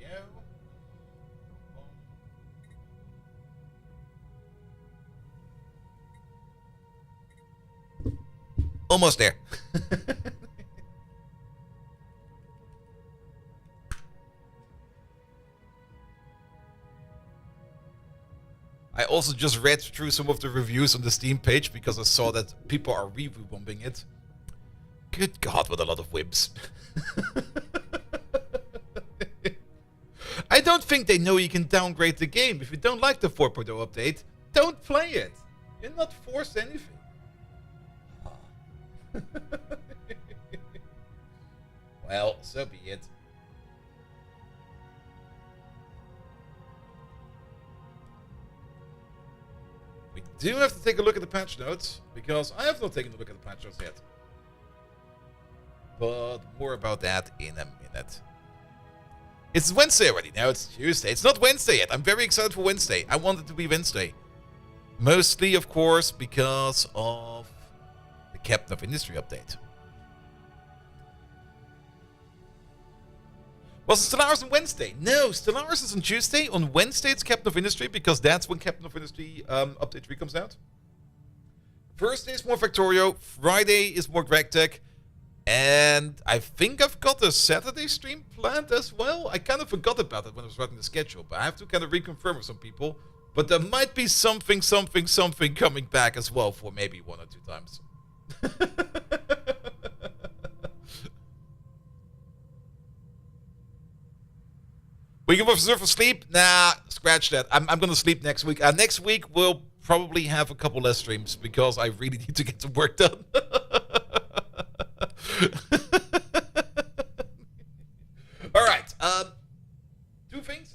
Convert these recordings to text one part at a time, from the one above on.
we go. Almost there. I also just read through some of the reviews on the Steam page because I saw that people are review bombing it. Good God, what a lot of whims. I don't think they know you can downgrade the game. If you don't like the 4.0 update, don't play it. You're not forced anything. Well, so be it. We do have to take a look at the patch notes, because I have not taken a look at the patch notes yet. But more about that in a minute. It's Wednesday already. Now it's Tuesday. It's not Wednesday yet. I'm very excited for Wednesday. I want it to be Wednesday. Mostly, of course, because of the Captain of Industry update. Was it Stellaris on Wednesday? No, Stellaris is on Tuesday. On Wednesday, it's Captain of Industry, because that's when Captain of Industry Update 3 comes out. Thursday is more Factorio. Friday is more GregTech. And I think I've got a Saturday stream planned as well. I kind of forgot about it when I was writing the schedule, but I have to kind of reconfirm with some people. But there might be something coming back as well for maybe 1 or 2 times. We can reserve for sleep? Nah, scratch that. I'm going to sleep next week. Next week we'll probably have a couple less streams because I really need to get some work done. All right. 2 things.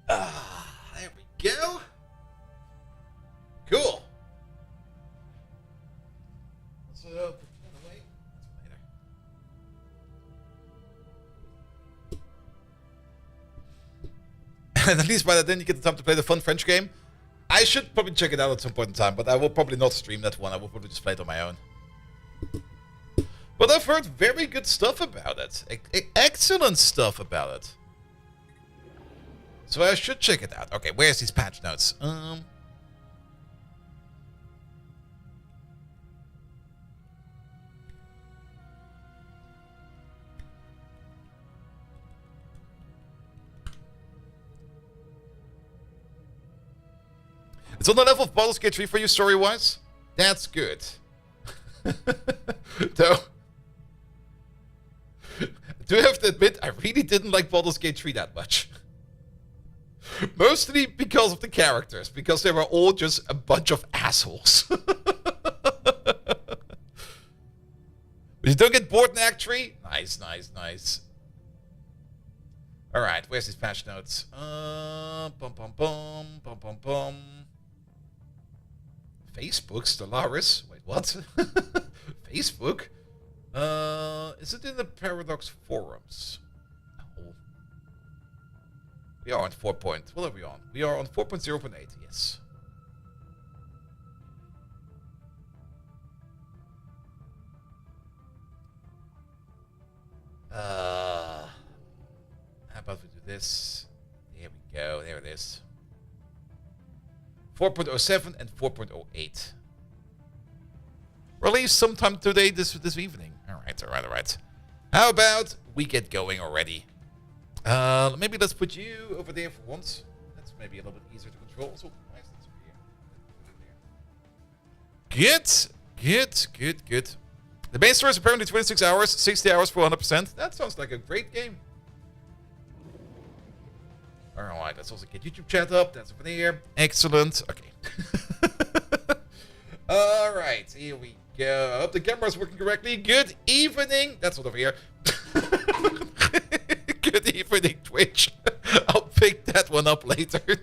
There we go. Cool. So, put that away. That's later. And at least by then you get the time to play the fun French game. I should probably check it out at some point in time, but I will probably not stream that one. I will probably just play it on my own. But I've heard very good stuff about it. Excellent stuff about it. So I should check it out. Okay, where's these patch notes? It's on the level of Baldur's Gate 3 for you story-wise? That's good. Though, do have to admit, I really didn't like Baldur's Gate 3 that much. Mostly because of the characters, because they were all just a bunch of assholes. important actually. Nice, nice, nice. Alright, where's these patch notes? Bum bum bum bum bum bum. Facebook, Stellaris. Wait, what? Facebook? Is it in the Paradox forums? No. We are on 4. What are we on? We are on 4.0.8, yes. How about we do this? There we go. There it is. 4.07 and 4.08. Release sometime today, this evening. Alright. How about we get going already? Maybe let's put you over there for once. That's maybe a little bit easier to control. So, why is this over here? Good. The base store is apparently 26 hours, 60 hours for 100%. That sounds like a great game. Alright, let's also get YouTube chat up. That's over there. Excellent. Okay. Alright, here we go. I hope the camera's working correctly. Good evening. That's not over here. Good evening, Twitch. I'll pick that one up later. And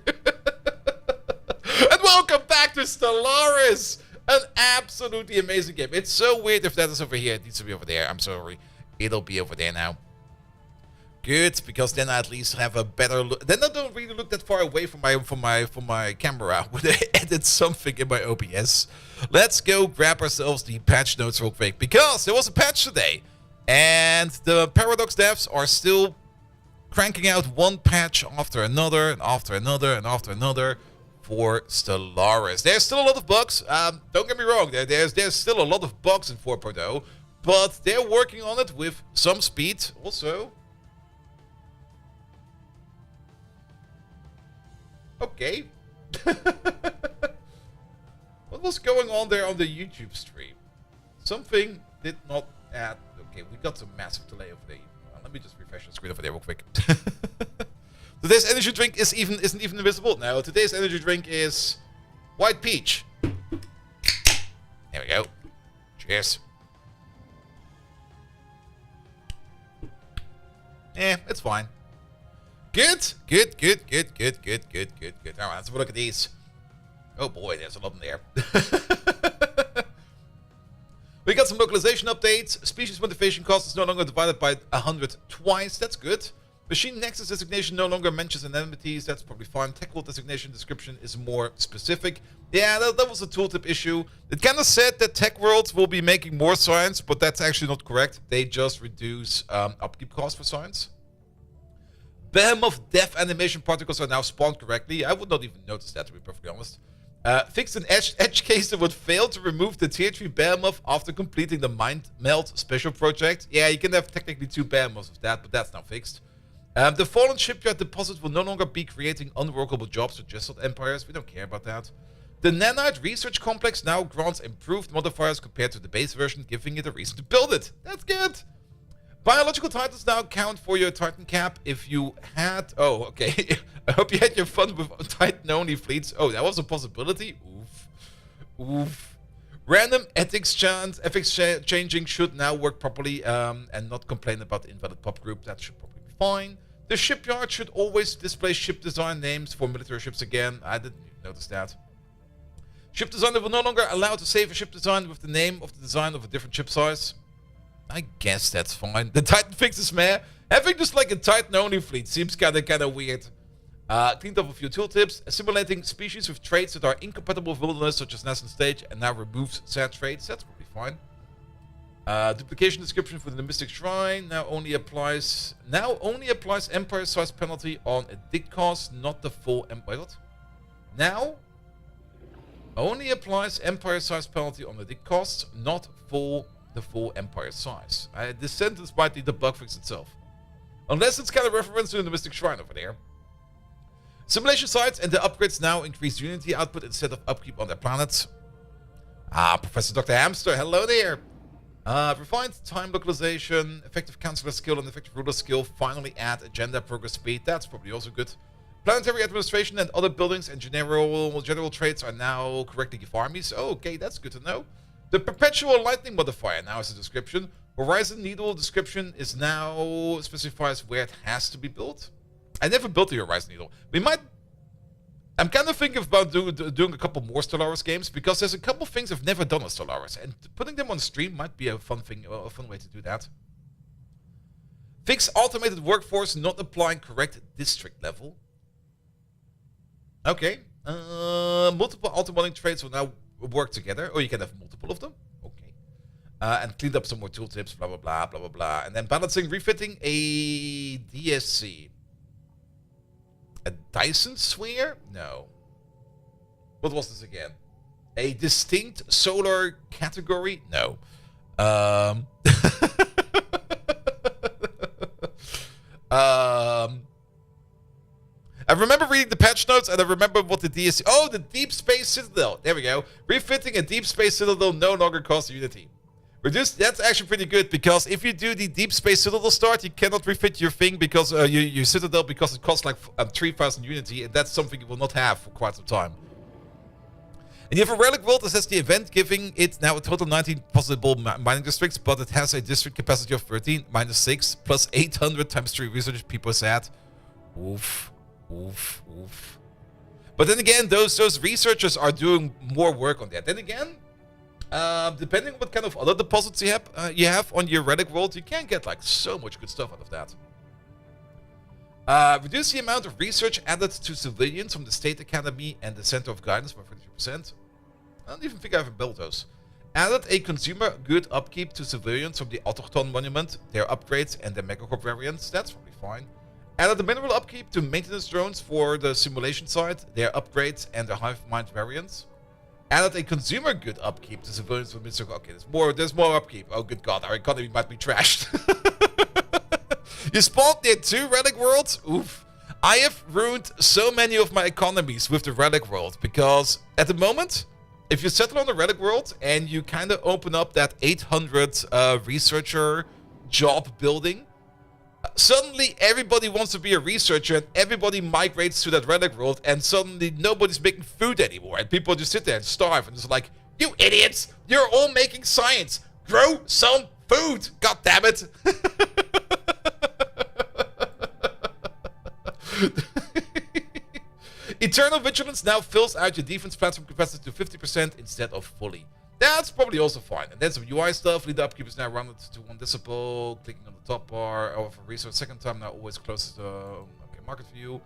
welcome back to Stellaris. An absolutely amazing game. It's so weird if that is over here. It needs to be over there. I'm sorry. It'll be over there now. Good, because then I at least have a better look. Then I don't really look that far away from my camera when I edit something in my OBS. Let's go grab ourselves the patch notes real quick, because there was a patch today, and the Paradox devs are still cranking out one patch after another and after another and after another for Stellaris. There's still a lot of bugs. Don't get me wrong. There's still a lot of bugs in 4.0, but they're working on it with some speed also. Okay. What was going on there on the YouTube stream? Something did not add. Okay, we got some massive delay over there. Let me just refresh the screen over there real quick. Today's energy drink isn't even invisible. No, today's energy drink is white peach. There we go. Cheers. It's fine. Good. Alright, let's have a look at these. Oh boy, there's a lot in there. We got some localization updates. Species motivation cost is no longer divided by 100 twice. That's good. Machine Nexus designation no longer mentions enmities. That's probably fine. Tech world designation description is more specific. Yeah, that was a tooltip issue. It kind of said that tech worlds will be making more science, but that's actually not correct. They just reduce upkeep costs for science. Behemoth death animation particles are now spawned correctly. I would not even notice that, to be perfectly honest. Fixed an edge case that would fail to remove the tier 3 Behemoth after completing the Mind Melt special project. Yeah, you can have technically 2 Behemoths of that, but that's now fixed. The fallen shipyard deposit will no longer be creating unworkable jobs for Jesselt empires. We don't care about that. The Nanite research complex now grants improved modifiers compared to the base version, giving it a reason to build it. That's good. Biological titans now count for your Titan cap if you had... Oh, okay. I hope you had your fun with Titan-only fleets. Oh, that was a possibility? Oof. Random ethics changing should now work properly and not complain about the invalid pop group. That should probably be fine. The shipyard should always display ship design names for military ships again. I didn't even notice that. Ship designer will no longer allow to save a ship design with the name of the design of a different ship size. I guess that's fine. The Titan fixes meh. Having just like a Titan-only fleet seems kind of weird. Cleaned up a few tooltips. Assimilating species with traits that are incompatible with wilderness, such as nest and stage, and now removes said traits. That's probably fine. Duplication description for the Mystic Shrine now only applies Empire size penalty on a dig cost, not the full Empire. What? Now only applies Empire size penalty on the dig costs, not the full Empire size. This sentence might need the bug fix itself. Unless it's kind of reference to the Mystic Shrine over there. Simulation sites and the upgrades now increase Unity output instead of upkeep on their planets. Professor Dr. Hamster, hello there. Refined time localization, effective counselor skill and effective ruler skill finally add agenda progress speed. That's probably also good. Planetary administration and other buildings and general traits are now correctly give armies. Oh, okay, that's good to know. The perpetual lightning modifier now has a description. Horizon Needle description is now specifies where it has to be built. I never built the Horizon Needle. I'm kind of thinking about doing a couple more Stellaris games because there's a couple things I've never done on Stellaris, and putting them on stream might be a fun way to do that. Fix automated workforce not applying correct district level. Okay. Multiple auto-modding traits will now work together. Or you can have multiple of them. Okay. And cleaned up some more tooltips, blah, blah, blah, blah, blah, blah. And then balancing, refitting a DSC. A Dyson sphere? No. What was this again? A distinct solar category? No. I remember reading the patch notes, and I remember what the DSC... Oh, the Deep Space Citadel. There we go. Refitting a Deep Space Citadel no longer costs Unity. That's actually pretty good, because if you do the Deep Space Citadel start, you cannot refit your thing because your Citadel, because it costs like 3,000 Unity, and that's something you will not have for quite some time. And you have a relic world that says the event, giving it now a total 19 possible mining districts, but it has a district capacity of 13, minus 6, plus 800 times 3 research people said. Oof, oof, oof. But then again, those researchers are doing more work on that. Then again, depending on what kind of other deposits you have on your relic world, you can get like so much good stuff out of that. Reduce the amount of research added to civilians from the State Academy and the Center of Guidance by 33%. I don't even think I ever built those. Added a consumer good upkeep to civilians from the Autochthon Monument, their upgrades and their Megacorp variants. That's probably fine. Added a mineral upkeep to maintenance drones for the simulation side, their upgrades and their hive mind variants. Added a consumer good upkeep to civilians from Mr. Okay, there's more upkeep. Oh good god, our economy might be trashed. You spawned near 2 relic worlds? Oof. I have ruined so many of my economies with the relic world, because at the moment, if you settle on the relic world and you kind of open up that 800 researcher job building, suddenly everybody wants to be a researcher and everybody migrates to that relic world, and suddenly nobody's making food anymore, and people just sit there and starve, and it's like, you idiots, you're all making science, grow some food, god damn it. Eternal Vigilance now fills out your defense platform capacity to 50% instead of fully. That's probably also fine. And then some UI stuff. Lead upkeep is now rounded to 1 decibel. Clicking on the top bar of a resource second time now always closes to market view.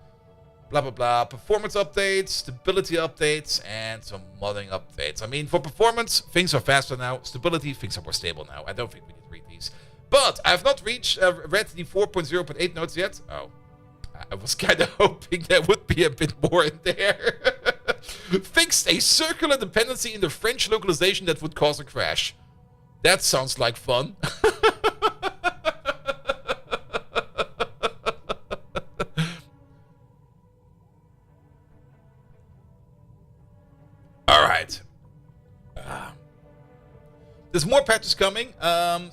Blah blah blah. Performance updates, stability updates, and some modding updates. I mean, for performance, things are faster now. Stability, things are more stable now. I don't think we need to read these. But I have not read the 4.0.8 notes yet. Oh. I was kind of hoping there would be a bit more in there. Fixed a circular dependency in the French localization that would cause a crash. That sounds like fun. Alright. There's more patches coming,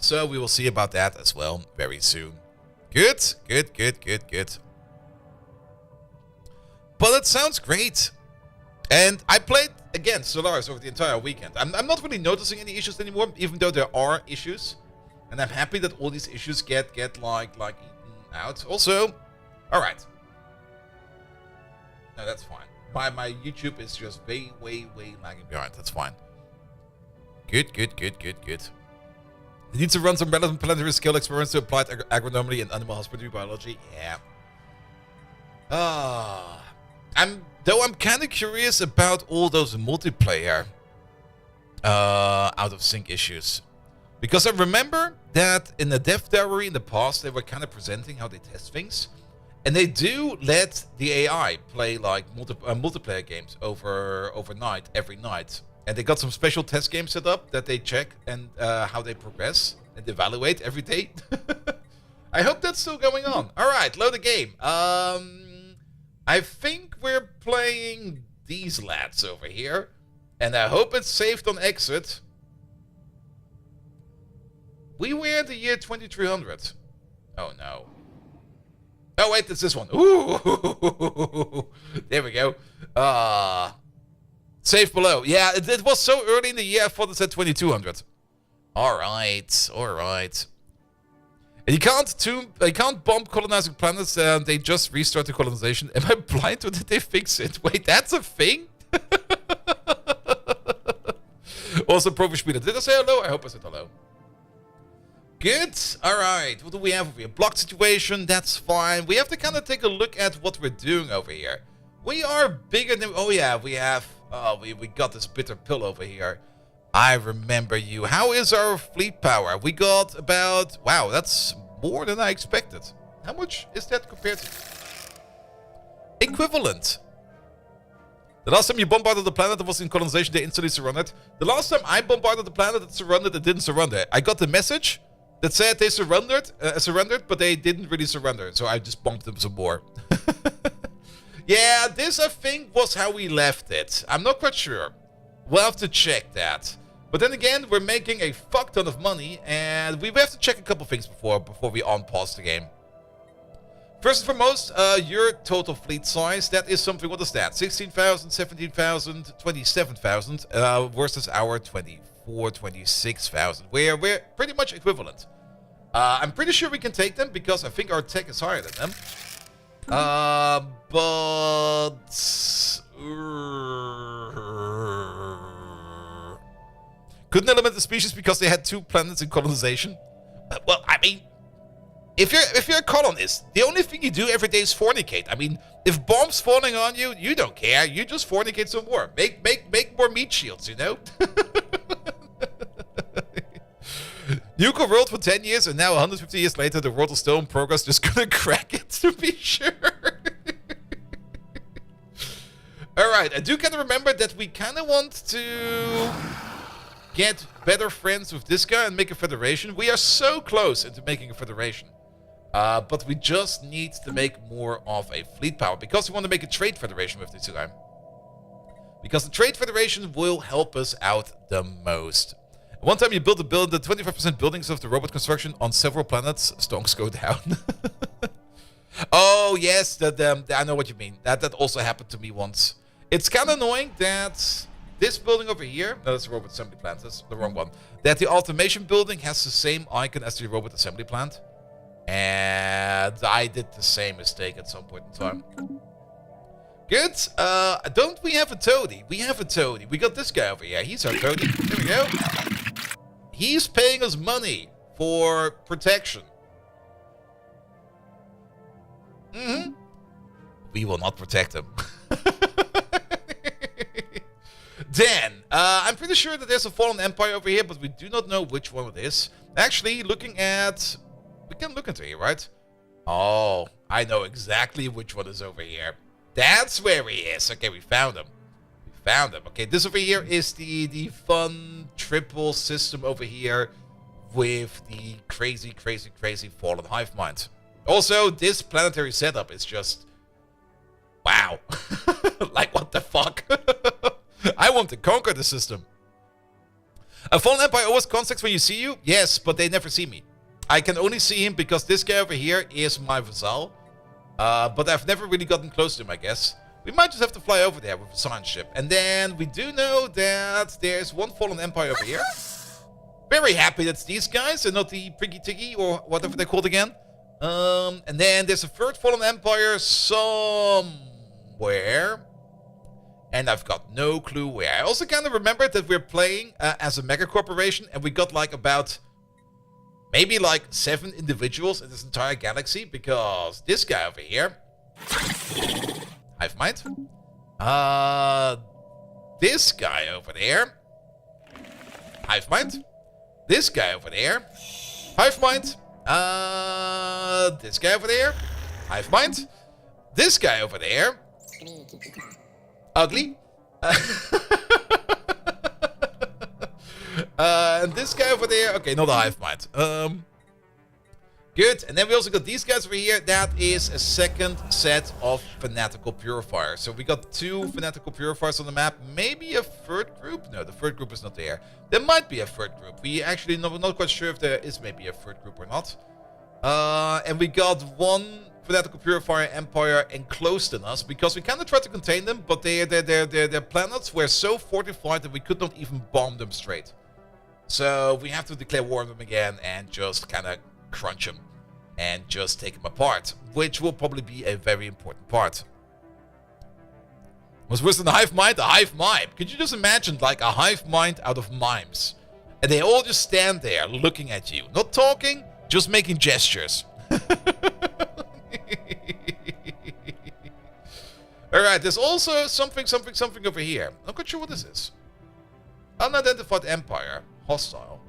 so we will see about that as well very soon. Good, good, good, good, good. But it sounds great. And I played, again, Stellaris over the entire weekend. I'm not really noticing any issues anymore, even though there are issues. And I'm happy that all these issues get like eaten out. Also, alright. No, that's fine. My YouTube is just way lagging behind. That's fine. Good, good, good, good, good. You need to run some relevant planetary scale experiments to applied agronomy and animal husbandry biology. Yeah. I'm kind of curious about all those multiplayer out of sync issues, because I remember that in the dev diary in the past they were kind of presenting how they test things, and they do let the AI play like multiplayer games overnight every night, and they got some special test games set up that they check and how they progress and evaluate every day. I hope that's still going on. All right, load the game. I think we're playing these lads over here, and I hope it's saved on exit. We were in the year 2300. Oh no. Oh wait, it's this one. Ooh, there we go. Save below. Yeah, it was so early in the year, I thought it said 2200. Alright, alright. And you can't bomb colonizing planets and they just restart the colonization. Am I blind or did they fix it? Wait, that's a thing? Also, Profispieler, did I say hello? I hope I said hello. Good. Alright, what do we have over here? Blocked situation, that's fine. We have to kind of take a look at what we're doing over here. We are bigger than... Oh yeah, we have... Oh, we got this bitter pill over here. I remember you. How is our fleet power? We got about... Wow, that's more than I expected. How much is that compared to... Equivalent. The last time you bombarded the planet that was in colonization, they instantly surrendered. The last time I bombarded the planet that surrendered, it didn't surrender. I got the message that said they surrendered, but they didn't really surrender. So I just bombed them some more. Yeah, this I think was how we left it. I'm not quite sure. We'll have to check that. But then again, we're making a fuck ton of money, and we have to check a couple things before we unpause the game. First and foremost, your total fleet size, that is something, what is that? 16,000, 17,000, 27,000 versus our 24, 26,000. We're pretty much equivalent. I'm pretty sure we can take them because I think our tech is higher than them. But... couldn't eliminate the species because they had 2 planets in colonization? Well, I mean... If you're a colonist, the only thing you do every day is fornicate. I mean, if bombs falling on you, you don't care. You just fornicate some more. Make more meat shields, you know? Nuke a world for 10 years, and now 150 years later, the world is still in progress. Just gonna crack it to be sure. Alright, I do kind of remember that we kind of want to get better friends with this guy and make a federation. We are so close into making a federation. But we just need to make more of a fleet power because we want to make a trade federation with this guy. Because the trade federation will help us out the most. One time you build the 25% buildings of the robot construction on several planets, stonks go down. Oh yes, I know what you mean. That also happened to me once. It's kind of annoying that this building over here, no, that's a robot assembly plant, that's the wrong one. That the automation building has the same icon as the robot assembly plant. And I did the same mistake at some point in time. Good. Don't we have a toady? We have a toady. We got this guy over here. He's our toady. There we go. He's paying us money for protection. We will not protect him. Then, I'm pretty sure that there's a fallen empire over here, but we do not know which one it is. Actually, looking at... We can look into here, right? Oh, I know exactly which one is over here. That's where he is. Okay, we found him. We found him. Okay, this over here is the fun triple system over here with the crazy fallen hive mind. Also, this planetary setup is just... Wow. Like, what the fuck? I want to conquer the system. A fallen empire always contacts when you see you? Yes, but they never see me. I can only see him because this guy over here is my vassal. But I've never really gotten close to him, I guess. We might just have to fly over there with a science ship. And then we do know that there's one fallen empire over here. Very happy that's these guys and not the Priggy Tiggy or whatever they're called again. And then there's a third fallen empire somewhere. And I've got no clue where. I also kind of remembered that we're playing as a megacorporation. And we got like about... maybe like 7 individuals in this entire galaxy, because this guy over here, hive mind. This guy over there, hive mind. This guy over there, hive mind. This guy over there, hive mind. This guy over there, ugly. And this guy over there, okay, not a hive mind. Good, and then we also got these guys over here. That is a second set of fanatical purifiers. So we got 2 fanatical purifiers on the map. Maybe a third group? No, the third group is not there. There might be a third group. We actually not quite sure if there is maybe a third group or not. And we got 1 fanatical purifier empire enclosed in us because we kind of tried to contain them, but their planets were so fortified that we could not even bomb them straight. So we have to declare war on them again and just kind of crunch them and just take them apart, which will probably be a very important part. What's worse than a hive mind? A hive mime. Could you just imagine like a hive mind out of mimes? And they all just stand there looking at you. Not talking, just making gestures. Alright, there's also something over here. I'm not sure what this is. Unidentified empire. Hostile.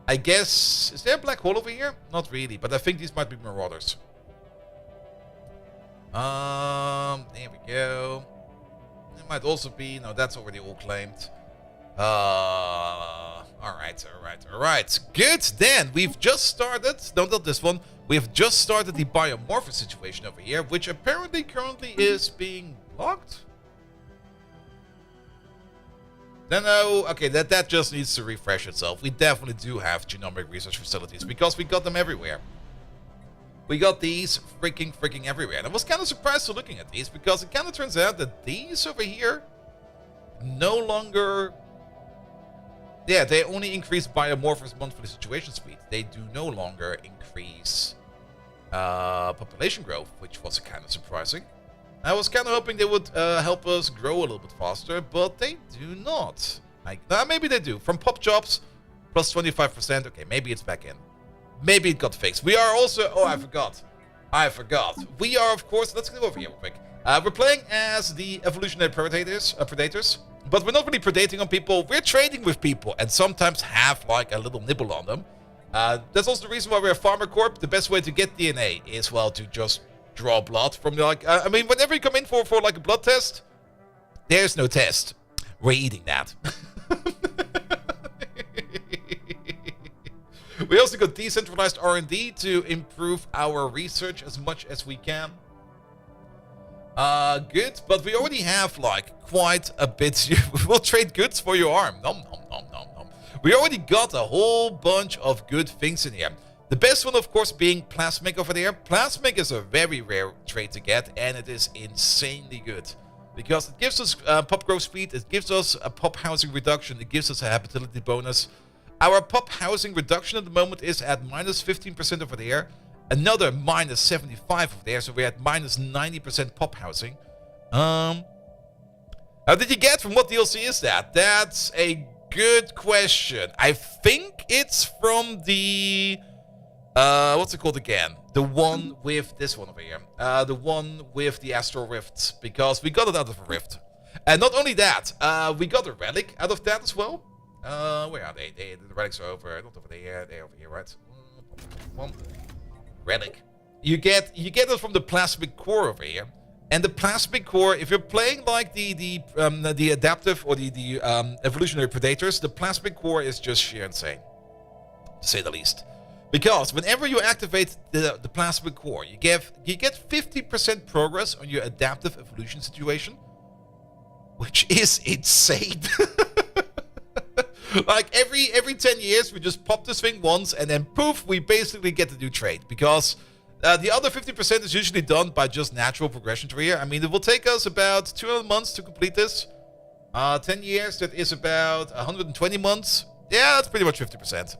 I guess... Is there a black hole over here? Not really, but I think these might be marauders. There we go. There might also be... No, that's already all claimed. Alright. Good, then. We've just started... No, not this one. We've just started the Biomorphis situation over here, which apparently currently is being blocked. No, okay, that just needs to refresh itself. We definitely do have genomic research facilities because we got them everywhere. We got these freaking everywhere. And I was kind of surprised to looking at these because it kind of turns out that these over here no longer... Yeah, they only increase Biomorphis monthly situation speed. They do no longer increase population growth, which was kind of surprising. I was kind of hoping they would help us grow a little bit faster, but they do not. Maybe they do. From pop jobs, plus 25%. Okay, maybe it's back in. Maybe it got fixed. We are also... Oh, I forgot. We are, of course... Let's go over here real quick. We're playing as the Evolutionary Predators, but we're not really predating on people. We're trading with people and sometimes have like a little nibble on them. That's also the reason why we're a Farmer Corp. The best way to get DNA is, well, to just draw blood from like... I mean, whenever you come in for like a blood test, there's no test. We're eating that. We also got decentralized R&D to improve our research as much as we can. Good, but we already have like quite a bit. We'll trade goods for your arm. Nom, nom, nom, nom, nom. We already got a whole bunch of good things in here. The best one, of course, being Plasmic over there. Plasmic is a very rare trait to get, and it is insanely good. Because it gives us pop growth speed, it gives us a pop housing reduction, it gives us a habitability bonus. Our pop housing reduction at the moment is at minus 15% over there. Another minus 75 over there, so we're at minus 90% pop housing. How did you get from what DLC is that? That's a good question. I think it's from the... what's it called again? The one with this one over here. The one with the Astral Rifts, because we got it out of a rift. And not only that, we got a relic out of that as well. Where are they? The relics are over, not over there, they're over here, right? Relic. You get it from the plasmic core over here. And the plasmic core, if you're playing like the adaptive or the evolutionary predators, the plasmic core is just sheer insane, to say the least. Because whenever you activate the plasmic core, you get 50% progress on your adaptive evolution situation, which is insane. Like every 10 years, we just pop this thing once, and then poof, we basically get the new trait. Because the other 50% is usually done by just natural progression through here. I mean, it will take us about 200 months to complete this. 10 years, that is about 120 months. Yeah, that's pretty much 50%.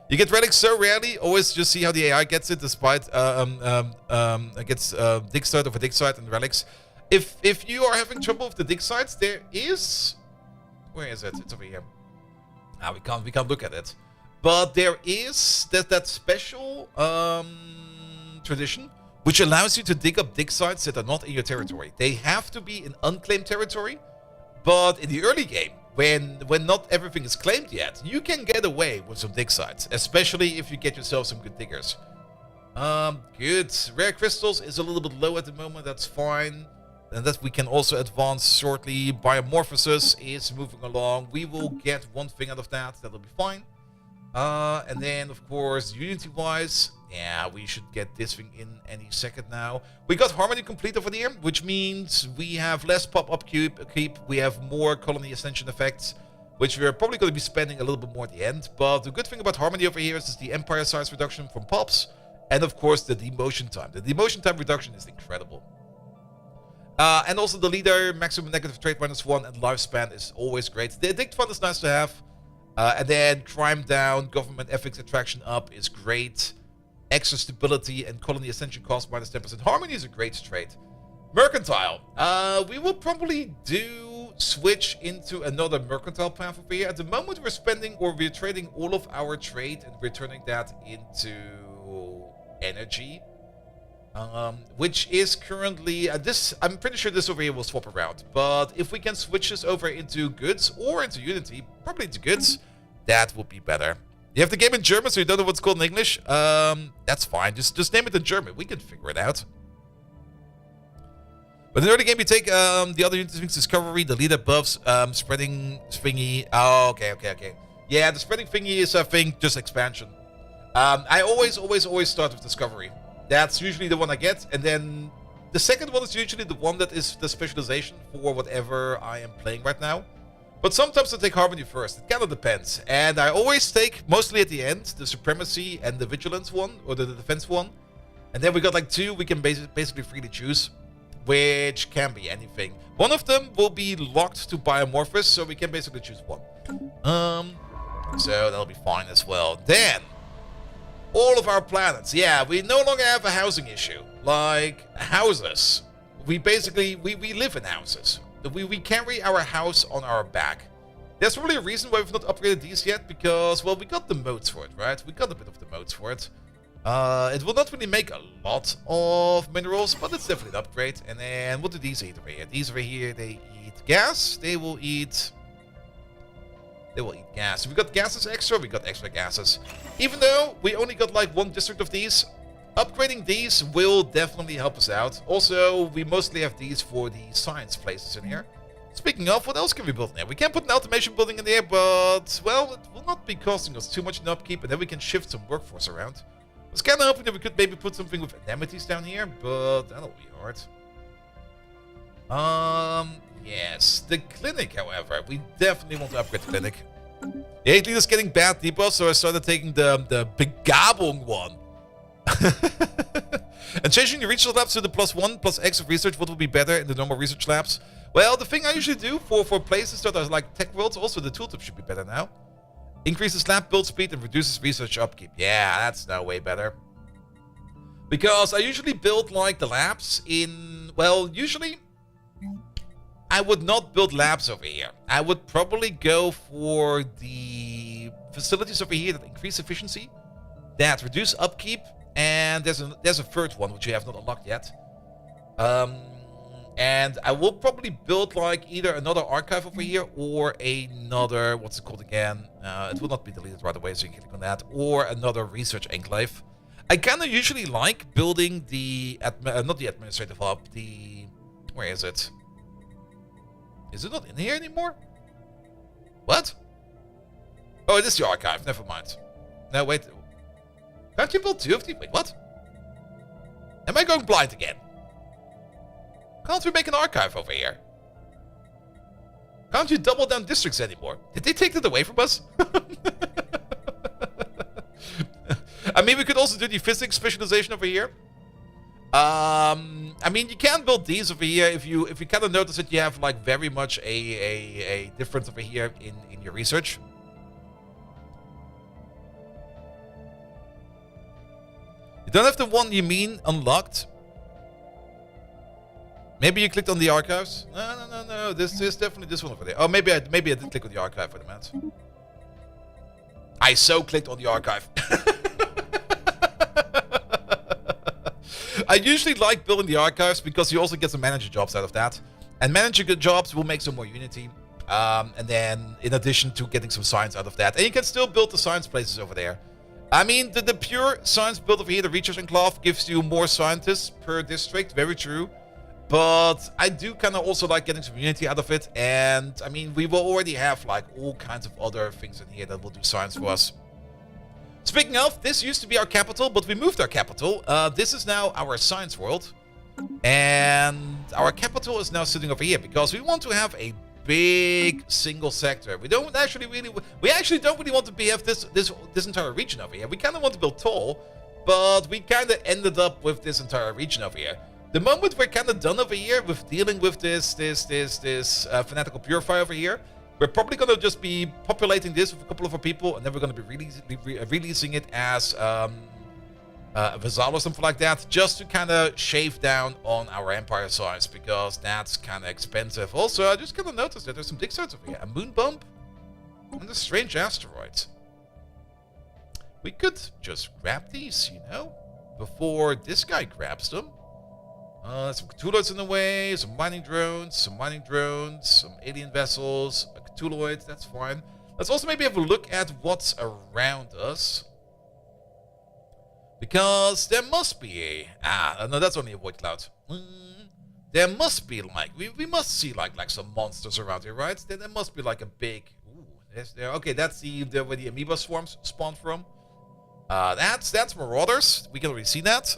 You get relics so rarely. Always just see how the AI gets it, despite gets dig site over dig site and relics. If you are having trouble with the dig sites, there is... Where is it? It's over here. We can't look at it. But there is that special tradition which allows you to dig up dig sites that are not in your territory. They have to be in unclaimed territory, but in the early game, when not everything is claimed yet, you can get away with some dig sites, especially if you get yourself some good diggers. Good. Rare crystals is a little bit low at the moment. That's fine. And that we can also advance shortly. Biomorphosis is moving along. We will get one thing out of that. That'll be fine. And then, of course, Unity-wise, yeah, we should get this thing in any second now. We got Harmony complete over here, which means we have less pop-up keep. We have more colony ascension effects, which we're probably going to be spending a little bit more at the end. But the good thing about Harmony over here is the empire size reduction from pops. And, of course, the demotion time. The demotion time reduction is incredible. And also the leader, maximum negative trait -1, and lifespan is always great. The addict fund is nice to have. And then crime down, government ethics attraction up is great. Extra stability and colony ascension cost minus 10%. Harmony is a great trait. Mercantile. We will probably switch into another mercantile path over here. At the moment, we're trading all of our trade and we're turning that into energy. Which is currently I'm pretty sure this over here will swap around. But if we can switch this over into goods or into Unity, probably into goods, that would be better. You have the game in German, so you don't know what's called in English. That's fine. Just name it in German. We can figure it out. But in the early game, you take the other unit things, discovery, the leader buffs, spreading thingy. Oh, okay. Yeah, the spreading thingy is, I think, just expansion. I always start with discovery. That's usually the one I get, and then the second one is usually the one that is the specialization for whatever I am playing right now. But sometimes I take Harmony first. It kind of depends. And I always take, mostly at the end, the Supremacy and the Vigilance one, or the Defense one. And then we got like two we can basically freely choose, which can be anything. One of them will be locked to Biomorphis, so we can basically choose one. So that'll be fine as well. Then, all of our planets. Yeah, we no longer have a housing issue. Like, houses. We basically, we live in houses. We carry our house on our back. There's probably a reason why we've not upgraded these yet, because, well, we got the modes for it, right? We got a bit of the modes for it. It will not really make a lot of minerals, but it's definitely an upgrade. And then, what do these eat over here? These over here, they eat gas. They will eat gas. If we got gases extra, we got extra gases. Even though we only got like one district of these, upgrading these will definitely help us out. Also, we mostly have these for the science places in here. Speaking of, what else can we build in there? We can put an automation building in there, but, well, it will not be costing us too much in upkeep, and then we can shift some workforce around. I was kind of hoping that we could maybe put something with anemones down here, but that'll be hard. Yes, the clinic, however, we definitely want to upgrade the clinic. The 8 leader's getting bad debuffs, so I started taking the Begabung one. And changing the research labs to the +1/+X of research, what would be better in the normal research labs? Well, the thing I usually do for places that are like tech worlds, also the tooltip should be better now. Increases lab build speed and reduces research upkeep. Yeah, that's now way better. Because I usually build like the labs in, well, usually I would not build labs over here. I would probably go for the facilities over here that increase efficiency, that reduce upkeep, and there's a third one which you have not unlocked yet. And I will probably build like either another archive over here or another, what's it called again? It will not be deleted right away, so you can click on that. Or another research enclave. I kind of usually like building the, not the administrative hub, where is it? Is it not in here anymore? What? Oh, it is the archive, never mind. No, wait. Can't you build two of these? Wait, what? Am I going blind again? Can't we make an archive over here? Can't you double down districts anymore? Did they take that away from us? I mean, we could also do the physics specialization over here. I mean, you can build these over here if you kind of notice that you have like very much a difference over here in your research. You don't have the one you mean unlocked. Maybe you clicked on the archives. No. This is definitely this one over there. Oh, maybe I did click on the archive for the match. I so clicked on the archive. I usually like building the archives because you also get some manager jobs out of that. And manager jobs will make some more Unity. And then in addition to getting some science out of that. And you can still build the science places over there. I mean, the pure science build over here, the research enclave, gives you more scientists per district. Very true. But I do kind of also like getting some Unity out of it. And I mean, we will already have like all kinds of other things in here that will do science for us. Speaking of, this used to be our capital, but we moved our capital. This is now our science world. And our capital is now sitting over here because we want to have a big single sector. We actually don't really want to have this entire region over here. We kind of want to build tall, but we kind of ended up with this entire region over here. The moment we're kind of done over here with dealing with this fanatical purifier over here, We're probably going to just be populating this with a couple of our people, and then we're going to be releasing it as a vassal or something like that, just to kind of shave down on our empire size, because that's kind of expensive. Also, I just kind of noticed that there's some dig sites over here. A moon bump and a strange asteroid. We could just grab these, you know, before this guy grabs them. Some Cthulhuids in the way, some mining drones, some alien vessels, a Cthulhuid, that's fine. Let's also maybe have a look at what's around us. Because there must be a... no, that's only a void cloud. There must be, like... We must see, like some monsters around here, right? There must be, like, a big... Ooh, okay, that's where the amoeba swarms spawn from. That's Marauders. We can already see that.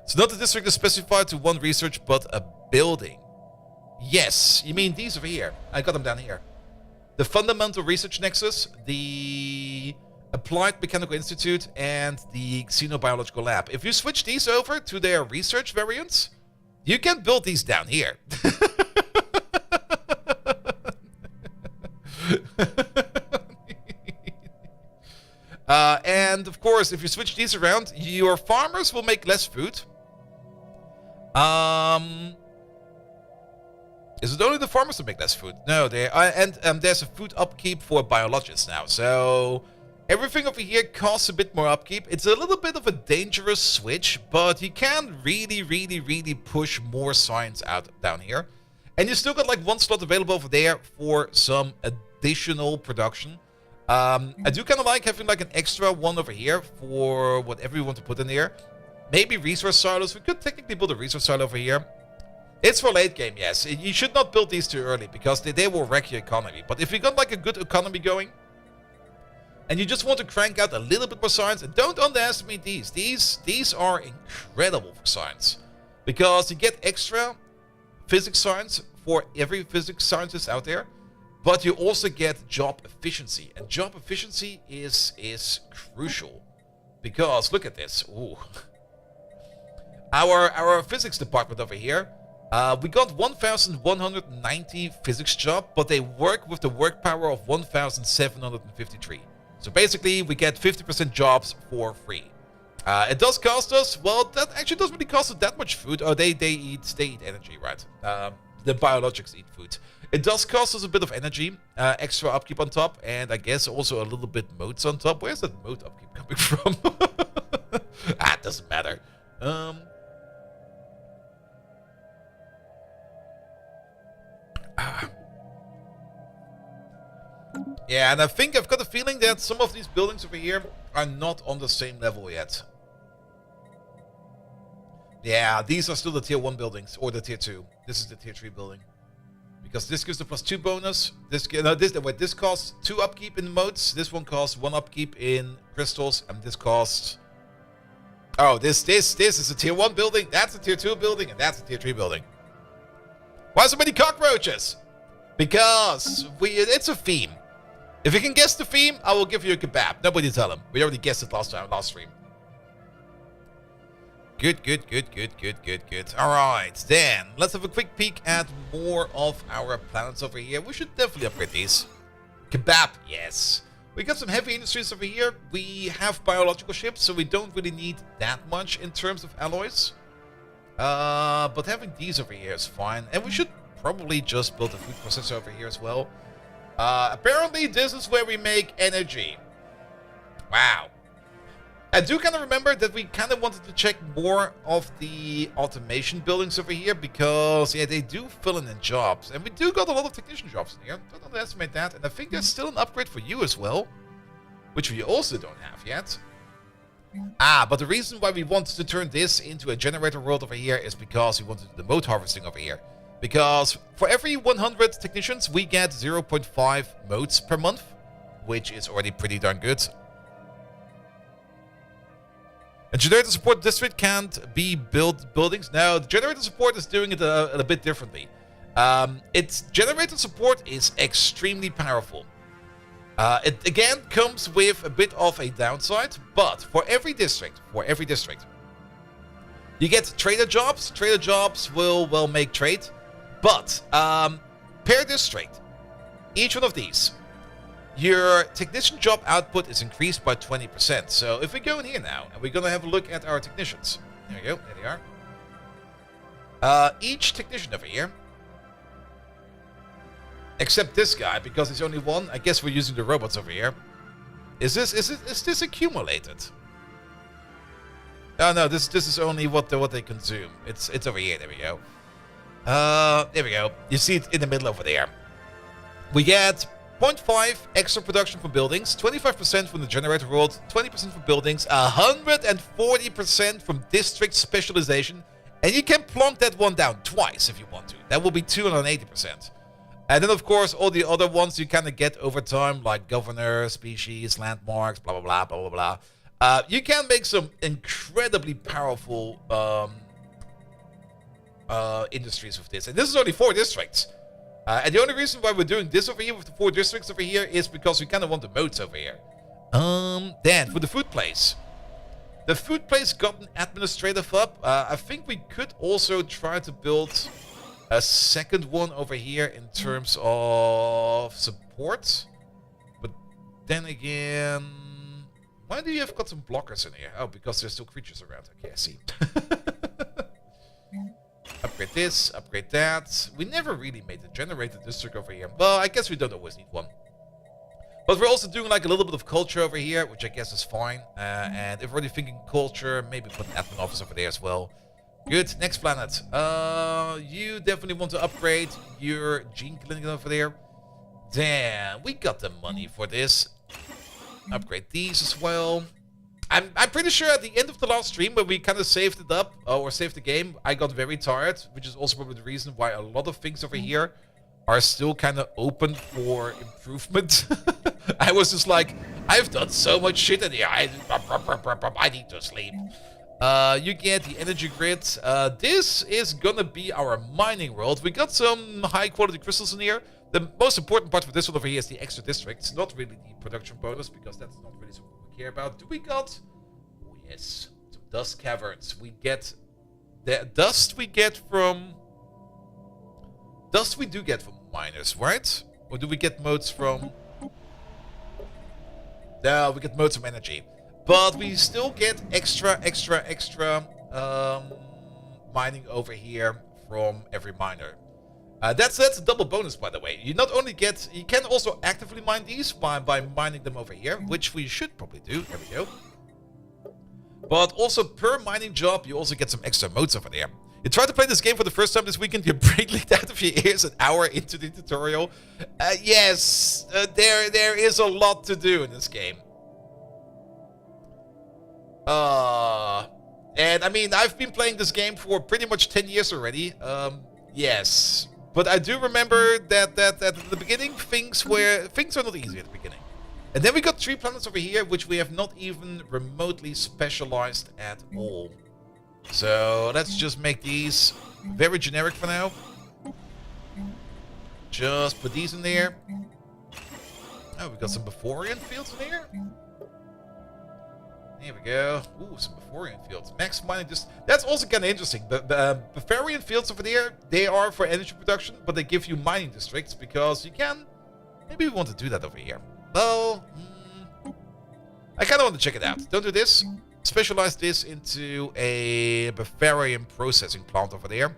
So not the district is specified to one research, but a building. Yes, you mean these over here. I got them down here. The Fundamental Research Nexus, the Applied Mechanical Institute, and the Xenobiological Lab. If you switch these over to their research variants, you can build these down here. And of course, if you switch these around, your farmers will make less food. Is it only the farmers who make less food? No, there's a food upkeep for biologists now. So everything over here costs a bit more upkeep. It's a little bit of a dangerous switch, but you can really push more science out down here. And you still got like one slot available over there for some additional production. I do kind of like having like an extra one over here for whatever you want to put in here. Maybe resource silos. We could technically build a resource silo over here. It's for late game, yes. You should not build these too early, because they will wreck your economy. But if you got like a good economy going, and you just want to crank out a little bit more science, and don't underestimate these. These are incredible for science, because you get extra physics science for every physics scientist out there. But you also get job efficiency, and job efficiency is crucial, because look at this. Ooh. Our physics department over here, we got 1,190 physics job, but they work with the work power of 1,753. So basically, we get 50% jobs for free. It does cost us, well, that actually doesn't really cost us that much food. Oh, they eat energy, right? The biologics eat food. It does cost us a bit of energy, extra upkeep on top, and I guess also a little bit modes on top. Where's that mode upkeep coming from? It doesn't matter. Yeah, and I think I've got a feeling that some of these buildings over here are not on the same level yet. Yeah, these are still the tier 1 buildings, or the tier 2. This is the tier 3 building. Because this gives the +2 bonus. This costs 2 upkeep in modes. This one costs 1 upkeep in crystals, and this costs... Oh, this is a tier 1 building, that's a tier 2 building, and that's a tier 3 building. Why so many cockroaches? Because it's a theme. If you can guess the theme, I will give you a kebab. Nobody tell him. We already guessed it last stream. Good. Alright, then let's have a quick peek at more of our planets over here. We should definitely upgrade these. Kebab, yes. We got some heavy industries over here. We have biological ships, so we don't really need that much in terms of alloys. But having these over here is fine. And we should probably just build a food processor over here as well. Apparently this is where we make energy. Wow. I do kind of remember that we kind of wanted to check more of the automation buildings over here, because, yeah, they do fill in jobs. And we do got a lot of technician jobs in here. Don't underestimate that. And I think there's still an upgrade for you as well, which we also don't have yet. But the reason why we want to turn this into a generator world over here is because we want to do the mode harvesting over here. Because for every 100 technicians, we get 0.5 modes per month, which is already pretty darn good. A generator support district can't be built buildings. Now, the generator support is doing it a bit differently. Its generator support is extremely powerful. It again comes with a bit of a downside, but for every district, you get trader jobs. Trader jobs will make trade, but Per district, each one of these, your technician job output is increased by 20%. So if we go in here now, and we're going to have a look at our technicians. There you go, there they are. Each technician over here, except this guy, because he's only one. I guess we're using the robots over here. Is this accumulated? Oh no, this is only what they consume. It's over here. There we go. There we go. You see it in the middle over there. We get 0.5 extra production from buildings, 25% from the generator world, 20% from buildings, 140% from district specialization, and you can plonk that one down twice if you want to. That will be 280%. And then, of course, all the other ones you kind of get over time, like governor, species, landmarks, blah, blah, blah, blah, blah, blah. You can make some incredibly powerful industries with this. And this is only 4 districts. And the only reason why we're doing this over here with the 4 districts over here is because we kind of want the modes over here. Then, for the food place. The food place got an administrative up. I think we could also try to build a second one over here in terms of support. But then again, why do you have got some blockers in here? Oh, because there's still creatures around. Okay, I see. Upgrade this, upgrade that. We never really made the generator district over here. Well, I guess we don't always need one. But we're also doing like a little bit of culture over here, which I guess is fine. And if we're already thinking culture, maybe put an admin office over there as well. Good, next planet. You definitely want to upgrade your gene clinic over there. Damn, we got the money for this. Upgrade these as well. I'm pretty sure at the end of the last stream, when we kind of saved it up, or saved the game, I got very tired, which is also probably the reason why a lot of things over here are still kind of open for improvement. I was just like, I've done so much shit in here, I need to sleep. You get the energy grid. This is gonna be our mining world. We got some high quality crystals in here. The most important part for this one over here is the extra districts, not really the production bonus, because that's not really something we care about. Do we got? Oh yes, some dust caverns. We get the dust we get from dust we do get from miners, right? Or do we get modes from? No, we get modes from energy. But we still get extra mining over here from every miner. That's a double bonus, by the way. You not only get, you can also actively mine these by mining them over here, which we should probably do. There we go. But also per mining job, you also get some extra modes over there. You try to play this game for the first time this weekend, you break it out of your ears an hour into the tutorial. Yes, there is a lot to do in this game. And I mean, I've been playing this game for pretty much 10 years already. Yes. But I do remember that at the beginning, things were not easy at the beginning. And then we got 3 planets over here, which we have not even remotely specialized at all. So let's just make these very generic for now. Just put these in there. Oh, we got some Beforian fields in here. There we go. Ooh, some Beforian fields. Max mining just... That's also kind of interesting. The Beforian fields over there, they are for energy production, but they give you mining districts because you can... Maybe we want to do that over here. Well, I kind of want to check it out. Don't do this. Specialize this into a Beforian processing plant over there.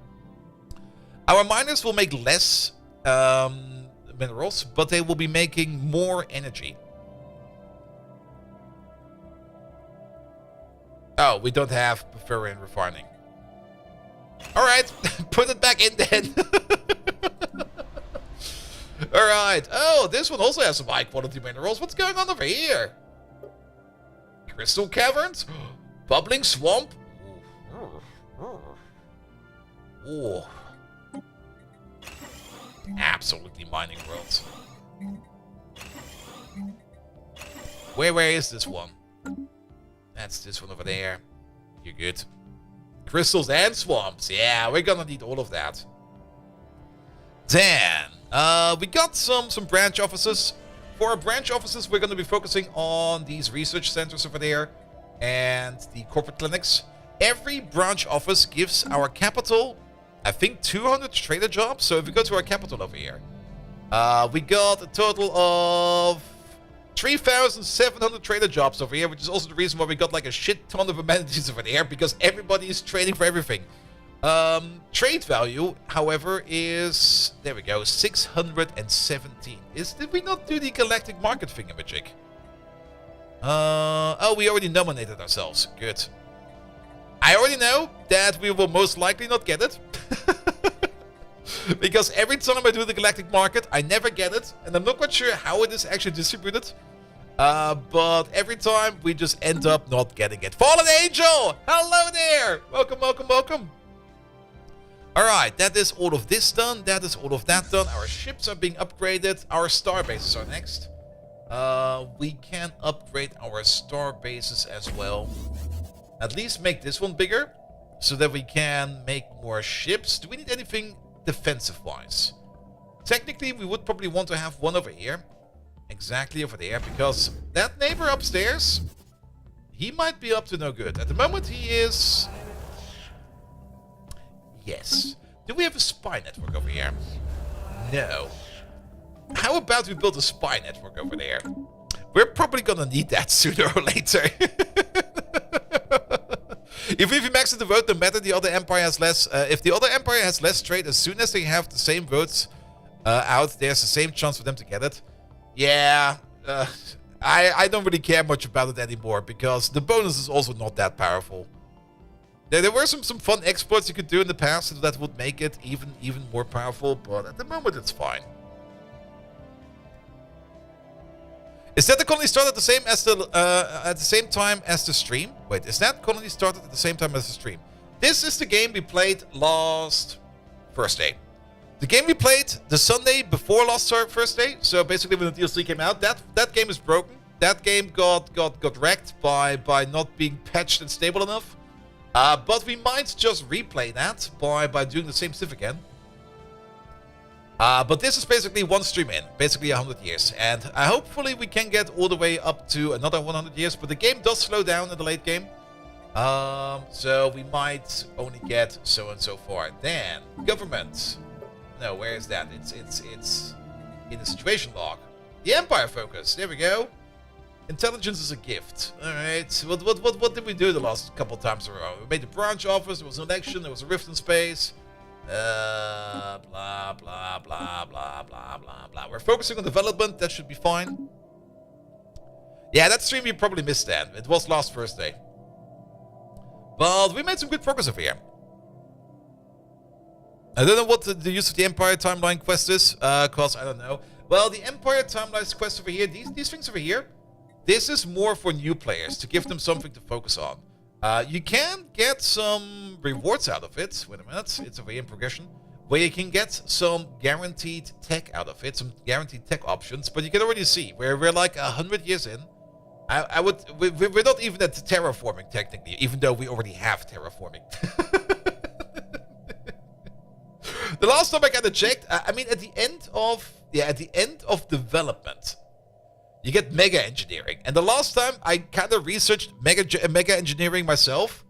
Our miners will make less minerals, but they will be making more energy. Oh, we don't have Beforian refining. Alright, put it back in then. Alright. Oh, this one also has some high quality minerals. What's going on over here? Crystal caverns? Bubbling swamp? Oh. Absolutely mining worlds. Where is this one? That's this one over there. You're good. Crystals and swamps. Yeah, we're gonna need all of that. Then, we got some branch offices. For our branch offices, we're gonna be focusing on these research centers over there and the corporate clinics. Every branch office gives our capital, I think, 200 trader jobs. So if we go to our capital over here, We got a total of 3,700 trader jobs over here, which is also the reason why we got like a shit ton of amenities over there, because everybody is trading for everything. Trade value, however, is, there we go, 617. Did we not do the galactic market thingamajig? Oh, we already nominated ourselves. Good. I already know that we will most likely not get it. Because every time I do the galactic market, I never get it. And I'm not quite sure how it is actually distributed. But every time we just end up not getting it. Fallen Angel! Hello there! Welcome, welcome, welcome. Alright, that is all of this done. That is all of that done. Our ships are being upgraded. Our star bases are next. We can upgrade our star bases as well. At least make this one bigger, so that we can make more ships. Do we need anything defensive-wise? Technically, we would probably want to have one over here. Exactly over there, because that neighbor upstairs, he might be up to no good. At the moment, he is... Yes. Do we have a spy network over here? No. How about we build a spy network over there? We're probably gonna need that sooner or later. If we max the vote, no matter the other empire has less... if the other empire has less trade, as soon as they have the same votes out, there's the same chance for them to get it. Yeah, I don't really care much about it anymore, because the bonus is also not that powerful. There were some fun exploits you could do in the past that would make it even more powerful, but at the moment it's fine. Is that the colony start at the same time as the stream? Wait, is that colony started at the same time as the stream? This is the game we played last Thursday. The game we played the Sunday before last Thursday. So basically, when the DLC came out, that game is broken. That game got wrecked by not being patched and stable enough. But we might just replay that by doing the same stuff again. But this is basically one stream in, basically 100 years. And hopefully we can get all the way up to another 100 years. But the game does slow down in the late game. So we might only get so and so far. Then, government. No, where is that? It's in the situation log. The Empire focus. There we go. Intelligence is a gift. Alright. What did we do the last couple times in a row? We made the branch office, there was an election, there was a rift in space. Blah, blah, blah, blah, blah, blah, blah. We're focusing on development, that should be fine. Yeah, that stream you probably missed then. It was last Thursday. But we made some good progress over here. I don't know what the use of the Empire Timeline quest is, cause I don't know. Well, the Empire Timeline quest over here, these things over here, this is more for new players, to give them something to focus on. You can get some rewards out of it. Wait a minute, it's over here in progression. Where you can get some guaranteed tech out of it, some guaranteed tech options. But you can already see, we're like 100 years in. We're not even at terraforming, technically, even though we already have terraforming. The last time I kind of checked, I mean, at the end of development, you get mega engineering. And the last time I kind of researched mega engineering myself,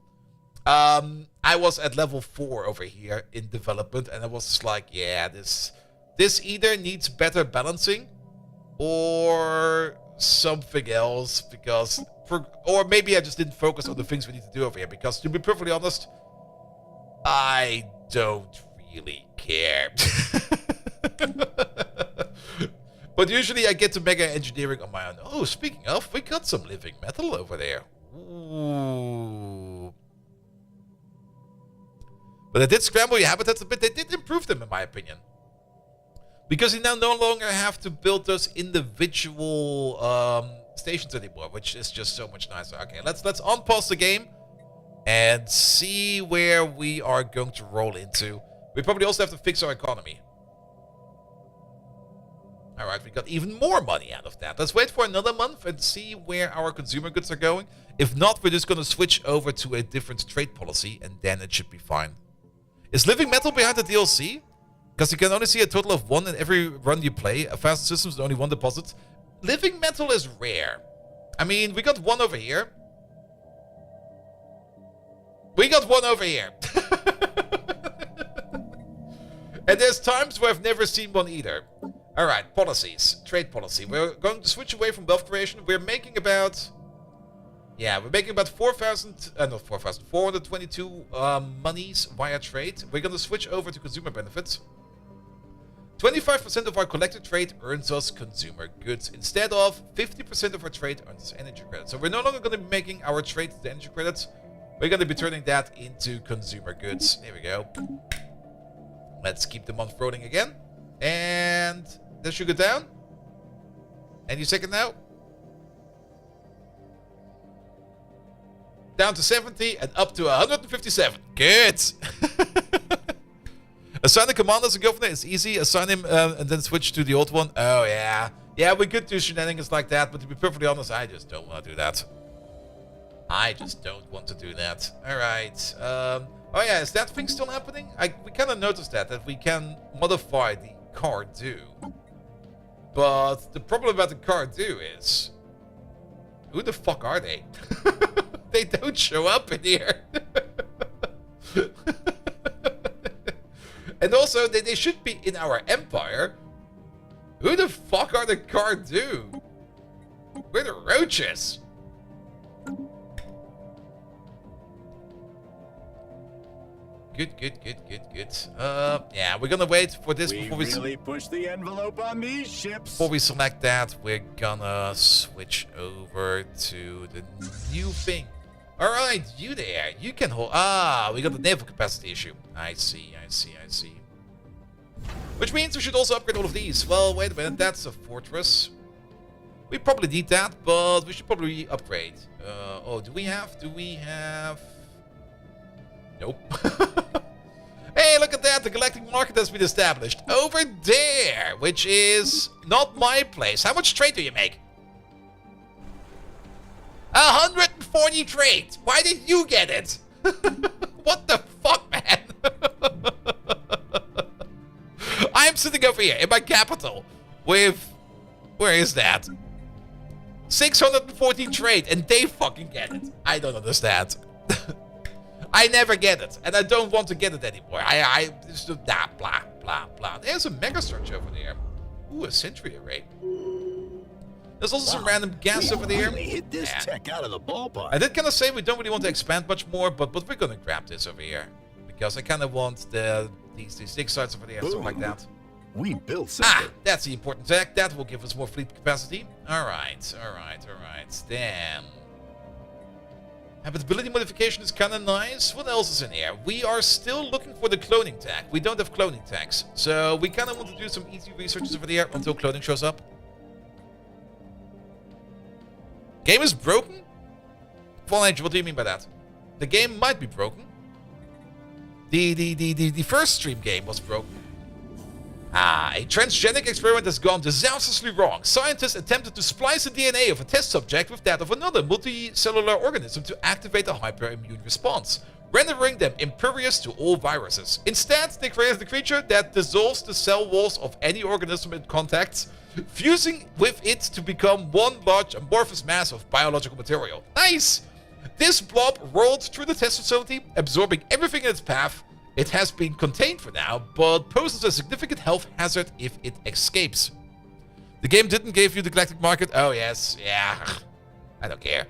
I was at level 4 over here in development, and I was just like, yeah, this either needs better balancing or something else, or maybe I just didn't focus on the things we need to do over here, because to be perfectly honest, I don't really care. But usually I get to mega engineering on my own. Oh, speaking of, we got some living metal over there. Ooh. But they did scramble your habitats a bit. They did improve them, in my opinion. Because you now no longer have to build those individual stations anymore, which is just so much nicer. Okay, let's unpause the game and see where we are going to roll into. We probably also have to fix our economy. Alright, we got even more money out of that. Let's wait for another month and see where our consumer goods are going. If not, we're just going to switch over to a different trade policy, and then it should be fine. Is living metal behind the DLC? Because you can only see a total of 1 in every run you play. A fast system is only 1 deposit. Living metal is rare. I mean, we got 1 over here. We got 1 over here. And there's times where I've never seen 1 either. Alright, policies. Trade policy. We're going to switch away from wealth creation. We're making about... Yeah, we're making about 422 monies via trade. We're going to switch over to consumer benefits. 25% of our collected trade earns us consumer goods, instead of 50% of our trade earns us energy credits. So we're no longer going to be making our trade the energy credits. We're going to be turning that into consumer goods. There we go. Let's keep the month rolling again. And that should go down. Any second now. Down to 70 and up to 157. Good. Assign a commander as a governor is easy. Assign him and then switch to the old one. Oh, yeah. Yeah, we could do shenanigans like that, but to be perfectly honest, I just don't want to do that. I just don't want to do that. Alright. Oh, yeah, is that thing still happening? We kind of noticed that we can modify the car do. But the problem about the car do is... Who the fuck are they? They don't show up in here. And also, they should be in our empire. Who the fuck are the Cardu? We're the roaches. Good. Yeah, we're gonna wait for this before we really push the envelope on these ships. Before we select that, we're gonna switch over to the new thing. Alright, you there. You can hold... Ah, we got the naval capacity issue. I see. Which means we should also upgrade all of these. Well, wait a minute. That's a fortress. We probably need that, but we should probably upgrade. Oh, do we have... Nope. Hey, look at that. The galactic market has been established. Over there, which is not my place. How much trade do you make? 140 trade. Why did you get it? What the fuck, man? I'm sitting over here in my capital with... Where is that? 614 trade, and they fucking get it. I don't understand. I never get it, and I don't want to get it anymore. It's just blah, blah. There's a mega structure over there. Ooh, a sentry array. There's also some random gas over there. Really hit this tech out of the ballpark. I did kind of say we don't really want to expand much more, but we're gonna grab this over here because I kind of want these dig sites over there and stuff like that. We built something. That's the important tech. That will give us more fleet capacity. All right. Then habitability modification is kind of nice. What else is in here? We are still looking for the cloning tech. We don't have cloning techs, so we kind of want to do some easy researches over there until cloning shows up. Game is broken? Fallen Angel, what do you mean by that? The game might be broken. The first stream game was broken. A transgenic experiment has gone disastrously wrong. Scientists attempted to splice the DNA of a test subject with that of another multicellular organism to activate a hyperimmune response, rendering them impervious to all viruses. Instead, they created a creature that dissolves the cell walls of any organism it contacts, fusing with it to become one large amorphous mass of biological material. Nice! This blob rolled through the test facility, absorbing everything in its path. It has been contained for now, but poses a significant health hazard if it escapes. The game didn't give you the galactic market. Oh, yes. Yeah. I don't care.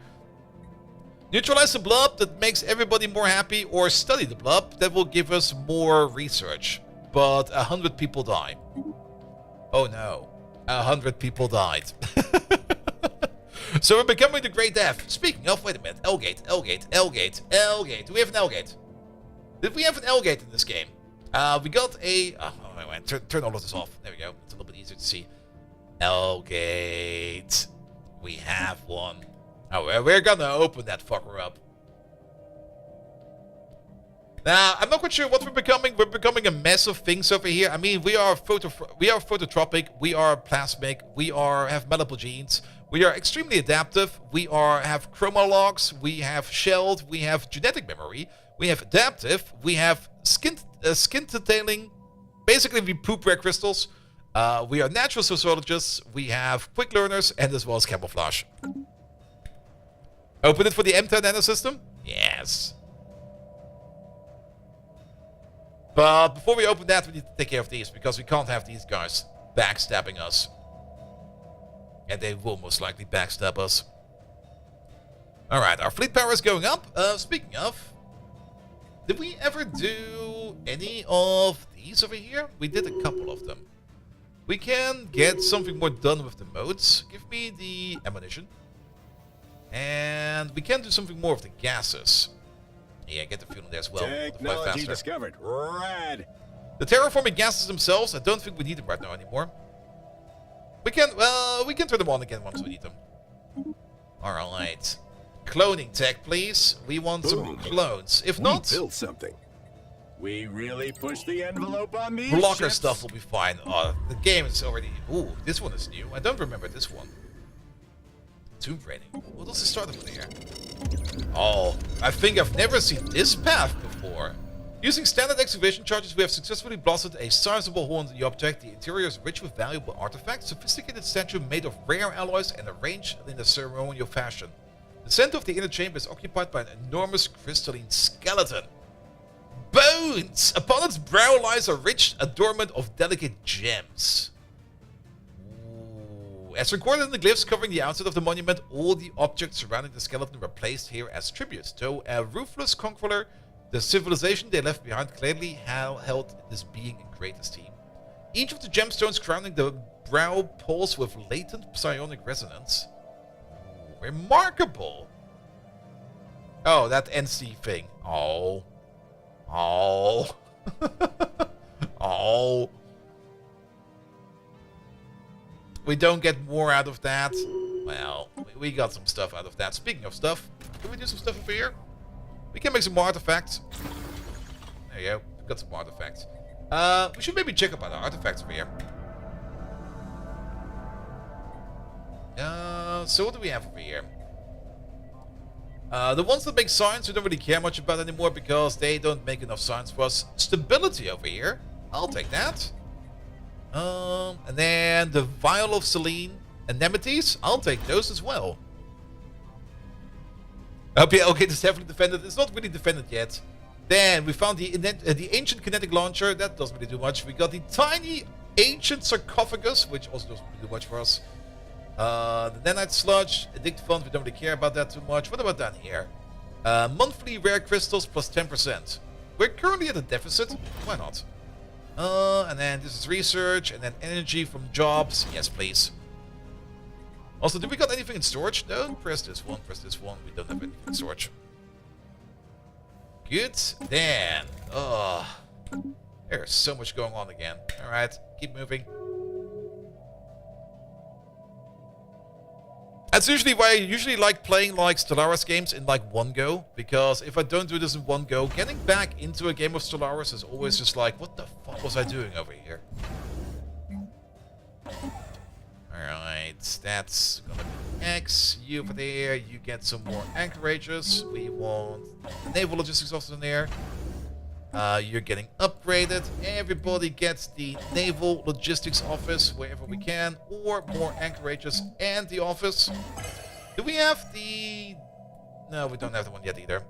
Neutralize the blob. That makes everybody more happy. Or study the blob. That will give us more research. But 100 people die. Oh, no. 100 people died. So we're becoming the Great Death. Speaking of, wait a minute. L-gate. Do we have an L-gate? Did we have an L-gate in this game? We got a... Oh, wait. Turn all of this off. There we go. It's a little bit easier to see. L-gate. We have one. Oh, we're gonna open that fucker up. Now, I'm not quite sure what we're becoming. We're becoming a mess of things over here. I mean, we are phototropic, we are plasmic, we have malleable genes, we are extremely adaptive, we have chromologs, we have shelled, we have genetic memory, we have adaptive, we have skin detailing. Basically, we poop rare crystals. We are natural sociologists, we have quick learners, and as well as camouflage. Open it for the M10 nanosystem? Yes. But before we open that, we need to take care of these, because we can't have these guys backstabbing us. And they will most likely backstab us. Alright, our fleet power is going up. Speaking of, did we ever do any of these over here? We did a couple of them. We can get something more done with the modes. Give me the ammunition. And we can do something more with the gases. Yeah, get the fuel in there as well. Technology discovered. Rad. The terraforming gases themselves, I don't think we need them right now anymore. We can turn them on again once we need them. Alright. Cloning tech, please. We want some clones. If not, build something. We really push the envelope on these blocker ships. stuff will be fine. The game is already... Ooh, this one is new. I don't remember this one. Tomb raiding. What does it start with here? Oh, I think I've never seen this path before. Using standard excavation charges, we have successfully blasted a sizable hole in the object. The interior is rich with valuable artifacts, sophisticated statue made of rare alloys and arranged in a ceremonial fashion. The center of the inner chamber is occupied by an enormous crystalline skeleton. Bones! Upon its brow lies a rich adornment of delicate gems. Ooh. As recorded in the glyphs covering the outside of the monument, all the objects surrounding the skeleton were placed here as tributes. Though a ruthless conqueror, the civilization they left behind clearly held this being in great esteem. Each of the gemstones crowning the brow pulse with latent psionic resonance. Ooh, remarkable! Oh, that NC thing. Oh. Oh. Oh. We don't get more out of that. Well, we got some stuff out of that. Speaking of stuff, can we do some stuff over here? We can make some more artifacts. There you go. We've got some more artifacts. We should maybe check about our artifacts over here. So what do we have over here? The ones that make science we don't really care much about anymore because they don't make enough science for us. Stability over here. I'll take that. And then the vial of Selene anemones. I'll take those as well. Okay, this is heavily defended. It's not really defended yet. Then we found the ancient kinetic launcher. That doesn't really do much. We got the tiny ancient sarcophagus, which also doesn't really do much for us. The nanite sludge, addict fund, we don't really care about that too much. What about down here? Monthly rare crystals plus 10%. We're currently at a deficit. Why not? And then this is research, and then energy from jobs. Yes, please. Also, do we got anything in storage? No, press this one, press this one. We don't have anything in storage. Good. Then, there's so much going on again. Alright, keep moving. That's usually why I usually like playing like Stellaris games in like one go, because if I don't do this in one go, getting back into a game of Stellaris is always just like, what the fuck was I doing over here? Alright, that's gonna be X. You over there, you get some more anchorages. We want the naval logistics officer in there. You're getting upgraded. Everybody gets the naval logistics office wherever we can, or more anchorages and the office. Do we have the... No, we don't have the one yet either.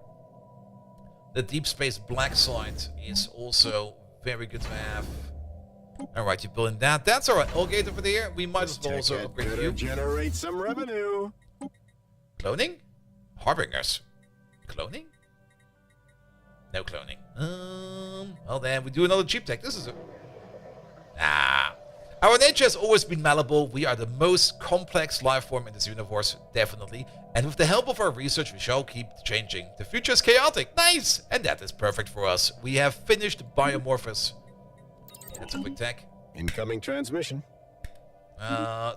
The deep space black site is also very good to have. Alright, you're building that. That's alright. All gate over there. We might as well also upgrade you. Generate some revenue. Cloning? Harbingers. Cloning? No cloning. Well then, we do another cheap tech. This is a... Our nature has always been malleable. We are the most complex life form in this universe, definitely. And with the help of our research, we shall keep changing. The future is chaotic. Nice! And that is perfect for us. We have finished Biomorphis. Yeah, that's a quick tech. Incoming transmission.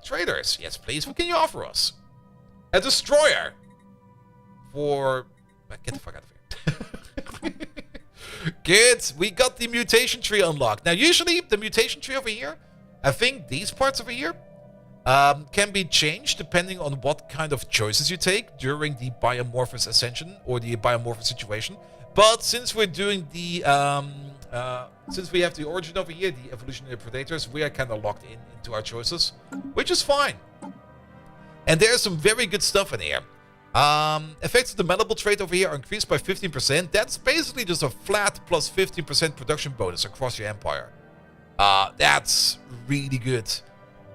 Traders. Yes, please. What can you offer us? A destroyer. For... Get the fuck out of here. Good. We got the mutation tree unlocked. Now, usually, the mutation tree over here, I think these parts over here, can be changed depending on what kind of choices you take during the Biomorphis ascension or the Biomorphis situation. But since we're doing the... since we have the origin over here, the Evolutionary Predators, we are kind of locked into our choices, which is fine. And there's some very good stuff in here. Effects of the malleable trait over here are increased by 15%. That's basically just a flat plus 15% production bonus across your empire. That's really good.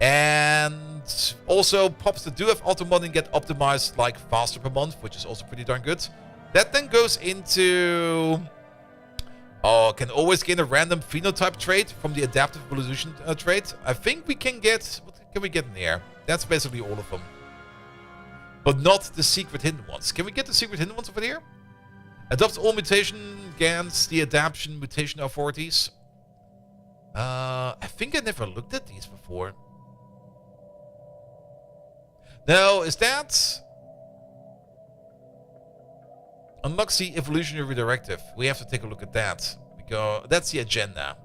And also pops that do have auto modding get optimized like faster per month, which is also pretty darn good. That then goes into... Oh, can always gain a random phenotype trait from the adaptive evolution trait. I think we can get... What can we get in here? That's basically all of them. But not the secret hidden ones. Can we get the secret hidden ones over here? Adopts all mutation against the adaptation mutation authorities. I think I never looked at these before. No, is that... Unlocks the evolutionary directive. We have to take a look at that. Because that's the agenda.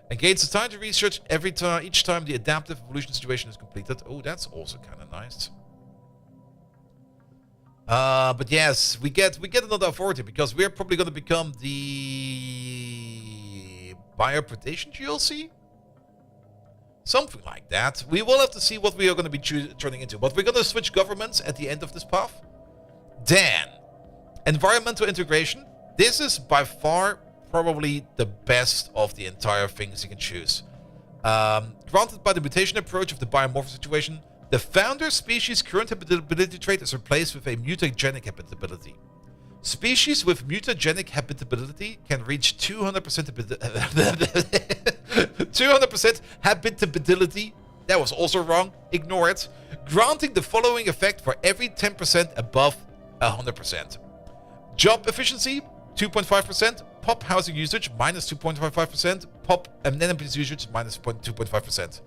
And gains the time to research each time the adaptive evolution situation is completed. Oh, that's also kind of nice. But yes, we get another authority because we're probably going to become the Biomorphis GLC? Something like that. We will have to see what we are going to be turning into. But we're going to switch governments at the end of this path. Then, environmental integration. This is by far probably the best of the entire things you can choose. Granted by the mutation approach of the biomorphic situation, the founder species' current habitability trait is replaced with a mutagenic habitability. Species with mutagenic habitability can reach 200% 200% habitability. That was also wrong. Ignore it. Granting the following effect for every 10% above 100%. Job efficiency, 2.5%. Pop housing usage, minus 2.55%. Pop amenities usage, minus 2.5%.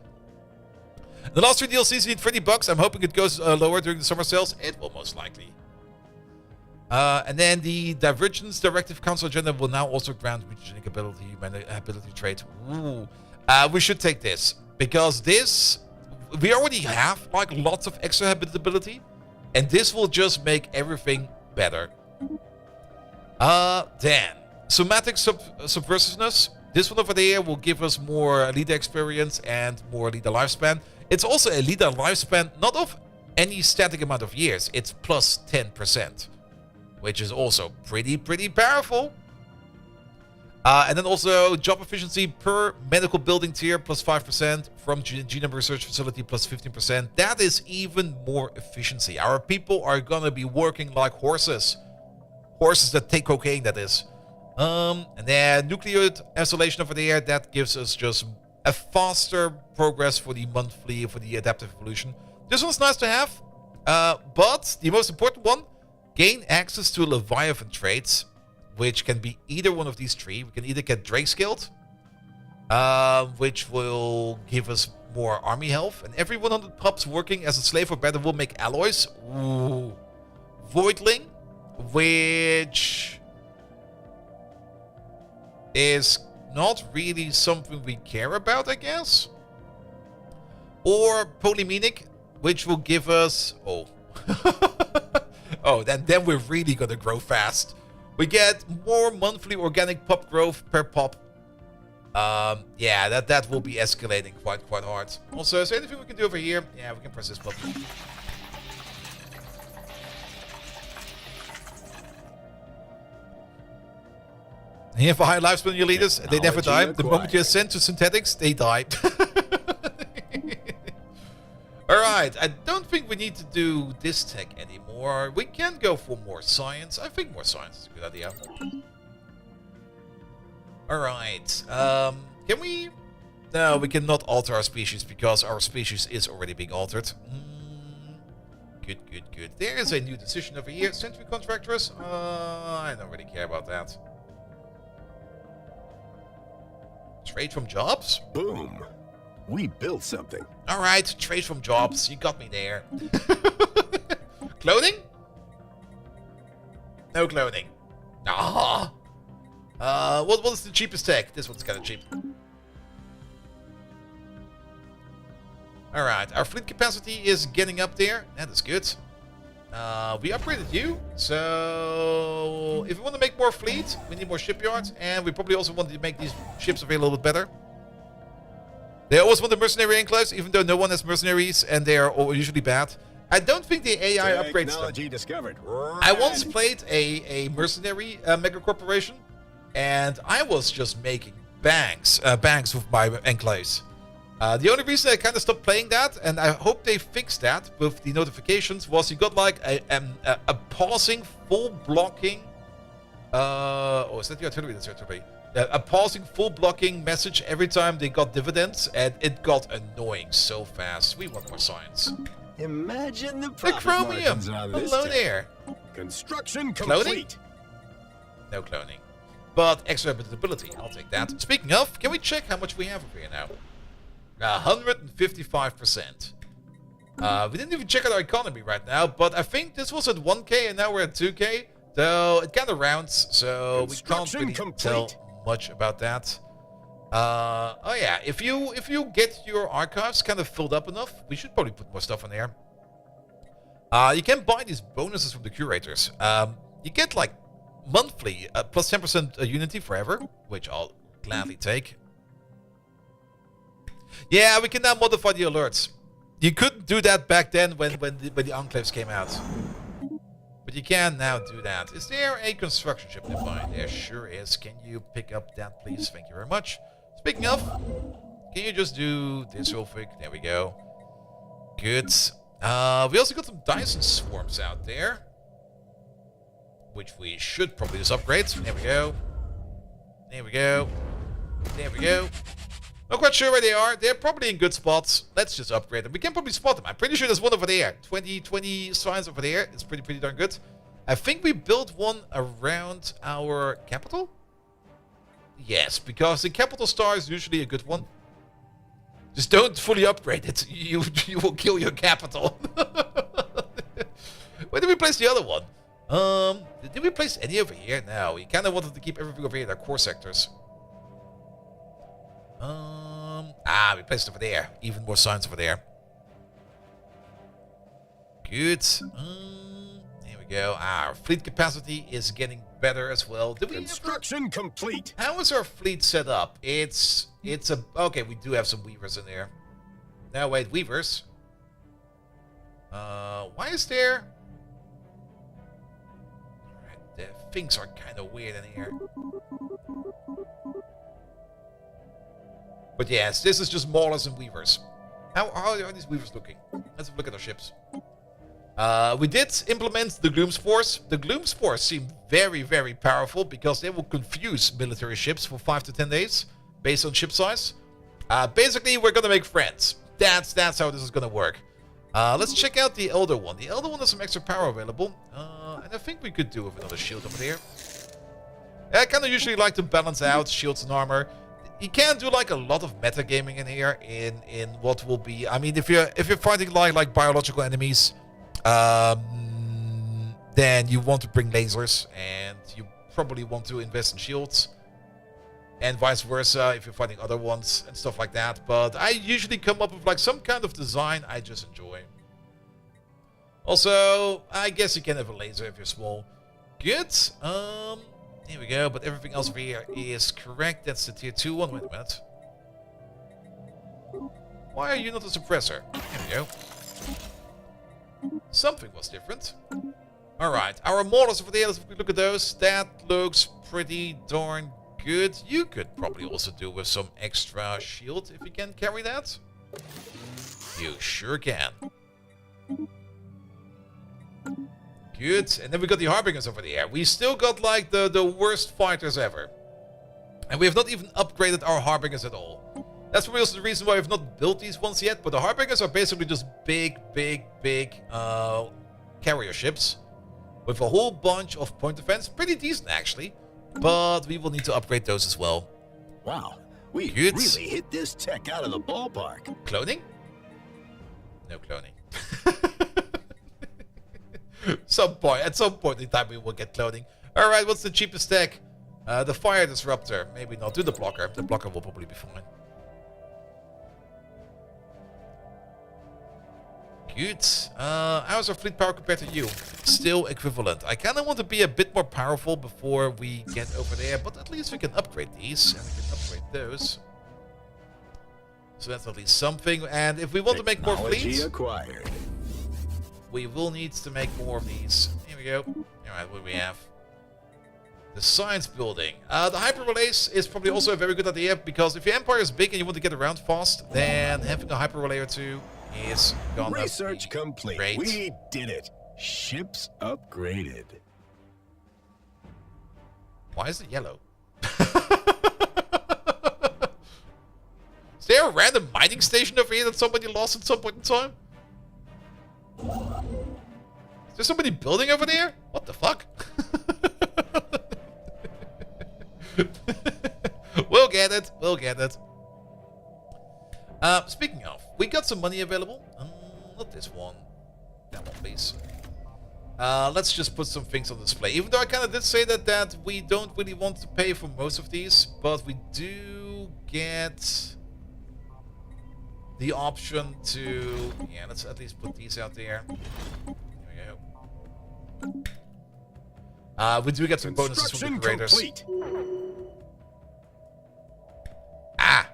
The last 3 DLCs need $30. I'm hoping it goes lower during the summer sales. It will most likely. And then the Divergence Directive Council agenda will now also grant mutagenic ability trait. Ooh. We should take this. Because this... We already have like lots of extra habitability. And this will just make everything better. Then, somatic subversiveness. This one over there will give us more leader experience and more leader lifespan. It's also a leader lifespan, not of any static amount of years. It's plus 10%, which is also pretty powerful. And then also job efficiency per medical building tier plus 5%, from genome research facility plus 15%. That is even more efficiency. Our people are gonna be working like horses. Horses that take cocaine, that is. And then nuclear isolation over there, that gives us just a faster progress for the monthly, for the adaptive evolution. This one's nice to have. But the most important one, gain access to Leviathan traits, which can be either one of these 3. We can either get Drake Skilled, which will give us more army health. And every 100 pups working as a slave or better will make alloys. Ooh. Voidling, which is not really something we care about, I guess. Or Polymenic, which will give us... Oh. Oh, then we're really gonna grow fast. We get more monthly organic pop growth per pop. Yeah, that will be escalating quite hard. Also, is there anything we can do over here? Yeah, we can press this button. You have a high lifespan, your leaders. They never die. The moment you ascend to synthetics, they die. Alright, I don't think we need to do this tech anymore. We can go for more science. I think more science is a good idea. Alright, can we... No, we cannot alter our species because our species is already being altered. Good. There is a new decision over here. Century Contractors. I don't really care about that. Trade from jobs? Boom. We built something. Alright, trade from jobs. You got me there. Clothing? No clothing. Ah. What is the cheapest tech? This one's kind of cheap. Alright, our fleet capacity is getting up there. That is good. We upgraded you. So, if we want to make more fleet, we need more shipyards. And we probably also want to make these ships available a little bit better. They always want the mercenary enclaves, even though no one has mercenaries, and they are usually bad. I don't think the AI upgrades Technology them. discovered. I once played a mercenary megacorporation, and I was just making banks with my enclaves. The only reason I kind of stopped playing that, and I hope they fixed that with the notifications, was you got like a pausing, full blocking. Oh, is that the artillery? That's the artillery. A pausing, full blocking message every time they got dividends, and it got annoying so fast. We want more science. Imagine the The profit chromium. margins on this Hello tech. there. Construction Cloning? complete. No cloning. But extra habitability, I'll take that. Speaking of, can we check how much we have over here now? 155%. We didn't even check out our economy right now, but I think this was at 1k and now we're at 2k. So it kind of rounds, so we can't really tell much about that. Oh yeah, if you get your archives kind of filled up enough, we should probably put more stuff in there. You can buy these bonuses from the curators. You get like monthly plus 10% Unity forever, which I'll gladly take. Yeah, we can now modify the alerts. You couldn't do that back then when the enclaves came out. But you can now do that. Is there a construction ship nearby? There sure is. Can you pick up that, please? Thank you very much. Speaking of, can you just do this real quick? There we go. Good. We also got some Dyson swarms out there, which we should probably just upgrade. There we go. There we go. There we go. Not quite sure where they are. They're probably in good spots. Let's just upgrade them. We can probably spot them. I'm pretty sure there's one over there. 20 signs over there. It's pretty darn good. I think we built one around our capital. Yes, because the capital star is usually a good one. Just don't fully upgrade it. You will kill your capital. Where did we place the other one? Did we place any over here? No, we kind of wanted to keep everything over here in our core sectors. We placed it over there. Even more signs over there. Good. There we go. Our fleet capacity is getting better as well. Did we Construction complete. How is our fleet set up? It's a... Okay, we do have some weavers in there. No, wait, weavers. Why is there... Alright, the things are kind of weird in here. But yes, this is just maulers and weavers. How are these weavers looking? Let's have a look at our ships. We did implement the Gloom Spores. The Gloom Spores seem very, very powerful because they will confuse military ships for 5 to 10 days based on ship size. Basically, we're going to make friends. That's how this is going to work. Let's check out the Elder one. The Elder one has some extra power available. And I think we could do with another shield over there. I kind of usually like to balance out shields and armor. You can do like a lot of metagaming in here in what will be... I mean, if you're fighting like biological enemies, then you want to bring lasers and you probably want to invest in shields. And vice versa if you're fighting other ones and stuff like that. But I usually come up with like some kind of design I just enjoy. Also, I guess you can have a laser if you're small. Good. Here we go, but everything else over here is correct. That's the tier 2 one. Wait a minute. Why are you not a suppressor? Here we go. Something was different. Alright, our models over there, let's look at those. That looks pretty darn good. You could probably also do with some extra shield if you can carry that. You sure can. Good. And then we got the Harbingers over there. We still got like the worst fighters ever. And we have not even upgraded our Harbingers at all. That's probably also the reason why we've not built these ones yet. But the Harbingers are basically just big carrier ships. With a whole bunch of point defense. Pretty decent actually. But we will need to upgrade those as well. Wow, we Good. really hit this tech out of the ballpark. Cloning? No cloning. At some point in time we will get cloning. Alright, what's the cheapest tech? The fire disruptor. Maybe not. Do the blocker. The blocker will probably be fine. Good. How's our fleet power compared to you? Still equivalent. I kind of want to be a bit more powerful before we get over there, but at least we can upgrade these, and we can upgrade those. So that's at least something. And if we want to make more fleets, acquired. we will need to make more of these. Here we go. Alright, what do we have? The science building. The hyper relays is probably also a very good idea, because if your empire is big and you want to get around fast, then having a hyper relay or two is gonna Research be complete. great. We did it. Ships upgraded. Why is it yellow? Is there a random mining station over here that somebody lost at some point in time? Is there somebody building over there? What the fuck? We'll get it. We'll get it. Speaking of, we got some money available. Not this one. That one, please. Let's just put some things on display. Even though I kind of did say that we don't really want to pay for most of these, but we do get the option to... Yeah, let's at least put these out there. There we go. We do get some bonuses from the creators. Complete. Ah!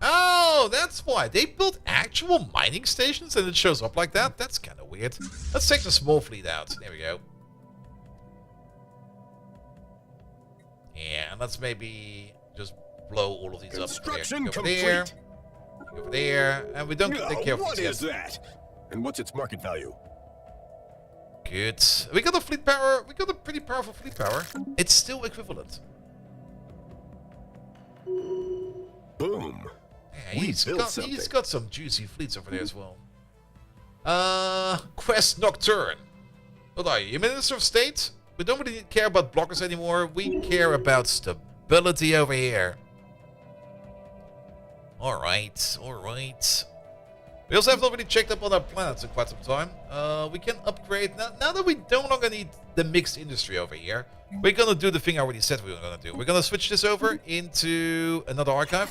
Oh, that's why. They built actual mining stations and it shows up like that? That's kind of weird. Let's take the small fleet out. There we go. Yeah, and let's maybe just blow all of these up. Construction over there. Over there. And we don't take care of these What is yet. that? And what's its market value? Good. We got a fleet power. We got a pretty powerful fleet power. It's still equivalent. Boom. Yeah, he's got some juicy fleets over there as well. Quest Nocturne. What are you? Minister of State? We don't really care about blockers anymore. We care about stability over here. Alright, alright. We also have not really checked up on our planets in quite some time. We can upgrade. Now that we no longer need the mixed industry over here, we're gonna do the thing I already said we were gonna do. We're gonna switch this over into another archive.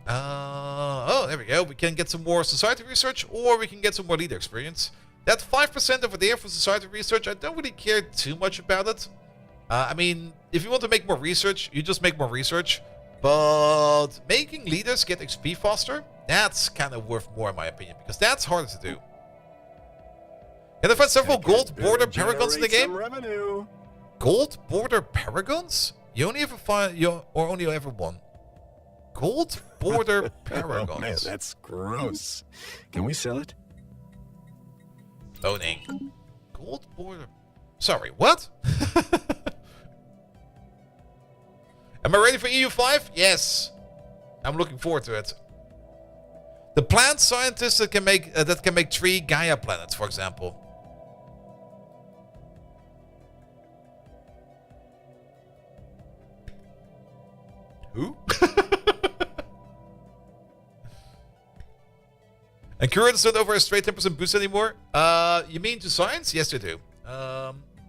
Oh, there we go. We can get some more society research, or we can get some more leader experience. That 5% over there for society research, I don't really care too much about it. I mean, if you want to make more research, you just make more research. But making leaders get XP faster, that's kind of worth more in my opinion, because that's harder to do. Can I find several gold border paragons in the game? Revenue. Gold border paragons? You only ever find, or only ever one? Gold border paragons. Oh man, that's gross. Can we sell it? Owning. Gold border. Sorry, what? Am I ready for EU5? Yes. I'm looking forward to it. The plant scientists that can make 3 Gaia planets, for example. Who? And Currents don't over a straight 10% boost anymore? You mean to science? Yes, they do.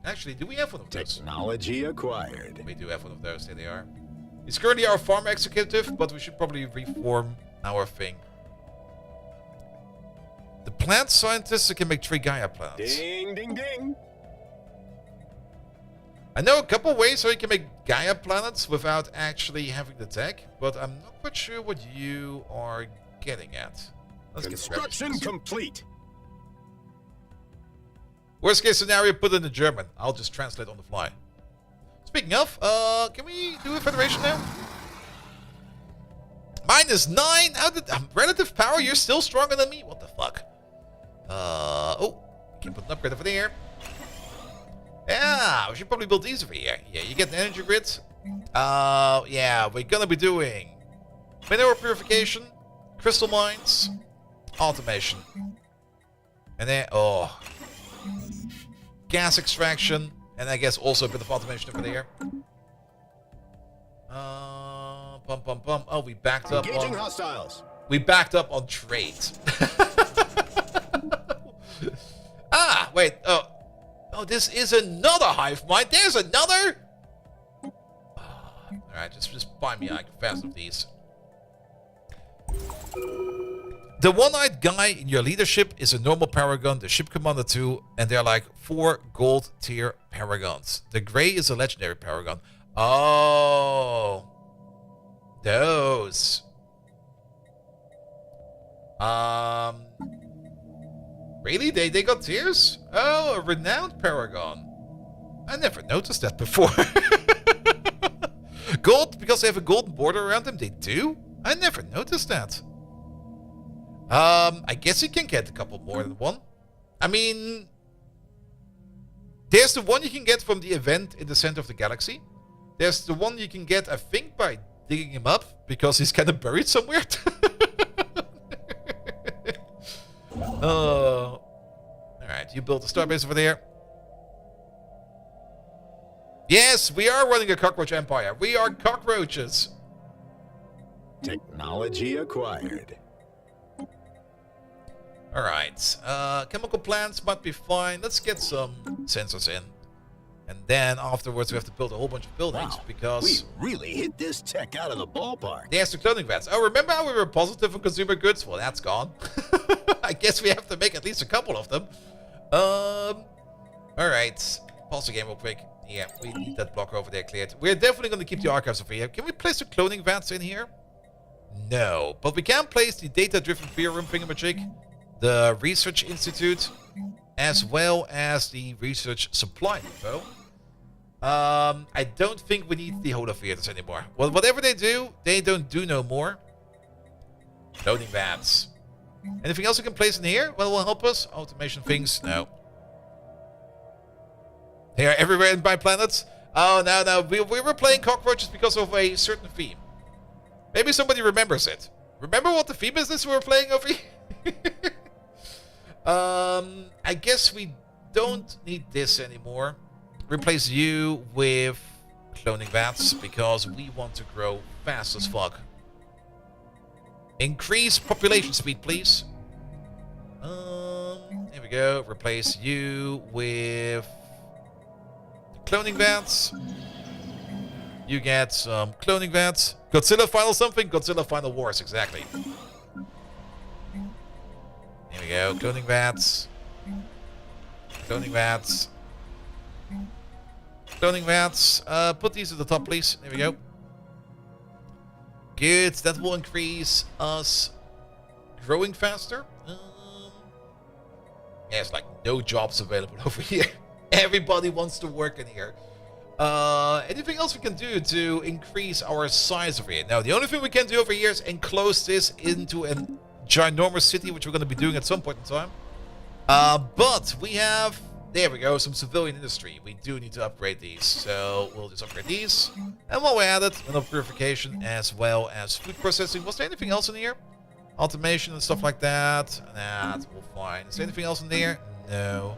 Actually, do we have one of those? Technology acquired. We do have one of those. There they are. He's currently our farm executive, but we should probably reform our thing. The plant scientists that can make 3 Gaia planets. Ding, ding, ding. I know a couple ways how you can make Gaia planets without actually having the tech, but I'm not quite sure what you are getting at. Let's Construction complete. Worst case scenario, put it in German. I'll just translate on the fly. Speaking of, can we do a federation now? -9? How did relative power? You're still stronger than me? What the fuck? Oh, can put an upgrade over there. Yeah, we should probably build these over here. Yeah, you get an energy grid. Yeah, we're gonna be doing mineral purification, crystal mines, automation, and then gas extraction, and I guess also a bit of automation over there. Oh, we backed up Engaging on hostiles. we backed up on trade. Ah, wait. Oh, this is another hive mind. There's another. All right, just buy me like fast of these. The one-eyed guy in your leadership is a normal paragon, the ship commander too, and they're like 4 gold tier paragons. The gray is a legendary paragon. Oh, those. Really? They got tiers? Oh, a renowned paragon. I never noticed that before. Gold, because they have a golden border around them, they do? I never noticed that. I guess you can get a couple more than one. I mean, there's the one you can get from the event in the center of the galaxy. There's the one you can get, I think, by digging him up, because he's kind of buried somewhere. Alright, you built a starbase over there. Yes, we are running a cockroach empire. We are cockroaches. Technology acquired. Alright, chemical plants might be fine. Let's get some sensors in. And then afterwards we have to build a whole bunch of buildings, Wow, because we really hit this tech out of the ballpark. there's the cloning vats. Oh, remember how we were positive on consumer goods? Well, that's gone. I guess we have to make at least a couple of them. Alright. Pause the game real quick. Yeah, we need that block over there cleared. We're definitely going to keep the archives over here. Can we place the cloning vats in here? No. But we can place the data-driven peer room thingamajig, the research institute, as well as the research supply depot. I don't think we need the holotheaters anymore. Well, whatever they do, they don't do no more. Loading vats. Anything else we can place in here? Well, will help us? Automation things? No. They are everywhere in my planets. Oh, no. We were playing cockroaches because of a certain theme. Maybe somebody remembers it. Remember what the theme is this we were playing over here? I guess we don't need this anymore. Replace you with cloning vats because we want to grow fast as fuck. Increase population speed, please. Here we go. Replace you with cloning vats. You get some cloning vats. Godzilla Final something? Godzilla Final Wars, exactly. Here we go. Cloning vats. Cloning vats. Cloning vats. Put these at the top, please. There we go. Good. That will increase us growing faster. There's like no jobs available over here. Everybody wants to work in here. Anything else we can do to increase our size over here? Now, the only thing we can do over here is enclose this into a ginormous city, which we're going to be doing at some point in time. But we have, there we go, some civilian industry. We do need to upgrade these, so we'll just upgrade these. And while we're at it, enough purification as well as food processing. Was there anything else in here? Automation and stuff like that? Nah, that's all fine. Is there anything else in there? No.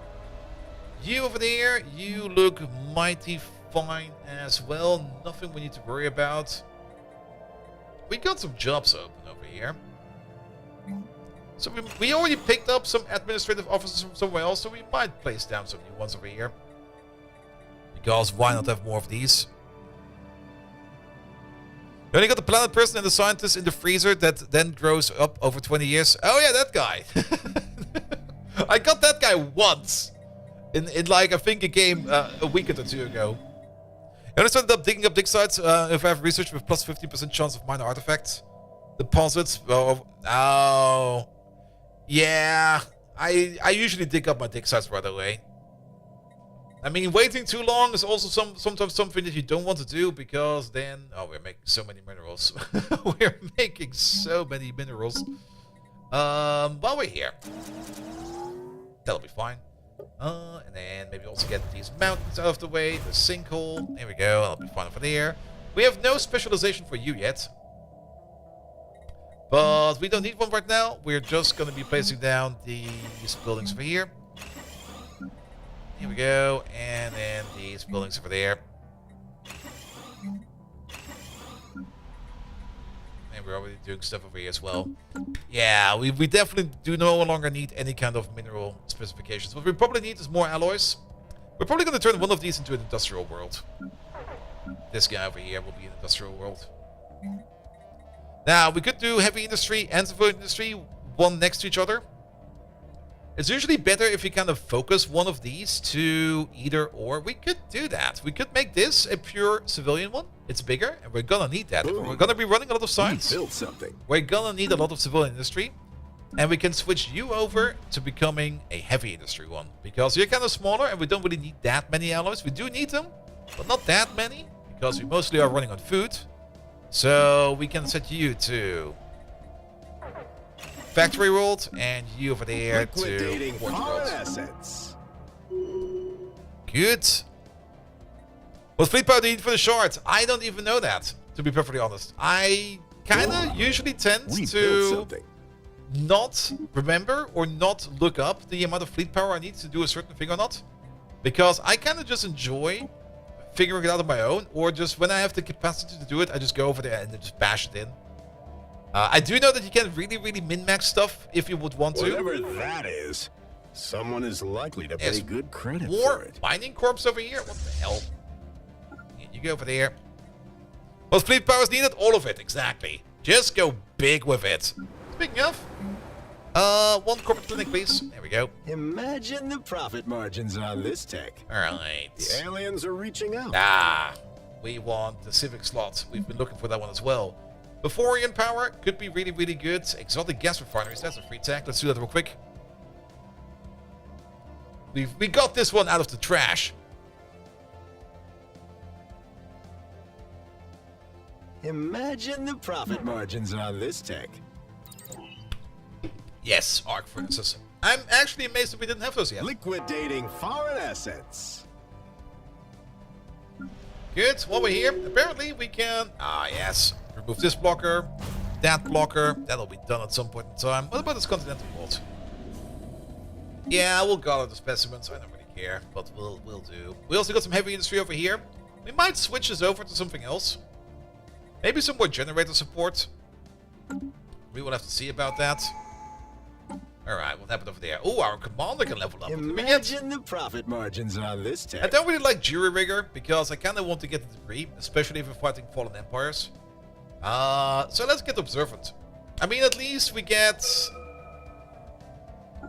You over there, you look mighty fine as well. Nothing we need to worry about. We got some jobs open over here. So we already picked up some administrative officers from somewhere else, so we might place down some new ones over here. Because why not have more of these? You only got the planet person and the scientist in the freezer that then grows up over 20 years. Oh yeah, that guy. I got that guy once. In like, I think a game a week or two ago. You only started up digging up dig sites if I have research with plus 15% chance of minor artifacts. Deposits. Oh. Yeah. I usually dig up my dig sites right away. I mean, waiting too long is also sometimes something that you don't want to do, because then... Oh, we're making so many minerals. We're making so many minerals. While we're here. That'll be fine. And then maybe also get these mountains out of the way. The sinkhole. There we go. That'll be fine over there. We have no specialization for you yet. But we don't need one right now. We're just going to be placing down these buildings over here. Here we go. And then these buildings over there. And we're already doing stuff over here as well. Yeah, we definitely do no longer need any kind of mineral specifications. What we probably need is more alloys. We're probably going to turn one of these into an industrial world. This guy over here will be an industrial world. Now, we could do heavy industry and civilian industry, one next to each other. It's usually better if you kind of focus one of these to either or. We could do that. We could make this a pure civilian one. It's bigger, and we're gonna need that. We're gonna be running a lot of science. Build something. We're gonna need a lot of civilian industry. And we can switch you over to becoming a heavy industry one. Because you're kind of smaller and we don't really need that many alloys. We do need them, but not that many. Because we mostly are running on food. So we can set you to factory world and you over there to port world. Assets. Good. What fleet power do you need for the shard? I don't even know that, to be perfectly honest. I kind of usually tend to not remember or not look up the amount of fleet power I need to do a certain thing or not. Because I kind of just enjoy figuring it out on my own, or just when I have the capacity to do it, I just go over there and then just bash it in. I do know that you can really, really min-max stuff if you would want to. Whatever that is, someone is likely to pay good credit for More it. mining corps over here? What the hell? You go over there. What fleet power is needed? All of it, exactly. Just go big with it. Speaking of, one corporate clinic, please. There we go. Imagine the profit margins on this tech. Alright. The aliens are reaching out. Ah, we want the civic slot. We've been looking for that one as well. Beforian power could be really, really good. Exotic gas refineries, that's a free tech. Let's do that real quick. We got this one out of the trash. Imagine the profit margins on this tech. Yes, arc furnaces. I'm actually amazed that we didn't have those yet. Liquidating foreign assets. Good, while we're here, apparently we can... Ah, yes. Remove this blocker, that blocker. That'll be done at some point in time. What about this continental vault? Yeah, we'll gather the specimens. I don't really care, but we'll do. We also got some heavy industry over here. We might switch this over to something else. Maybe some more generator support. We will have to see about that. Alright, what happened over there? Oh, our commander can level up. Imagine the profit margins on this tech. I don't really like jury rigger because I kind of want to get the degree, especially if we're fighting fallen empires. So let's get observant. I mean, at least we get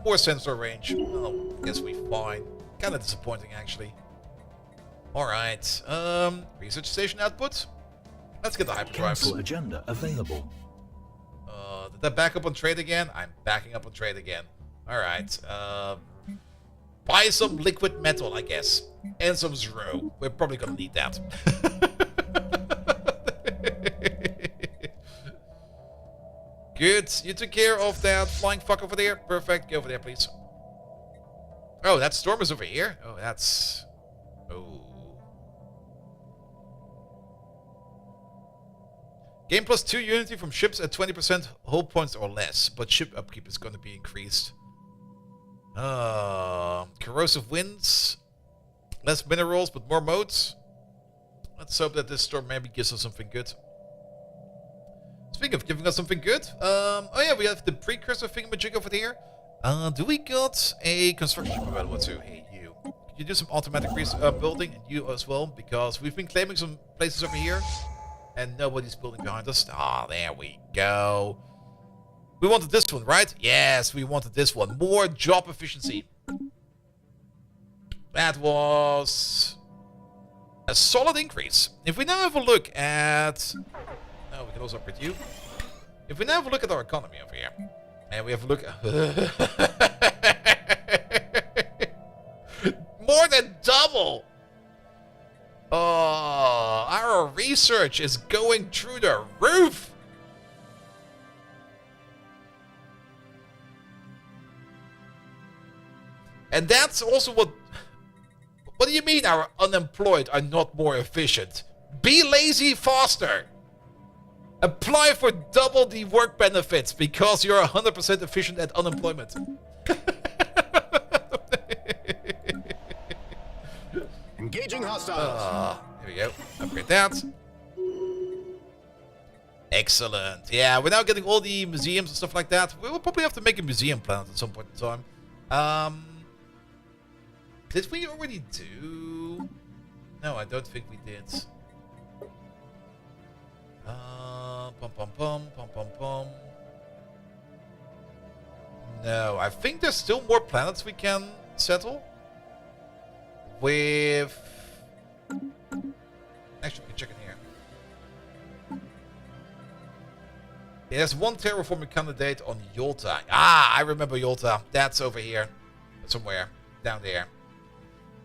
more sensor range. Oh, I guess we're fine. Kind of disappointing, actually. Alright, research station output. Let's get the hyperdrives. Cancel agenda available. Did I back up on trade again? I'm backing up on trade again. Alright. Buy some liquid metal, I guess. And some zero. We're probably gonna need that. Good. You took care of that flying fuck over there. Perfect. Go over there, please. Oh, that storm is over here? Oh, that's... Oh. Gain plus 2 unity from ships at 20% hull points or less, but ship upkeep is going to be increased. Corrosive winds. Less minerals, but more modes. Let's hope that this storm maybe gives us something good. Speaking of giving us something good, oh yeah, we have the precursor thingamajig over there. Do we got a construction ship available too? Hey, you. Could you do some automatic building? And you as well, because we've been claiming some places over here. And nobody's building behind us. Ah, there we go. We wanted this one, right? Yes, we wanted this one. More job efficiency. That was a solid increase. If we now have a look at... Oh, we can also upgrade you. If we now have a look at our economy over here. And we have a look at... More than double! Oh, our research is going through the roof. And that's also what do you mean our unemployed are not more efficient? Be lazy faster. Apply for double the work benefits because you're 100% efficient at unemployment. Engaging hostiles. Here we go. Upgrade that. Excellent. Yeah, we're now getting all the museums and stuff like that. We will probably have to make a museum planet at some point in time. Did we already do... No, I don't think we did. No, I think there's still more planets we can settle. With... Actually, we can check it here. There's one terraforming candidate on Yolta. Ah, I remember Yolta. That's over here. Somewhere. Down there.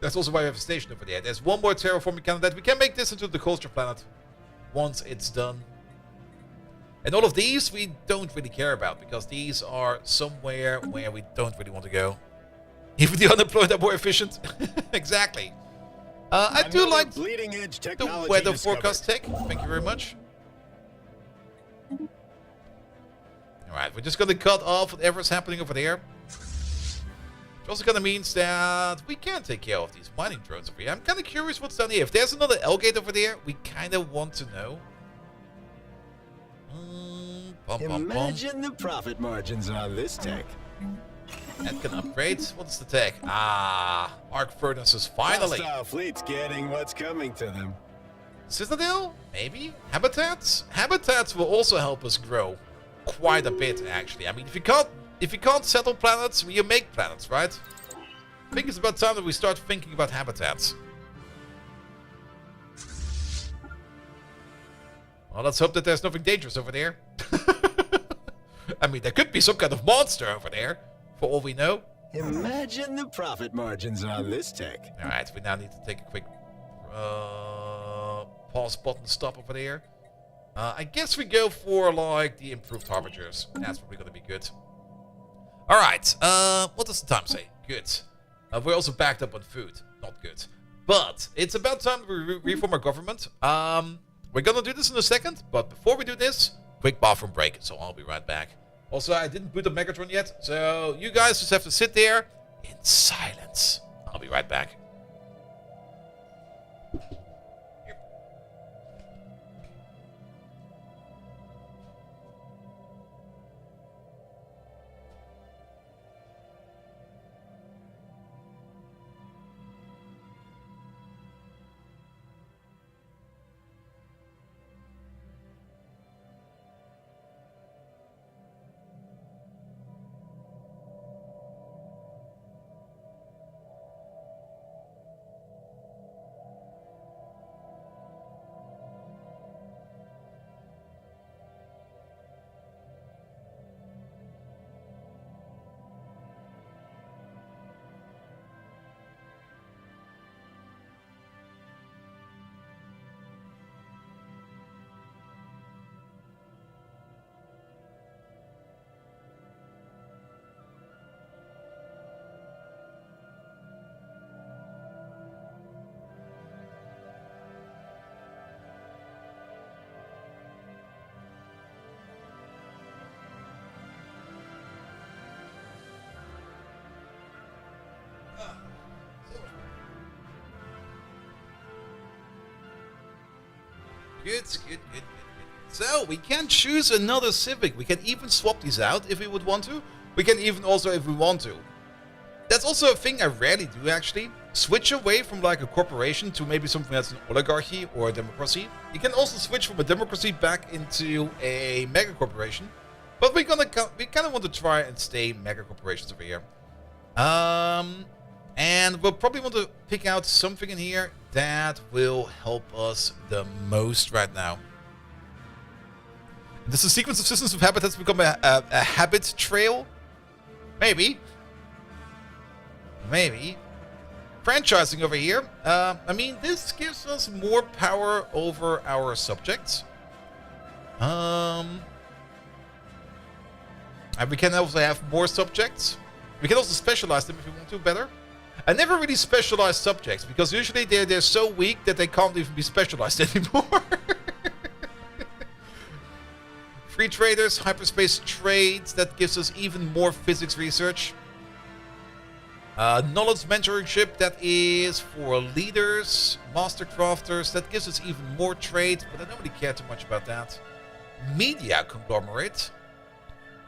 That's also why we have a station over there. There's one more terraforming candidate. We can make this into the culture planet. Once it's done. And all of these we don't really care about. Because these are somewhere where we don't really want to go. Even the unemployed are more efficient. Exactly. I do like bleeding edge the technology weather discovered. forecast tech. Thank you very much. Alright, we're just going to cut off whatever's happening over there. It also kind of means that we can take care of these mining drones over here. I'm kind of curious what's down here. If there's another L-gate over there, we kind of want to know. Imagine the profit margins on this tech. That can upgrade. What's the tech? Ah, arc furnaces, finally. Hostile fleet's getting what's coming to them. Citadel? Maybe? Habitats? Habitats will also help us grow quite a bit, actually. I mean, if you can't settle planets, you make planets, right? I think it's about time that we start thinking about habitats. Well, let's hope that there's nothing dangerous over there. I mean, there could be some kind of monster over there, for all we know. Imagine the profit margins on this tech. Alright, we now need to take a quick pause button stop over there. I guess we go for, like, the improved harbingers. That's probably going to be good. Alright, what does the time say? Good. We're also backed up on food. Not good. But it's about time we reform our government. We're going to do this in a second, but before we do this, quick bathroom break. So I'll be right back. Also, I didn't boot up Megatron yet, so you guys just have to sit there in silence. I'll be right back. Good. So, we can choose another Civic. We can even swap these out if we would want to. We can even also if we want to. That's also a thing I rarely do, actually. Switch away from, like, a corporation to maybe something that's an oligarchy or a democracy. You can also switch from a democracy back into a megacorporation. But we kind of want to try and stay megacorporations over here. And we'll probably want to pick out something in here that will help us the most right now. Does the sequence of systems of habitats become a habit trail? Maybe. Franchising over here. I mean, this gives us more power over our subjects. And we can also have more subjects. We can also specialize them if we want to better. I never really specialize subjects, because usually they're so weak that they can't even be specialized anymore. Free traders, hyperspace trades, that gives us even more physics research. Knowledge mentorship, that is for leaders. Master crafters, that gives us even more trade, but I don't really care too much about that. Media conglomerate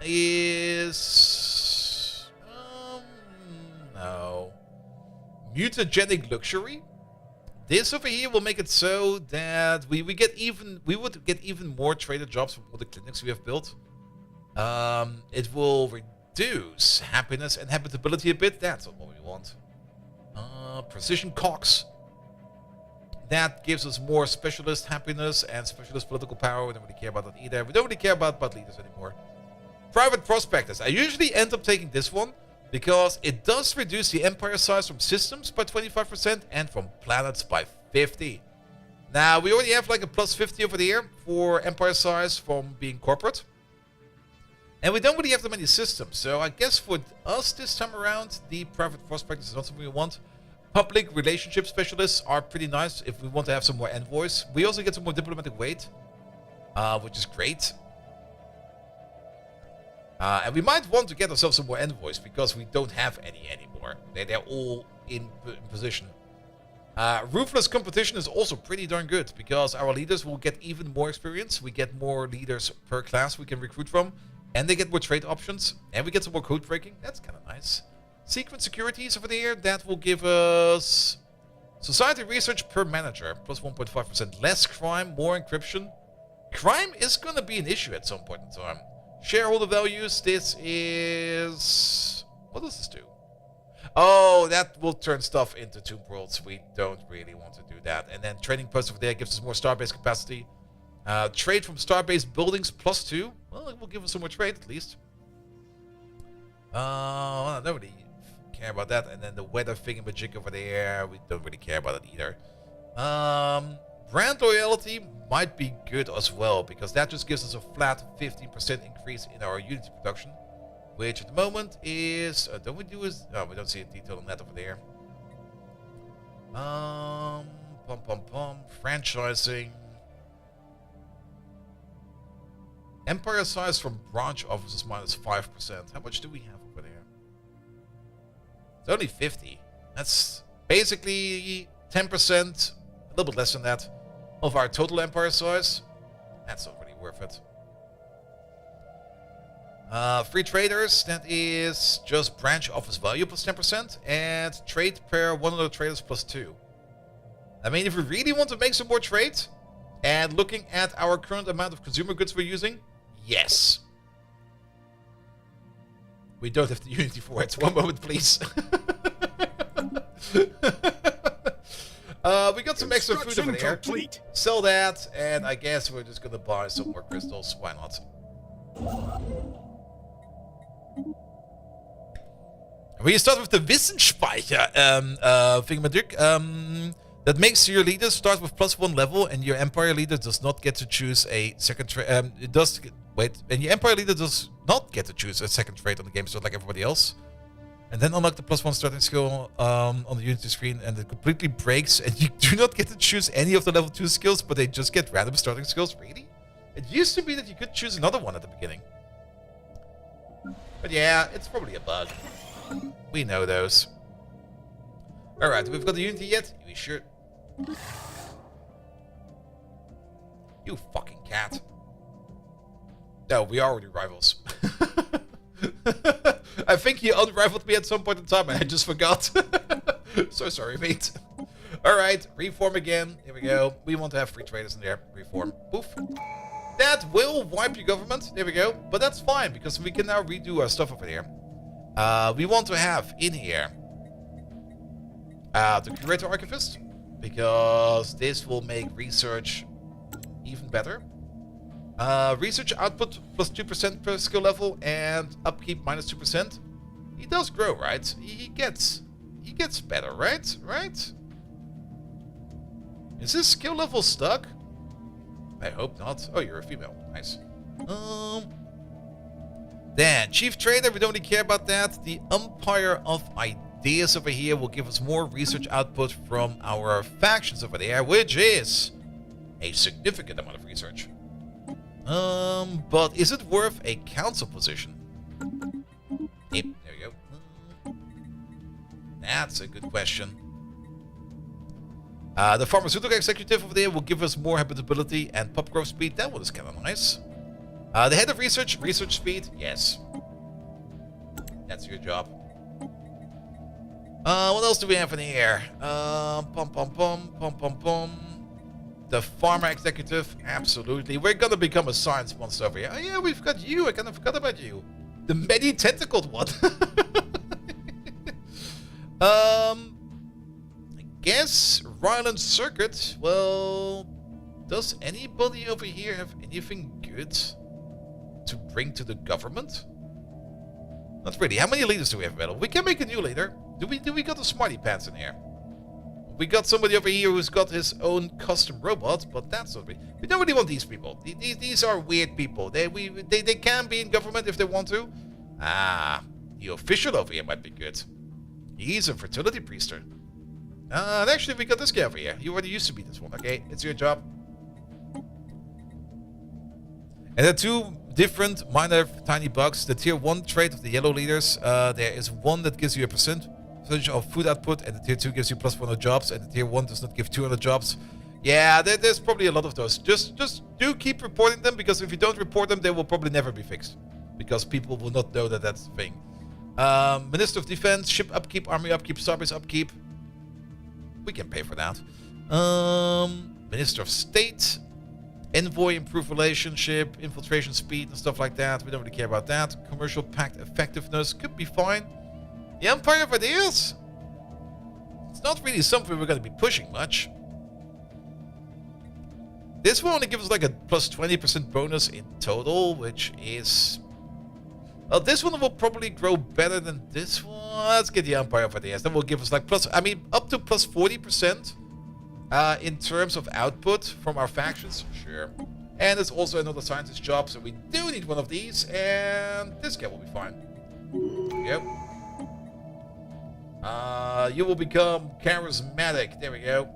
is... no. Mutagenic luxury. This over here will make it so that we would get even more traded jobs from all the clinics we have built. It will reduce happiness and habitability a bit. That's not what we want. Precision cocks. That gives us more specialist happiness and specialist political power. We don't really care about that either. We don't really care about leaders anymore. Private prospectors. I usually end up taking this one because it does reduce the empire size from systems by 25% and from planets by 50%. Now, we already have like a plus 50 over there for empire size from being corporate. And we don't really have that many systems. So I guess for us this time around, the private prospectors is not something we want. Public relationship specialists are pretty nice if we want to have some more envoys. We also get some more diplomatic weight, which is great. And we might want to get ourselves some more envoys because we don't have any anymore. They're all in position. Ruthless competition is also pretty darn good because our leaders will get even more experience. We get more leaders per class we can recruit from. And they get more trade options. And we get some more code breaking. That's kind of nice. Secret securities over there. That will give us society research per manager. Plus 1.5% less crime, more encryption. Crime is going to be an issue at some point in time. Shareholder values. This is... What does this do? Oh, that will turn stuff into Tomb Worlds. We don't really want to do that. And then trading posts over there gives us more starbase capacity. Trade from starbase buildings plus 2. Well, it will give us some more trade at least. I don't really care about that. And then the weather thingamajig over there, we don't really care about it either. Brand loyalty might be good as well, because that just gives us a flat 15% increase in our Unity production, which at the moment is... don't we do is... Oh, we don't see a detail on that over there. Franchising. Empire size from branch offices minus 5%. How much do we have over there? It's only 50. That's basically 10%, a little bit less than that, of our total empire size. That's not really worth it. Free traders, that is just branch office value plus 10%, and trade per 100 traders plus 2. I mean, if we really want to make some more trade, and looking at our current amount of consumer goods we're using, yes. We don't have the Unity for it. One moment, please. We got some extra food over there. Complete. Sell that, and I guess we're just gonna buy some more crystals. Why not? We start with the Wissensspeicher thingamajig. That makes your leaders start with +1 level, and your empire leader does not get to choose a second trade. It does. Wait, and your empire leader does not get to choose a second trade on the game start like everybody else. And then unlock the +1 starting skill on the Unity screen, and it completely breaks, and you do not get to choose any of the level 2 skills, but they just get random starting skills. Really? It used to be that you could choose another one at the beginning. But yeah, it's probably a bug. We know those. Alright, we've got the Unity yet? We sure... You fucking cat. No, we are already rivals. I think you unrivaled me at some point in time and I just forgot. So sorry, mate. Alright, reform again. Here we go. We want to have free traders in there. Reform. Poof. That will wipe your government. There we go. But that's fine, because we can now redo our stuff over here. We want to have in here the Curator Archivist, because this will make research even better. Research output plus 2% per skill level, and upkeep minus 2%. He does grow, right? He gets better, right? Right? Is this skill level stuck? I hope not. Oh, you're a female. Nice. Then, Chief Trader, we don't really care about that. The Umpire of Ideas over here will give us more research output from our factions over there, which is a significant amount of research. But is it worth a council position? Yep, there we go. That's a good question. The Pharmaceutical Executive over there will give us more habitability and pop growth speed. That one is kind of nice. The Head of Research, research speed, yes. That's your job. What else do we have in here? The Pharma Executive, absolutely. We're gonna become a science monster over here. Oh yeah, we've got you. I kind of forgot about you. The many-tentacled one. I guess Ryland Circuit. Well, does anybody over here have anything good to bring to the government? Not really. How many leaders do we have available? We can make a new leader. Do we got the smarty pants in here? We got somebody over here who's got his own custom robot, but that's not really. We don't really want these people. These are weird people. They can be in government if they want to. Ah, the official over here might be good. He's a fertility priester. And actually, we got this guy over here. You already used to be this one, okay? It's your job. And there are two different minor tiny bugs. The tier 1 trait of the yellow leaders, there is one that gives you a percentage of food output, and the tier 2 gives you plus 100 jobs, and the tier 1 does not give 200 jobs. Yeah, there's probably a lot of those. Just do keep reporting them, because if you don't report them, they will probably never be fixed. Because people will not know that that's the thing. Minister of Defense, ship upkeep, army upkeep, starbase upkeep. We can pay for that. Minister of State, envoy, improve relationship, infiltration speed, and stuff like that. We don't really care about that. Commercial pact effectiveness could be fine. The Empire of Ideas. It's not really something we're going to be pushing much. This will only give us like a plus 20% bonus in total, which is... Well, this one will probably grow better than this one. Let's get the Empire of Ideas. That will give us like up to plus 40% in terms of output from our factions. Sure. And it's also another scientist job, so we do need one of these. And this guy will be fine. There we go. You will become charismatic. There we go.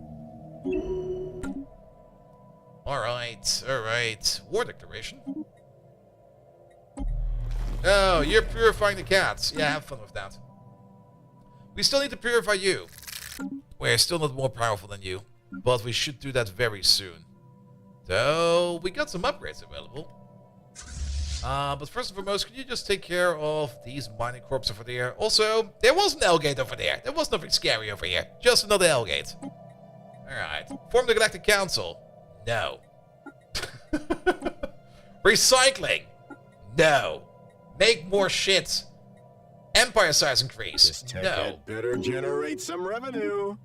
Alright, alright. War declaration. Oh, you're purifying the cats. Yeah, have fun with that. We still need to purify you. We're still not more powerful than you, but we should do that very soon. So, we got some upgrades available. But first and foremost, can you just take care of these mining corps over there? Also, there was an L-gate over there. There was nothing scary over here. Just another L-gate. Alright. Form the Galactic Council. No. Recycling. No. Make more shit. Empire size increase. This tech No. had better generate some revenue.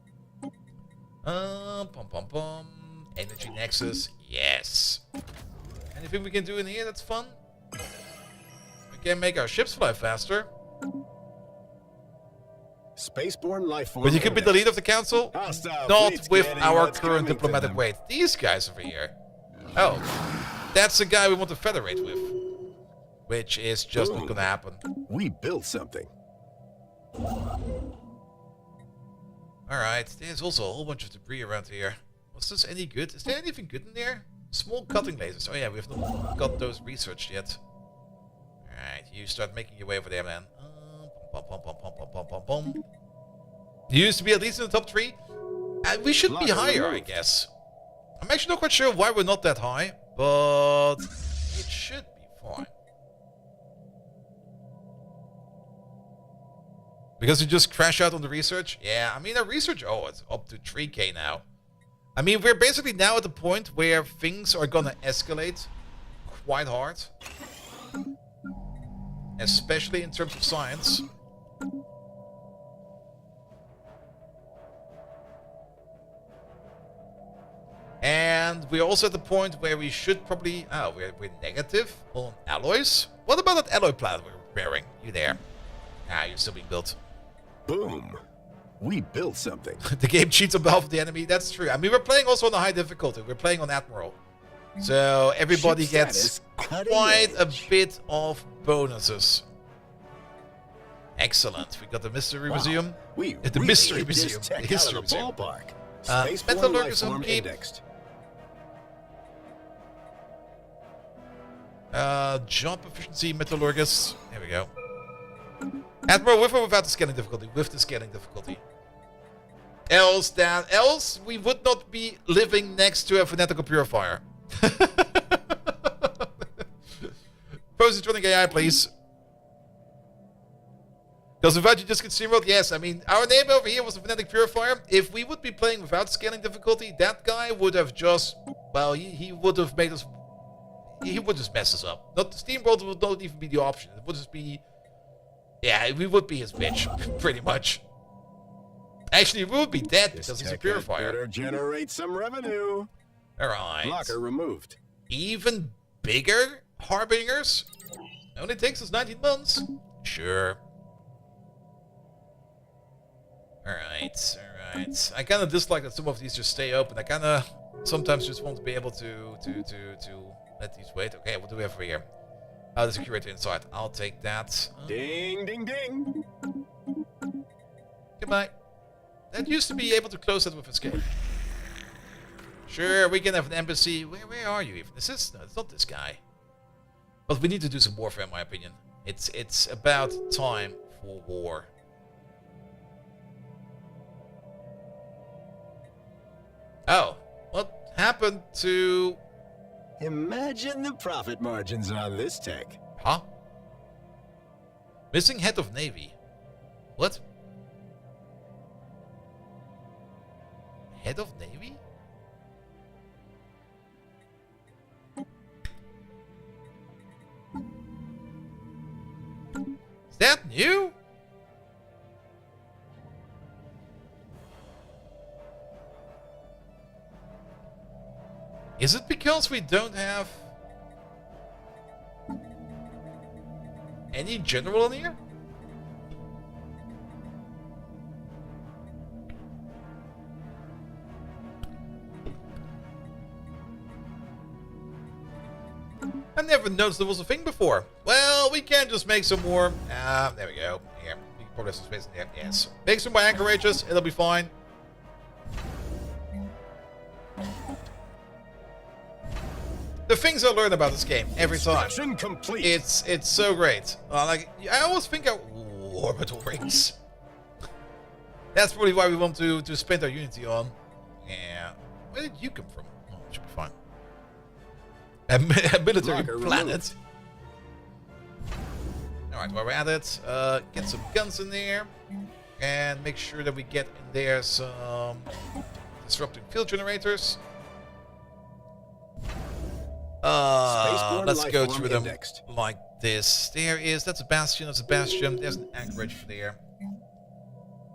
Energy Nexus. Yes. Anything we can do in here that's fun? We can make our ships fly faster. Spaceborne life form. But you could be the leader of the council? Hostile Not fleets with getting our what's current coming to diplomatic them. weight. These guys over here. Oh. That's the guy we want to federate with. Which is just not gonna happen. We built something. Alright, there's also a whole bunch of debris around here. Was this any good? Is there anything good in there? Small cutting lasers. Oh yeah, we have not got those researched yet. Alright, you start making your way over there, man. You used to be at least in the top 3. We should be higher, I guess. I'm actually not quite sure why we're not that high, but it should be fine. Because you just crash out on the research? Yeah, I mean, our research, it's up to 3K now. I mean, we're basically now at the point where things are gonna escalate quite hard. Especially in terms of science. And we're also at the point where we should probably... we're negative on alloys. What about that alloy planet we're repairing? You there? You're still being built. Boom. We built something. The game cheats on behalf of the enemy. That's true. I mean, we're playing also on a high difficulty. We're playing on Admiral. So everybody Ship gets status, quite a cutting edge. bit of bonuses. Excellent. We got the Mystery Museum. We The really Mystery hit this Museum. tech The History out of the Museum. ballpark. Spaceborne Metallurgist life form upkeep. indexed. Job efficiency, metallurgist. There we go. Admiral, with or without the scaling difficulty? With the scaling difficulty. Else we would not be living next to a fanatical purifier. Positronic AI, please. Because without you just get steamrolled, yes, I mean, our name over here was a fanatic purifier. If we would be playing without scaling difficulty, that guy would have just, well, he would have made us, he would just mess us up. Not steamrolled would not even be the option. It would just be, yeah, we would be his bitch, pretty much. Actually, we would be dead This because he's a tech purifier. better generate some revenue. Alright. Blocker removed. Even bigger harbingers? Only takes us 19 months. Sure. Alright, alright. I kind of dislike that some of these just stay open. I kind of sometimes just want to be able to let these wait. Okay, what do we have for here? The security inside. I'll take that. Ding, ding, ding. Goodbye. That used to be able to close that with escape. Sure, we can have an embassy. Where are you even? Is this? No, it's not this guy. But we need to do some warfare, in my opinion. It's about time for war. Oh, what happened to... Imagine the profit margins on this tech. Huh? Missing head of Navy. What? Head of Navy? Is that new? Is it because we don't have any general in here? I never noticed there was a thing before. Well, we can just make some more. There we go. Here, we can probably have some space in there. Yes. Make some more anchorages. It'll be fine. The things I learn about this game every time. Complete. It's so great. Like I always think of orbital rings. That's probably why we want to spend our Unity on. Yeah. Where did you come from? Oh, it should be fine. A military planet. Alright, while we're at it, get some guns in there. And make sure that we get in there some disrupting field generators. Let's go through them like this. That's a bastion, that's a bastion. There's an anchorage there.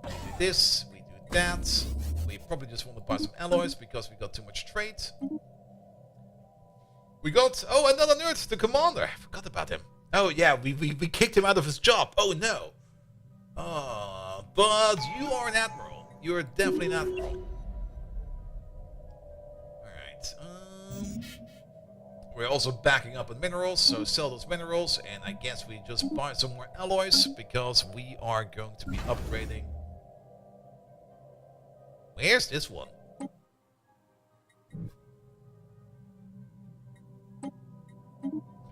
We do this, we do that. We probably just want to buy some alloys because we got too much trade. We got, another nerd, the commander. I forgot about him. Oh yeah, we kicked him out of his job. Oh no. But you are an admiral. You're definitely an admiral. Alright, we're also backing up in minerals, so sell those minerals, and I guess we just buy some more alloys, because we are going to be upgrading. Where's this one?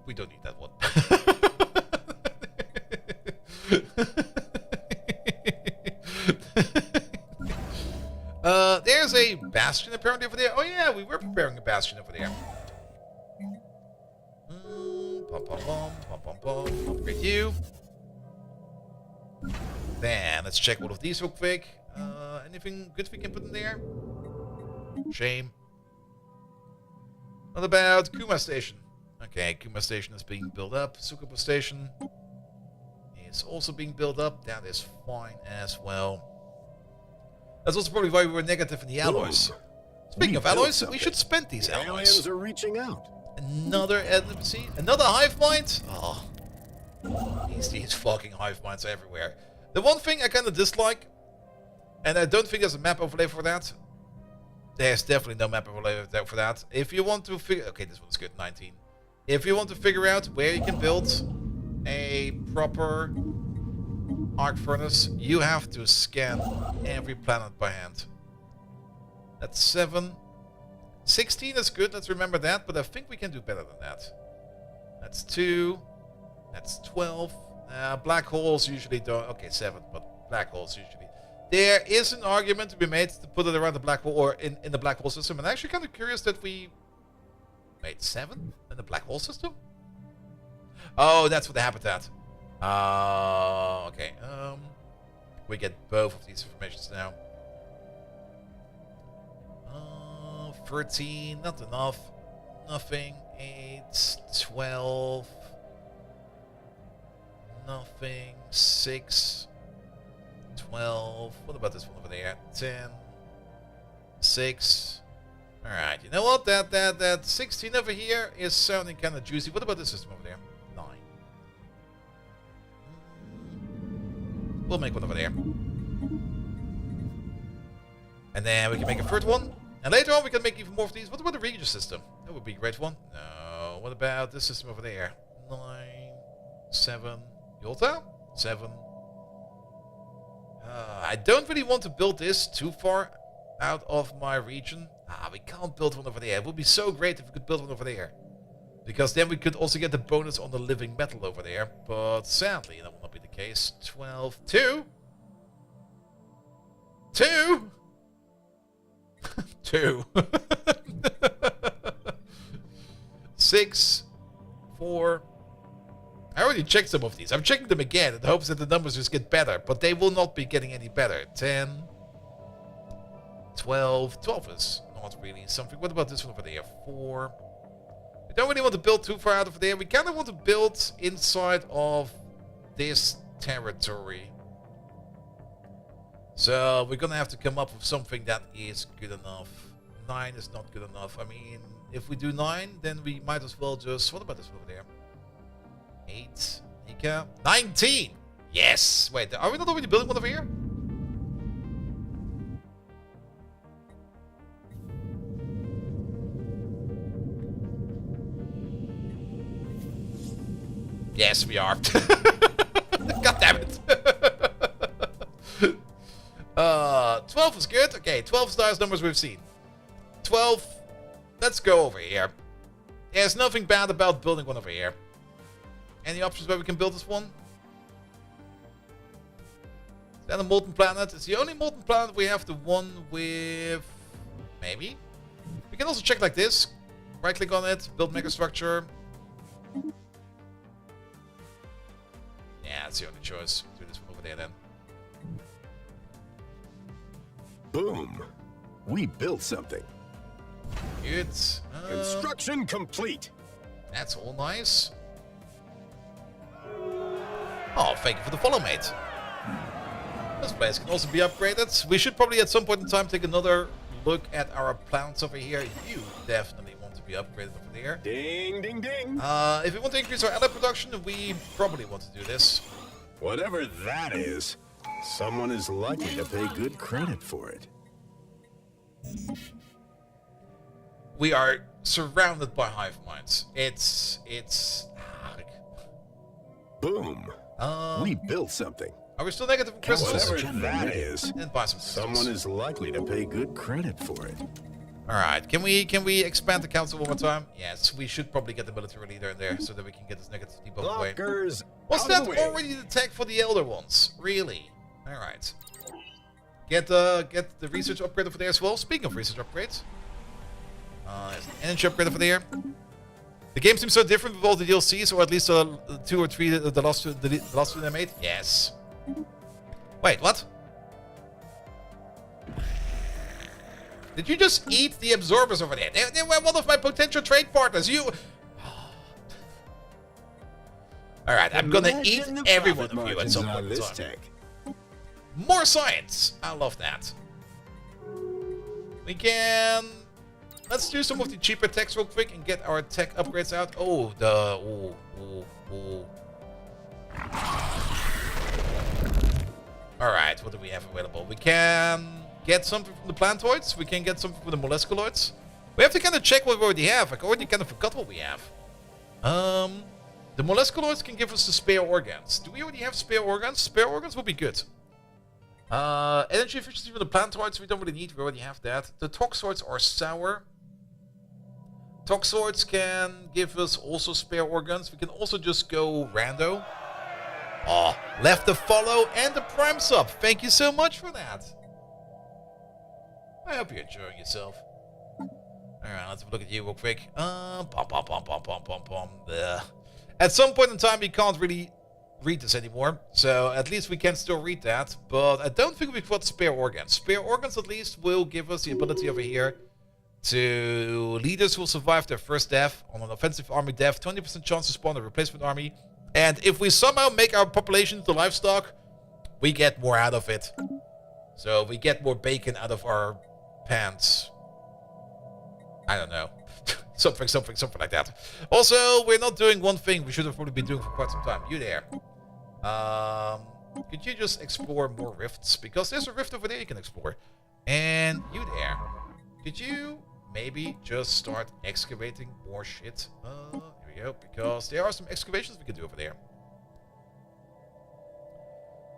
We don't need that one. There's a bastion apparently over there. Oh yeah, we were preparing a bastion over there. Upgrade you. Then let's check all of these real quick. Anything good we can put in there? Shame. What about Kuma Station? Okay, Kuma Station is being built up. Sukuba Station is also being built up. That is fine as well. That's also probably why we were negative in the alloys. Speaking of alloys, we should spend these alloys. Aliens are reaching out. Another embassy? Another hive mind? Oh. These fucking hive minds are everywhere. The one thing I kind of dislike, and I don't think there's a map overlay for that. There's definitely no map overlay for that. If you want to figure... Okay, this one's good, 19. If you want to figure out where you can build a proper arc furnace, you have to scan every planet by hand. That's 7. 16 is good, let's remember that, but I think we can do better than that. That's 2. That's 12. Black holes usually don't... Okay, 7, but black holes usually... There is an argument to be made to put it around the black hole, or in the black hole system, and I'm actually kind of curious that we... Wait, 7 in the black hole system? Oh, that's for the habitat. Okay. We get both of these informations now. 13, not enough. Nothing. 8, 12. Nothing. 6. 12. What about this one over there? 10. 6. Alright, you know what? That 16 over here is sounding kind of juicy. What about this system over there? 9. We'll make one over there. And then we can make a third one. And later on we can make even more of these. What about the Regis system? That would be a great one. No. What about this system over there? 9. 7. Yolta? 7. I don't really want to build this too far out of my region. We can't build one over there. It would be so great if we could build one over there. Because then we could also get the bonus on the living metal over there. But sadly, that will not be the case. 12. 2. 2. 2. 6. 4. I already checked some of these. I'm checking them again in the hopes that the numbers just get better. But they will not be getting any better. 10. 12. 12 is not really something. What about this one over there? 4. We don't really want to build too far out of there. We kind of want to build inside of this territory. So we're going to have to come up with something that is good enough. 9 is not good enough. I mean, if we do 9, then we might as well just... What about this one over there? 8. Nika. 19! Yes! Wait, are we not already building one over here? Yes, we are. God damn it. 12 is good. Okay, 12 is the highest numbers we've seen. 12. Let's go over here. There's nothing bad about building one over here. Any options where we can build this one? Is that a molten planet? It's the only molten planet we have, the one with... Maybe? We can also check like this. Right click on it, build megastructure. Yeah, that's the only choice. Do this one over there then. Boom. We built something. Good. Construction complete. That's all nice. Oh, thank you for the follow, mate. This place can also be upgraded. We should probably at some point in time take another look at our planets over here. You definitely want to be upgraded over there. Ding, ding, ding. If we want to increase our ally production, we probably want to do this. Whatever that is, someone is likely to pay good credit for it. We are surrounded by hive minds. It's Boom. We built something. Are we still negative in crystals? Whatever that is, And buy some crystals. someone is likely to pay good credit for it. Alright, can we expand the council one more time? Yes, we should probably get the military leader in there so that we can get this negative debuff away. Blockers. Was out that of the way. already the tech for the elder ones? Really? Alright. Get the research upgrade over there as well. Speaking of research upgrades. There's an energy upgrade over there. The game seems so different with all the DLCs, or at least 2 or 3 the last two they made. Yes. Wait, what? Did you just eat the absorbers over there? They were one of my potential trade partners. You... Alright, I'm gonna eat every one of you at some point in time. More science! I love that. We can... Let's do some of the cheaper techs real quick and get our tech upgrades out. Oh, Alright, what do we have available? We can get something from the plantoids. We can get something from the mollusculoids. We have to kind of check what we already have. I already kind of forgot what we have. The mollusculoids can give us the spare organs. Do we already have spare organs? Spare organs will be good. Energy efficiency for the plantoids we don't really need. We already have that. The toxoids are sour. Toxoids can give us also spare organs. We can also just go rando. Oh, left the follow and the prime sub. Thank you so much for that. I hope you're enjoying yourself. Alright, let's have a look at you real quick. At some point in time, we can't really read this anymore. So at least we can still read that. But I don't think we've got spare organs. Spare organs at least will give us the ability over here to leaders who will survive their first death on an offensive army death. 20% chance to spawn a replacement army. And if we somehow make our population into livestock, we get more out of it. So we get more bacon out of our pants. I don't know. something like that. Also, we're not doing one thing we should have probably been doing for quite some time. You there. Could you just explore more rifts? Because there's a rift over there you can explore. And you there. Could you maybe just start excavating more shit? Here we go. Because there are some excavations we can do over there.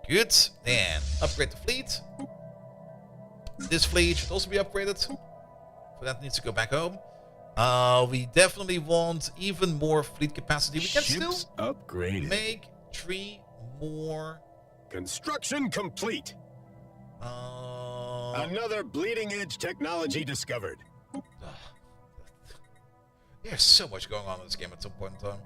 Good. Then upgrade the fleet. This fleet should also be upgraded. But that needs to go back home. We definitely want even more fleet capacity. We can still upgraded. Make 3 more. Construction complete. Another bleeding edge technology discovered. There's so much going on in this game at some point in time.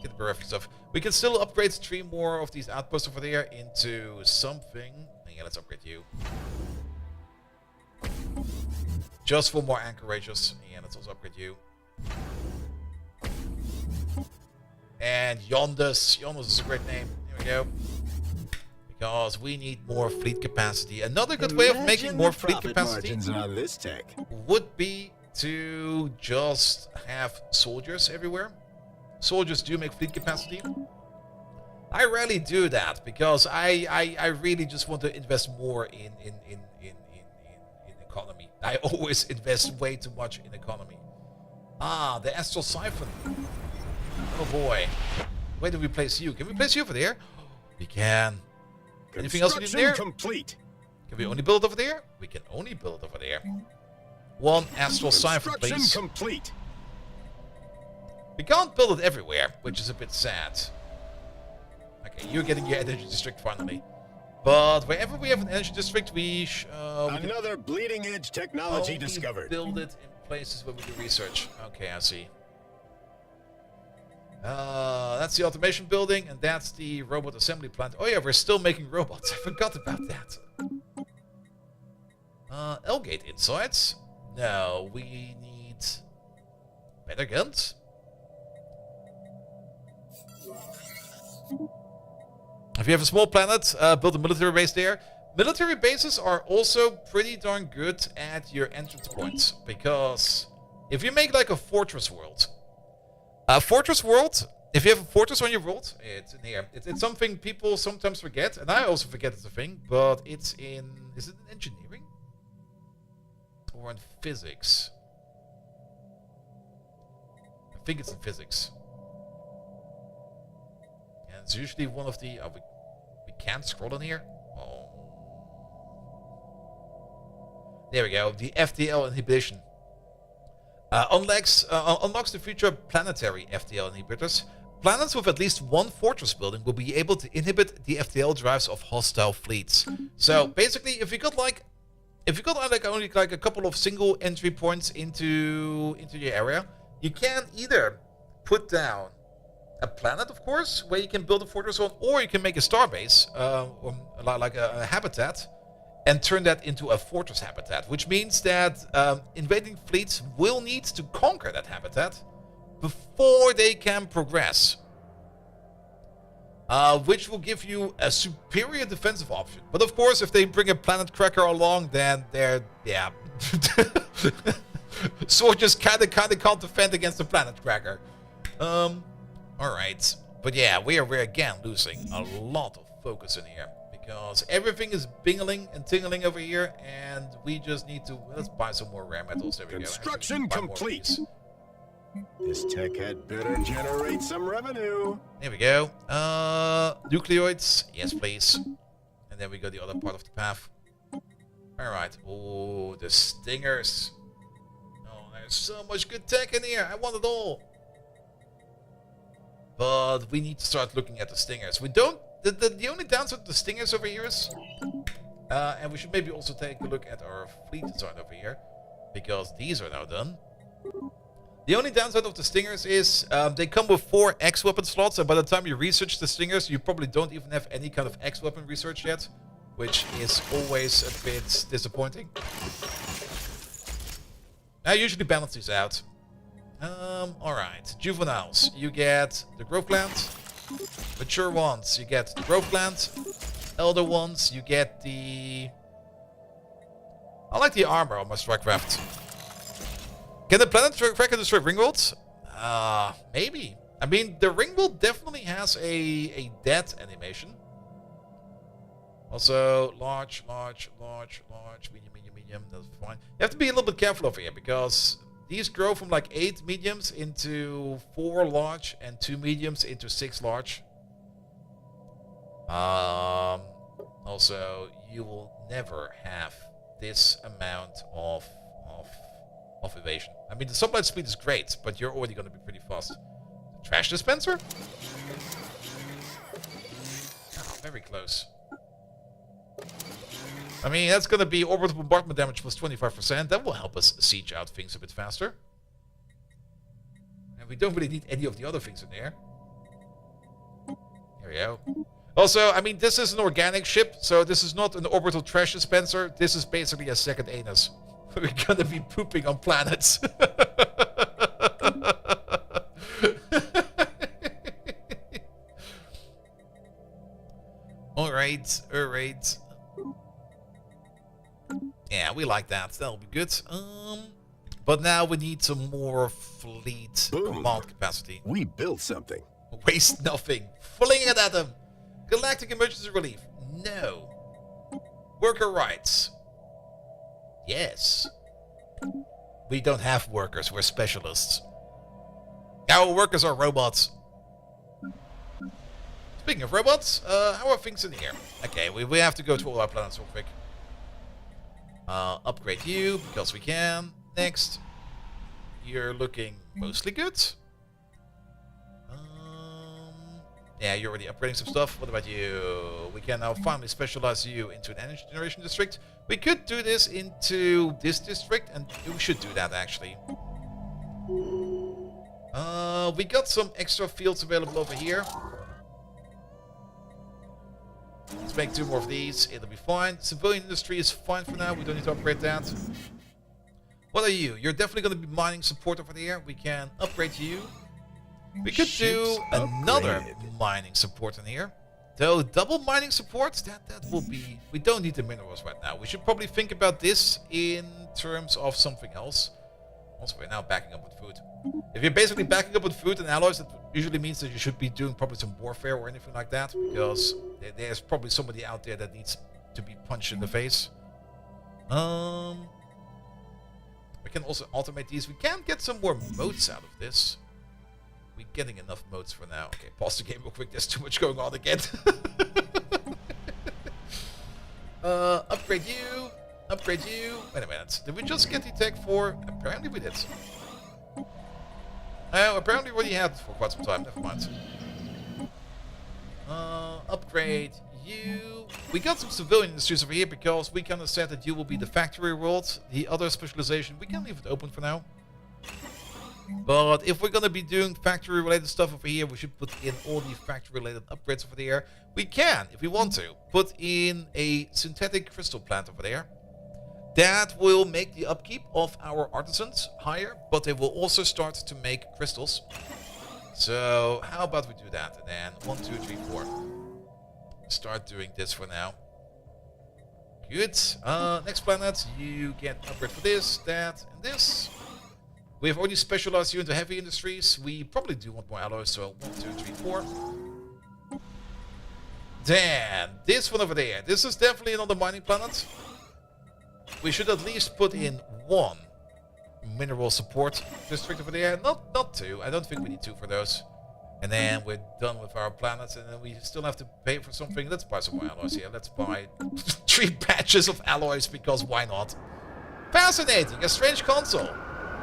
Get the bereft stuff. We can still upgrade 3 more of these outposts over there into something. Yeah, let's upgrade you. Just for more anchorages. Yeah, let's also upgrade you. And Yondus. Yondus is a great name. Here we go. Because we need more fleet capacity. Another good way of making more fleet capacity on this tech would be to just have soldiers everywhere. Soldiers do make fleet capacity. I rarely do that because I really just want to invest more in economy. I always invest way too much in economy. Ah, the astral siphon. Oh boy. Where do we place you? Can we place you over there? We can. Anything else we need there? Complete. Can we only build over there? We can only build over there. 1 astral siphon, please. Complete. We can't build it everywhere, which is a bit sad. Okay, you're getting your energy district finally. But wherever we have an energy district, we another bleeding edge technology discovered. Build it in places where we do research. Okay, I see. That's the automation building, and that's the robot assembly plant. Oh yeah, we're still making robots. I forgot about that. L-gate insides? No, we need better guns. If you have a small planet, build a military base there. Military bases are also pretty darn good at your entrance points, because if you make like a fortress world, if you have a fortress on your world, it's in here. It's something people sometimes forget, and I also forget it's a thing, but it's in... Is it in engineering? Or in physics? I think it's in physics. And it's usually one of the... we can't scroll in here? Oh. There we go. The FTL inhibition. Unlocks the future planetary FTL inhibitors. Planets with at least 1 fortress building will be able to inhibit the FTL drives of hostile fleets. So basically, if you got only a couple of single entry points into your area, you can either put down a planet, of course, where you can build a fortress on, or you can make a starbase, like a habitat, and turn that into a fortress habitat, which means that invading fleets will need to conquer that habitat before they can progress. Which will give you a superior defensive option. But of course, if they bring a planet cracker along, then they're... yeah. Soldiers kinda can't defend against the planet cracker. Alright. But yeah, we're again losing a lot of focus in here. Because everything is bingling and tingling over here, and we just need to... Let's buy some more rare metals. There we go. Construction complete. This tech had better generate some revenue. There we go. Nucleoids. Yes, please. And then we go the other part of the path. Alright. Oh, the stingers. Oh, there's so much good tech in here. I want it all. But we need to start looking at the stingers. We don't... The only downside of the stingers over here is... and we should maybe also take a look at our fleet design over here. Because these are now done. The only downside of the stingers is they come with 4 X-weapon slots, and by the time you research the stingers, you probably don't even have any kind of X-weapon research yet, which is always a bit disappointing. I usually balance these out. Alright, juveniles, you get the growth gland. Mature ones, you get the growth gland. elder ones. You get the... I like the armor on my Strikecraft. Can the planet tracker destroy Ringworld? Maybe. I mean, the Ringworld definitely has a death animation. Also, large, medium, that's fine. You have to be a little bit careful over here, because these grow from like 8 mediums into 4 large, and 2 mediums into 6 large. Also, you will never have this amount of evasion. I mean, the sublight speed is great, but you're already going to be pretty fast. Trash dispenser? Oh, very close. I mean, that's going to be orbital bombardment damage plus 25%. That will help us siege out things a bit faster. And we don't really need any of the other things in there. There we go. Also, I mean, this is an organic ship, so this is not an orbital trash dispenser. This is basically a second anus. We're gonna be pooping on planets. Alright. Yeah, we like that. That'll be good. But now we need some more fleet command capacity. We built something. Waste nothing. Fling it at them. Galactic emergency relief. No. Worker rights. Yes. We don't have workers. We're specialists. Our workers are robots. Speaking of robots, how are things in here? Okay, we have to go to all our planets real quick. Upgrade you, because we can. Next. You're looking mostly good. Yeah, you're already upgrading some stuff. What about you? We can now finally specialize you into an energy generation district. We could do this into this district, and we should do that, actually. We got some extra fields available over here. Let's make 2 more of these. It'll be fine. Civilian industry is fine for now. We don't need to upgrade that. What are you? You're definitely going to be mining support over there. We can upgrade you. We could do another mining support in here. Though double mining support, that will be... We don't need the minerals right now. We should probably think about this in terms of something else. Also, we're now backing up with food. If you're basically backing up with food and alloys, that usually means that you should be doing probably some warfare or anything like that. Because there's probably somebody out there that needs to be punched in the face. We can also automate these. We can get some more motes out of this. We're getting enough modes for now. Okay, pause the game real quick. There's too much going on again. Upgrade you. Upgrade you. Wait a minute. Did we just get the tech for... Apparently we did. Apparently we already had it for quite some time. Never mind. Upgrade you. We got some civilian industries over here because we kind of said that you will be the factory world. The other specialization, we can leave it open for now. But if we're going to be doing factory-related stuff over here, we should put in all the factory-related upgrades over there. We can, if we want to, put in a synthetic crystal plant over there. That will make the upkeep of our artisans higher, but they will also start to make crystals. So how about we do that? And then 1, 2, 3, 4. Start doing this for now. Good. Next planet, you get upgrade for this, that, and this. We have already specialized you into heavy industries. We probably do want more alloys, so 1, 2, 3, 4. Then, this one over there. This is definitely another mining planet. We should at least put in 1 mineral support district over there. Not 2. I don't think we need 2 for those. And then we're done with our planets, and then we still have to pay for something. Let's buy some more alloys here. Let's buy 3 batches of alloys, because why not? Fascinating! A strange console.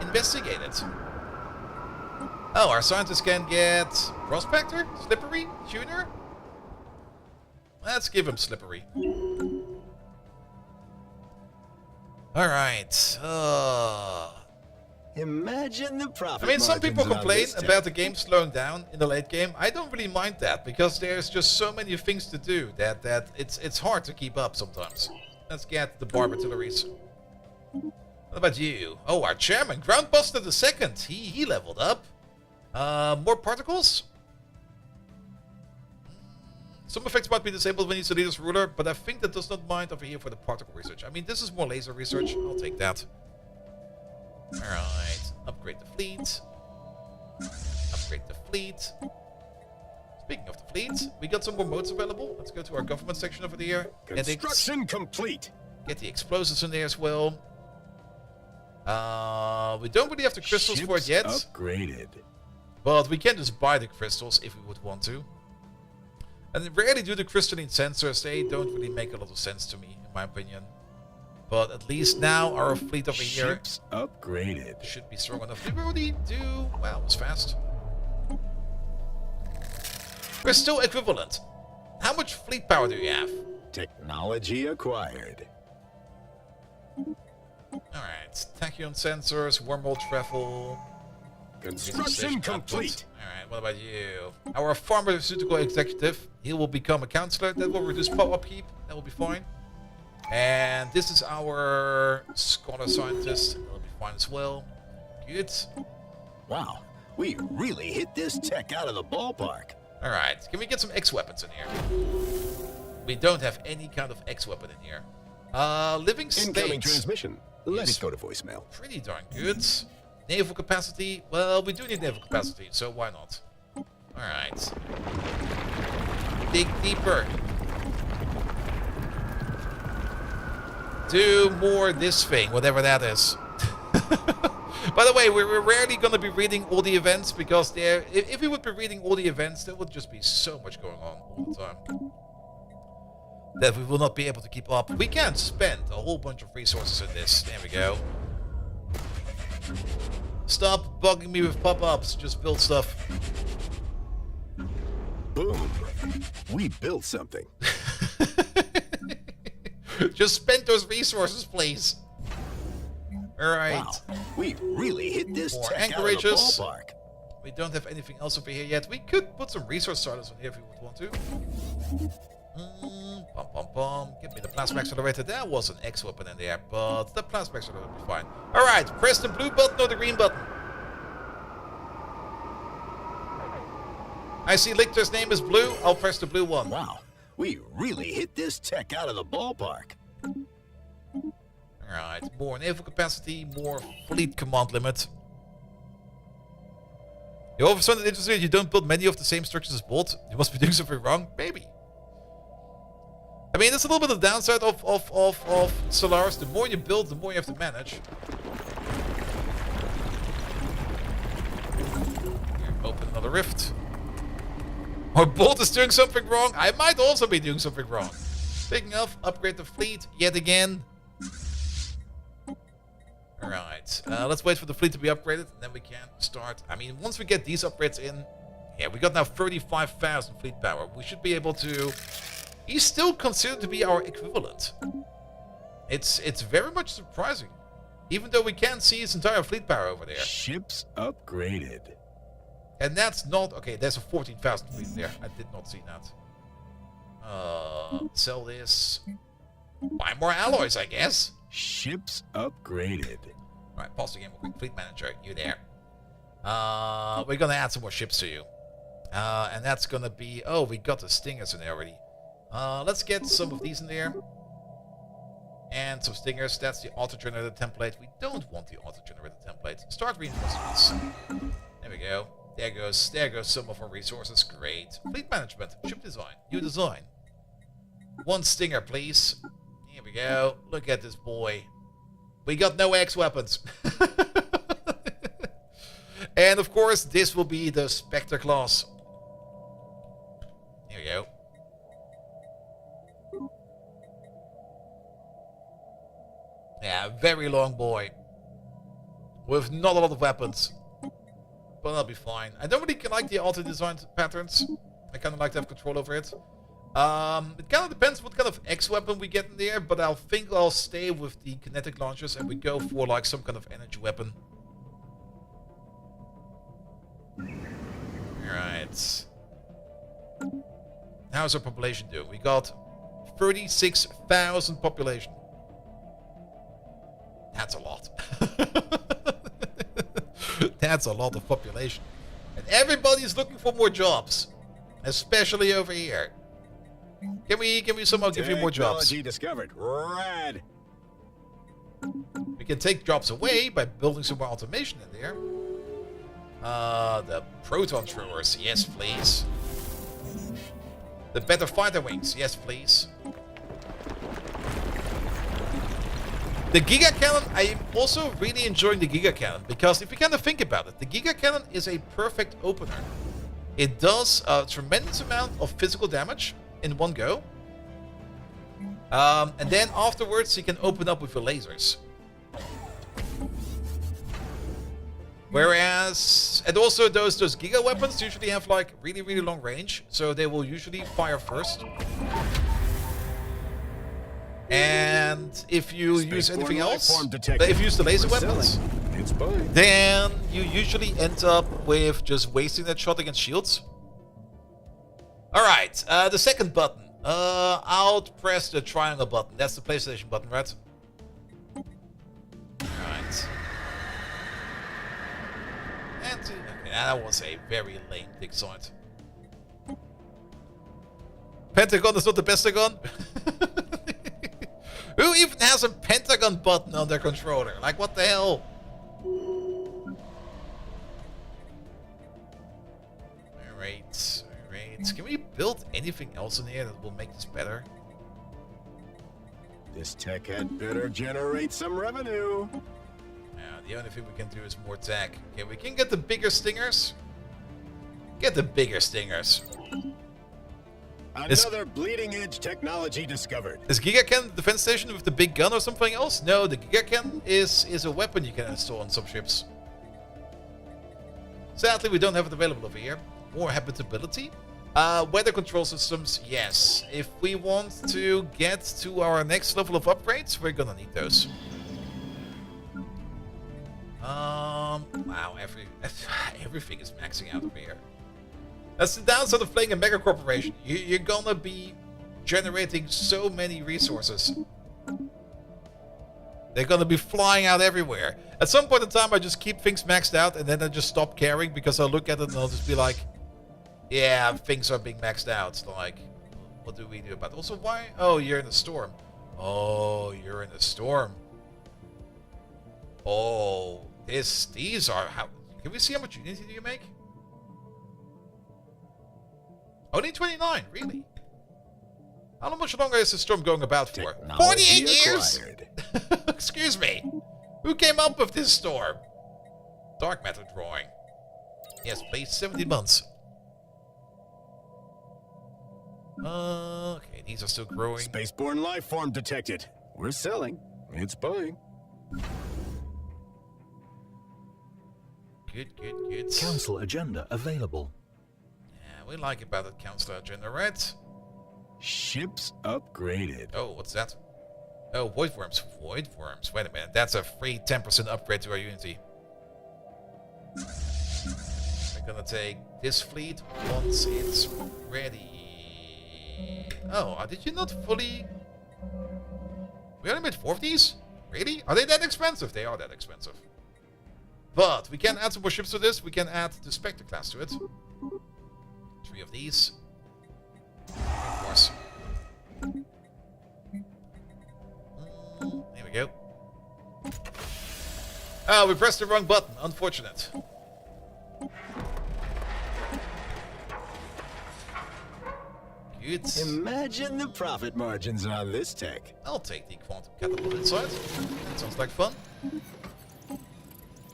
Investigate it. Oh, our scientists can get Prospector, Slippery, Tuner. Let's give him Slippery. Alright. Imagine the profit. I mean, some people margins on complain this about the game slowing down in the late game. I don't really mind that, because there's just so many things to do that it's hard to keep up sometimes. Let's get the Barb Artilleries. What about you? Oh, our chairman, Groundbuster II. He leveled up. More particles? Some effects might be disabled when he's the leader's ruler, but I think that does not mind over here for the particle research. I mean, this is more laser research. I'll take that. Alright. Upgrade the fleet. Upgrade the fleet. Speaking of the fleet, we got some more modes available. Let's go to our government section over there. Construction complete. Get the explosives in there as well. We don't really have the crystals for it yet. Upgraded. But we can just buy the crystals if we would want to. And rarely do the crystalline sensors. They don't really make a lot of sense to me, in my opinion. But at least now our fleet over here Ships upgraded. should be strong enough. Did we already do... Wow, it was fast. Crystal equivalent. How much fleet power do you have? Technology acquired. Alright, tachyon sensors, wormhole travel. Construction complete. Alright, what about you? Our pharmaceutical executive. He will become a counselor. That will reduce pop-up heap. That will be fine. And this is our scholar scientist. That will be fine as well. Good. Wow, we really hit this tech out of the ballpark. Alright, can we get some X-weapons in here? We don't have any kind of X-weapon in here. Living Incoming states. transmission. Let it go to voicemail. Pretty darn good. Naval capacity. Well, we do need naval capacity, so why not? Alright. Dig deeper. Do more this thing, whatever that is. By the way, we're rarely going to be reading all the events because if we would be reading all the events, there would just be so much going on all the time that we will not be able to keep up. We can spend a whole bunch of resources in this. There we go. Stop bugging me with pop-ups. Just build stuff. Boom. We built something. Just spend those resources, please. Alright. Wow, we really hit this More tech out of the anchorages. ballpark. We don't have anything else over here yet. We could put some resource starters on here if we would want to. Bum, bum, bum. Give me the plasma accelerator. There was an X weapon in there, but the plasma accelerator will be fine. Alright, press the blue button or the green button. I see Lictor's name is blue. I'll press the blue one. Wow, we really hit this tech out of the ballpark. Alright, more naval capacity, more fleet command limit. You all of a sudden interested that you don't build many of the same structures as Bolt? You must be doing something wrong? Maybe. I mean, that's a little bit of the downside of Stellaris. The more you build, the more you have to manage. Here, open another rift. Or Bolt is doing something wrong. I might also be doing something wrong. Speaking of, upgrade the fleet yet again. Alright, let's wait for the fleet to be upgraded, and then we can start. I mean, once we get these upgrades in, yeah, we got now 35,000 fleet power. We should be able to... He's still considered to be our equivalent. It's very much surprising, even though we can't see his entire fleet power over there. Ships upgraded. And that's not... Okay, there's a 14,000 fleet there. I did not see that. Sell this. Buy more alloys, I guess. Ships upgraded. Alright, pause the game real quick. Fleet manager, you there. We're gonna add some more ships to you. And that's gonna be... Oh, we got the stingers in there already. Let's get some of these in there. And some stingers. That's the auto-generated template. We don't want the auto-generated template. Start reinforcements. There we go. There goes some of our resources. Great. Fleet management. Ship design. New design. One stinger, please. Here we go. Look at this boy. We got no X weapons. And of course, this will be the Spectre class. Here we go. Yeah, very long boy. With not a lot of weapons. But that'll be fine. I don't really like the auto-designed patterns. I kind of like to have control over it. It kind of depends what kind of X-weapon we get in there, but I think I'll stay with the kinetic launchers and we go for like some kind of energy weapon. Alright. How's our population doing? We got 36,000 population. That's a lot. That's a lot of population. And everybody's looking for more jobs. Especially over here. Can we somehow give you more jobs? Technology discovered. Rad. We can take jobs away by building some more automation in there. The proton throwers, yes please. The better fighter wings, yes please. The Giga Cannon, I'm also really enjoying the Giga Cannon, because if you kind of think about it, the Giga Cannon is a perfect opener. It does a tremendous amount of physical damage in one go. And then afterwards you can open up with your lasers. Whereas, and also those Giga weapons usually have like really long range, so they will usually fire first. And if you use anything else, if you use the laser weapons, then you usually end up with just wasting that shot against shields. Alright, the second button. I'll press the triangle button. That's the PlayStation button, right? Alright. And okay, that was a very lame dig site. Pentagon is not the Pentagon. Who even has a Pentagon button on their controller? Like, what the hell? Alright, alright. Can we build anything else in here that will make this better? This tech had better generate some revenue. The only thing we can do is more tech. Okay, we can get the bigger stingers. Get the bigger stingers. Another bleeding-edge technology discovered. Is Giga Cannon the defense station with the big gun or something else? No, the Giga Cannon is a weapon you can install on some ships. Sadly, we don't have it available over here. More habitability. Weather control systems, yes. If we want to get to our next level of upgrades, we're gonna need those. Wow, everything is maxing out over here. That's the downside of playing a Megacorporation. You're gonna be generating so many resources. They're gonna be flying out everywhere. At some point in time, I just keep things maxed out, and then I just stop caring, because I'll look at it and I'll just be like, yeah, things are being maxed out. Like, what do we do about it? Also, why? Oh, you're in a storm. Oh, you're in a storm. Oh, these are how. Can we see how much unity do you make? Only 29, really? How much longer is the storm going about for? Technology 48 years? acquired. Excuse me. Who came up with this storm? Dark matter drawing. Yes, please, 70 months. Okay, these are still growing. Spaceborne life form detected. We're selling. It's buying. Good, good, good. Council agenda available. Yeah, we like about that council agenda, right? Ships upgraded. Oh, what's that? Oh, void worms. Void worms. Wait a minute. That's a free 10% upgrade to our unity. We're gonna take this fleet once it's ready. Oh, did you not fully... We only made 4 of these? Really? Are they that expensive? They are that expensive. But we can add some more ships to this. We can add the Spectre class to it. 3 of these. Of course. There we go. Oh, we pressed the wrong button. Unfortunate. Good. Imagine the profit margins on this tech. I'll take the quantum catapult inside. That sounds like fun.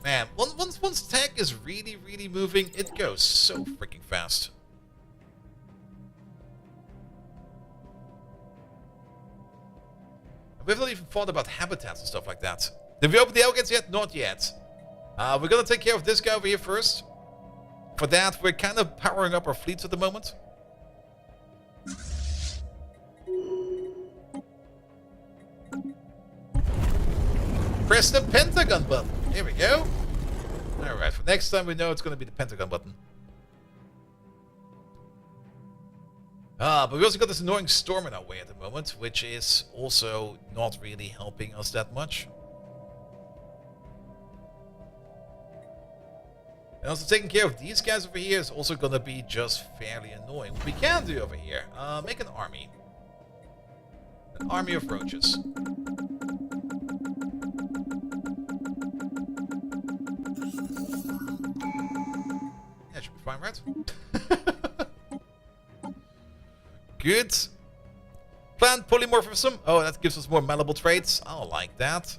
Man, once tech is really moving, it goes so freaking fast. We've not even thought about habitats and stuff like that. Did we open the Elgates yet? Not yet. We're gonna take care of this guy over here first. For that, we're kind of powering up our fleets at the moment. Press the Pentagon button. Here we go. Alright, for next time we know it's going to be the Pentagon button. But we also got this annoying storm in our way at the moment, which is also not really helping us that much. And also taking care of these guys over here is also going to be just fairly annoying. What we can do over here, make an army. Army of roaches. Yeah, should be fine, right? Good. Plant polymorphism. Oh, that gives us more malleable traits. I like that.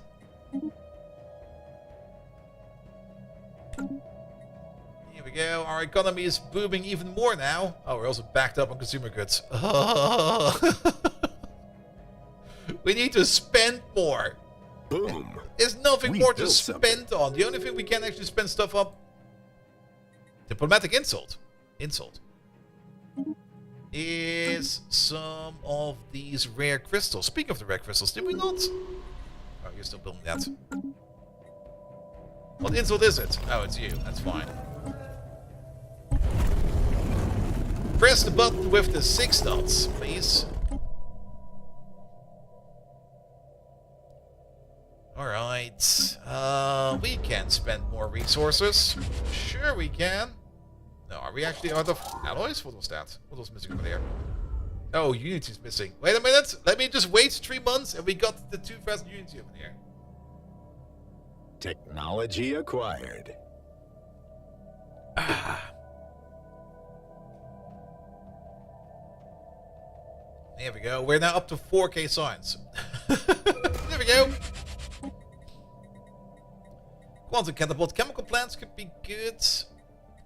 Here we go. Our economy is booming even more now. Oh, we're also backed up on consumer goods. We need to spend more. Boom. There's nothing We more to built spend on. The only thing we can actually spend stuff up. Diplomatic insult. Insult. Is some of these rare crystals. Speaking of the rare crystals, did we not? Oh, you're still building that. What insult is it? Oh, it's you. That's fine. Press the button with the 6 dots, please. Alright. We can spend more resources. Sure we can. No, are we actually out of alloys? What was that? What was missing over there? Oh, Unity's missing. Wait a minute. Let me just wait 3 months and we got the 2,000 Unity over there. Technology acquired. There we go. We're now up to 4K science. There we go. Quantum catapult. Chemical plants could be good.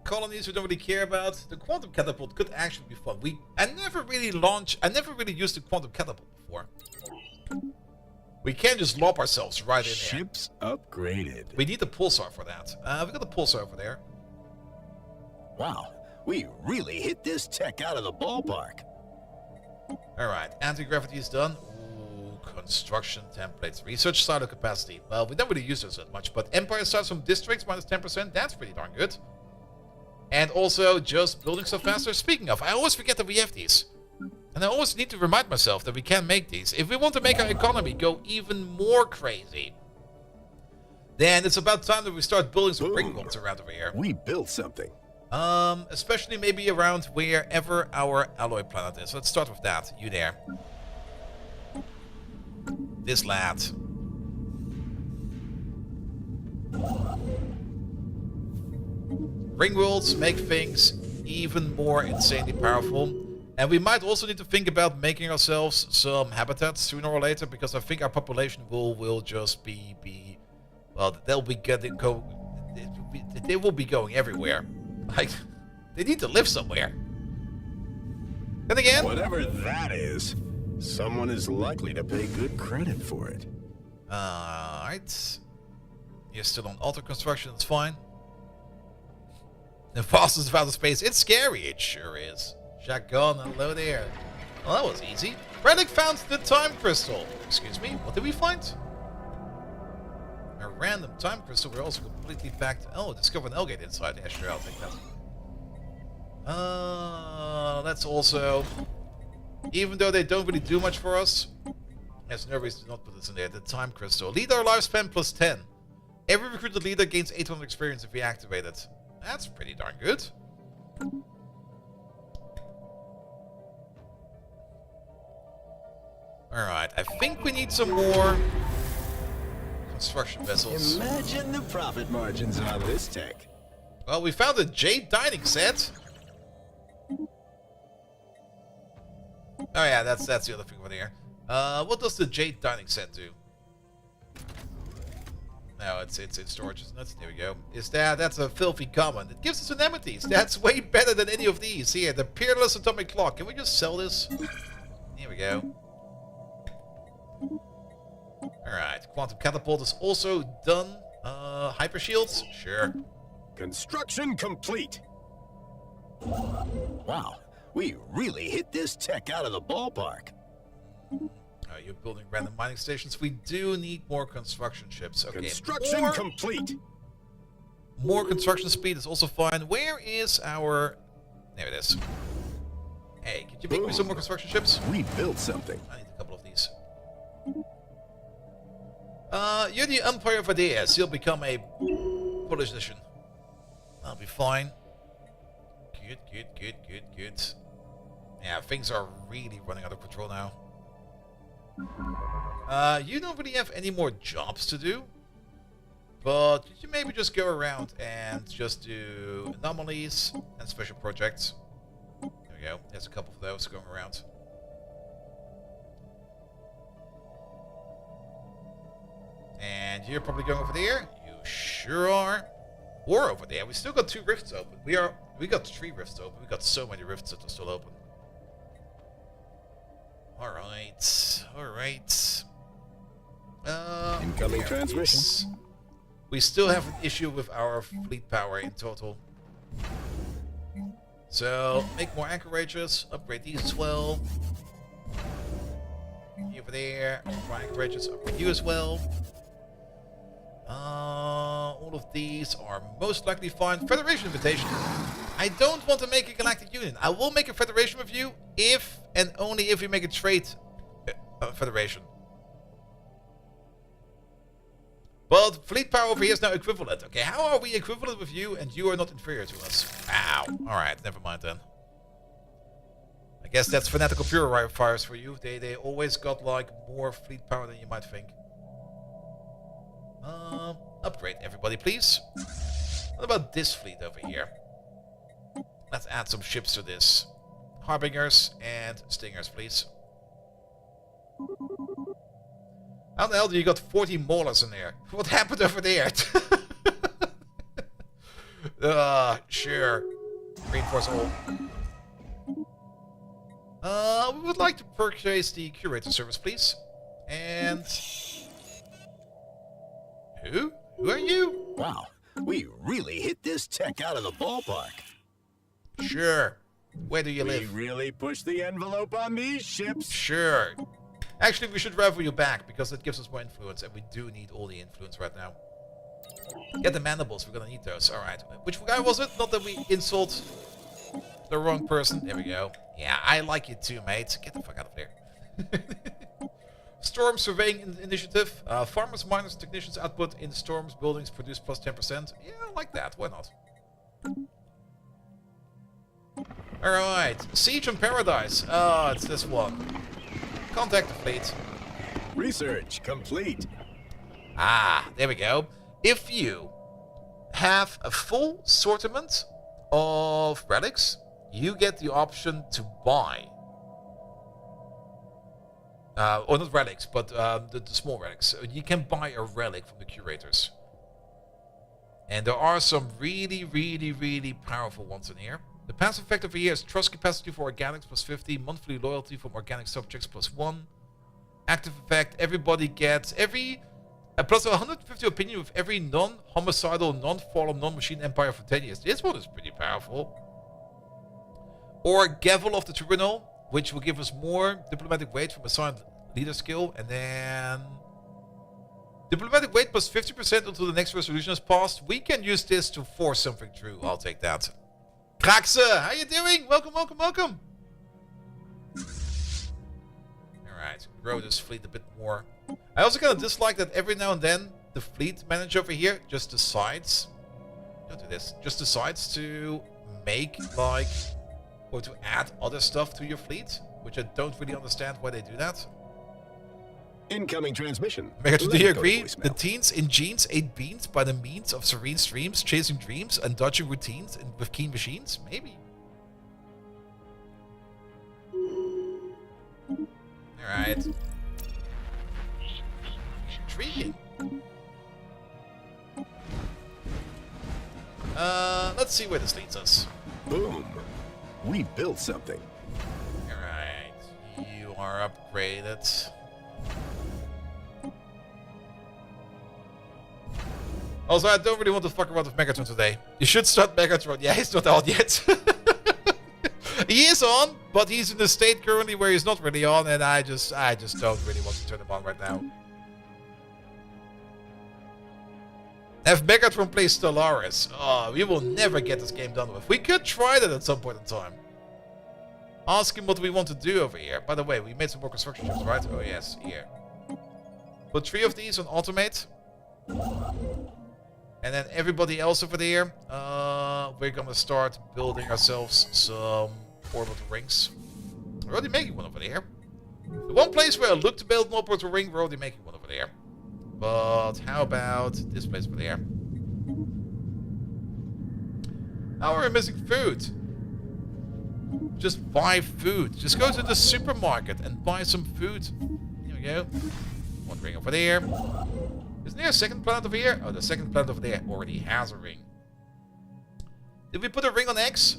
Colonies we don't really care about. The quantum catapult could actually be fun. I never really used the quantum catapult before. We can't just lob ourselves right in there. Ships upgraded. We need the pulsar for that. We got the pulsar over there. Wow, we really hit this tech out of the ballpark. Alright, anti-gravity is done. Ooh, construction templates. Research silo capacity. Well, we don't really use those that much, but Empire starts from districts minus 10%. That's pretty darn good. And also, just building stuff faster. Speaking of, I always forget that we have these. And I always need to remind myself that we can make these. If we want to make our economy go even more crazy, then it's about time that we start building some ring bombs around over here. We built something. Especially maybe around wherever our alloy planet is. Let's start with that. You there. This lad. Ring worlds make things even more insanely powerful. And we might also need to think about making ourselves some habitats sooner or later, because I think our population will just be well, they'll be they will be going everywhere. Like, they need to live somewhere. Then again, Whatever that is, someone is likely to pay good credit for it. alright. You're still on auto construction, it's fine. The fastest of outer space, it's scary, it sure is. Shotgun, hello there. Well, that was easy. Relic found the time crystal. Excuse me, what did we find? A random time crystal. We're also completely back to... Oh, discover an Elgate inside. Yeah, sure, I'll take that. That's also... Even though they don't really do much for us, there's no reason to not put this in there. The time crystal. Leader lifespan plus 10. Every recruited leader gains 800 experience if we activate it. That's pretty darn good. Alright, I think we need some more construction vessels. Imagine the profit margins on this tech. Well, we found a Jade dining set. Oh yeah, that's the other thing over there. What does the Jade dining set do? No, it's in storage, isn't it? There we go. That's a filthy common. It gives us amenities. That's way better than any of these. Here, the peerless atomic clock. Can we just sell this? Here we go. Alright, quantum catapult is also done. Hyper shields? Sure. Construction complete. Wow, we really hit this tech out of the ballpark. You're building random mining stations. We do need more construction ships. Okay. Construction complete. More construction speed is also fine. Where is our... There it is. Hey, could you make me some more construction ships? We built something. I need a couple of these. You're the umpire of ideas. You'll become a politician. I'll be fine. Good. Yeah, things are really running out of control now. You don't really have any more jobs to do. But you should maybe just go around and just do anomalies and special projects. There we go. There's a couple of those going around. And you're probably going over there. You sure are. Or over there. We still got 2 rifts open. We got 3 rifts open. We got so many rifts that are still open. Alright. Alright. Incoming transmission. We still have an issue with our fleet power in total. So, make more anchorages. Upgrade these as well. You over there. More anchorages. Upgrade you as well. All of these are most likely fine. Federation invitation. I don't want to make a galactic union. I will make a federation with you if and only if we make a trade federation. But fleet power over here is now equivalent. Okay, how are we equivalent with you and you are not inferior to us? Ow. Alright, never mind then. I guess that's fanatical purifiers for you. They always got like more fleet power than you might think. Upgrade everybody, please. What about this fleet over here? Let's add some ships to this. Harbingers and Stingers, please. How the hell do you got 40 Maulers in there? What happened over there? Sure. Reinforce all. We would like to purchase the Curator service, please. And... Who? Who are you? Wow, we really hit this tech out of the ballpark. Sure. Where do you We live? really pushed the envelope on these ships. Sure. Actually, we should rival you back, because it gives us more influence, and we do need all the influence right now. Get the mandibles, we're gonna need those. Alright. Which guy was it? Not that we insult the wrong person. There we go. Yeah, I like you too, mate. Get the fuck out of there. Storm Surveying Initiative. Farmers, miners, technicians output in storms buildings produce plus 10%. Yeah, I like that. Why not? Alright. Siege on Paradise. Oh, it's this one. Contact the fleet. Research complete. Ah, there we go. If you have a full assortment of relics, you get the option to buy. Or not relics, but the small relics. You can buy a relic from the curators. And there are some really, really, really powerful ones in here. The passive effect over here is trust capacity for organics plus 50, monthly loyalty from organic subjects plus 1. Active effect, everybody gets plus 150 opinion with every non-homicidal, non-fallen, non-machine empire for 10 years. This one is pretty powerful. Or Gavel of the Tribunal, which will give us more diplomatic weight from assigned leader skill, and then diplomatic weight plus 50% until the next resolution is passed. We can use this to force something through. I'll take that. Praxe, how you doing? Welcome, welcome, welcome. Alright, grow this fleet a bit more. I also kind of dislike that every now and then the fleet manager over here just decides, don't do this, just decides to make like, or to add other stuff to your fleet, which I don't really understand why they do that. Incoming transmission. Megatron, do you Let it go to agree? voicemail. The teens in jeans ate beans by the means of serene streams, chasing dreams, and dodging routines with keen machines? Maybe. Alright. Intriguing. Let's see where this leads us. Boom. We built something. Alright. You are upgraded. Also, I don't really want to fuck around with Megatron today. You should start Megatron. Yeah, he's not on yet. He is on, but he's in a state currently where he's not really on, and I just don't really want to turn him on right now. Have Megatron play Stellaris. Oh, we will never get this game done with. We could try that at some point in time. Ask him what we want to do over here. By the way, we made some more construction ships, right? Oh yes, here. Put 3 of these on automate. And then everybody else over there, we're gonna start building ourselves some orbital rings. We're already making one over there. The one place where I look to build an orbital ring, we're already making one over there. But how about this place over there? How are we missing food? Just buy food. Just go to the supermarket and buy some food. Here we go. One ring over there. Isn't there a second planet over here? Oh, the second planet over there already has a ring. Did we put a ring on X?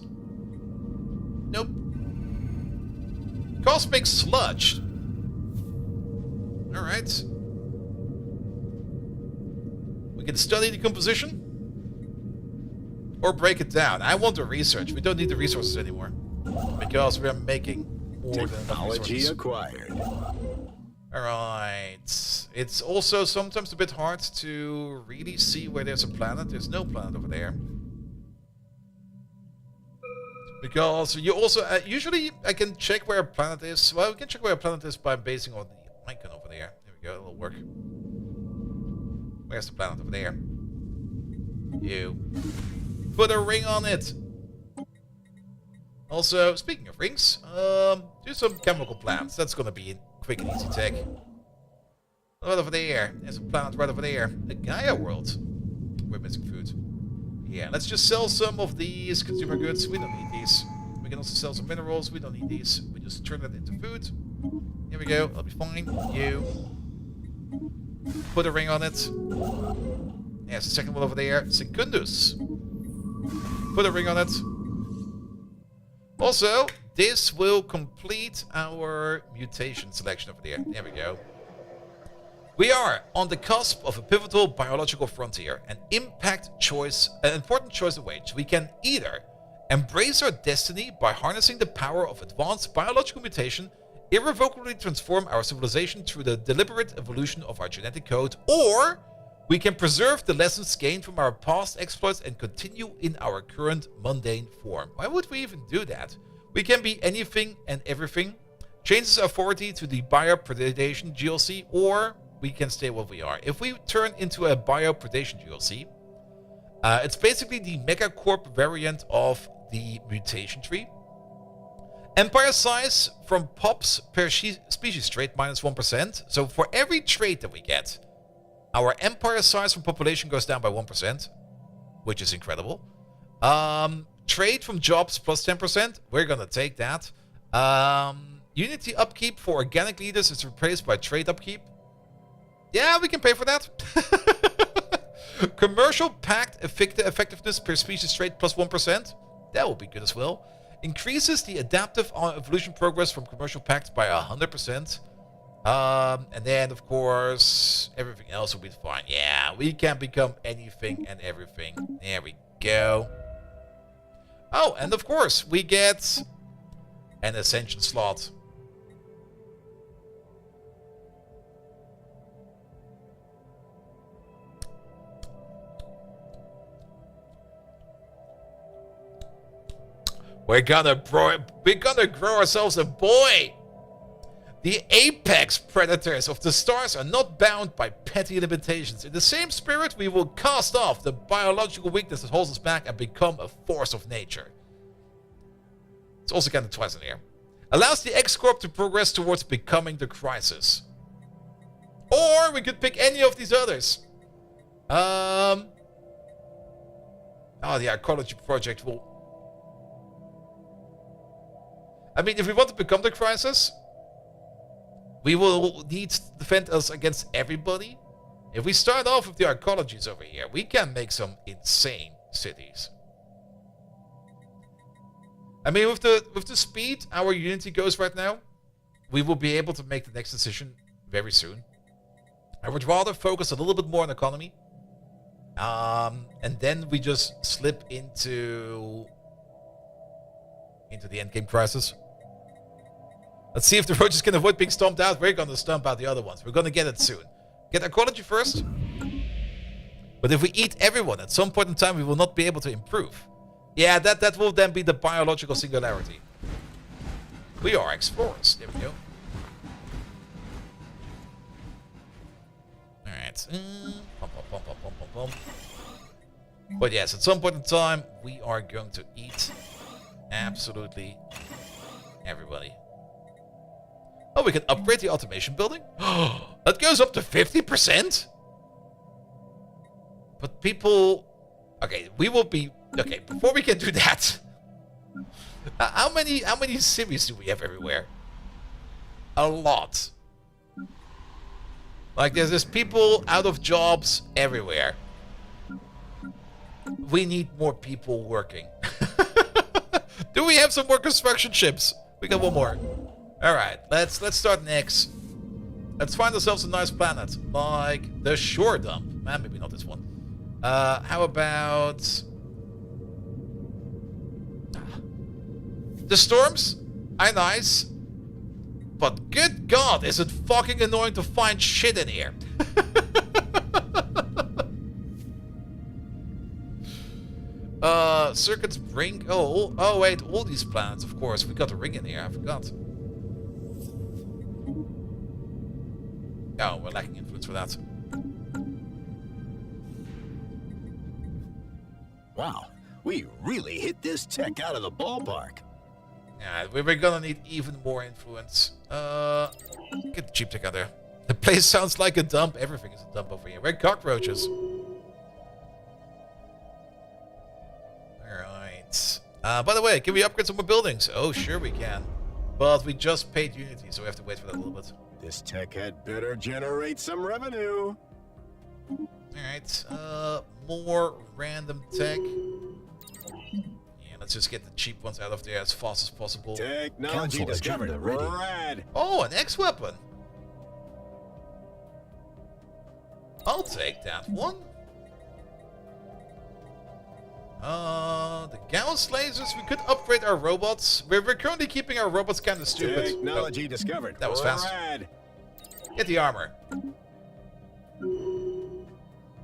Nope. Cosmic sludge. Alright. We can study the composition. Or break it down. I want the research. We don't need the resources anymore. Because we're making more than enough Technology resources. acquired. Alright. It's also sometimes a bit hard to really see where there's a planet. There's no planet over there. Because you also... usually I can check where a planet is. Well, we can check where a planet is by basing on the icon over there. There we go. It'll work. Where's the planet over there? You. Put a ring on it. Also, speaking of rings, do some chemical plants. That's gonna be a quick and easy tech. Right over there. There's a planet right over there. A Gaia world. We're missing food. Yeah, let's just sell some of these consumer goods. We don't need these. We can also sell some minerals. We don't need these. We just turn that into food. Here we go. That'll be fine. You. Put a ring on it. There's a second one over there. Secundus. Put a ring on it. Also, this will complete our mutation selection over there. There we go. We are on the cusp of a pivotal biological frontier, an important choice awaits. We can either embrace our destiny by harnessing the power of advanced biological mutation, irrevocably transform our civilization through the deliberate evolution of our genetic code, or we can preserve the lessons gained from our past exploits and continue in our current mundane form. Why would we even do that? We can be anything and everything, changes authority to the biopredation GLC, or we can stay what we are. If we turn into a biopredation GLC, it's basically the Megacorp variant of the mutation tree. Empire size from pops per species trait minus 1%. So for every trait that we get, our empire size from population goes down by 1%, which is incredible. Trade from jobs plus 10%. We're going to take that. Unity upkeep for organic leaders is replaced by trade upkeep. Yeah, we can pay for that. Commercial pact effectiveness per species trait plus 1%. That will be good as well. Increases the adaptive evolution progress from commercial pacts by 100%. And then, of course, everything else will be fine. Yeah, we can become anything and everything. There we go. Oh, and of course, we get an Ascension slot. We're gonna grow ourselves a boy. The apex predators of the stars are not bound by petty limitations. In the same spirit, we will cast off the biological weakness that holds us back and become a force of nature. It's also kind of twice in here. Allows the X-Corp to progress towards becoming the Crisis. Or we could pick any of these others. Oh, the Arcology Project will... I mean, if we want to become the Crisis, we will need to defend us against everybody. If we start off with the Arcologies over here, we can make some insane cities. I mean, with the speed our Unity goes right now, we will be able to make the next decision very soon. I would rather focus a little bit more on economy. And then we just slip into the endgame crisis. Let's see if the roaches can avoid being stomped out. We're going to stomp out the other ones. We're going to get it soon. Get ecology first. But if we eat everyone, at some point in time, we will not be able to improve. Yeah, that will then be the biological singularity. We are explorers. There we go. Alright. But yes, at some point in time, we are going to eat absolutely everybody. Oh, we can upgrade the automation building? That goes up to 50%? But people... Okay, we will be... Okay, before we can do that... How many semis do we have everywhere? A lot. Like, there's people out of jobs everywhere. We need more people working. Do we have some more construction ships? We got one more. Alright, let's start next. Let's find ourselves a nice planet. Like the shore dump. Maybe not this one. How about... The storms are nice. But good God, is it fucking annoying to find shit in here. Circuits brink. Oh wait, all these planets, of course. We got a ring in here, I forgot. Oh, we're lacking influence for that. Wow, we really hit this tech out of the ballpark. Yeah, we're gonna need even more influence. Get the cheap tech out there. The place sounds like a dump. Everything is a dump over here. We're cockroaches. Alright. By the way, can we upgrade some more buildings? Oh, sure we can. But we just paid Unity, so we have to wait for that a little bit. This tech had better generate some revenue. Alright, more random tech. Yeah, let's just get the cheap ones out of there as fast as possible. Technology Council discovered. agenda ready. Rad. Oh, an X-weapon! I'll take that one. The Gauss lasers, we could upgrade our robots. We're currently keeping our robots kind of stupid. Technology discovered. That was fast. Rad. Get the armor.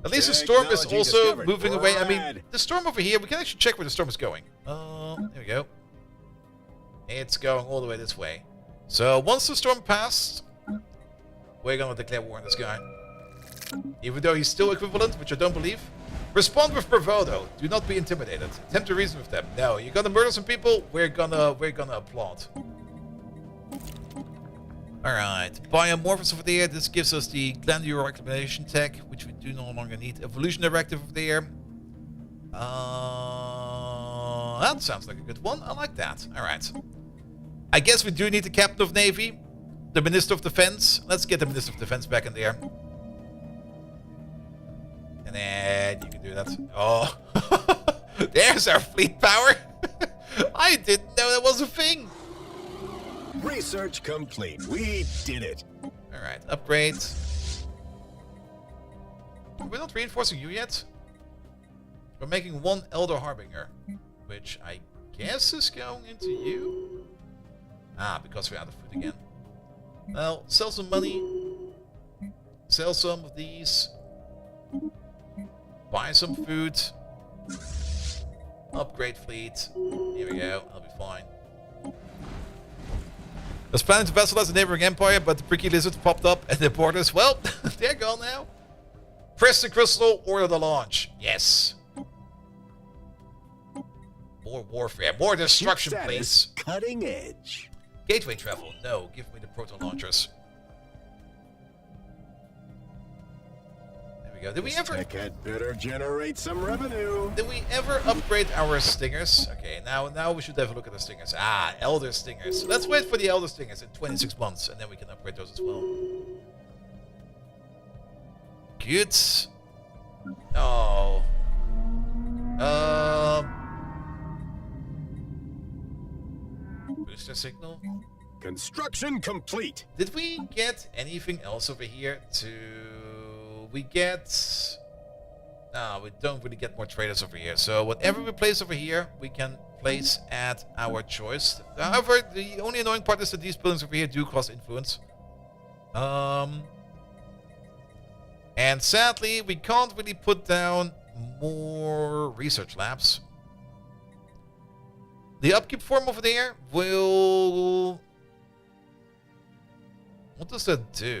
At least the storm is Technology also discovered. moving away. I mean, Rad. the storm over here, we can actually check where the storm is going. There we go. It's going all the way this way. So once the storm passed, we're gonna declare war on this guy. Even though he's still equivalent, which I don't believe. Respond with bravado. Do not be intimidated. Attempt to reason with them. No, you're gonna murder some people. We're gonna applaud. Alright, Biomorphis over there. This gives us the glandular reclamation tech, which we do no longer need. Evolutionary active over there. That sounds like a good one. I like that. Alright. I guess we do need the Captain of Navy, the Minister of Defense. Let's get the Minister of Defense back in there. And then you can do that. Oh, there's our fleet power. I didn't know that was a thing. Research complete. We did it. All right, upgrade. We're not reinforcing you yet. We're making one Elder Harbinger, which I guess is going into you. Ah, because we're out of food again. Well, sell some money. Sell some of these. Buy some food. Upgrade fleet. Here we go. I'll be fine. I was planning to vassalize the neighboring empire, but the pricky lizards popped up at the borders. Well, they're gone now. Press the crystal, order the launch. Yes. More warfare, more destruction, please. Cutting edge. Gateway travel. No, give me the proton launchers. There we go. Did we ever? Tech had better generate some revenue. Did we ever upgrade our stingers? Okay, now we should have a look at the stingers. Ah, elder stingers. Let's wait for the elder stingers in 26 months, and then we can upgrade those as well. Good. Oh. Booster signal. Construction complete. Did we get anything else over here to... We get... No, we don't really get more traders over here. So whatever we place over here, we can place at our choice. However, the only annoying part is that these buildings over here do cost influence. And sadly, we can't really put down more research labs. The upkeep form over there will... What does that do?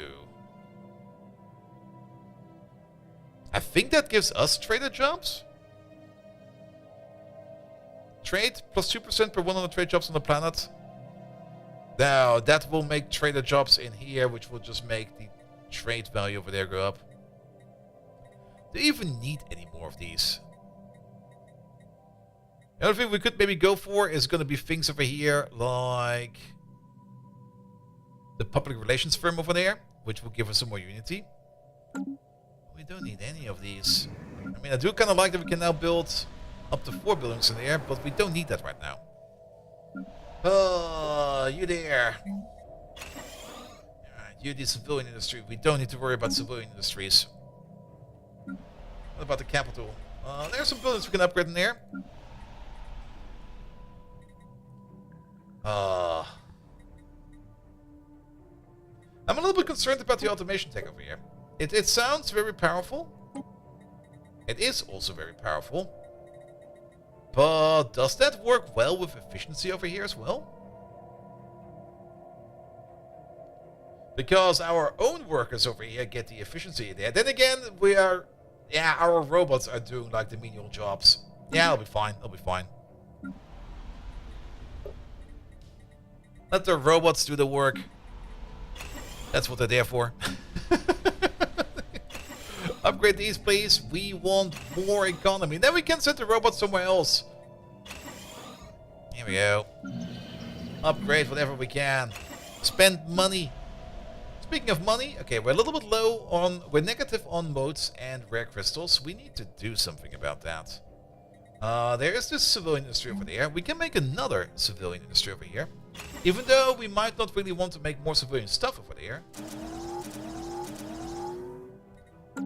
I think that gives us trader jobs. Trade plus 2% per 100 trade jobs on the planet. Now, that will make trader jobs in here, which will just make the trade value over there go up. Do you even need any more of these? The other thing we could maybe go for is going to be things over here like the public relations firm over there, which will give us some more unity. We don't need any of these. I mean, I do kind of like that we can now build up to 4 buildings in there, but we don't need that right now. Oh, you there. Alright, you the civilian industry. We don't need to worry about civilian industries. What about the capital? There's some buildings we can upgrade in there. I'm a little bit concerned about the automation tech over here. It sounds very powerful. It is also very powerful. But does that work well with efficiency over here as well? Because our own workers over here get the efficiency there. Then again, our robots are doing like the menial jobs. Yeah, it'll be fine. It'll be fine. Let the robots do the work. That's what they're there for. Upgrade these, please. We want more economy. Then we can send the robots somewhere else. Here we go. Upgrade whatever we can. Spend money. Speaking of money, okay, we're a little bit low on... We're negative on motes and rare crystals. We need to do something about that. There is this civilian industry over there. We can make another civilian industry over here. Even though we might not really want to make more civilian stuff over there.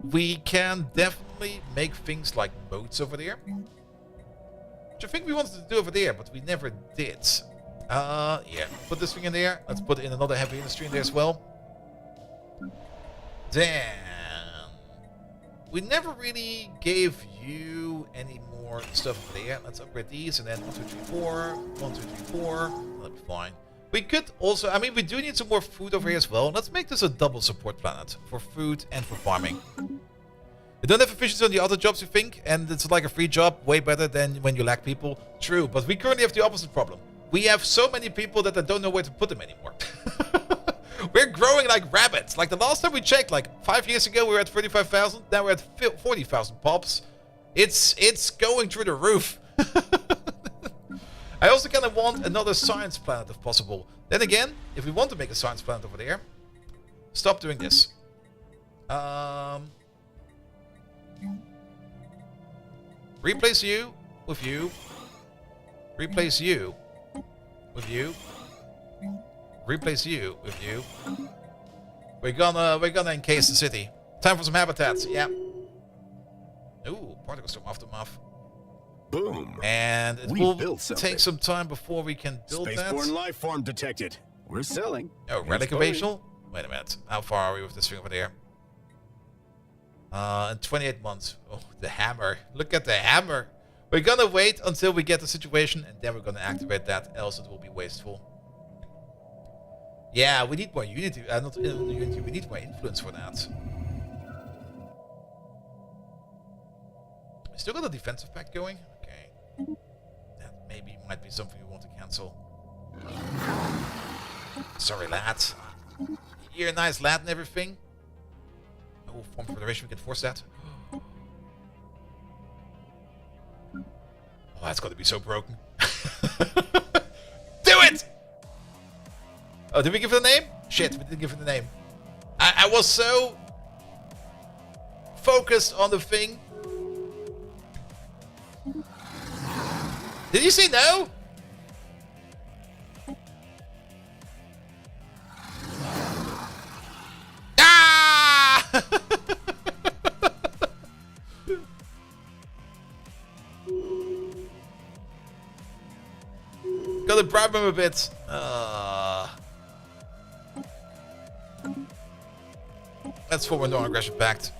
We can definitely make things like moats over there. Which I think we wanted to do over there, but we never did. Yeah, put this thing in there. Let's put in another heavy industry in there as well. Then we never really gave you any more stuff over there. Let's upgrade these, and then 1, 2, 3, 4. 1, 2, 3, 4. That'll be fine. We could also, I mean, we do need some more food over here as well. Let's make this a double support planet for food and for farming. You don't have efficiency on the other jobs, you think, and it's like a free job, way better than when you lack people. True, but we currently have the opposite problem. We have so many people that I don't know where to put them anymore. We're growing like rabbits. Like the last time we checked, like 5 years ago, we were at 35,000. Now we're at 40,000 pops. It's going through the roof. I also kind of want another science planet if possible. Then again, if we want to make a science planet over there, stop doing this. Replace you with you. Replace you with you. Replace you with you. We're gonna encase the city. Time for some habitats. Yeah. Ooh, particle storm aftermath. Boom. And it will take some time before we can build that. Spaceborne life form detected. We're selling. Oh, relic evasion? Wait a minute. How far are we with this thing over there? In 28 months. Oh, the hammer. Look at the hammer. We're gonna wait until we get the situation, and then we're gonna activate that, else it will be wasteful. Yeah, we need more unity. Not unity, we need more influence for that. We still got a defensive pact going? Okay. That maybe might be something we want to cancel. Sorry, lad. You're a nice lad and everything. Oh, form federation, we can force that. Oh, that's gonna be so broken. Do it! Oh, did we give it a name? Shit, we didn't give it a name. I was so focused on the thing. Did you say no? Ah! Gotta bribe him a bit. Let's form a non-aggression pact.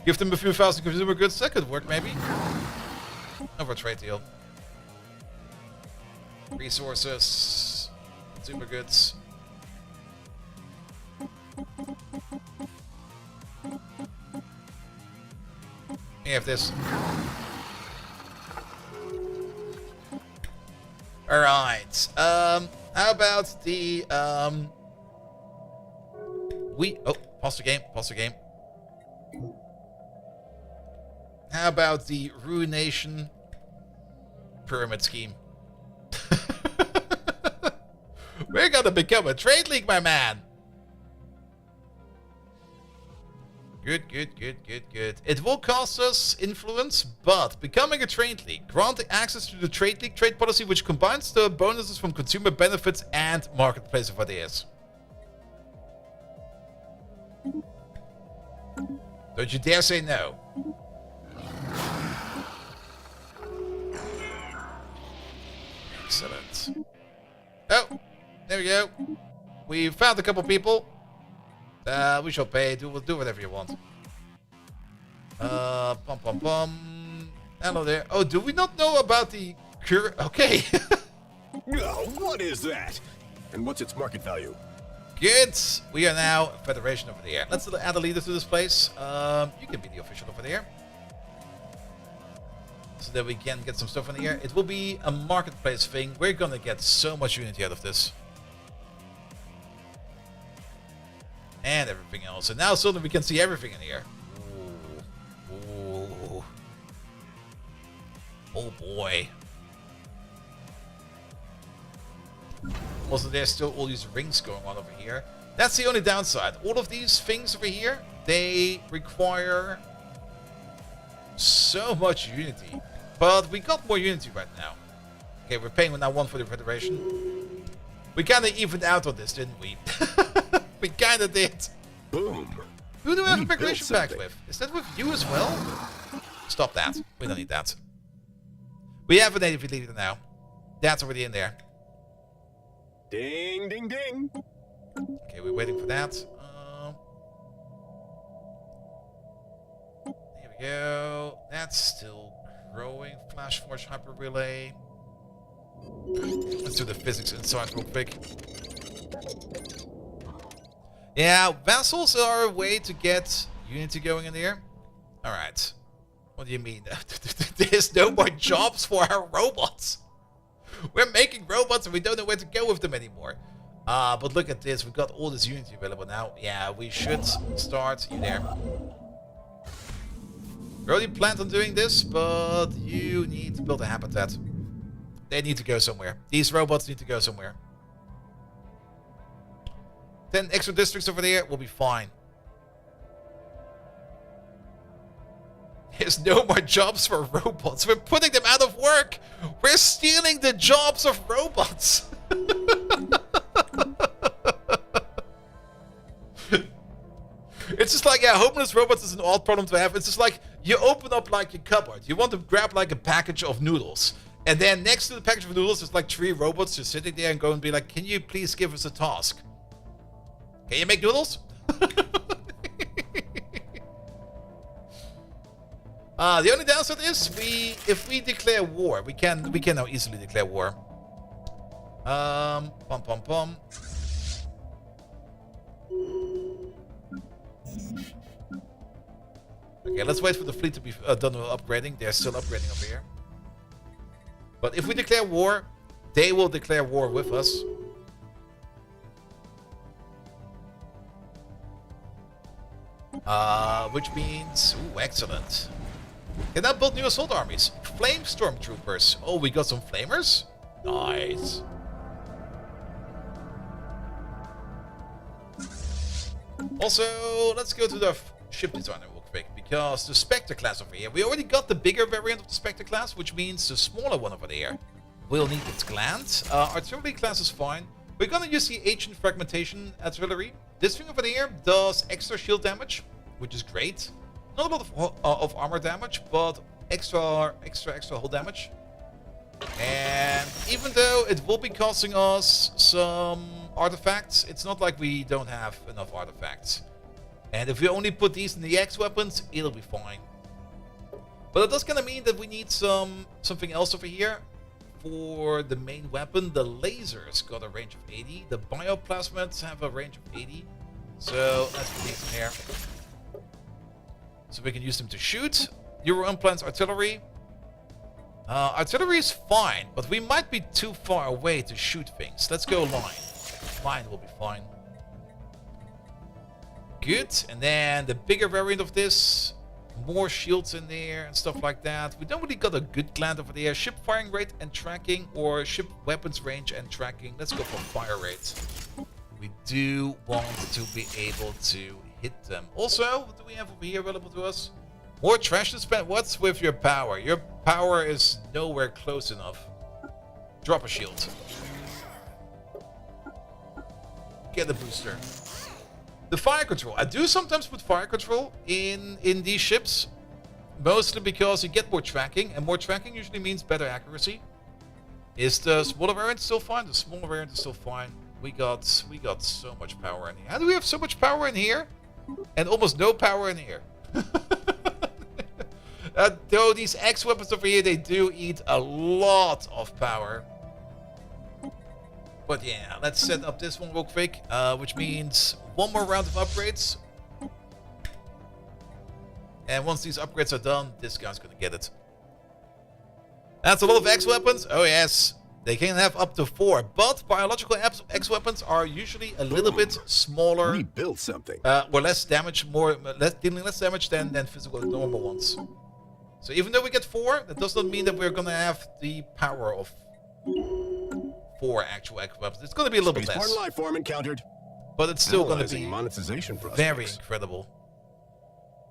Give them a few thousand consumer goods. That could work, maybe. Over a trade deal. Resources. Consumer goods. You have this. Alright. How about the pause the game. How about the Ruination Pyramid Scheme? We're gonna become a trade league, my man. Good. It will cost us influence, but becoming a trade league, granting access to the trade league trade policy, which combines the bonuses from consumer benefits and marketplace of ideas. Don't you dare say no. Excellent. Oh, there we go. We found a couple people. We shall pay. We'll do whatever you want. Hello there. Oh, do we not know about the cure? Okay. Oh, what is that? And what's its market value? Good. We are now a federation over there. Let's add a leader to this place. You can be the official over there. So that we can get some stuff in here. It will be a marketplace thing. We're gonna get so much unity out of this. And everything else. And now suddenly we can see everything in here. Ooh. Oh boy. Also, there's still all these rings going on over here. That's the only downside. All of these things over here, they require so much unity. But we got more unity right now. Okay, we're paying now 1 for the Federation. We kind of evened out on this, didn't we? We kind of did. Boom. Who do we have a preparation pack with? Is that with you as well? Stop that. We don't need that. We have a native leader now. That's already in there. Ding, ding, ding. Okay, we're waiting for that. Here we go. That's still growing. Flash Forge Hyper Relay. Let's do the physics inside real quick. Yeah, vassals are a way to get unity going in here. Alright. What do you mean? There's no more jobs for our robots. We're making robots and we don't know where to go with them anymore. But look at this. We've got all this unity available now. Yeah, we should start. You there. We already planned on doing this, but you need to build a habitat. They need to go somewhere. These robots need to go somewhere. 10 extra districts over there will be fine. There's no more jobs for robots. We're putting them out of work. We're stealing the jobs of robots. It's just like, yeah, homeless robots is an odd problem to have. It's just like, you open up like your cupboard. You want to grab like a package of noodles. And then next to the package of noodles, there's like 3 robots just sitting there and go and be like, can you please give us a task? Can you make noodles? The only downside is if we declare war, we can now easily declare war. Okay, let's wait for the fleet to be done with upgrading. They're still upgrading over here. But if we declare war, they will declare war with us. Which means... Ooh, excellent. Can now build new assault armies. Flame stormtroopers. Oh, we got some flamers? Nice. Also, let's go to the ship designer real quick, because the Spectre class over here, we already got the bigger variant of the Spectre class, which means the smaller one over there will need its glands. Artillery class is fine. We're gonna use the Ancient Fragmentation Artillery. This thing over there does extra shield damage, which is great. Not a lot of armor damage, but extra hull damage. And even though it will be costing us some artifacts, it's not like we don't have enough artifacts. And if we only put these in the X weapons, it'll be fine. But it does kind of mean that we need something else over here. For the main weapon, the lasers got a range of 80. The bioplasmids have a range of 80. So let's put these in here. So we can use them to shoot. Euro implants artillery. Artillery is fine, but we might be too far away to shoot things. Let's go line. Line will be fine. Good. And then the bigger variant of this, more shields in there and stuff like that. We don't really got a good gland over there. Ship firing rate and tracking, or ship weapons range and tracking. Let's go for fire rate. We do want to be able to hit them. Also, what do we have over here available to us? More trash to spend. What's with your power? Your power is nowhere close enough. Drop a shield. Get a booster. The fire control. I do sometimes put fire control in these ships. Mostly because you get more tracking. And more tracking usually means better accuracy. Is the smaller variant still fine? The smaller variant is still fine. We got so much power in here. How do we have so much power in here? And almost no power in here. Though these X weapons over here, they do eat a lot of power. But yeah, let's set up this one real quick, which means one more round of upgrades. And once these upgrades are done, this guy's gonna get it. That's a lot of X weapons. Oh yes, they can have up to 4, but biological X weapons are usually a little bit smaller. We built something. Or less damage, dealing less damage than physical normal ones. So even though we get 4, that does not mean that we're gonna have the power of 4 actual X weapons. It's gonna be a little bit less. Life form encountered. But it's still gonna be monetization prospects. very incredible.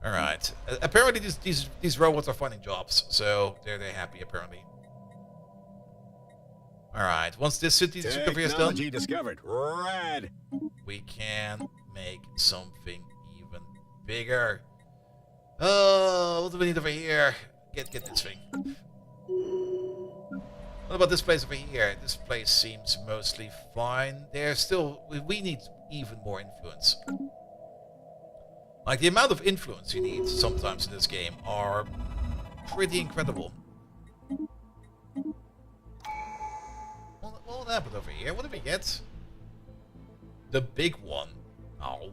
All right. Apparently these robots are finding jobs, so they're happy apparently. All right. Once this city discovery is done, Technology discovered. Rad. we can make something even bigger. Oh, what do we need over here? Get this thing. What about this place over here? This place seems mostly fine. There's still... We need even more influence. Like, the amount of influence you need sometimes in this game are pretty incredible. What happened over here? What did we get? The big one. Oh,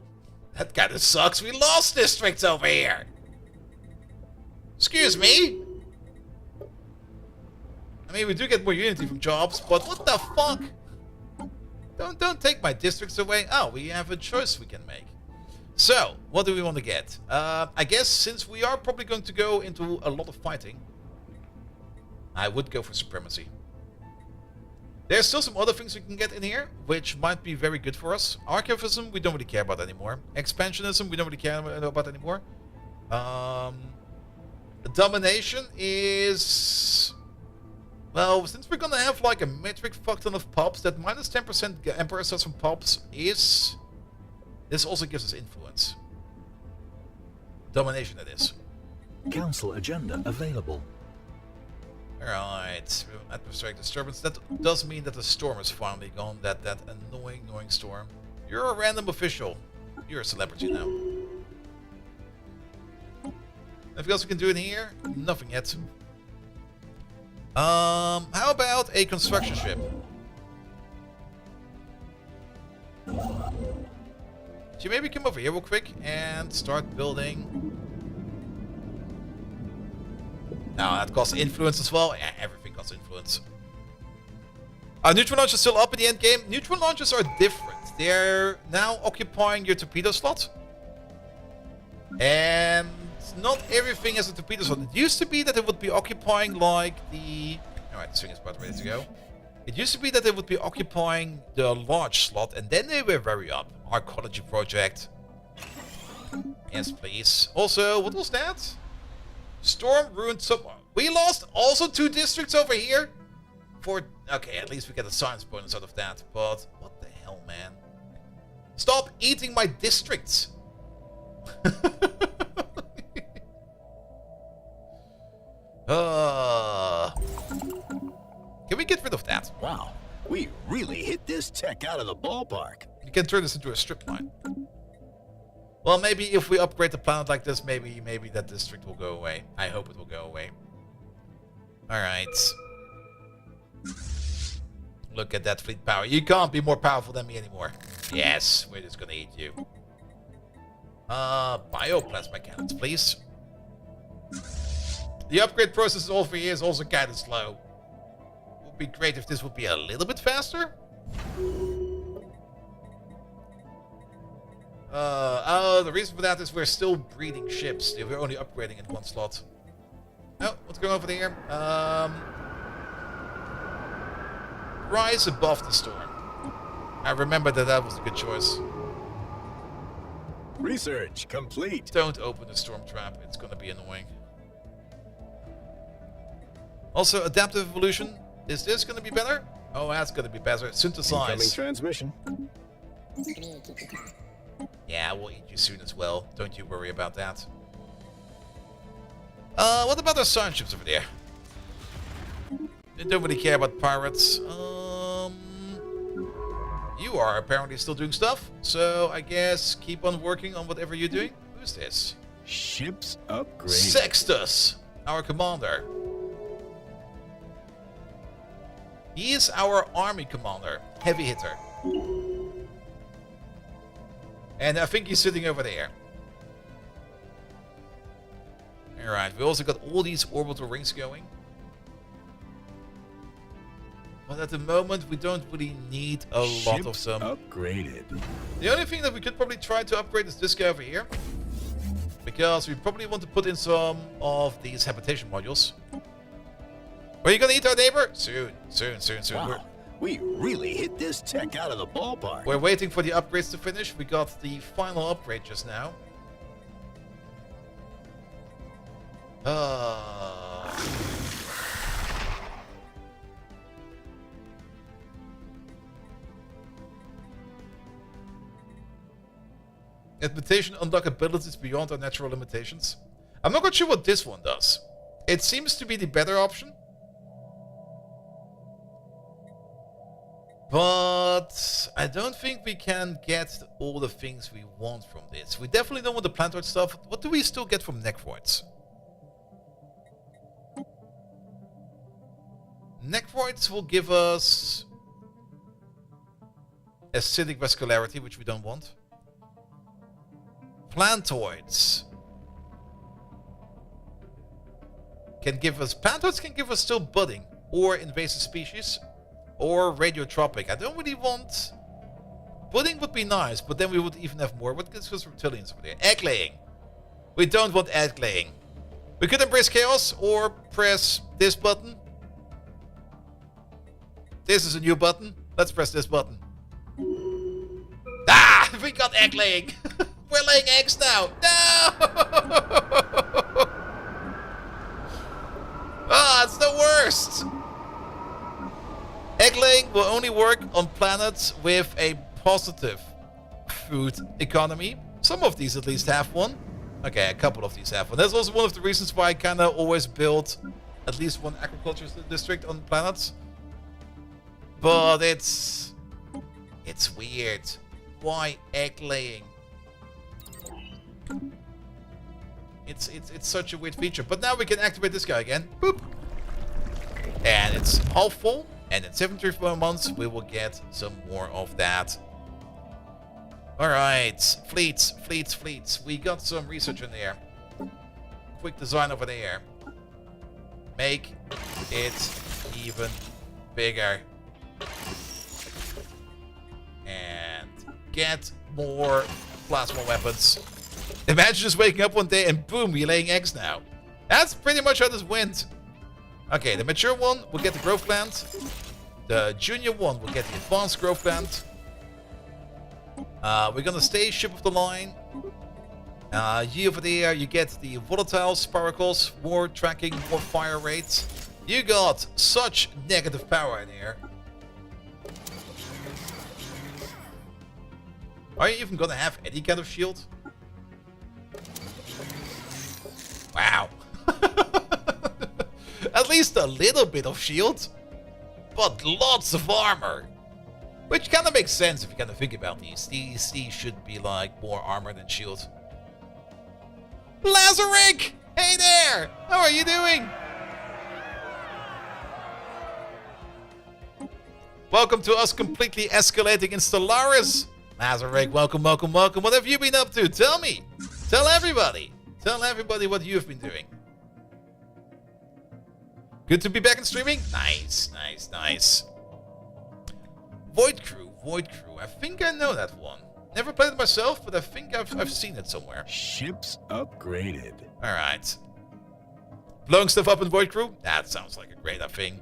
that kind of sucks. We lost districts over here. Excuse me? I mean, we do get more unity from jobs, but what the fuck? Don't take my districts away. Oh, we have a choice we can make. So, what do we want to get? I guess since we are probably going to go into a lot of fighting, I would go for supremacy. There's still some other things we can get in here, which might be very good for us. Archivism, we don't really care about anymore. Expansionism, we don't really care about anymore. Domination is... Well, since we're gonna have like a metric fuck ton of pops, that minus 10% Emperor sets from pops is... This also gives us influence. Domination, that is. Council agenda available. Alright, atmospheric disturbance. That does mean that the storm is finally gone. That annoying storm. You're a random official. You're a celebrity now. Anything else we can do in here? Nothing yet. How about a construction ship? So you maybe come over here real quick and start building. Now that costs influence as well. Yeah, everything costs influence. Neutron launch is still up in the end game. Neutron launches are different. They're now occupying your torpedo slot. And not everything has a torpedo slot. It used to be that it would be occupying like the... Alright, this thing is about ready to go. It used to be that they would be occupying the large slot, and then they were very up. Arcology project. Yes, please. Also, what was that? Storm ruined some... We lost also 2 districts over here? Okay, at least we get a science bonus out of that. But what the hell, man? Stop eating my districts! Can we get rid of that? Wow, we really hit this tech out of the ballpark. You can turn this into a strip mine. Well, maybe if we upgrade the planet like this, maybe that district will go away. I hope it will go away. Alright. Look at that fleet power. You can't be more powerful than me anymore. Yes, we're just gonna eat you. Bioplasma cannons, please. The upgrade process over here is also kind of slow. Would be great if this would be a little bit faster. Oh, the reason for that is we're still breeding ships. We're only upgrading in one slot. Oh, what's going on over there? Rise above the storm. I remember that was a good choice. Research complete. Don't open the storm trap. It's going to be annoying. Also, adaptive evolution. Is this going to be better? Oh, that's going to be better. Incoming Synthesize. transmission. Yeah, we'll eat you soon as well. Don't you worry about that. What about the science ships over there? They don't really care about pirates. You are apparently still doing stuff, so I guess keep on working on whatever you're doing. Who's this? Ships upgraded. Sextus, our commander. He is our army commander, heavy hitter. And I think he's sitting over there. Alright, we also got all these orbital rings going. But at the moment, we don't really need a lot of them. Upgraded. The only thing that we could probably try to upgrade is this guy over here. Because we probably want to put in some of these habitation modules. Are you gonna eat our neighbor? Soon. Wow, we really hit this tech out of the ballpark. We're waiting for the upgrades to finish. We got the final upgrade just now. Invitation unlock abilities beyond our natural limitations. I'm not quite sure what this one does. It seems to be the better option. But I don't think we can get all the things we want from this. We definitely don't want the plantoid stuff. What do we still get from necroids? Necroids will give us acidic vascularity, which we don't want. Plantoids can give us... Plantoids can give us still budding or invasive species. Or radiotropic. I don't really want... Budding would be nice, but then we would even have more. What gives us reptilians over there? Egg laying. We don't want egg laying. We could embrace chaos or press this button. This is a new button. Let's press this button. Ah! We got egg laying. We're laying eggs now. No! Ah, it's the worst. Egg laying will only work on planets with a positive food economy. Some of these at least have one. Okay, a couple of these have one. That's also one of the reasons why I kind of always build at least one agriculture district on planets. But it's weird. Why egg laying? It's such a weird feature. But now we can activate this guy again. Boop. And it's half full. And in 74 months, we will get some more of that. Alright. Fleets. We got some research in there. Quick design over there. Make it even bigger. And get more plasma weapons. Imagine just waking up one day and boom, we're laying eggs now. That's pretty much how this went. Okay, the mature one will get the growth plant. The junior one will get the advanced growth plant. We're gonna stay ship of the line. You over there, you get the volatile sparkles, more tracking, more fire rates. You got such negative power in here. Are you even gonna have any kind of shield? Wow. At least a little bit of shield. But lots of armor. Which kind of makes sense if you kind of think about these. These should be like more armor than shield. Lazaric! Hey there! How are you doing? Welcome to us completely escalating in Stellaris. Lazaric, welcome. What have you been up to? Tell me. Tell everybody. Tell everybody what you've been doing. Good to be back in streaming. Nice, nice, nice. Void Crew. I think I know that one. Never played it myself, but I think I've seen it somewhere. Ships upgraded. All right. Blowing stuff up in Void Crew? That sounds like a great thing.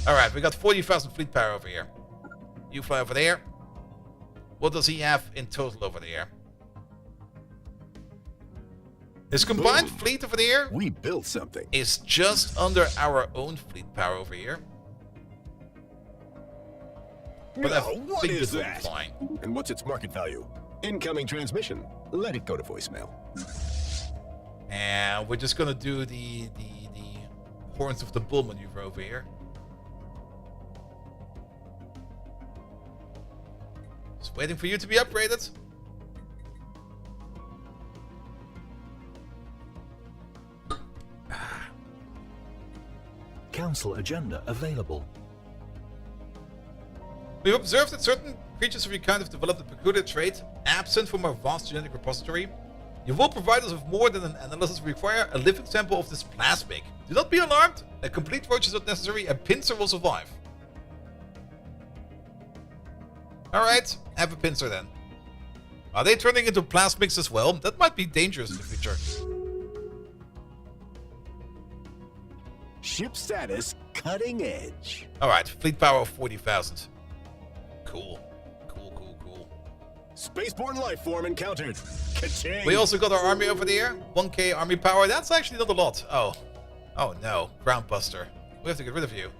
All right, we got 40,000 fleet power over here. You fly over there. What does he have in total over there? His combined fleet over there We built something. is just under our own fleet power over here. But I what think is this will be that? fine. And what's its market value? Incoming transmission. Let it go to voicemail. And we're just gonna do the Horns of the Bull maneuver over here. Just waiting for you to be upgraded. Council agenda available. We've observed that certain creatures of your kind have developed a peculiar trait absent from our vast genetic repository. You will provide us with more than an analysis. We require a living sample of this plasmic. Do not be alarmed. A complete roach is not necessary. A pincer will survive. Alright, have a pincer then. Are they turning into plasmics as well? That might be dangerous in the future. Ship status cutting edge. Alright, fleet power of 40,000. Cool. Spaceborne life form encountered. Ka-ching. We also got our army over there. 1k army power. That's actually not a lot. Oh no. Groundbuster. We have to get rid of you.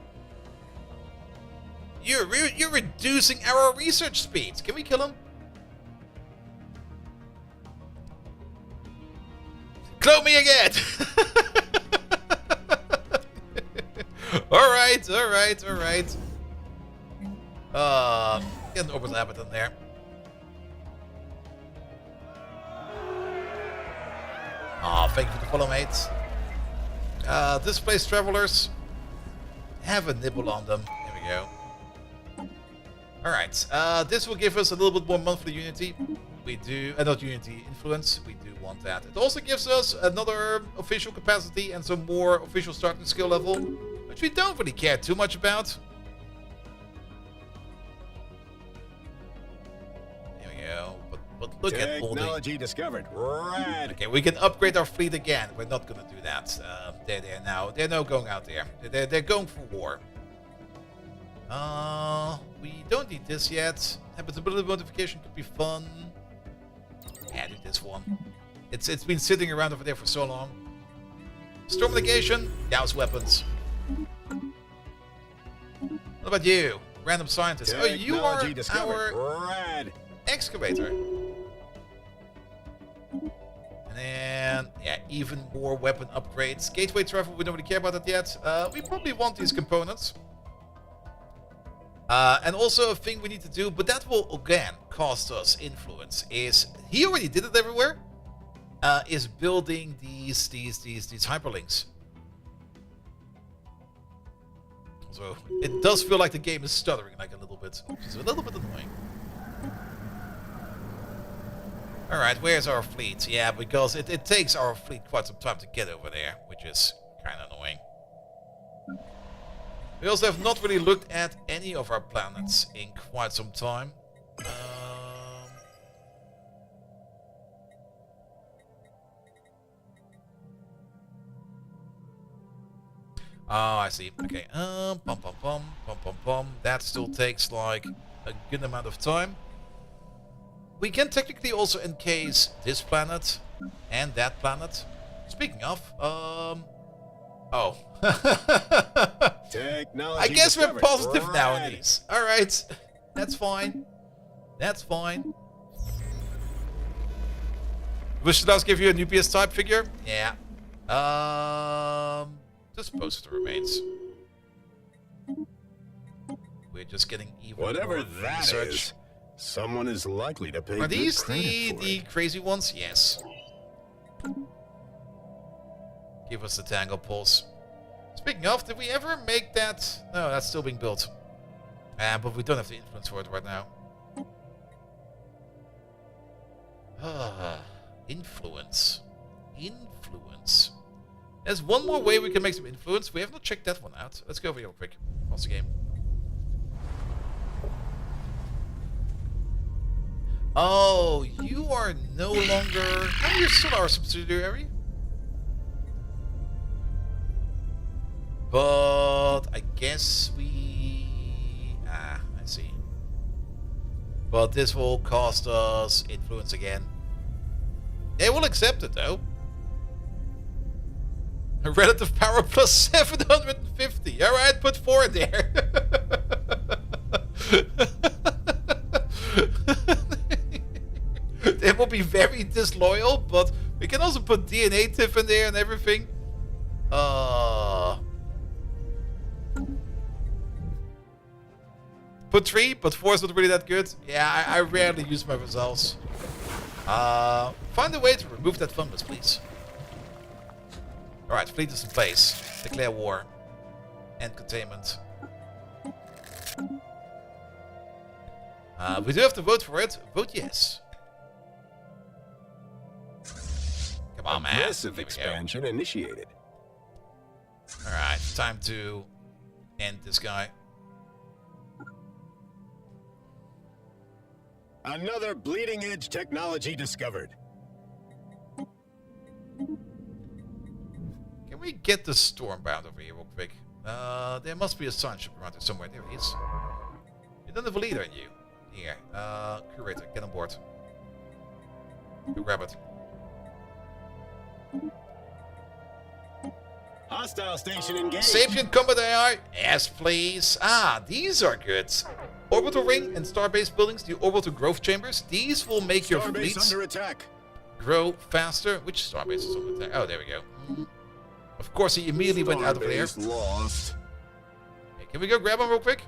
You're reducing our research speed. Can we kill him? Clone me again! Alright. Get an orbital habitant there. Oh, thank you for the follow, mates. Displaced travelers. Have a nibble on them. There we go. Alright, this will give us a little bit more monthly unity. We do, not unity, influence. We do want that. It also gives us another official capacity and some more official starting skill level, which we don't really care too much about. There we go. But look at all the... Technology discovered. Rad. Okay, we can upgrade our fleet again. We're not gonna do that. They're there now. They're now going out there. They're going for war. We don't need this yet. Habitability modification could be fun. Yeah, do this one. It's been sitting around over there for so long. Storm negation, Gauss weapons. What about you? Random scientist. Oh, you are our Rad. excavator. And then, yeah, even more weapon upgrades. Gateway travel, we don't really care about that yet. We probably want these components. And also a thing we need to do, but that will again cost us influence, is he already did it everywhere. Is building these hyperlinks. So it does feel like the game is stuttering like a little bit, which is a little bit annoying. Alright, where's our fleet? Yeah, because it takes our fleet quite some time to get over there, which is kind of annoying. We also have not really looked at any of our planets in quite some time. Oh, I see. Okay. That still takes like a good amount of time. We can technically also encase this planet and that planet. Speaking of, oh. Technology I guess we're discovered. positive now in Rad. these. Alright. That's fine. That's fine. Should I give you a new PS type figure? Yeah. Dispose of the remains. We're just getting even Whatever more that research. is, someone is likely to pay Are good these credit for the it. crazy ones? Yes. Give us the Tangle Pulse. Speaking of, did we ever make that? No, that's still being built. But we don't have the influence for it right now. Influence. There's one more way we can make some influence. We have not checked that one out. Let's go over here real quick. Pause the game. Oh, you are no longer... No, you're still our subsidiary. But I guess we... I see. But this will cost us influence again. They will accept it, though. A relative power plus 750. Alright, put 4 in there. They will be very disloyal, but we can also put DNA TIF in there and everything. Put 3, but 4 is not really that good. Yeah, I rarely use my results. Find a way to remove that fungus, please. Alright, fleet is in place. Declare war. End containment. We do have to vote for it. Vote yes. Come on, man. Aggressive expansion initiated. Alright, time to end this guy. Another bleeding edge technology discovered. Can we get the Stormbound over here real quick? There must be a Sunship around here somewhere. There he is. You don't have a leader in you. Here. Curator, get on board. Go grab it. Hostile station engaged. Sapient Combat AI? Yes, please. Ah, these are good. Orbital Ring and Starbase buildings, the Orbital Growth Chambers. These will make your Starbase fleets under attack. grow faster. Which Starbase is under attack? Oh, there we go. Of course, he immediately went out of there. Starbase lost. Okay, can we go grab him real quick?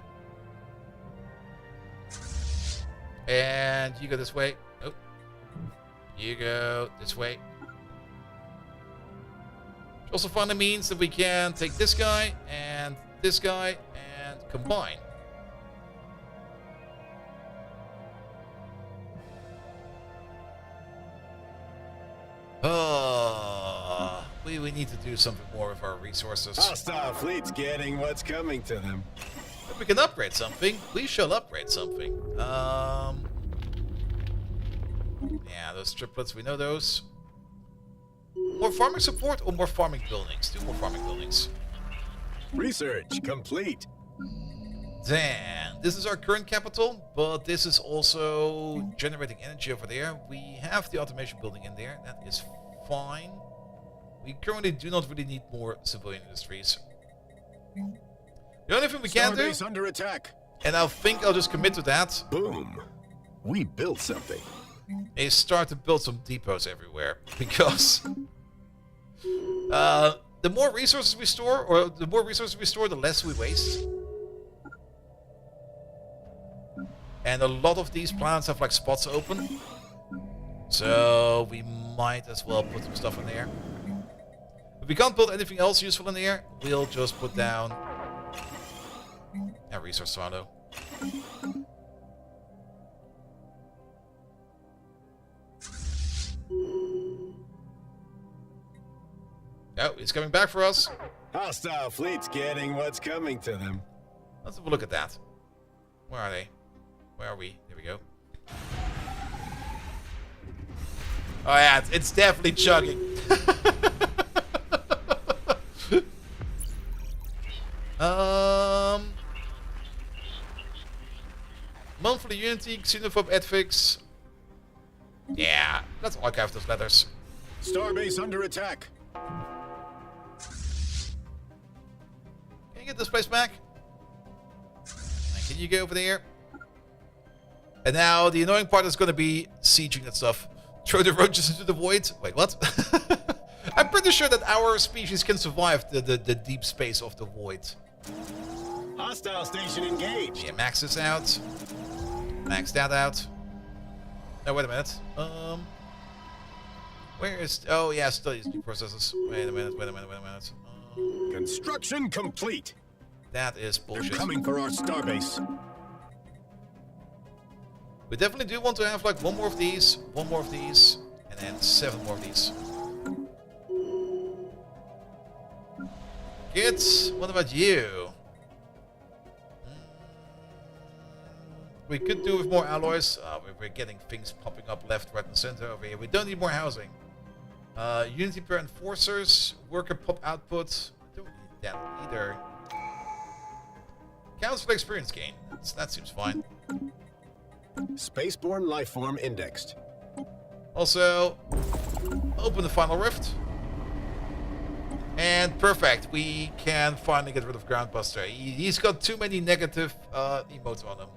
And you go this way. Nope. You go this way. Which also finally means that we can take this guy and combine. We need to do something more with our resources. Hostile fleet's getting what's coming to them. If we can upgrade something, we shall upgrade something. Yeah, those triplets, we know those. More farming support or more farming buildings? Do more farming buildings. Research complete. Damn, this is our current capital, but this is also generating energy over there. We have the automation building in there. That is fine. We currently do not really need more civilian industries. The only thing we can do, Starbase under attack. and I think I'll just commit to that, Boom. We built something. is start to build some depots everywhere. Because the more resources we store, the less we waste. And a lot of these plants have like spots open. So we might as well put some stuff in there. If we can't build anything else useful in here, we'll just put down a resource silo. Oh, he's coming back for us. Hostile fleet's getting what's coming to them. Let's have a look at that. Where are they? Where are we? There we go. Oh yeah, it's definitely chugging. Monthly Unity, Xenophobe Adfix. Yeah, let's archive those letters. Starbase under attack. Can you get this place back? And can you go over there? And now the annoying part is going to be sieging that stuff. Throw the roaches into the void. Wait, what? I'm pretty sure that our species can survive the deep space of the void. Hostile station engaged. Yeah, max this out. Max that out. No, wait a minute. Where is... Oh, yeah, studies new processes. Wait a minute. Construction complete. That is They're bullshit. coming for our starbase. We definitely do want to have like one more of these, and then 7 more of these. good. What about you? We could do with more alloys. We're getting things popping up left, right, and center over here. We don't need more housing. Unity per enforcers, worker pop output. Don't need that either. Counts for experience gain. That seems fine. Spaceborne lifeform indexed. Also, open the final rift. And perfect. We can finally get rid of Groundbuster. He's got too many negative emotes on him.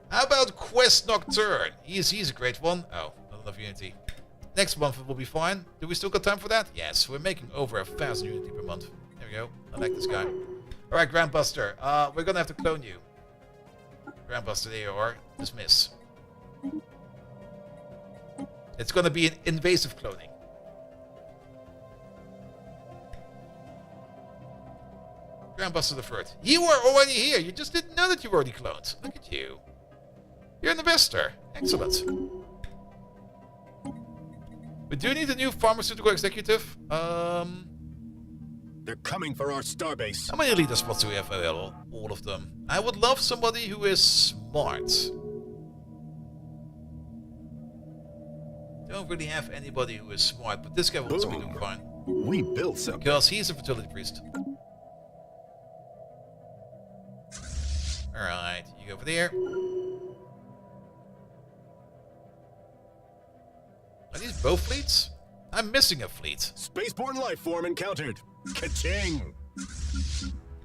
How about Quest Nocturne? He's a great one. Oh, not enough Unity. Next month will be fine. Do we still got time for that? Yes, we're making over 1,000 Unity per month. There we go. I like this guy. Alright, Groundbuster. We're gonna have to clone you. Groundbuster, there you are. Dismiss. It's gonna be an invasive cloning. Groundbuster the Third. You are already here. You just didn't know that you were already cloned. Look at you. You're an investor. Excellent. We do need a new pharmaceutical executive. They're coming for our starbase. How many leader spots do we have available? All of them. I would love somebody who is smart. Don't really have anybody who is smart, but this guy will also be doing fine. We built something. Because he's a fertility priest. Alright, you go over there. Are these both fleets? I'm missing a fleet. Spaceborne lifeform encountered. Ka-ching!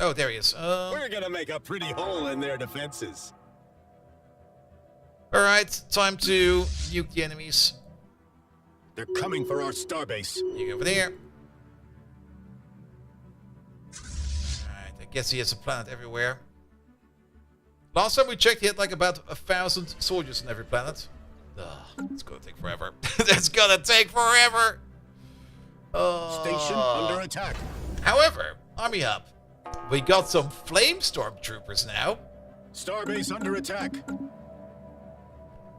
Oh, there he is. We're gonna make a pretty hole in their defenses. Alright, time to nuke the enemies. They're coming for our starbase. You go over there. Alright, I guess he has a planet everywhere. Last time we checked, he had like about 1,000 soldiers on every planet. Ugh, it's gonna take forever. It's gonna take forever! Station under attack. However, army up. We got some flame stormtroopers now. Starbase under attack.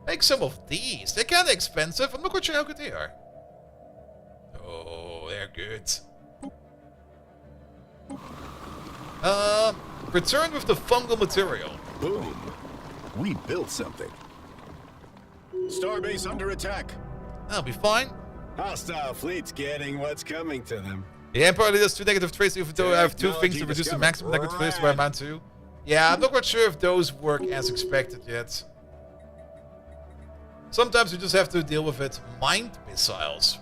Make some of these. They're kind of expensive. I'm not quite sure how good they are. Oh, they're good. Return with the fungal material. Boom. We built something. Starbase under attack. That'll be fine. Hostile fleets getting what's coming to them. The Empire leaders 2 negative traits, even though I have 2 things to reduce the maximum negative traits by amount 2. Yeah, I'm not quite sure if those work as expected yet. Sometimes you just have to deal with it. Mind missiles.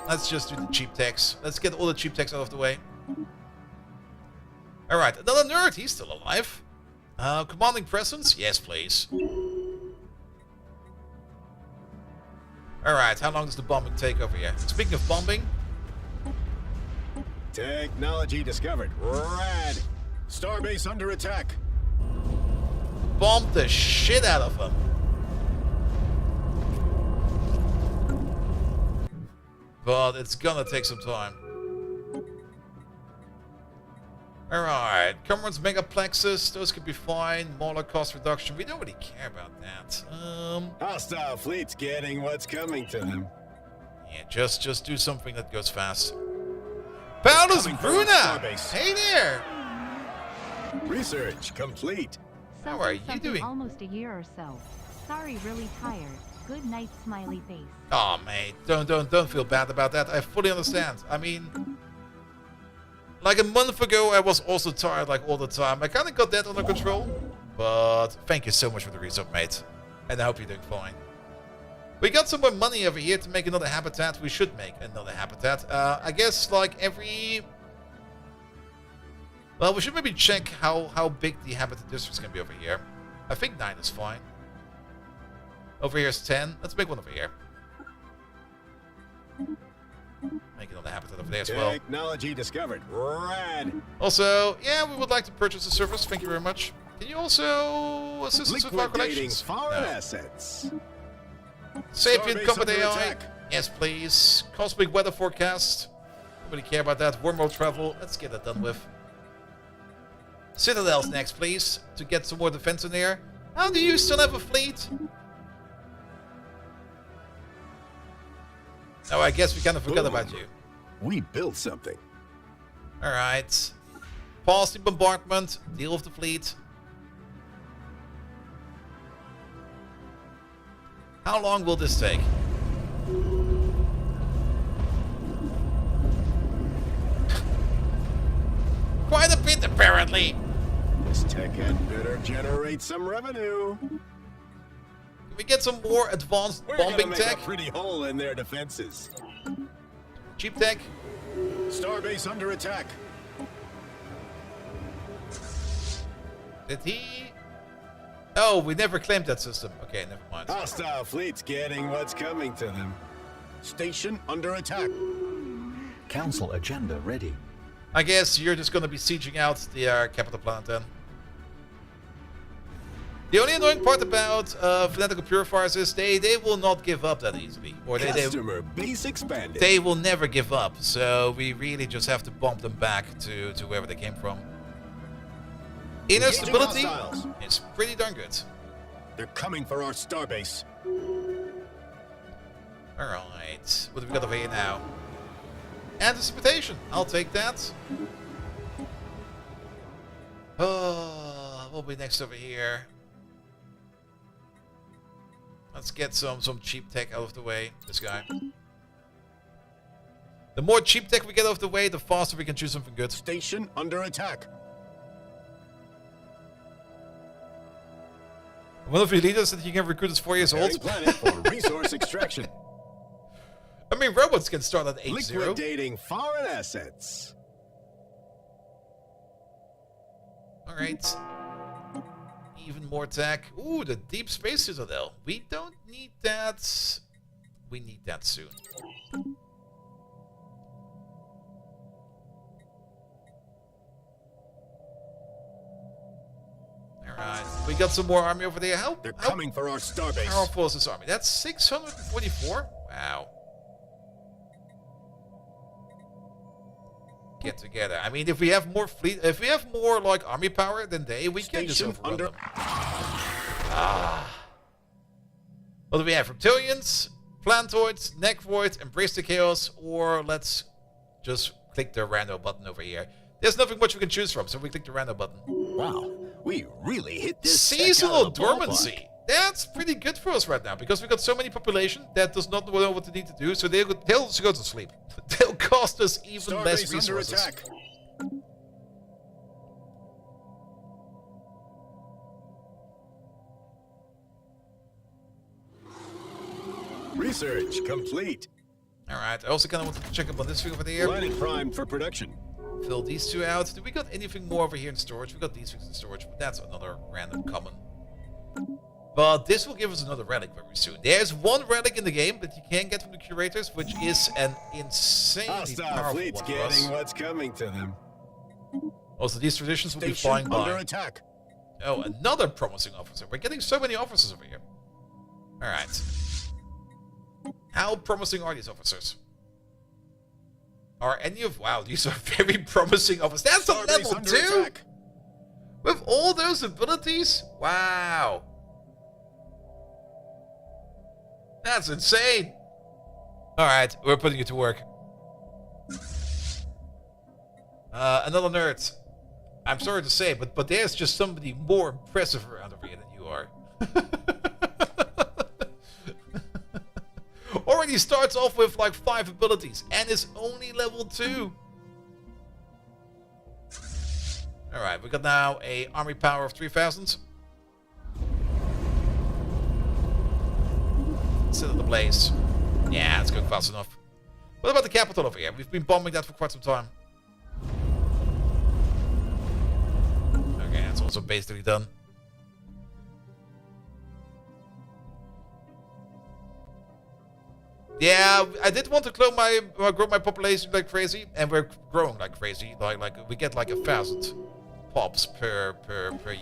Let's just do the cheap techs. Let's get all the cheap techs out of the way. Alright, another nerd. He's still alive. Commanding presence? Yes, please. Alright, how long does the bombing take over here? Speaking of bombing... Technology discovered. Rad. Starbase under attack. Bomb the shit out of them. But it's gonna take some time. Alright, Comrades Megaplexus, those could be fine. Molar cost reduction, we don't really care about that. Hostile fleets getting what's coming to them. Yeah, just do something that goes fast. Paulus Bruna! Hey there! Research complete. How are you doing? Almost a year or so. Sorry, really tired. Good night, smiley face. Oh, mate, don't feel bad about that. I fully understand. I mean, like a month ago, I was also tired like all the time. I kind of got that under control. But thank you so much for the resub, mate. And I hope you're doing fine. We got some more money over here to make another habitat. We should make another habitat. I guess like every... Well, we should maybe check how big the habitat district's going to be over here. I think 9 is fine. Over here is 10. Let's make one over here. Make another habitat over there as well. Technology discovered. Rad. Also, yeah, we would like to purchase a service. Thank you very much. Can you also assist us with our collections? Foreign assets. Sapient Starbase Combat under AI. attack. Yes, please. Cosmic weather forecast. Don't really care about that. Wormhole travel. Let's get that done with. Citadels next, please. To get some more defense in there. How do you still have a fleet? Oh, I guess we kind of forgot about you. We built something. Alright. Pause the bombardment. Deal with the fleet. How long will this take? Quite a bit, apparently. This tech had better generate some revenue. Can we get some more advanced We're bombing gonna make tech? a pretty hole in their defenses. Cheap tech? Starbase under attack. Did he? Oh, we never claimed that system. Okay, never mind. Hostile fleets getting what's coming to them. Station under attack. Council agenda ready. I guess you're just gonna be sieging out the capital planet then. The only annoying part about fanatical purifiers is they will not give up that easily. Or Customer base expanded. they will never give up. So we really just have to bump them back to wherever they came from. Inner Engaging stability hostiles. is pretty darn good. They're coming for our starbase. Alright, what have we got over here now? Anticipation, I'll take that. Oh, what will be next over here? Let's get some cheap tech out of the way. This guy. The more cheap tech we get out of the way, the faster we can choose something good. Station under attack. One of your leaders said you can recruit is 4 years old. Preparing planet for resource extraction. I mean, robots can start at age 0. Liquidating foreign assets. Alright. Even more tech. Ooh, the Deep Space Citadel. We don't need that. We need that soon. Alright. We got some more army over there. They're coming for our How starbase. powerful is this army? That's 644? Wow. Get together. I mean, if we have more fleet, if we have more like army power than they, we can just Station overrun under. them. Ah. What do we have? Reptilians, Plantoids, Necroids, Embrace the Chaos, or let's just click the rando button over here. There's nothing much we can choose from, so we click the rando button. Wow, we really hit this. tech Seasonal out of the ballpark. dormancy. That's pretty good for us right now because we got so many population that does not know what they need to do, so they'll just go to sleep. They'll cost us even less Starbase under resources. attack. Research complete. Alright, I also kind of want to check up on this thing over there. Planet primed for production. Fill these two out. Do we got anything more over here in storage? We got these things in storage, but that's another random common. But this will give us another relic very soon. There's one relic in the game that you can get from the curators, which is an insanely Hostile powerful fleets one for us. getting what's coming to them. Also, these traditions will be Station flying under by. attack. Oh, another promising officer. We're getting so many officers over here. Alright. How promising are these officers? Are any of... Wow, these are very promising officers. That's a Starbase level under 2? attack. With all those abilities? Wow. That's insane. Alright, we're putting you to work. Another nerd. I'm sorry to say, but there's just somebody more impressive around over here than you are. Already starts off with like 5 abilities and is only level 2. Alright, we got now a army power of 3,000. Set up the blaze. Yeah, it's going fast enough. What about the capital over here? We've been bombing that for quite some time. Okay, that's also basically done. Yeah, I did want to grow my population like crazy, and we're growing like crazy. Like we get like 1,000 pops per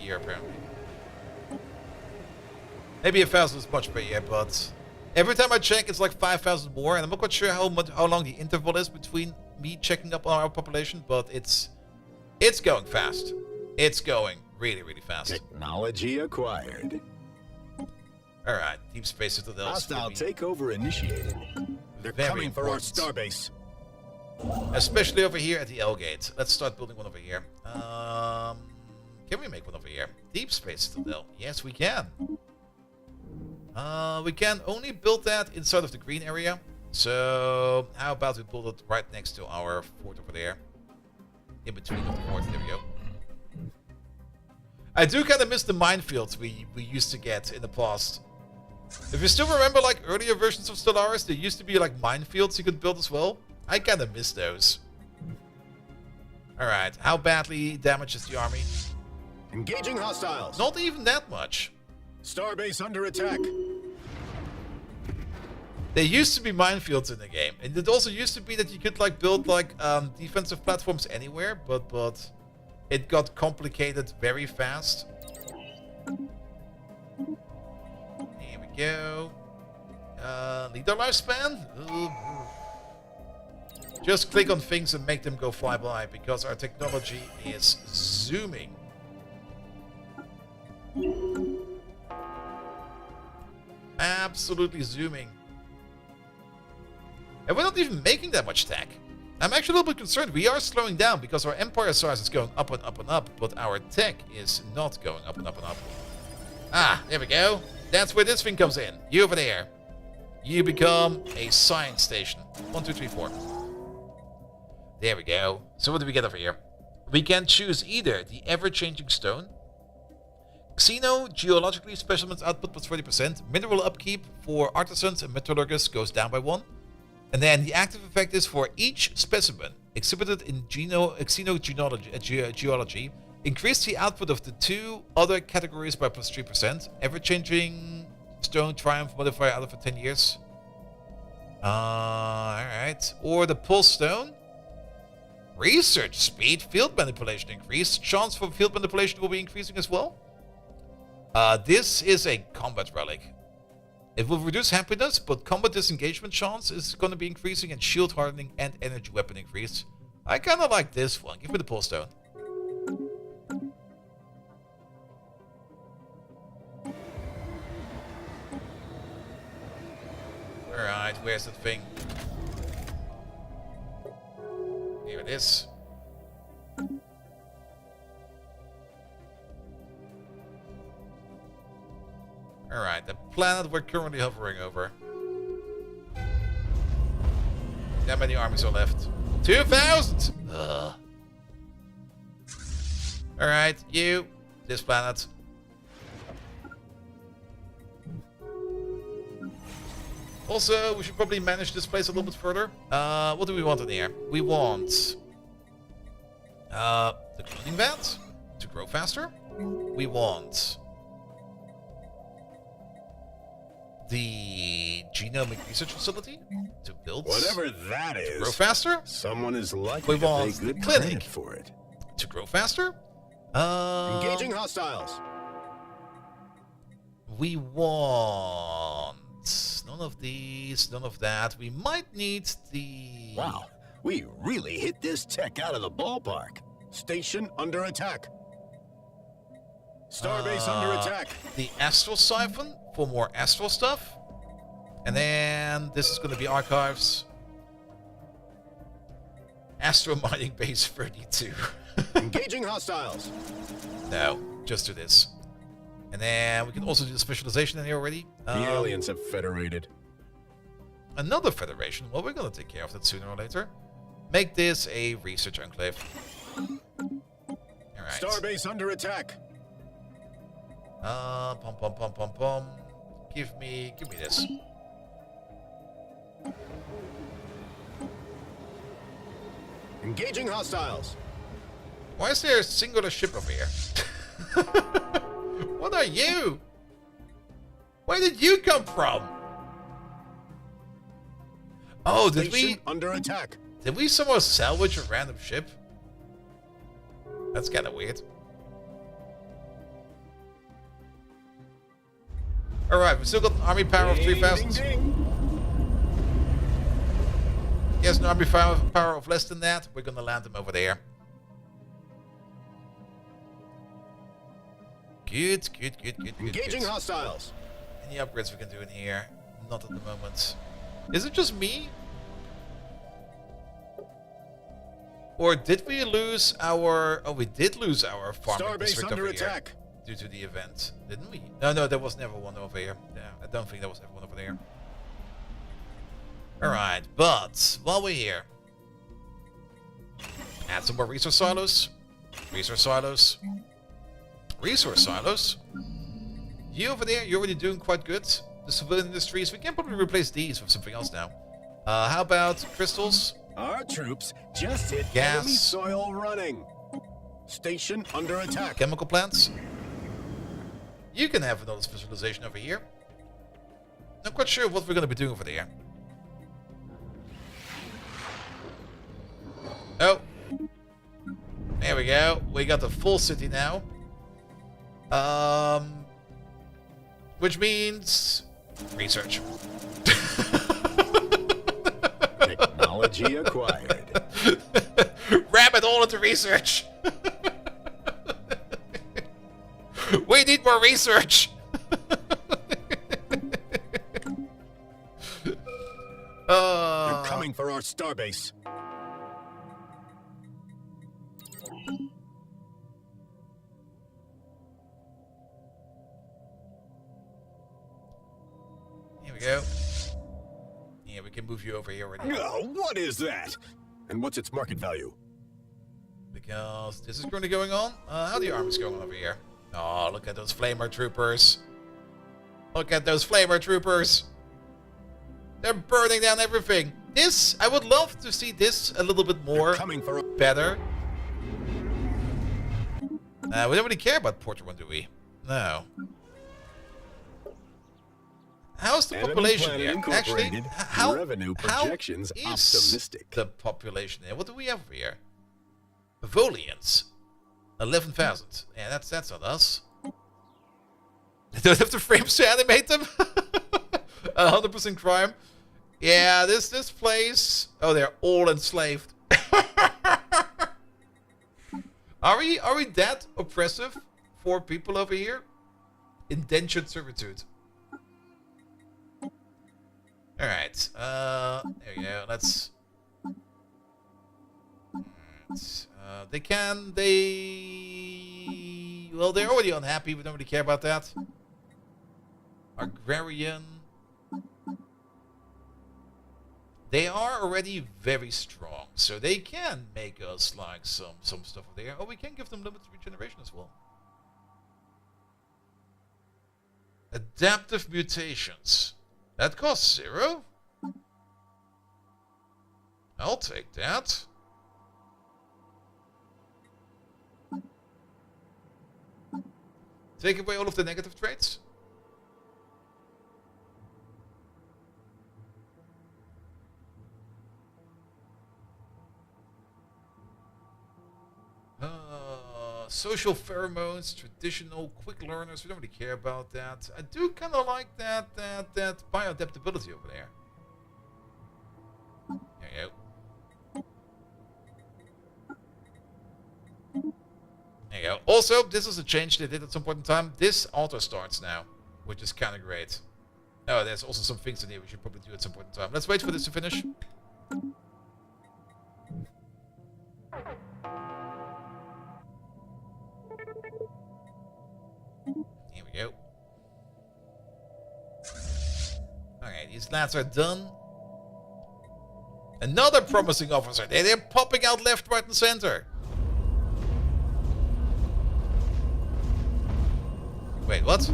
year apparently. Maybe 1,000 is much per year, but every time I check, it's like 5,000 more, and I'm not quite sure how long the interval is between me checking up on our population, but it's going fast. It's going really, really fast. Technology acquired. All right, Deep Space Citadel. Hostile takeover initiated. They're Very coming for our important. starbase. Especially over here at the L gate. Let's start building one over here. Can we make one over here? Deep Space Citadel. Yes, we can. We can only build that inside of the green area. So, how about we build it right next to our fort over there? In between of the fort. There we go. I do kind of miss the minefields we used to get in the past. If you still remember, like, earlier versions of Stellaris, there used to be, like, minefields you could build as well. I kind of miss those. Alright, how badly damaged is the army? Engaging hostiles. Not even that much. Starbase under attack. There used to be minefields in the game. And it also used to be that you could, like, build, like, defensive platforms anywhere. But it got complicated very fast. Here we go. Leader lifespan? Ooh. Just click on things and make them go fly by, because our technology is zooming. Absolutely zooming. And we're not even making that much tech. I'm actually a little bit concerned. We are slowing down because our empire size is going up and up and up, but our tech is not going up and up and up. Ah, there we go. That's where this thing comes in. You over there. You become a science station. 1, 2, 3, 4. There we go. So what do we get over here? We can choose either the ever-changing stone, geologically specimens output plus 40%, mineral upkeep for artisans and metallurgists goes down by 1, and then the active effect is for each specimen exhibited in geology, increase the output of the 2 other categories by plus 3%, ever-changing stone triumph modifier out for 10 years. Alright. Or the pulse stone. Research speed, field manipulation increase. Chance for field manipulation will be increasing as well. This is a combat relic. It will reduce happiness, but combat disengagement chance is going to be increasing, and shield hardening and energy weapon increase. I kind of like this one. Give me the pulse stone. Alright, where's that thing? Here it is. Alright, the planet we're currently hovering over. How many armies are left? 2,000! Ugh. Alright, you. This planet. Also, we should probably manage this place a little bit further. What do we want in here? We want the cloning vat to grow faster. We want the genomic research facility to build, whatever that is, to grow faster. Someone is likely to pay good credit for it. To grow faster. Engaging hostiles. We want none of these, none of that. We might need the... Wow, we really hit this tech out of the ballpark. Station under attack. Starbase under attack. The astral siphon for more astral stuff. And then this is going to be archives. Astral mining base 32. Engaging hostiles. No, just do this. And then we can also do the specialization in here already. The aliens have federated. Another federation. Well, we're going to take care of that sooner or later. Make this a research enclave. Alright. Starbase under attack. Pom pom pom pom pom. Give me this. Engaging hostiles. Why is there a singular ship over here? What are you? Where did you come from? Oh, did we under attack? Did we somehow salvage a random ship? That's kind of weird. Alright, we've still got an army power of 3,000. Yes, an army power of less than that. We're gonna land them over there. Good. Engaging hostiles. Any upgrades we can do in here? Not at the moment. Is it just me? Or did we lose our... Oh, we did lose our farming Starbase district under over here. attack. Due to the event, didn't we? No, there was never one over here. Yeah, I don't think there was ever one over there. Alright, but while we're here, add some more resource silos. Resource silos. Resource silos. You over there, you're already doing quite good. The civilian industries, we can probably replace these with something else now. How about crystals? Our troops just hit Gas. enemy soil running. Station under attack. Chemical plants? You can have another specialization over here. Not quite sure what we're going to be doing over there. Oh. There we go. We got the full city now. Which means... research. Technology acquired. Ram it all into research. We need more research. They're coming for our starbase. Here we go. Yeah, we can move you over here already. Oh, what is that? And what's its market value? Because this is currently going on. How the army's going over here? Oh, look at those flamer troopers. Look at those flamer troopers. They're burning down everything. This, I would love to see this a little bit more Coming for better. We don't really care about Porter 1, do we? No. How's the Enemy population Planet here? Actually, Incorporated. how, Revenue how projections is optimistic. the population here? What do we have over here? Volians. 11,000. Yeah, that's not us. They don't have the frames to animate them. 100% crime. Yeah, this place. Oh, they're all enslaved. Are we that oppressive for people over here? Indentured servitude. All right. There we go. Let's. Well, they're already unhappy. We don't really care about that. Agrarian. They are already very strong, so they can make us like some stuff over there. Oh, we can give them limited regeneration as well. Adaptive mutations. That costs 0. I'll take that. Take away all of the negative traits. Social pheromones, traditional, quick learners. We don't really care about that. I do kind of like that bioadaptability over there. There you go. There you go. Also, this is a change they did at some point in time. This auto starts now, which is kind of great. Oh, there's also some things in here we should probably do at some point in time. Let's wait for this to finish. Here we go. Okay, these lads are done. Another promising officer. They're popping out left, right, and center. Wait, what?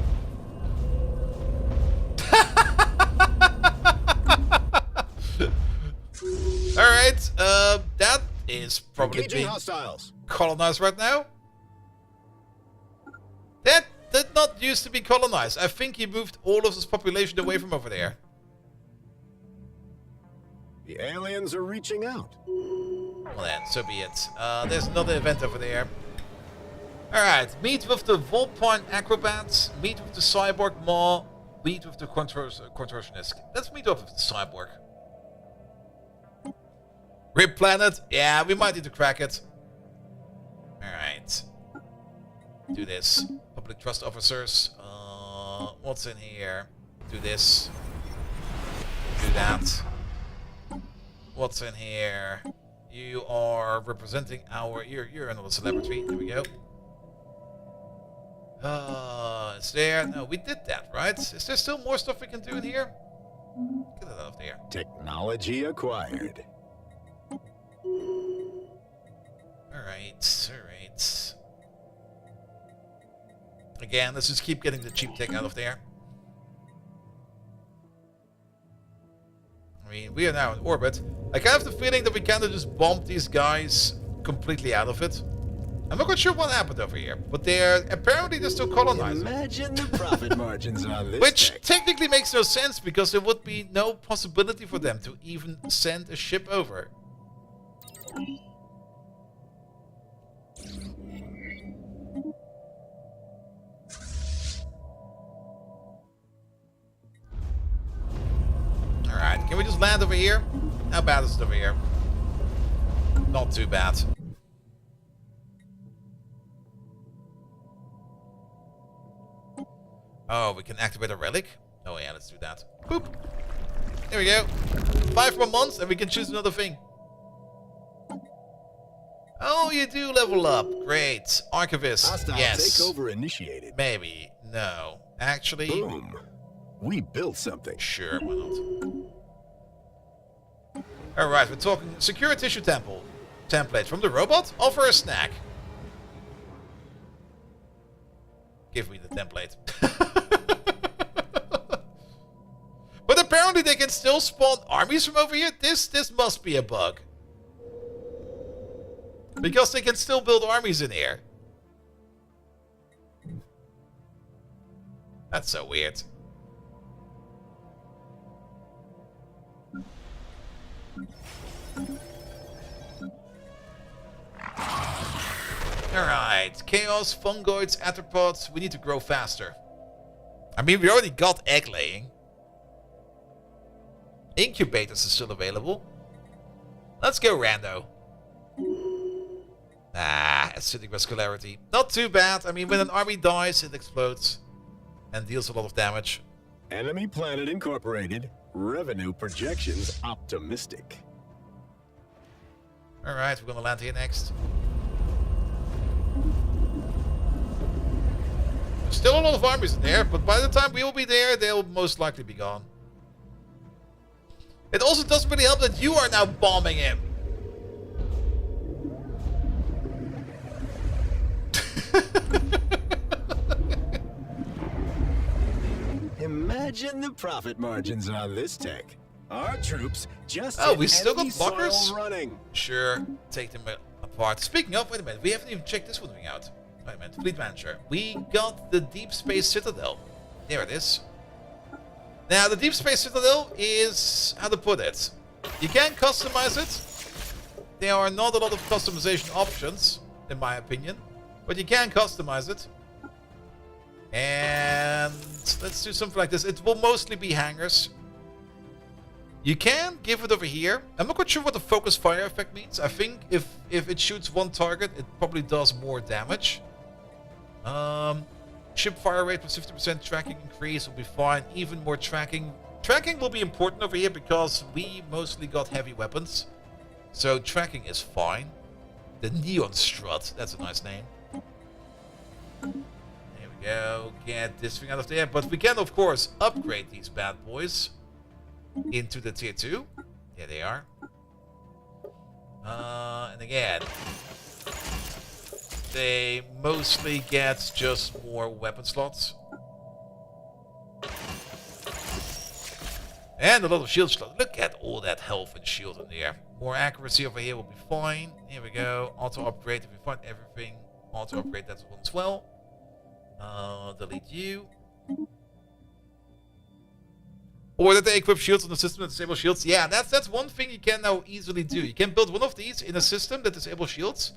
Alright, that is probably Engaging being hostiles. colonized right now. That did not used to be colonized. I think he moved all of his population away from over there. The aliens are reaching out. Well then, so be it. There's another event over there. Alright, meet with the Volpine Acrobats, meet with the Cyborg Maw, meet with the Contortionist. Let's meet up with the Cyborg. Rip Planet? Yeah, we might need to crack it. Alright. Do this. Public Trust Officers. What's in here? Do this. Do that. What's in here? You are representing our... You're another celebrity. There we go. Is there... No, we did that, right? Is there still more stuff we can do in here? Get it out of there. Technology acquired. Alright, alright. Again, let's just keep getting the cheap tech out of there. I mean, we are now in orbit. I kind of have the feeling that we kind of just bombed these guys completely out of it. I'm not quite sure what happened over here, but they're still colonizing. Imagine the profit margins on this Which tech. technically makes no sense because there would be no possibility for them to even send a ship over. Alright, can we just land over here? How bad is it over here? Not too bad. Oh, we can activate a relic? Oh yeah, let's do that. Boop! There we go. 5 more months and we can choose another thing. Oh, you do level up. Great. Archivist. Hostile Yes. takeover initiated. Maybe. No. Actually, Boom. We built something. sure, why not? Alright, we're talking secure tissue template from the robot. Offer a snack. Give me the template. But apparently they can still spawn armies from over here. This must be a bug. Because they can still build armies in here. That's so weird. Alright, chaos, fungoids, arthropods. We need to grow faster. I mean, we already got egg laying. Incubators are still available. Let's go rando. Acidic vascularity. Not too bad. I mean, when an army dies, it explodes. And deals a lot of damage. Enemy Planet Incorporated. Revenue projections optimistic. Alright, we're gonna land here next. Still a lot of armies in there, but by the time we will be there, they'll most likely be gone. It also doesn't really help that you are now bombing him. Imagine the profit margins on this tech. Our troops just Oh, hit we still got enemy soil blockers? running. Sure, take them apart. Speaking of, wait a minute, we haven't even checked this one thing out. Wait a minute, Fleet Manager. We got the Deep Space Citadel. There it is. Now, the Deep Space Citadel is, how to put it, you can customize it. There are not a lot of customization options, in my opinion, but you can customize it. And let's do something like this. It will mostly be hangars. You can give it over here. I'm not quite sure what the focus fire effect means. I think if it shoots one target, it probably does more damage. Ship fire rate with 50% tracking increase will be fine. Even more tracking. Tracking will be important over here because we mostly got heavy weapons. So tracking is fine. The Neon Strut. That's a nice name. There we go. Get this thing out of there. But we can, of course, upgrade these bad boys into the tier 2. There they are. And again, they mostly get just more weapon slots. And a lot of shield slots. Look at all that health and shield in there. More accuracy over here will be fine. Here we go. Auto upgrade if we find everything. Auto upgrade that one as well. Delete you. Or that they equip shields on the system that disable shields. Yeah, that's one thing you can now easily do. You can build one of these in a system that disables shields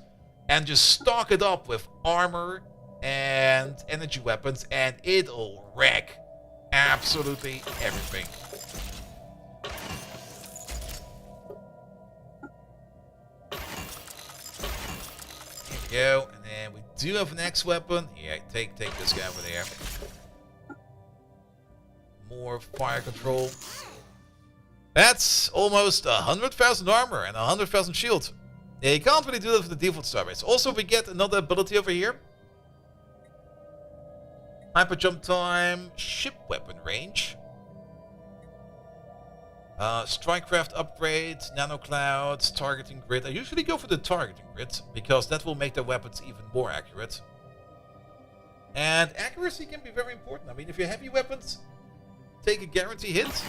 and just stock it up with armor and energy weapons, and it'll wreck absolutely everything. Here we go, and then we do have an X weapon. Here, take this guy over there. More fire control. That's almost 100,000 armor and 100,000 shield. Yeah, you can't really do that with the default starbase. Also, we get another ability over here. Hyper jump time, ship weapon range. Strikecraft upgrade, nano clouds, targeting grid. I usually go for the targeting grid because that will make the weapons even more accurate. And accuracy can be very important. I mean, if your heavy weapons take a guarantee hit,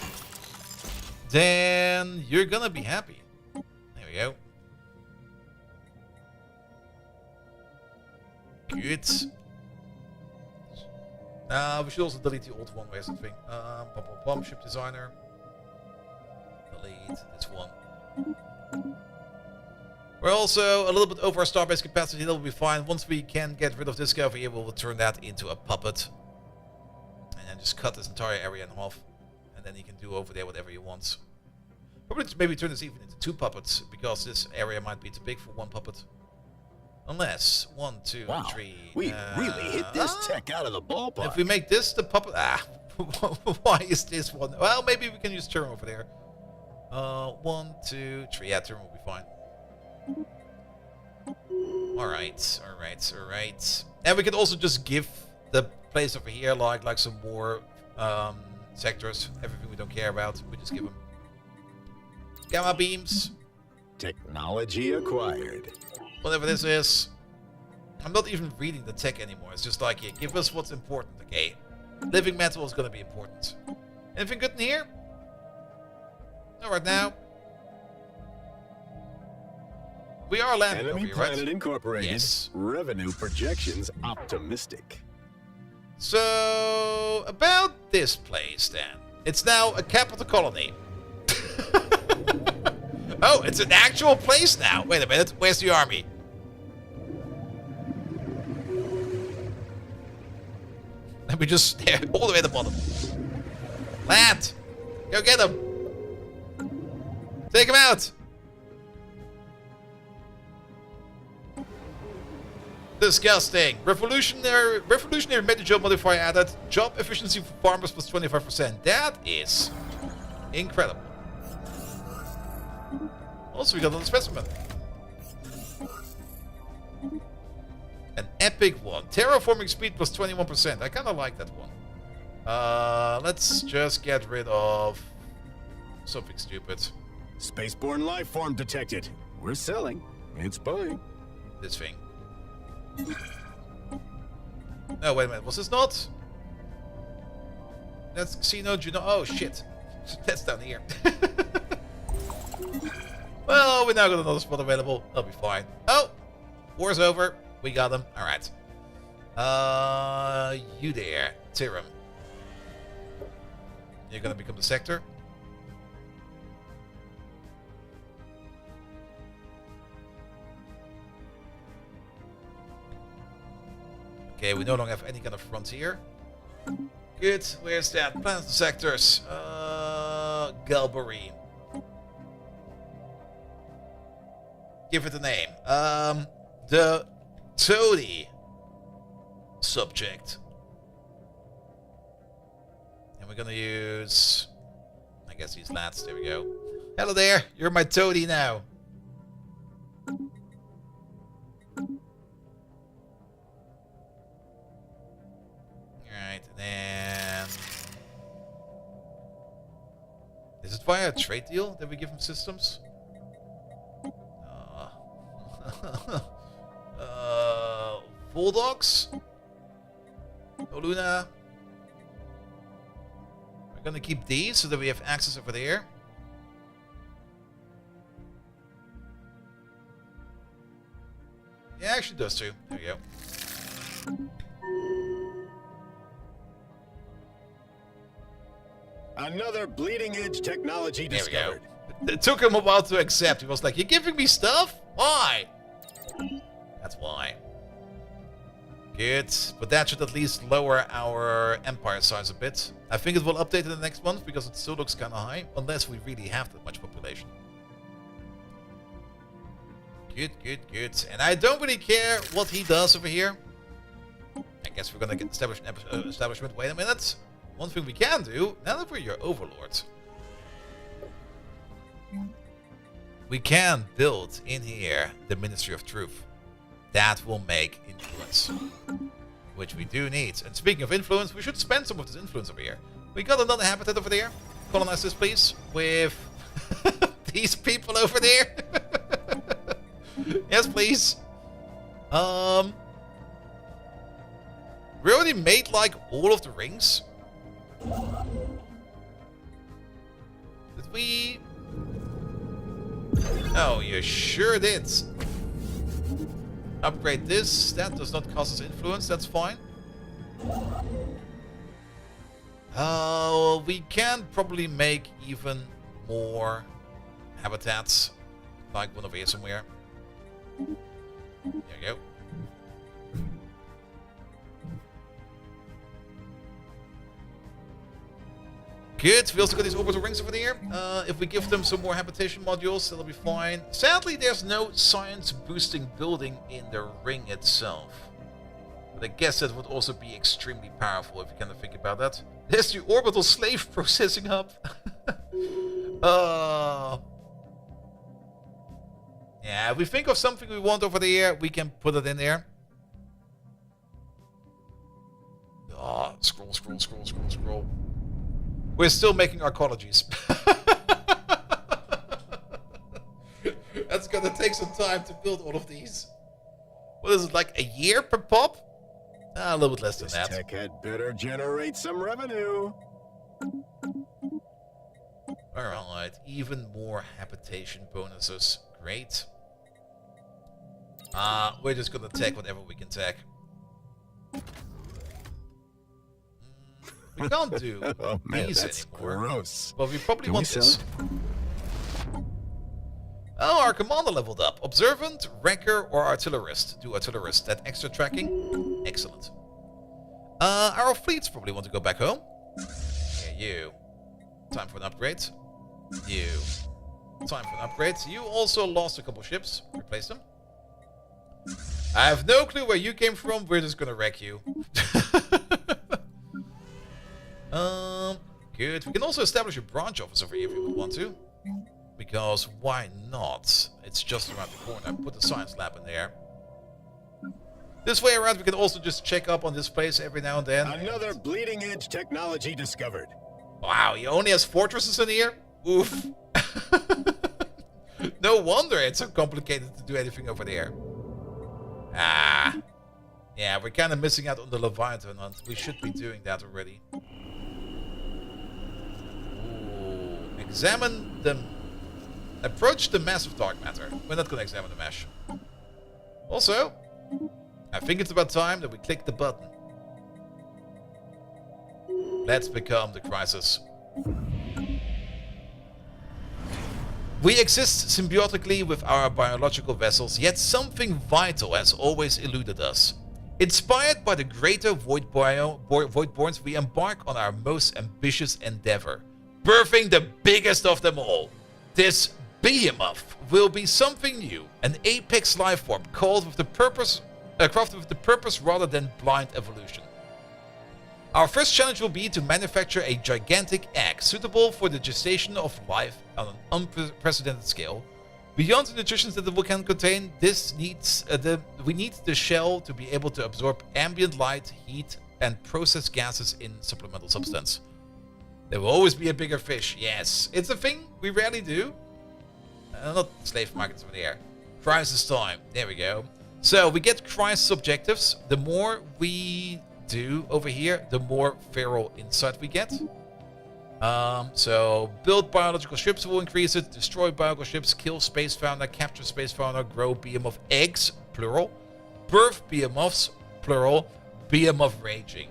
then you're gonna be happy. There we go. Good. We should also delete the old one. Where's the thing? Ship designer. Delete this one. We're also a little bit over our starbase capacity. That will be fine. Once we can get rid of this guy over here, we'll turn that into a puppet. And then just cut this entire area in half. And then he can do over there whatever he wants. Probably maybe turn this even into 2 puppets, because this area might be too big for 1 puppet. Unless 1, 2, Wow, 3. we really hit this tech out of the ballpark. If we make this the puppet, why is this one? Well, maybe we can use turn over there. 1, 2, 3. Yeah, turn will be fine. All right. And we can also just give the place over here like some more sectors. Everything we don't care about, we just give them. Gamma beams. Technology acquired. Whatever this is. I'm not even reading the tech anymore. It's just like, yeah, give us what's important, okay? Living metal is going to be important. Anything good in here? Not right now. We are landing over Enemy here, right? Planet Incorporated. Yes. Revenue projections optimistic. So, about this place then. It's now a capital colony. Oh, it's an actual place now. Wait a minute. Where's the army? Let me just stare all the way at the bottom. Land! Go get him! Take him out! Disgusting. Revolutionary made job modifier added. Job efficiency for farmers plus 25%. That is incredible. Also, we got another specimen. An epic one. Terraforming speed plus 21%. I kind of like that one. Let's just get rid of something stupid. Spaceborne life form detected. We're selling. It's buying. This thing. No, wait a minute. Was this not? That's Casino Juno. Oh, shit. That's down here. Well, we now got another spot available. That'll be fine. Oh! War's over. We got them. Alright. You there. Tyrum. You're gonna become the sector. Okay, we no longer have any kind of frontier. Good. Where's that? Planets and sectors. Galbury. Give it a name. The Toady subject. And we're gonna use, I guess, these lads. There we go. Hello there. You're my Toady now. Alright, and then... Is it via a trade deal that we give them systems? Bulldogs? Oluna. We're gonna keep these so that we have access over there. Yeah, actually does too. There we go. Another bleeding edge technology There discovered. we go. It took him a while to accept. He was like, "You're giving me stuff? Why?" That's why. Good. But that should at least lower our empire size a bit. I think it will update in the next month because it still looks kind of high. Unless we really have that much population. Good, good, good. And I don't really care what he does over here. I guess we're going to establish an establishment. Wait a minute. One thing we can do, now that we're your overlords. we can build in here the Ministry of Truth. That will make influence, which we do need. And speaking of influence, we should spend some of this influence over here. We got another habitat over there. Colonize this, please, with these people over there. Yes, please. We already made like all of the rings. Did we? Oh, you sure did. Upgrade this. That does not cost us influence. That's fine. We can probably make even more habitats. Like one over here somewhere. There you go. Good. We also got these orbital rings over there. If we give them some more habitation modules, that'll be fine. Sadly, there's no science boosting building in the ring itself. But I guess that would also be extremely powerful if you kind of think about that. There's the orbital slave processing hub. Yeah, if we think of something we want over there, we can put it in there. Oh, scroll. We're still making our colleges. That's gonna take some time to build all of these. What is it, like a year per pop? A little bit less than that. This tech had better generate some revenue. Alright, even more habitation bonuses. Great. We're just gonna take whatever we can take. We can't do Oh man, these that's anymore. gross. But we probably Can want we this. Oh, our commander leveled up. Observant, wrecker, or artillerist. Do artillerist. That extra tracking. Excellent. Our fleets probably want to go back home. Yeah, you. Time for an upgrade. You. Time for an upgrade. You also lost a couple ships. Replace them. I have no clue where you came from. We're just gonna wreck you. Good. We can also establish a branch office over here if we would want to. Because why not? It's just around the corner. Put the science lab in there. This way around, we can also just check up on this place every now and then. Another bleeding edge technology discovered. Wow, he only has fortresses in here? Oof. No wonder it's so complicated to do anything over there. Ah. Yeah, we're kind of missing out on the Leviathan hunt. We should be doing that already. Ooh. Examine the... Approach the massive dark matter. We're not going to examine the mesh. Also, I think it's about time that we click the button. Let's become the crisis. We exist symbiotically with our biological vessels, yet something vital has always eluded us. Inspired by the greater Voidborns, we embark on our most ambitious endeavor, birthing the biggest of them all. This behemoth will be something new, an apex lifeform crafted with the purpose rather than blind evolution. Our first challenge will be to manufacture a gigantic egg suitable for the gestation of life on an unprecedented scale. Beyond the nutrition that it can contain, we need the shell to be able to absorb ambient light, heat, and process gases in supplemental substance. There will always be a bigger fish. Yes, it's a thing we rarely do. Not slave markets over there. Crisis time. There we go. So we get crisis objectives. The more we do over here, the more feral insight we get. So build biological ships will increase it. Destroy biological ships. Kill space fauna. Capture space fauna. Grow behemoth eggs, plural. Birth behemoths, plural. Behemoth raging.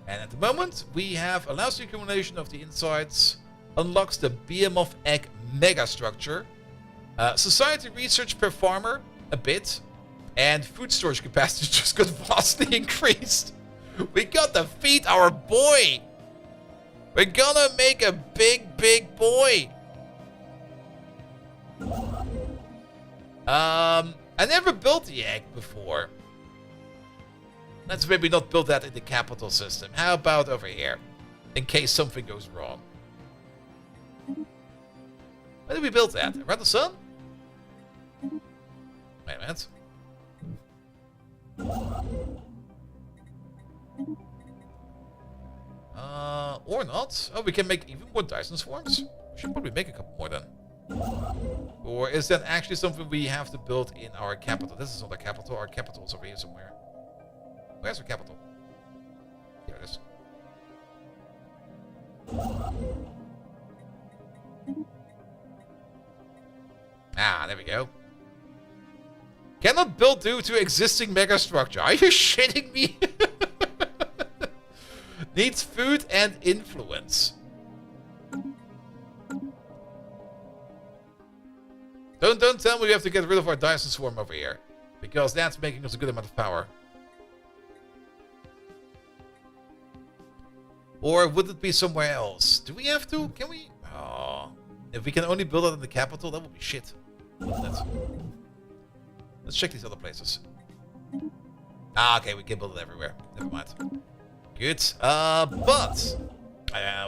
And at the moment, we have allows the accumulation of the insights. Unlocks the behemoth egg megastructure. Society research per farmer, a bit. And food storage capacity just got vastly increased. We gotta feed our boy. We're gonna make a big, big boy. I never built the egg before. Let's maybe not build that in the capital system. How about over here? In case something goes wrong. Where did we build that? Around the sun? Wait a minute. Or not. Oh, we can make even more Dyson swarms. We should probably make a couple more then. Or is that actually something we have to build in our capital? This is not our capital. Our capital is over here somewhere. Where's our capital? Here it is. Ah, there we go. Cannot build due to existing megastructure. Are you shitting me? Needs food and influence. Don't tell me we have to get rid of our Dyson Swarm over here. Because that's making us a good amount of power. Or would it be somewhere else? Do we have to? Can we? Oh. If we can only build it in the capital, that would be shit. Let's check these other places. Ah, okay, we can build it everywhere. Never mind. Good. But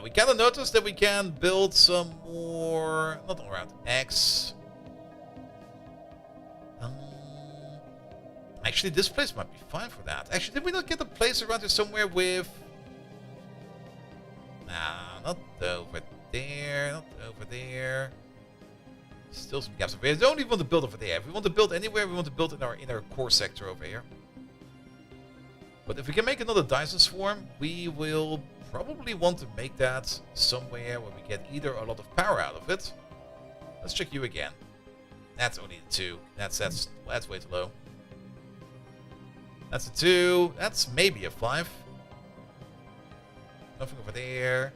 we kind of noticed that we can build some more. Not around X. Actually, this place might be fine for that. Actually, did we not get a place around here somewhere with? Nah, not over there. Not over there. Still some gaps over here. We don't even want to build over there. If we want to build anywhere, we want to build in our core sector over here. But if we can make another Dyson Swarm, we will probably want to make that somewhere where we get either a lot of power out of it. Let's check you again. That's only a 2. That's way too low. That's a 2. That's maybe a 5. Nothing over there.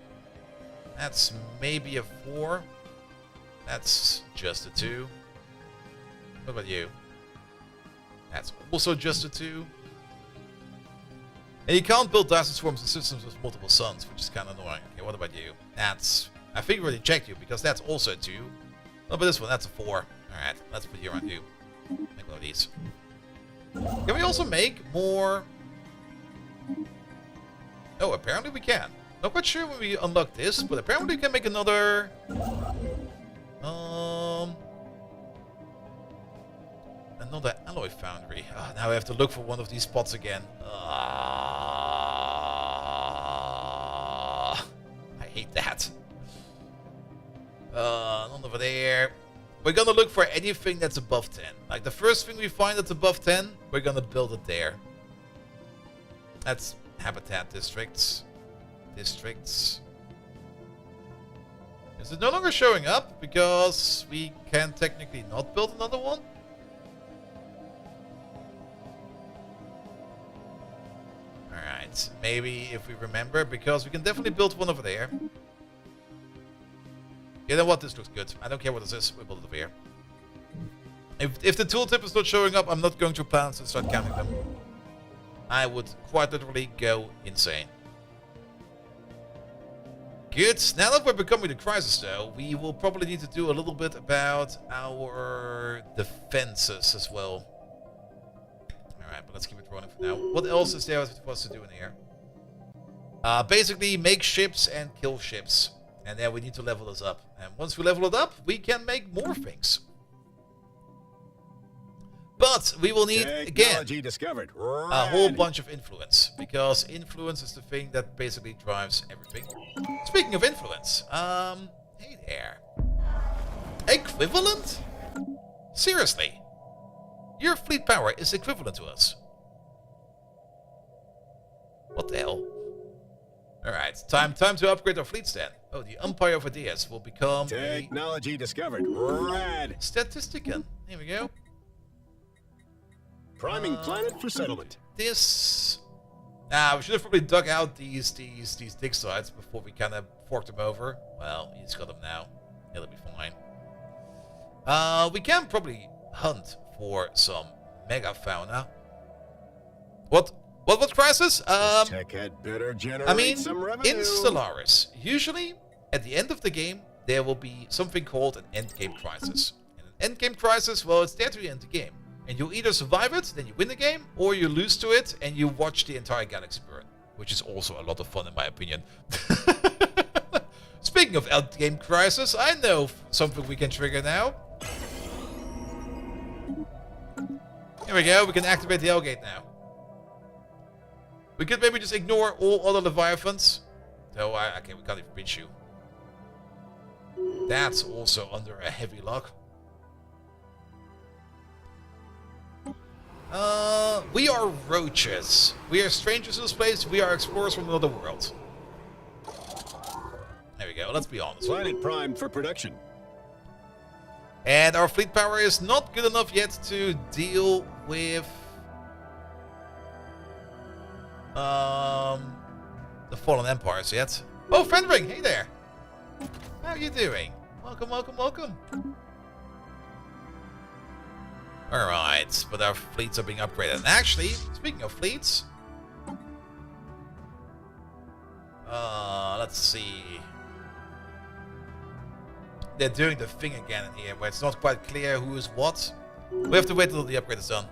That's maybe a 4. That's just a 2. What about you? That's also just a 2. And you can't build Dyson Swarms in systems with multiple suns, which is kind of annoying. Okay, what about you? That's... I think we already checked you, because that's also a 2. What about this one? That's a 4. Alright, let's put you around you. Make one of these. Can we also make more... Oh, apparently we can. Not quite sure when we unlock this, but apparently we can make another... Another alloy foundry. Oh, now I have to look for one of these spots again. I hate that. None over there. We're gonna look for anything that's above 10. Like the first thing we find that's above 10, we're gonna build it there. That's habitat districts. Is it no longer showing up because we can technically not build another one? Alright, maybe if we remember, because we can definitely build one over there. You know what? This looks good. I don't care what this is. We'll build it over here. If the tooltip is not showing up, I'm not going to plans and start counting them. I would quite literally go insane. Good. Now that we're becoming the crisis, though, we will probably need to do a little bit about our defenses as well. Alright, but let's keep it running for now. What else is there for us to do in here? Basically, make ships and kill ships. And then we need to level this up. And once we level it up, we can make more things. But we will need, again, discovered. a whole bunch of influence. Because influence is the thing that basically drives everything. Speaking of influence, hey there. Equivalent? Seriously. Your fleet power is equivalent to us. What the hell? Alright, time to upgrade our fleets then. Oh, the Umpire of Ideas will become Technology discovered. Rad. Statistician. Here we go. Priming planet for settlement. This... we should have probably dug out these dig sites before we kind of forked them over. Well, he's got them now. It'll be fine. We can probably hunt for some megafauna. What crisis? Tech had better generate I mean, some revenue. in Stellaris, usually at the end of the game, there will be something called an endgame crisis. And an endgame crisis, well, it's there to end the game. And you either survive it, then you win the game, or you lose to it, and you watch the entire galaxy burn. Which is also a lot of fun, in my opinion. Speaking Speaking of endgame crisis, I know something we can trigger now. Here we go, we can activate the Hellgate now. We could maybe just ignore all other Leviathans. No, okay, we can't even reach you. That's also under a heavy lock. We are roaches. We are strangers to this place. We are explorers from another world. There we go, let's be honest. Planet primed for production. And our fleet power is not good enough yet to deal with the Fallen Empires yet. Oh, Fenring, hey there. How are you doing? Welcome, welcome, welcome. Alright, but our fleets are being upgraded. And actually, speaking of fleets, let's see. They're doing the thing again in here, where it's not quite clear who is what. We have to wait until the upgrade is done.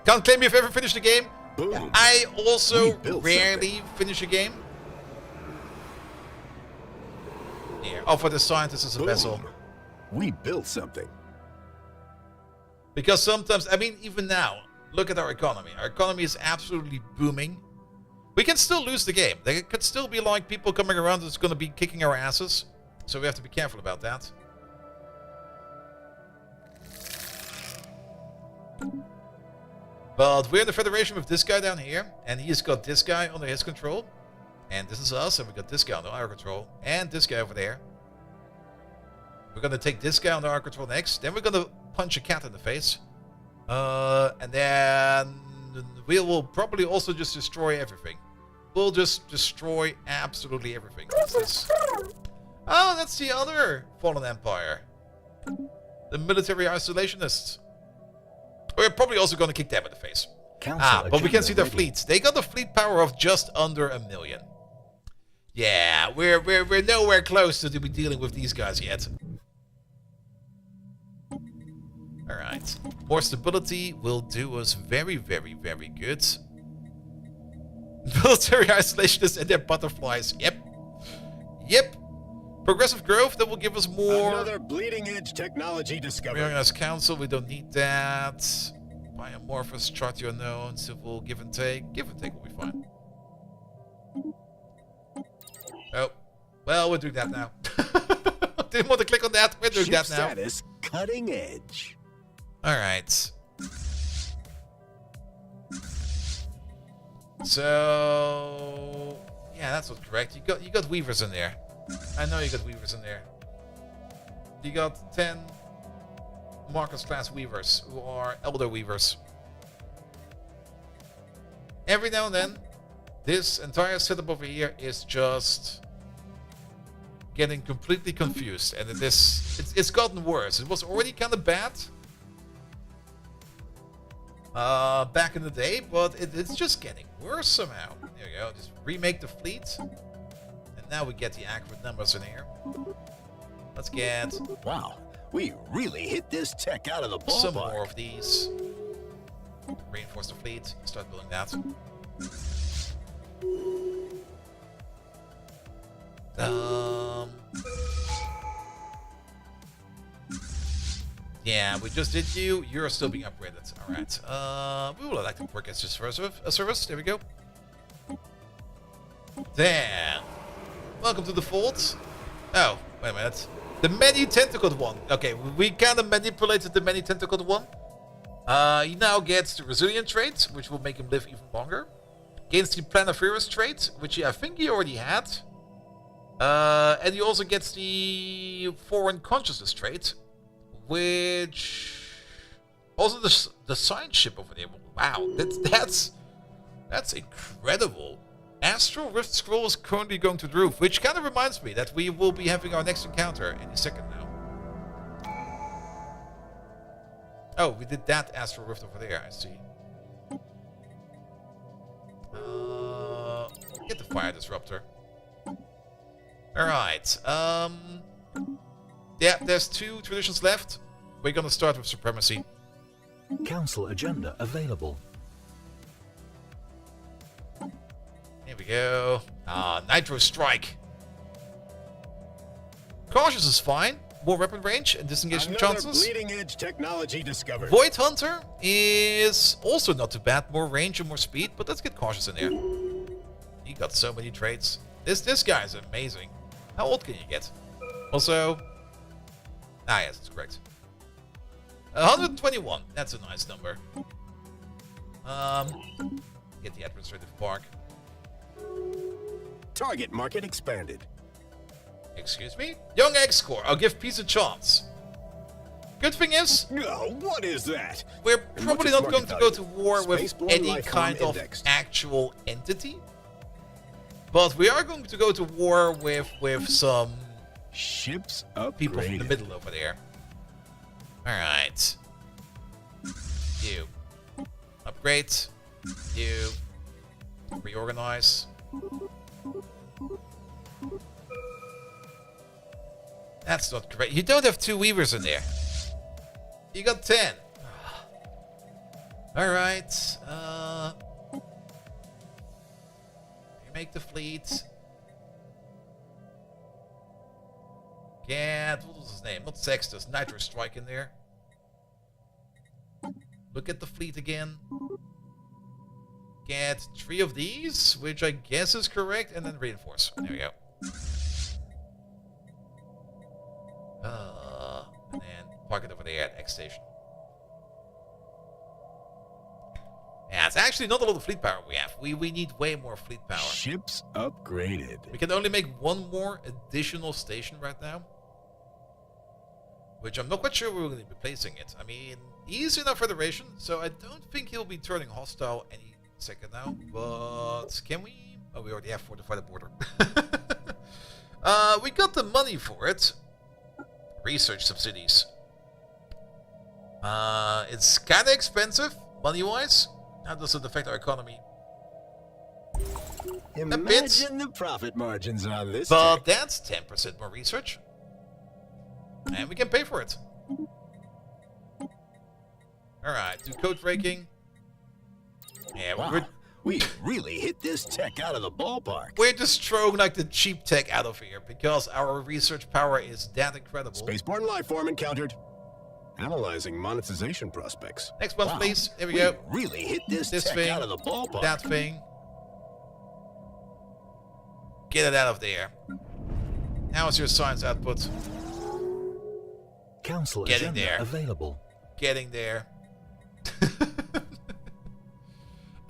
Can't claim you've ever finished a game. Boom. I also We built rarely finish a game. Here, oh, for the scientist is a vessel. Boom. We built something. Because sometimes, I mean, even now, look at our economy. Our economy is absolutely booming. We can still lose the game. There could still be like people coming around that's going to be kicking our asses. So we have to be careful about that. But we're in the Federation with this guy down here. And he's got this guy under his control. And this is us. And we got this guy under our control. And this guy over there. We're going to take this guy under our control next. Then we're going to punch a cat in the face. And then we will probably also just destroy everything. We'll just destroy absolutely everything. What's this? Oh, that's the other Fallen Empire. The military isolationists. We're probably also going to kick them in the face. But we can see their fleets. They got a fleet power of just under 1 million. Yeah, we're nowhere close to be dealing with these guys yet. Alright. More stability will do us very, very, very good. Military isolationists and their butterflies. Yep. Yep. Progressive growth, that will give us more. Another bleeding edge technology discovery. Reorganized council, we don't need that. Biomorphis, chart your unknown, civil give and take. Give and take will be fine. Oh. Well, we're doing that now. Didn't want to click on that. We're doing Ship that now. status cutting edge. Alright. So yeah, that's what's correct. You got weavers in there. I know you got weavers in there. You got 10 Marcus class weavers who are elder weavers. Every now and then, this entire setup over here is just getting completely confused, and it's gotten worse. It was already kind of bad back in the day, but it's just getting worse somehow. There we go. Just remake the fleet. And now we get the accurate numbers in here. Let's get Wow, we really hit this tech out of the ballpark. some more of these. Reinforce the fleet. Start building that. Yeah, we just did you. You're still being upgraded. Alright. We will elect to work as a service. There we go. Damn. Welcome to the Vault. Oh, wait a minute. The many-tentacled one. Okay, we kind of manipulated the many-tentacled one. He now gets the resilient trait, which will make him live even longer. Gains the planiferous trait, which I think he already had. And he also gets the foreign consciousness trait, which also the science ship over there. Wow, that's incredible. Astral Rift Scroll is currently going to the roof, which kind of reminds me that we will be having our next encounter any second now. Oh, we did that Astral Rift over there, I see. Get the Fire Disruptor. Alright, yeah, there's 2 traditions left. We're gonna start with Supremacy. Council agenda available. Here we go. Nitro Strike. Cautious is fine. More weapon range and disengagement Another chances. bleeding edge technology discovered. Void Hunter is also not too bad. More range and more speed, but let's get Cautious in there. He got so many traits. This guy is amazing. How old can you get? Also... Ah, yes, that's correct. 121. That's a nice number. Get the administrative park. Target market expanded. Excuse me? Young Egg score. I'll give peace a chance. Good thing is, No, what is that? we're And probably what's not its going to market go to value? war with Spaceborne any life form kind of indexed. actual entity. But we are going to go to war with some Ships upgraded. people from the middle over there. Alright. You. Upgrade. You. Reorganize. That's not great. You don't have 2 weavers in there. You got 10. Alright. Remake the fleet. Get, what was his name? Not Sextus. Nitro Strike in there. Look at the fleet again. Get 3 of these, which I guess is correct, and then reinforce. There we go. And then park it over there at X Station. Yeah, it's actually not a lot of fleet power we have. We need way more fleet power. Ships upgraded. We can only make 1 more additional station right now. Which I'm not quite sure where we're going to be placing it. I mean, he's in our Federation, so I don't think he'll be turning hostile any second now. But can we? Oh, we already have fortified the border. We got the money for it. Research subsidies. It's kind of expensive, money-wise. How does it affect our economy? Imagine the profit margins on this. But that's 10% more research. And we can pay for it. Alright, do code breaking. Yeah, Wow, we really hit this tech out of the ballpark. we're just throwing like the cheap tech out of here because our research power is that incredible. Spaceborne life form encountered. Analyzing monetization prospects. Next one, Wow, please. There we go. really hit this This tech thing, out of the ballpark. that thing. Get it out of there. How's your science output? Council Getting agenda there. available. Getting there.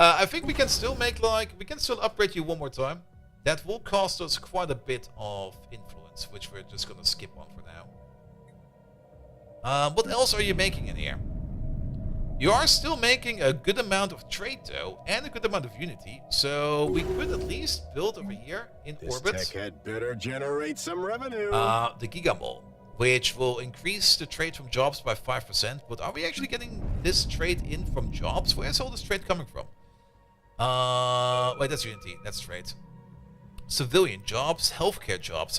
I think we can still make we can still upgrade you 1 more time. That will cost us quite a bit of influence, which we're just gonna skip on for now. What else are you making in here? You are still making a good amount of trade though, and a good amount of unity, so we could at least build over here in This orbit tech had better generate some revenue. the Giga Mall, which will increase the trade from jobs by 5%. But are we actually getting this trade in from jobs? Where's all this trade coming from? Wait, that's unity. That's trade. Civilian jobs, healthcare jobs.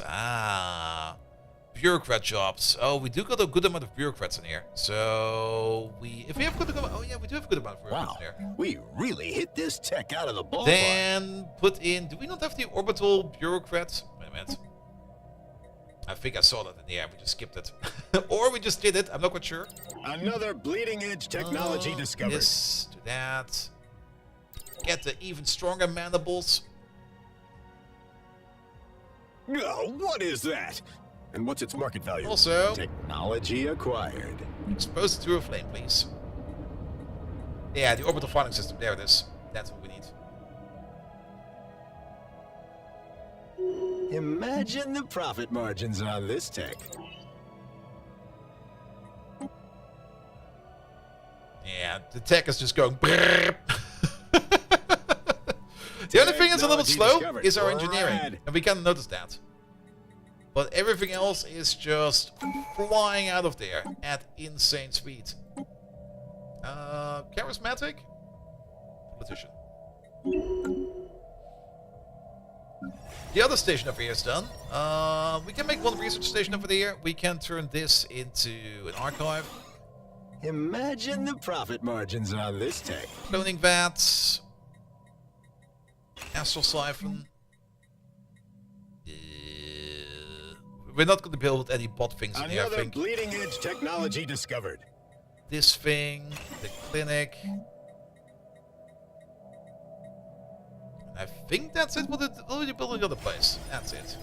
Bureaucrat jobs. Oh, we do got a good amount of bureaucrats in here. So if we have good amount, oh yeah, we do have a good amount of bureaucrats Wow, in here. we really hit this tech out of the ballpark. Then put in. Do we not have the orbital bureaucrats? Wait a minute. I think I saw that in the air. We just skipped it, or we just did it. I'm not quite sure. Another bleeding edge technology discovered. This, do that. Get the even stronger mandibles. Oh, what is that? And what's its market value? Also, Technology acquired. expose it to a flame, please. Yeah, the orbital firing system. There it is. That's what we need. Imagine the profit margins on this tech. Yeah, the tech is just going. The only thing that's a little bit slow discovered. is our engineering, Rad. and we kind of noticed that. But everything else is just flying out of there at insane speed. Charismatic? Politician. The other station over here is done. We can make 1 research station over there. We can turn this into an archive. Imagine the profit margins on this tech. Cloning vats. Astral siphon. We're not going to build any bot things in here, I Another think. bleeding edge technology discovered. This thing, the clinic. I think that's it. We'll be building another place. That's it.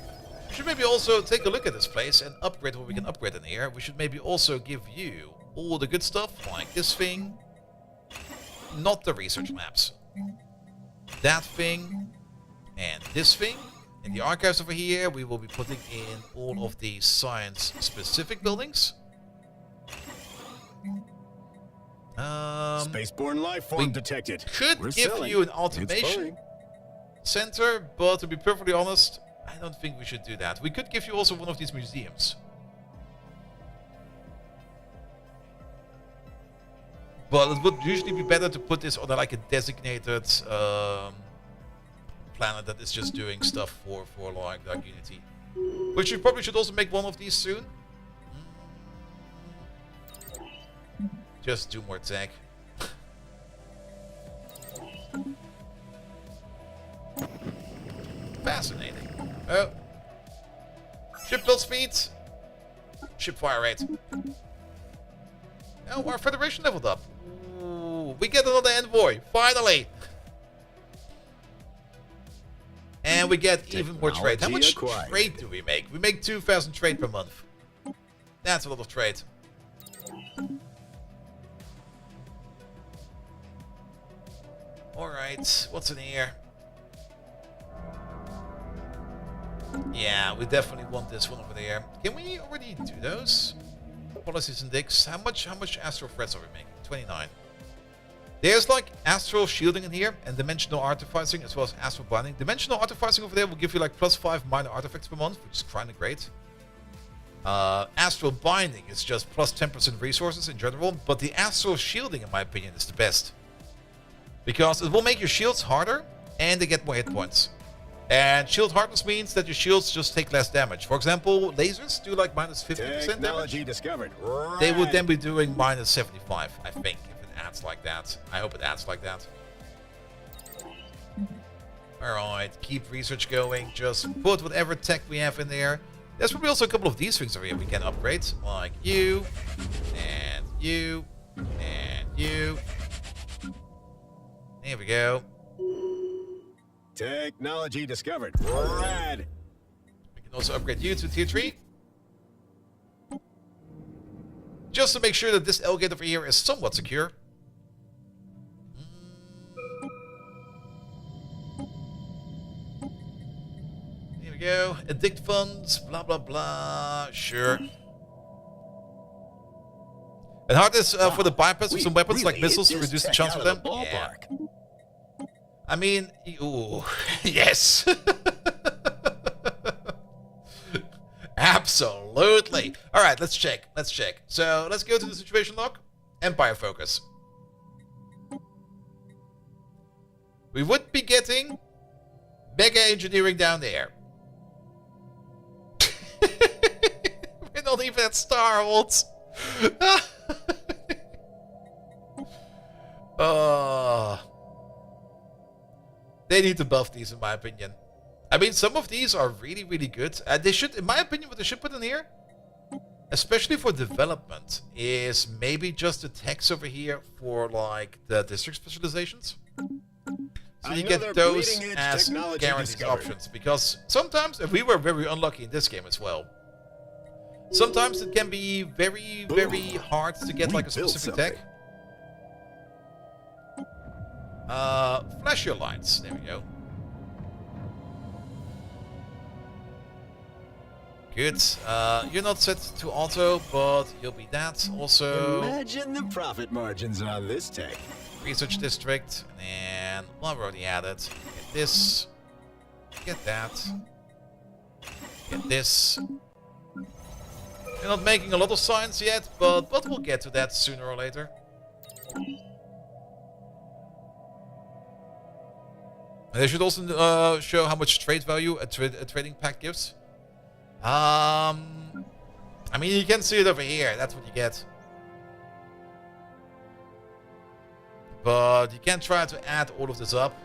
We should maybe also take a look at this place and upgrade what we can upgrade in here. We should maybe also give you all the good stuff, like this thing. Not the research labs. That thing. And this thing. In the archives over here, we will be putting in all of the science-specific buildings. Spaceborne life form detected. Could We're give selling. you an It's automation fine. center, but to be perfectly honest, I don't think we should do that. We could give you also one of these museums. But it would usually be better to put this on like a designated planet that is just doing stuff for like Unity. Which you probably should also make one of these soon. Just do more tech. Fascinating. Oh. Ship build speed. Ship fire rate. Oh, our Federation leveled up. Ooh, we get another envoy. Finally. And we get even more trade. How much acquired. trade do we make? We make 2,000 trade per month. That's a lot of trade. Alright, what's in here? Yeah, we definitely want this one over there. Can we already do those? Policies and dicks. How much astral threats are we making? 29. There's like astral shielding in here and dimensional artificing as well as astral binding. Dimensional artificing over there will give you like +5 minor artifacts per month, which is kind of great. Astral binding is just +10% resources in general, but the astral shielding, in my opinion, is the best. Because it will make your shields harder and they get more hit points. And shield hardness means that your shields just take less damage. For example, lasers do like -50% Technology damage. discovered. They would Right. then be doing -75, I think, if it adds like that. I hope it adds like that. Alright, keep research going. Just put whatever tech we have in there. There's probably also a couple of these things over here we can upgrade. Like you, and you, and you. There we go. Technology discovered. Rad. We can also upgrade you to tier 3. Just to make sure that this L gate over here is somewhat secure. Here we go. Addict funds, blah blah blah. Sure. And hard is for the bypass with some weapons like missiles to reduce the chance for them. Yeah. I mean, ooh, yes. Absolutely. All right, let's check. Let's check. So let's go to the situation log. Empire focus. We would be getting mega engineering down there. We're not even at Star Wars. They need to buff these, in my opinion. I mean, some of these are really, really good. They should, in my opinion, what they should put in here, especially for development, is maybe just the text over here for like the district specializations. So you get those as guaranteed options. Because sometimes, and we were very unlucky in this game as well. Sometimes it can be very, very hard to get like a specific tech. Flash your lights. There we go. Good. You're not set to auto, but you'll be that. Also, Imagine the profit margins on this tech. research district, and well, I've already added. Get this. Get that. Get this. We're not making a lot of science yet, but we'll get to that sooner or later. And they should also show how much trade value a trading pack gives. I mean, you can see it over here. That's what you get. But you can try to add all of this up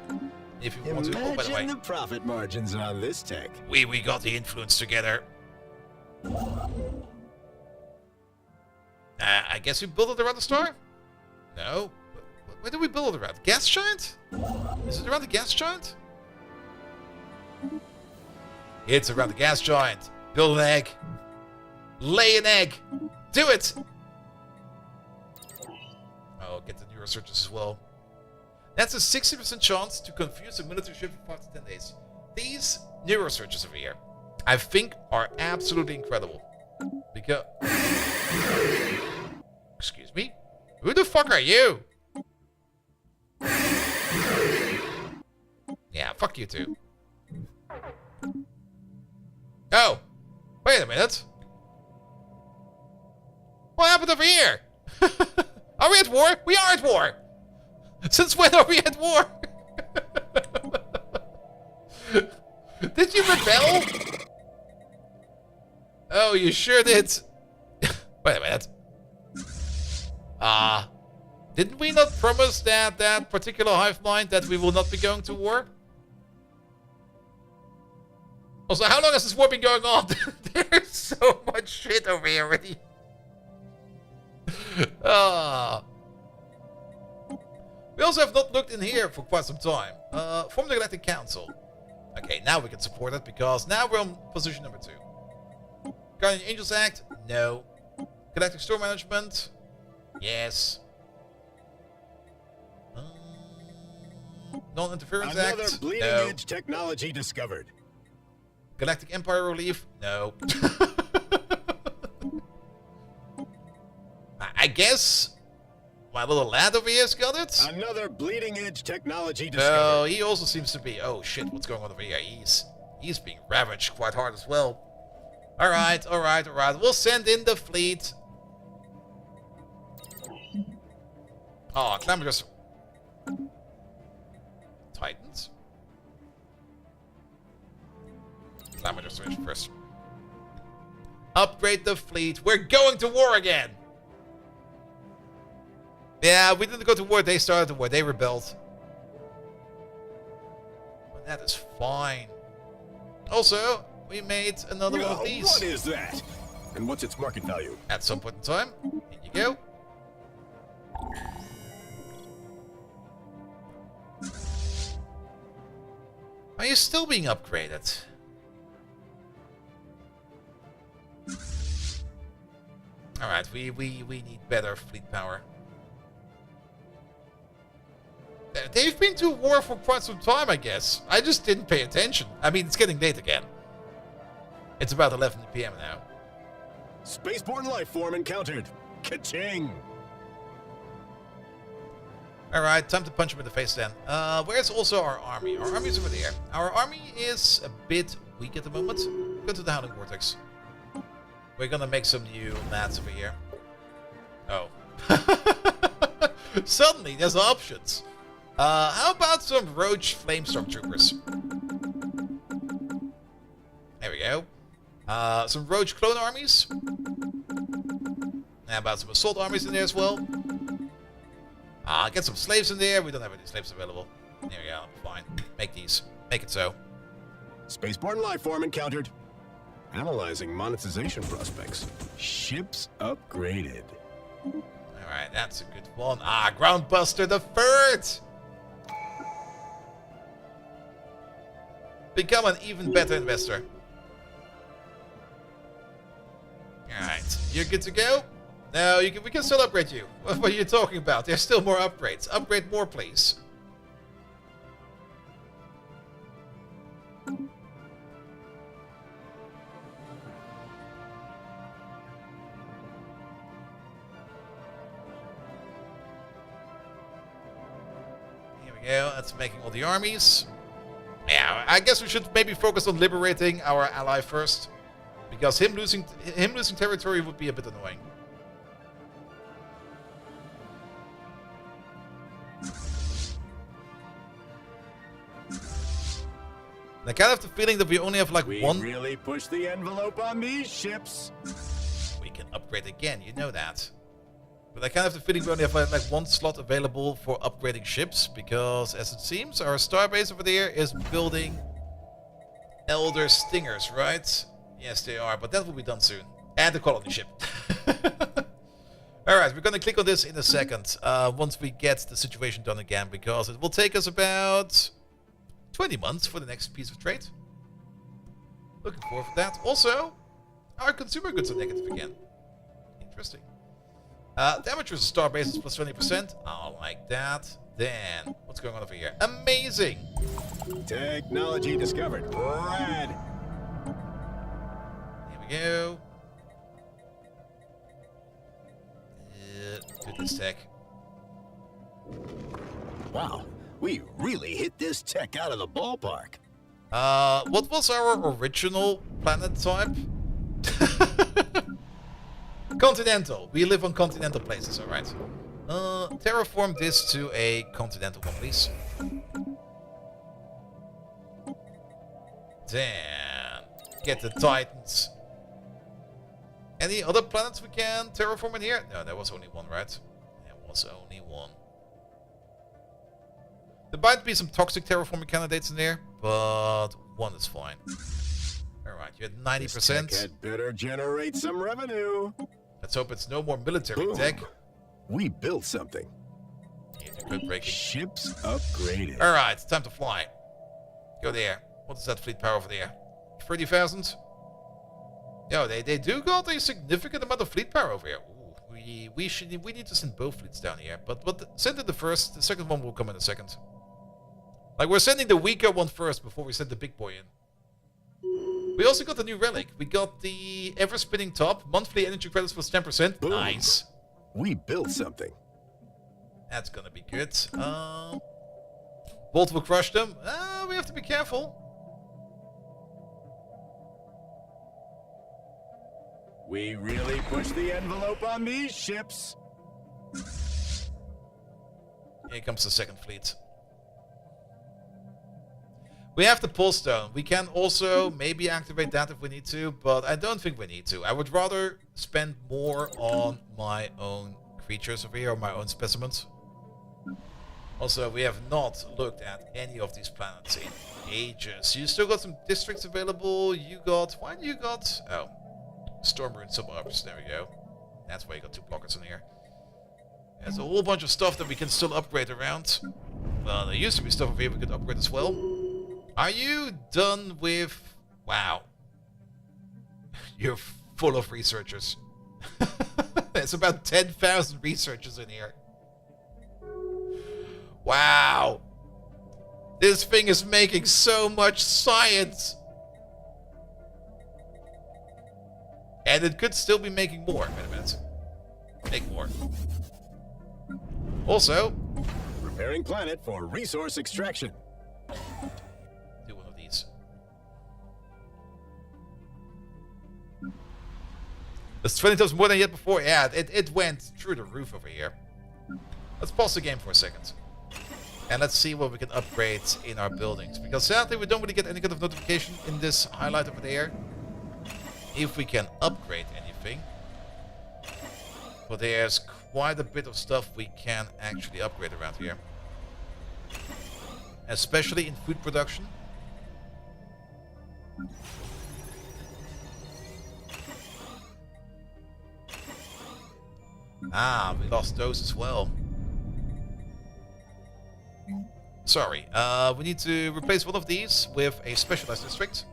if you want to. Oh, by the way, Imagine the profit margins on this tech. we got the influence together. I guess we build it around the star? No. Where do we build it around? Gas giant? Is it around the gas giant? It's around the gas giant. Build an egg. Lay an egg. Do it! Oh, get the neurosurgeons as well. That's a 60% chance to confuse a military ship for 5 to 10 days. These neurosurgeons over here, I think, are absolutely incredible. Because... Excuse me? Who the fuck are you? Yeah, fuck you too. Oh! Wait a minute. What happened over here? Are we at war? We are at war! Since when are we at war? Did you rebel? Oh, you sure did. Wait a minute. Didn't we not promise that particular hive mind that we will not be going to war? Also, how long has this war been going on? There's so much shit over here already. We also have not looked in here for quite some time. From the Galactic Council. Okay, now we can support it because now we're on position number 2. Guardian Angels Act? No. Galactic Store Management? Yes. Non-Interference Act? Another bleeding edge technology discovered. Galactic Empire Relief? No. I guess my little lad over here's got it? Another bleeding edge technology discovered. No, he also seems to be... Oh shit, what's going on over here? He's being ravaged quite hard as well. Alright. We'll send in the fleet. Oh, Clamorous. Titans? Clamorous switch first. Upgrade the fleet. We're going to war again! Yeah, we didn't go to war. They started the war. They rebelled. But that is fine. Also, we made another one of these. What is that? And what's its market value? At some point in time. Here you go. Are you still being upgraded? Alright, we need better fleet power. They've been to war for quite some time, I guess. I just didn't pay attention. I mean, it's getting late again. It's about 11 p.m. now. Spaceborne life form encountered. Ka-ching! Alright, time to punch him in the face then. Where's also our army? Our army's over there. Our army is a bit weak at the moment. Go to the Howling Vortex. We're gonna make some new lads over here. Oh. Suddenly, there's options. How about some Roach Flame Stormtroopers? There we go. Some Roach Clone Armies. How about some Assault Armies in there as well? Get some slaves in there. We don't have any slaves available. There we go. Fine. Make these. Make it so. Spaceborne life form encountered. Analyzing monetization prospects. Ships upgraded. Alright, that's a good one. Groundbuster the Third! Become an even better investor. Alright, you're good to go? No, we can still upgrade you. What are you talking about? There's still more upgrades. Upgrade more, please. Here we go. That's making all the armies. Yeah, I guess we should maybe focus on liberating our ally first, because him losing territory would be a bit annoying. And I kind of have the feeling that we only have like one. We really push the envelope on these ships. We can upgrade again, you know that. But I kind of have the feeling we only have like one slot available for upgrading ships, because as it seems, our starbase over there is building Elder Stingers, right? Yes, they are, but that will be done soon. And the colony ship. Alright, we're gonna click on this in a second. Once we get the situation done again, because it will take us about 20 months for the next piece of trade. Looking forward to that. Also, our consumer goods are negative again. Interesting. Damage versus star bases plus 20%. I like that. Then, what's going on over here? Amazing! Technology discovered. Rad. Here we go. Do this tech. Wow, we really hit this tech out of the ballpark. What was our original planet type? Continental. We live on continental places, alright. Terraform this to a continental one, please. Then get the Titans. Any other planets we can terraform in here? No, there was only one, right? There was only one. There might be some toxic terraforming candidates in there, but one is fine. Alright, you had 90%. This tech had better generate some revenue. Let's hope it's no more military Boom. tech. We built something. Yeah, good breaking. Ships upgraded. Alright, it's time to fly. Go there. What is that fleet power over there? 30,000? Yo, they do got a significant amount of fleet power over here. Ooh, we need to send both fleets down here. But send it the first. The second one will come in a second. Like, we're sending the weaker one first before we send the big boy in. We also got the new relic. We got the ever-spinning top. Monthly energy credits plus 10%. Boom. Nice. We built something. That's gonna be good. Bolt will crush them. We have to be careful. We really pushed the envelope on these ships. Here comes the second fleet. We have the pull stone. We can also maybe activate that if we need to, but I don't think we need to. I would rather spend more on my own creatures over here, or my own specimens. Also, we have not looked at any of these planets in ages. You still got some districts available. You got... Why do you got... Oh. Stormer and suburbs. There we go. That's why you got 2 blockers in here. There's a whole bunch of stuff that we can still upgrade around. Well, there used to be stuff over here we could upgrade as well. Are you done with... Wow. You're full of researchers. There's about 10,000 researchers in here. Wow. This thing is making so much science. And it could still be making more. Wait a minute. Make more. Also... Preparing planet for resource extraction. Do one of these. That's 20 times more than yet before. Yeah, it went through the roof over here. Let's pause the game for a second. And let's see what we can upgrade in our buildings. Because sadly, we don't really get any kind of notification in this highlight over there. If we can upgrade anything. But there's quite a bit of stuff we can actually upgrade around here. Especially in food production. Ah, we lost those as well. Sorry, we need to replace one of these with a specialized district.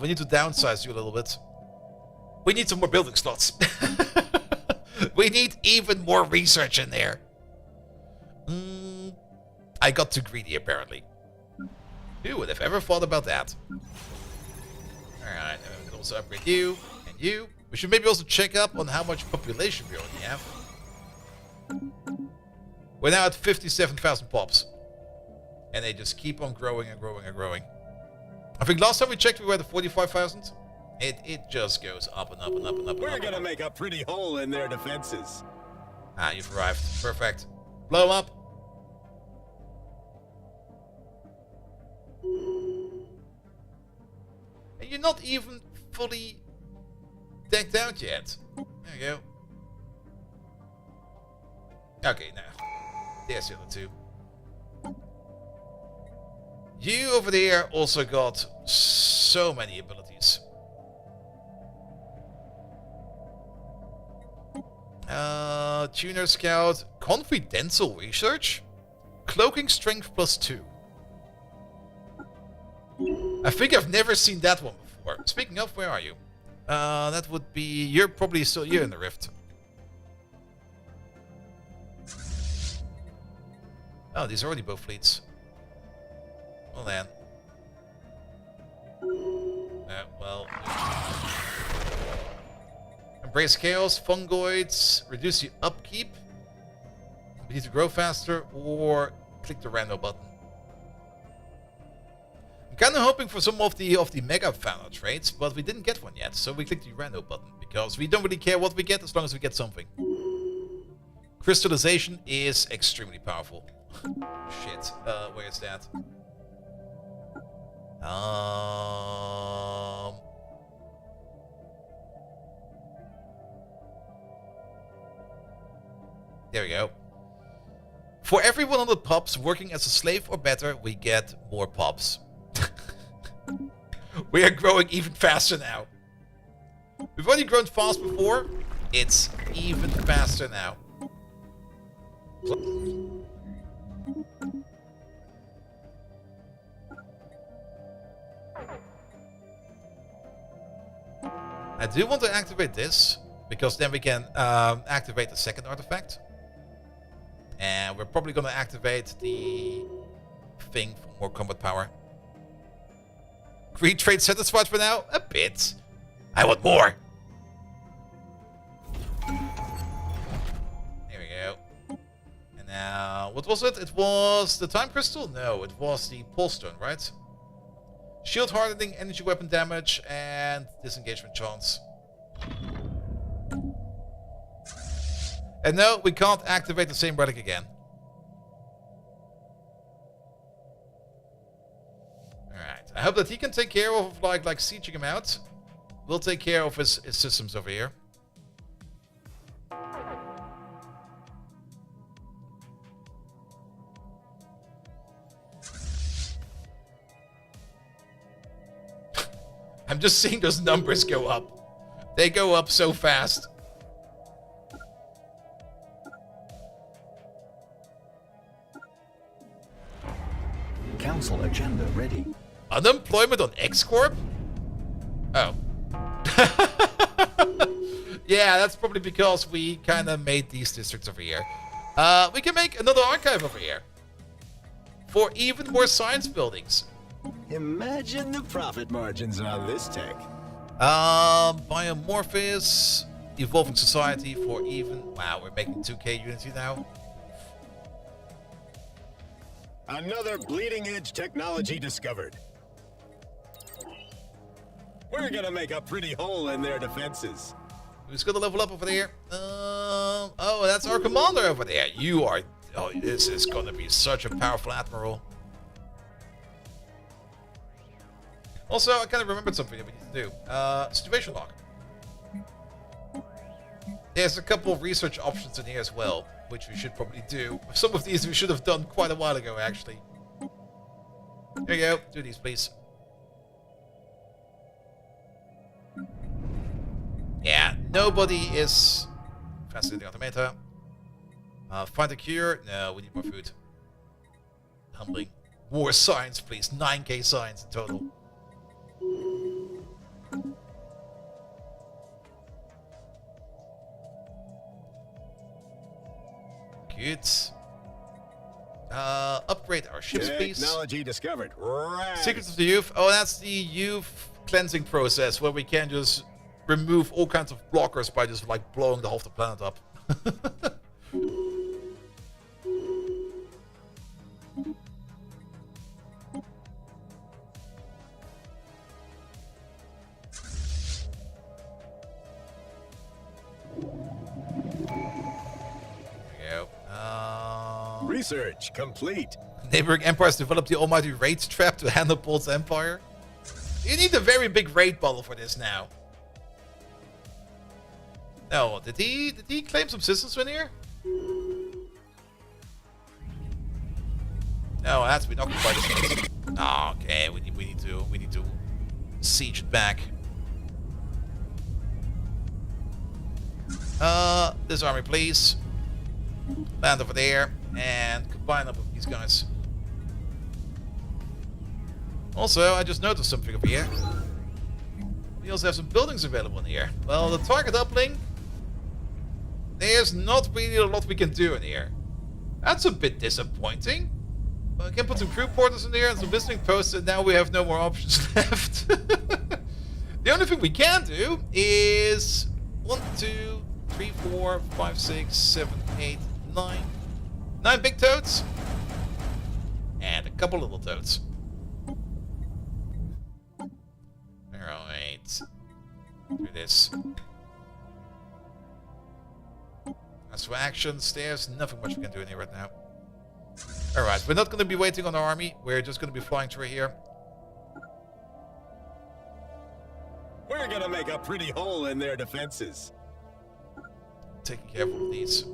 We need to downsize you a little bit. We need some more building slots. We need even more research in there. I got too greedy, apparently. Who would have ever thought about that? Alright, we can also upgrade you and you. We should maybe also check up on how much population we already have. We're now at 57,000 pops. And they just keep on growing and growing and growing. I think last time we checked we were at 45,000. It just goes up and up and up and up and up. We're gonna make a pretty hole in their defenses. Ah, you've arrived. Perfect. Blow them up. And you're not even fully decked out yet. There you go. Okay, now. There's the other two. You over there also got so many abilities. Tuner Scout, Confidential Research, Cloaking Strength +2. I think I've never seen that one before. Speaking of, where are you? That would be... You're probably still here in the Rift. Oh, these are already both fleets. Well then. Well... Embrace Chaos, Fungoids, reduce the upkeep. We need to grow faster, or click the rando button. I'm kind of hoping for some of the Mega Fauna traits, but we didn't get one yet, so we clicked the rando button, because we don't really care what we get as long as we get something. Crystallization is extremely powerful. Shit, where is that? There we go. For every 100 pups working as a slave or better, we get more pups. We are growing even faster now. We've only grown fast before. It's even faster now. I do want to activate this, because then we can activate the second artifact. And we're probably going to activate the thing for more combat power. Greed trade satisfied for now? A bit. I want more. There we go. And now, what was it? It was the time crystal? No, it was the pulse stone, right? Shield hardening, energy weapon damage, and disengagement chance. And no, we can't activate the same relic again. Alright, I hope that he can take care of, like sieging him out. We'll take care of his systems over here. I'm just seeing those numbers go up. They go up so fast. Council agenda ready. Unemployment on X-Corp? Oh. Yeah, that's probably because we kind of made these districts over here. We can make another archive over here. For even more science buildings. Imagine the profit margins on this tech. Biomorphis. Evolving society for even... Wow, we're making 2K Unity now. Another bleeding-edge technology discovered. We're gonna make a pretty hole in their defenses. Who's gonna level up over there? Oh, that's our commander over there. You are... Oh, this is gonna be such a powerful admiral. Also, I kind of remembered something that we need to do. Situation log. There's a couple of research options in here as well, which we should probably do. Some of these we should have done quite a while ago, actually. There you go. Do these, please. Yeah, nobody is fascinating automata. Find a cure. No, we need more food. Humbling. More science, please. 9k science in total. Good. Upgrade our ships, please. Technology discovered. Right. Secrets of the Youth. Oh, that's the youth cleansing process where we can just remove all kinds of blockers by just like blowing the whole of the planet up. Research complete. Neighboring empires developed the almighty raid trap to handle Paul's empire. You need a very big raid bottle for this now. No, did he claim some systems in here? No, it has to be knocked by this. Oh, okay, we need to siege it back. This army, please. Land over there and combine up with these guys. Also, I just noticed something over here. We also have some buildings available in here. Well, the target uplink, there's not really a lot we can do in here. That's a bit disappointing. Well, I can put some crew quarters in there and some visiting posts, and now we have no more options left. The only thing we can do is 1, 2, 3, 4, 5, 6, 7, 8, 9. 9 big toads. And a couple little toads. Alright. Do this. As for actions, there's nothing much we can do in here right now. Alright, we're not going to be waiting on our army. We're just going to be flying through here. We're gonna make a pretty hole in their defenses. Taking care of these.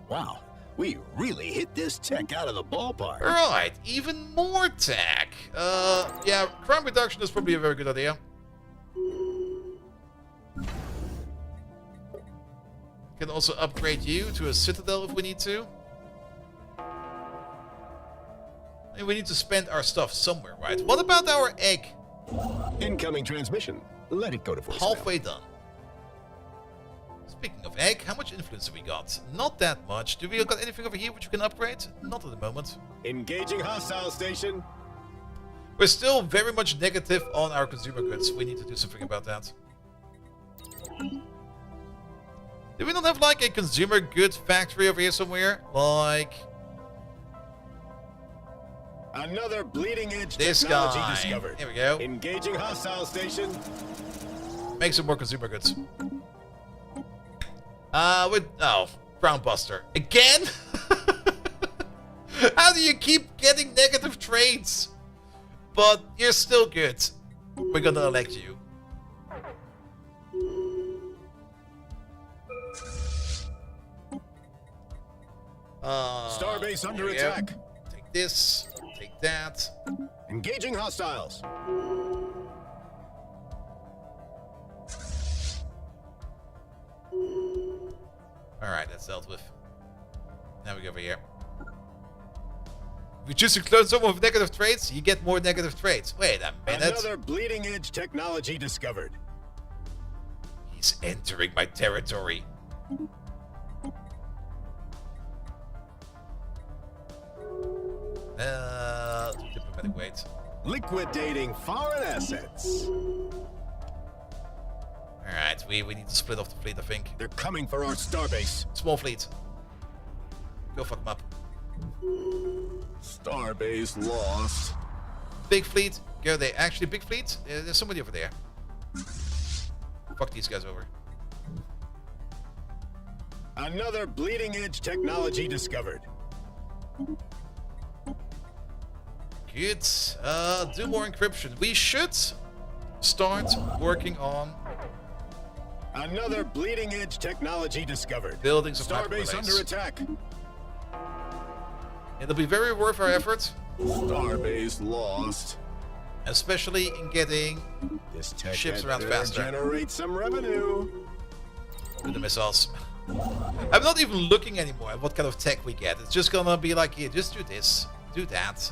Wow, we really hit this tech out of the ballpark. Alright, even more tech. Yeah, crime reduction is probably a very good idea. Can also upgrade you to a citadel if we need to. And we need to spend our stuff somewhere, right? What about our egg? Incoming transmission. Let it go to voicemail. Halfway done. Speaking of egg, how much influence have we got? Not that much. Do we got anything over here which you can upgrade? Not at the moment. Engaging hostile station. We're still very much negative on our consumer goods. We need to do something about that. Do we not have like a consumer goods factory over here somewhere? Like Another bleeding edge this technology guy. discovered. Here we go. Engaging hostile station. Make some more consumer goods. Brown Buster. Again? How do you keep getting negative trades? But you're still good. We're gonna elect you. Starbase under there we go. attack. Take this. Take that. Engaging hostiles. Alright, that's dealt with. Now we go over here. If you choose to clone someone with negative traits, you get more negative traits. Wait a minute. Another bleeding edge technology discovered. He's entering my territory. Diplomatic weight. Liquidating foreign assets. Alright, we need to split off the fleet, I think. They're coming for our starbase. Small fleet. Go fuck them up. Starbase lost. Big fleet. Go there. Actually, big fleet. There's somebody over there. Fuck these guys over. Another bleeding edge technology discovered. Good. Do more encryption. We should start working on Another bleeding edge technology discovered. buildings of Starbase hyperlanes. under attack. It'll be very worth our effort, Starbase lost. especially in getting This tech Ships had around better faster. generate some revenue. with the missiles. I'm not even looking anymore at what kind of tech we get. It's just gonna be like, here, just do this, do that.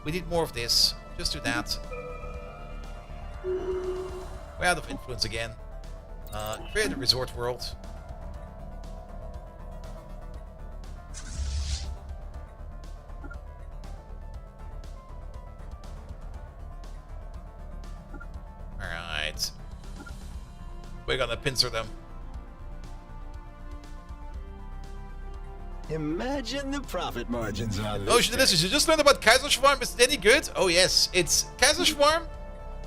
We need more of this. Just do that. We're out of influence again. Create a resort world. Alright. We're gonna pincer them. Imagine the profit margins on this. Oh, listen, you just learned about Kaiserschwarm. Is it any good? Oh, yes. It's Kaiserschwarm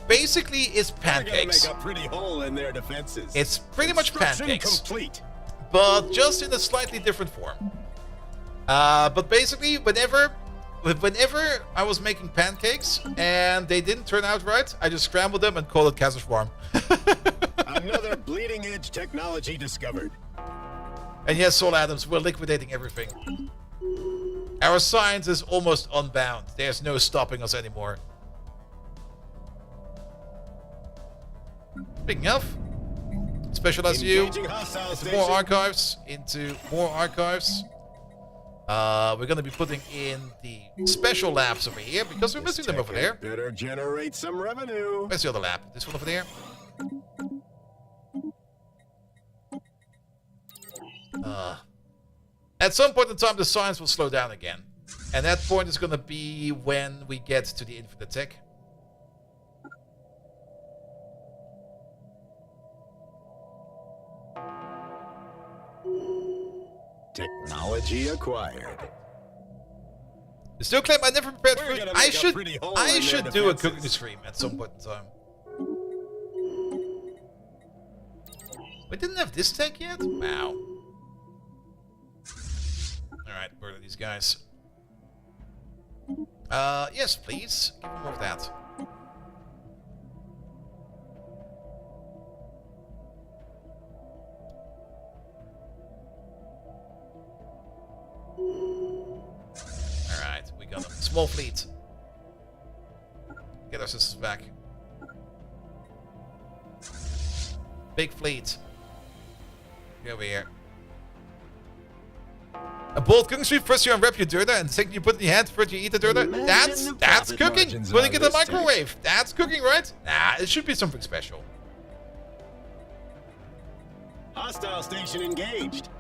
basically is pancakes. They're gonna make a pretty hole in their defenses. It's pretty much Construction pancakes, complete. but just in a slightly different form. But basically, whenever I was making pancakes and they didn't turn out right, I just scrambled them and called it Kaiserschwarm. Another bleeding edge technology discovered. And yes, Sol Adams, we're liquidating everything. Our science is almost unbound. There's no stopping us anymore. Speaking of, specialize you Engaging hostile into station. more archives. We're gonna be putting in the special labs over here because we're missing them over there. Better generate some revenue. Where's the other lab? This one over there. At some point in time, the science will slow down again. And that point is going to be when we get to the infinite tech. Technology acquired. I still claim I never prepared We're food. gonna I make a should, pretty hole I in should their do a defenses. cooking stream at some point in time. We didn't have this tech yet? Wow. Alright, where are these guys? Yes, please. Give me more of that. Alright, we got a small fleet. Get our sisters back. Big fleet. Get over here. A bold cooking stream, first you unwrap your dirter, and second you put it in your hand, first you eat the dirter. Imagine That's the profit cooking. margins Putting on it in the this microwave. That's cooking, right? Nah, it should be something special. Hostile station engaged.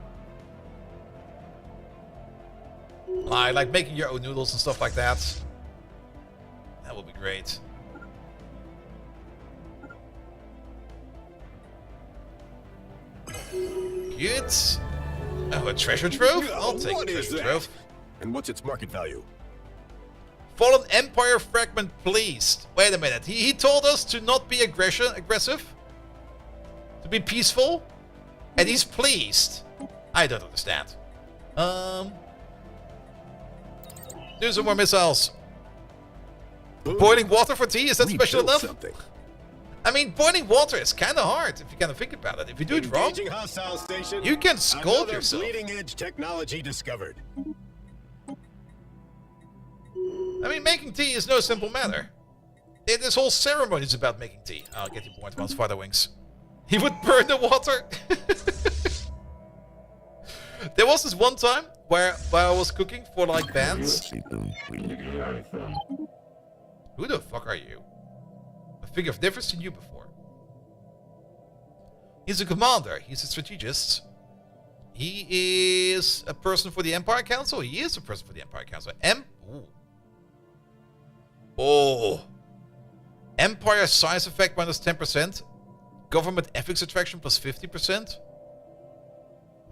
Like making your own noodles and stuff like that. That would be great. Good. Oh, a treasure trove? I'll take a What is treasure that? trove. And what's its market value? Fallen Empire fragment, pleased. Wait a minute. He told us to not be aggressive. To be peaceful. And he's pleased. I don't understand. Do some more missiles. Boom. Boiling water for tea? Is that We special built enough? something. I mean, boiling water is kind of hard if you kind of think about it. If you do it wrong, Engaging hostile station. you can scold Another yourself. bleeding edge technology discovered. I mean, making tea is no simple matter. This whole ceremony is about making tea. I'll get your point, once spider wings. He would burn the water. There was this one time where I was cooking for like bands. Who the fuck are you? I think I've never seen you before. He's a commander. He's a strategist. He is a person for the Empire Council. He is a person for the Empire Council. Ooh. Oh. Empire size effect minus 10%. Government ethics attraction plus 50%.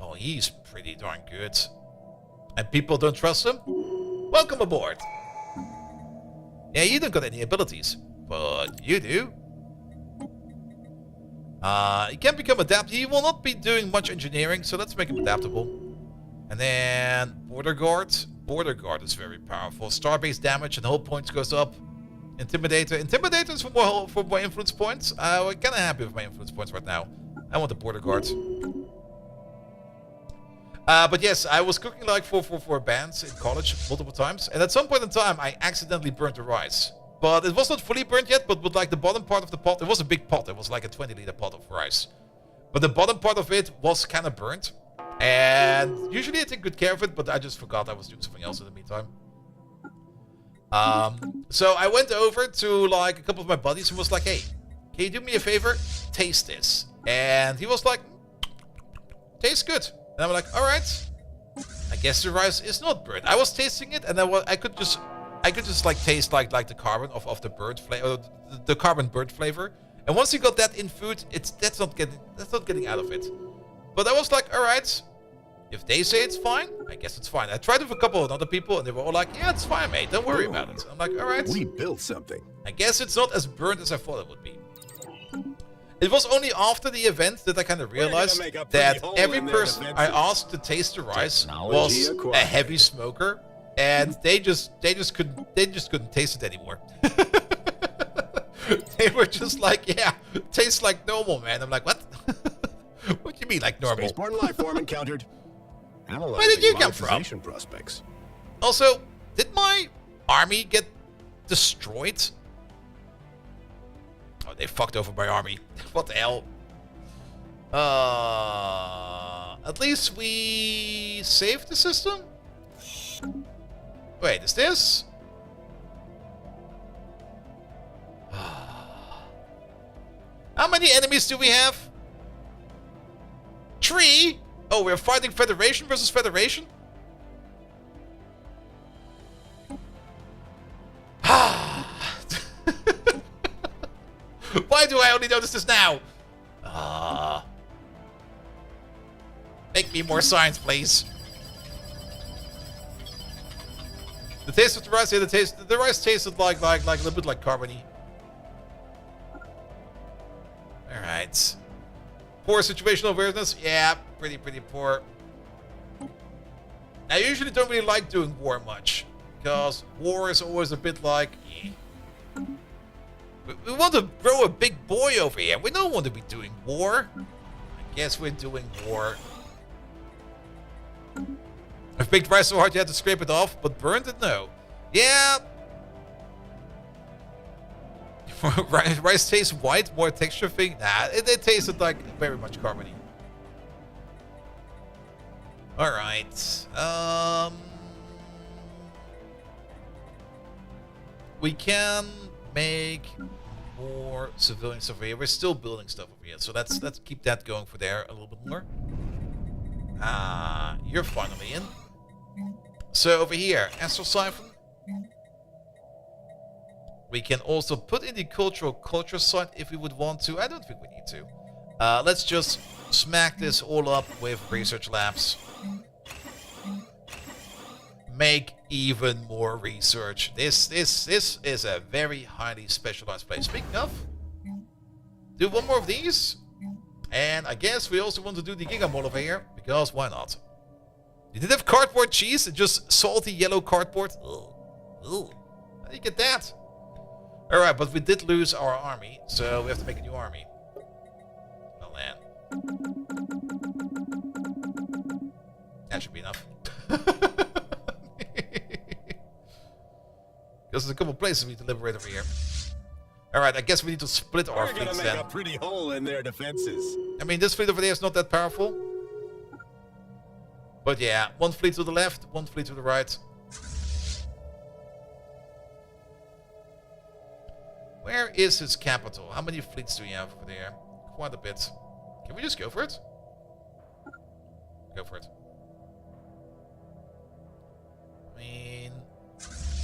Oh, he's pretty darn good. And people don't trust him? Welcome aboard. Yeah, you don't got any abilities. But you do. He can become adaptable. He will not be doing much engineering, so let's make him adaptable. And then Border Guard. Border Guard is very powerful. Star-based damage and hull points goes up. Intimidator. Intimidator is for more influence points. We're kind of happy with my influence points right now. I want the Border Guard. But yes, I was cooking like for bands in college multiple times. And at some point in time, I accidentally burnt the rice. But it was not fully burnt yet, but with like the bottom part of the pot, it was a big pot. It was like a 20-liter pot of rice. But the bottom part of it was kind of burnt. And usually I take good care of it, but I just forgot I was doing something else in the meantime. So I went over to like a couple of my buddies and was like, hey, can you do me a favor? Taste this. And he was like, tastes good. And I'm like, all right. I guess the rice is not burnt. I was tasting it, and I could just like taste like the carbon of the burnt flavor, the carbon burnt flavor. And once you got that in food, that's not getting out of it. But I was like, all right. If they say it's fine, I guess it's fine. I tried it with a couple of other people, and they were all like, yeah, it's fine, mate. Don't worry about it. I'm like, all right. We built something. I guess it's not as burnt as I thought it would be. It was only after the event that I kind of realized make a pretty that hole every in their person I defenses. asked to taste the rice Technology was acquired. a heavy smoker, and they just couldn't taste it anymore. They were just like, yeah, tastes like normal, man. I'm like, what? What do you mean like normal? Spaceborne life form encountered. Where did you come from? Monetization prospects. Also, did my army get destroyed? Oh, they fucked over my army. What the hell? At least we saved the system? Wait, is this? How many enemies do we have? 3? Oh, we're fighting Federation versus Federation? Why do I only notice this now? Make me more science, please. The taste of the rice, yeah, the rice tasted like a little bit like carbony. Alright. Poor situational awareness? Yeah, pretty poor. I usually don't really like doing war much, because war is always a bit like, eh. We want to grow a big boy over here. We don't want to be doing war. I guess we're doing war. I've baked rice so hard you had to scrape it off, but burned it? No. Yeah. Rice tastes white, more texture thing? Nah, it tasted like very much carbony. Alright. We can make more civilian stuff over here. We're still building stuff over here, so let's keep that going for there a little bit more. You're finally in. So over here, Astral Siphon. We can also put in the culture site if we would want to. I don't think we need to. Let's just smack this all up with research labs. Make even more research. This is a very highly specialized place. Speaking of, do one more of these. And I guess we also want to do the Giga Mall over here, because why not? You did have cardboard cheese, just salty yellow cardboard. Ugh. Ugh. How do you get that? Alright, but we did lose our army, so we have to make a new army. Oh man. That should be enough. Because there's a couple places we need to liberate over here. Alright, I guess we need to split our fleets then. We're gonna make a pretty hole in their defenses. I mean, this fleet over there is not that powerful. But yeah, one fleet to the left, one fleet to the right. Where is his capital? How many fleets do we have over there? Quite a bit. Can we just go for it? Go for it. I mean,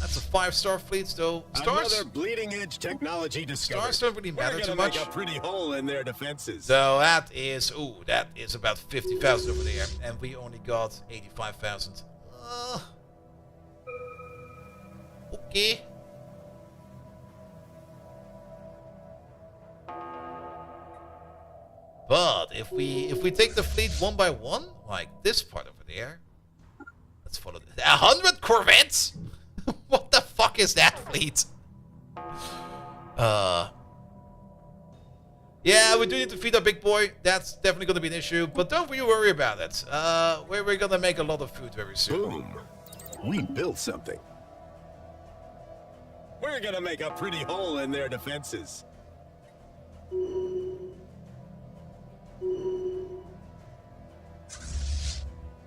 that's a 5-star fleet, though. Stars, another bleeding-edge technology discovered. Stars don't really matter too much. Make a pretty hole in their defenses. So that is about 50,000 over there, and we only got 85,000. Okay. But if we take the fleet one by one, like this part over there, let's follow this. 100 corvettes? What the fuck is that fleet? Yeah, we do need to feed our big boy. That's definitely going to be an issue, but don't really worry about it. We're going to make a lot of food very soon. Boom. We built something. We're going to make a pretty hole in their defenses.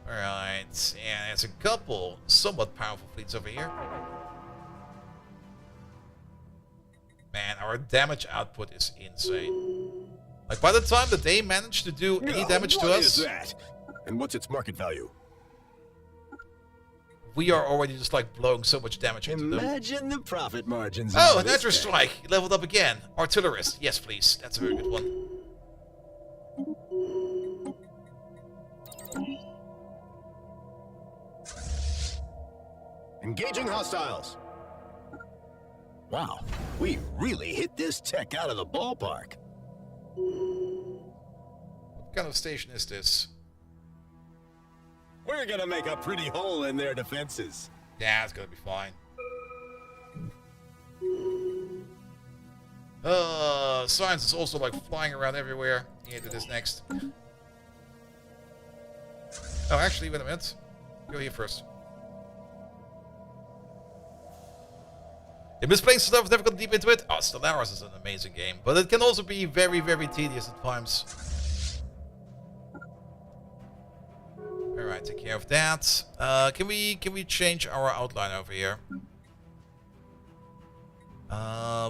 Alright, and there's a couple somewhat powerful fleets over here. Man, our damage output is insane. Like, by the time that they manage to do any damage to us... What is that? And what's its market value? We are already just, like, blowing so much damage into them. Imagine the profit margins. Oh, an Nitro Strike! Leveled up again. Artillerist. Yes, please. That's a very good one. Engaging hostiles. Wow, we really hit this tech out of the ballpark. What kind of station is this? We're gonna make a pretty hole in their defenses. Yeah, it's gonna be fine. Science is also like flying around everywhere. Yeah, do this next. Oh, actually, wait a minute. Go here first. If it's playing stuff, I've never got deep into it. Oh, Stellaris is an amazing game, but it can also be very, very tedious at times. Alright, take care of that. Can we change our outline over here?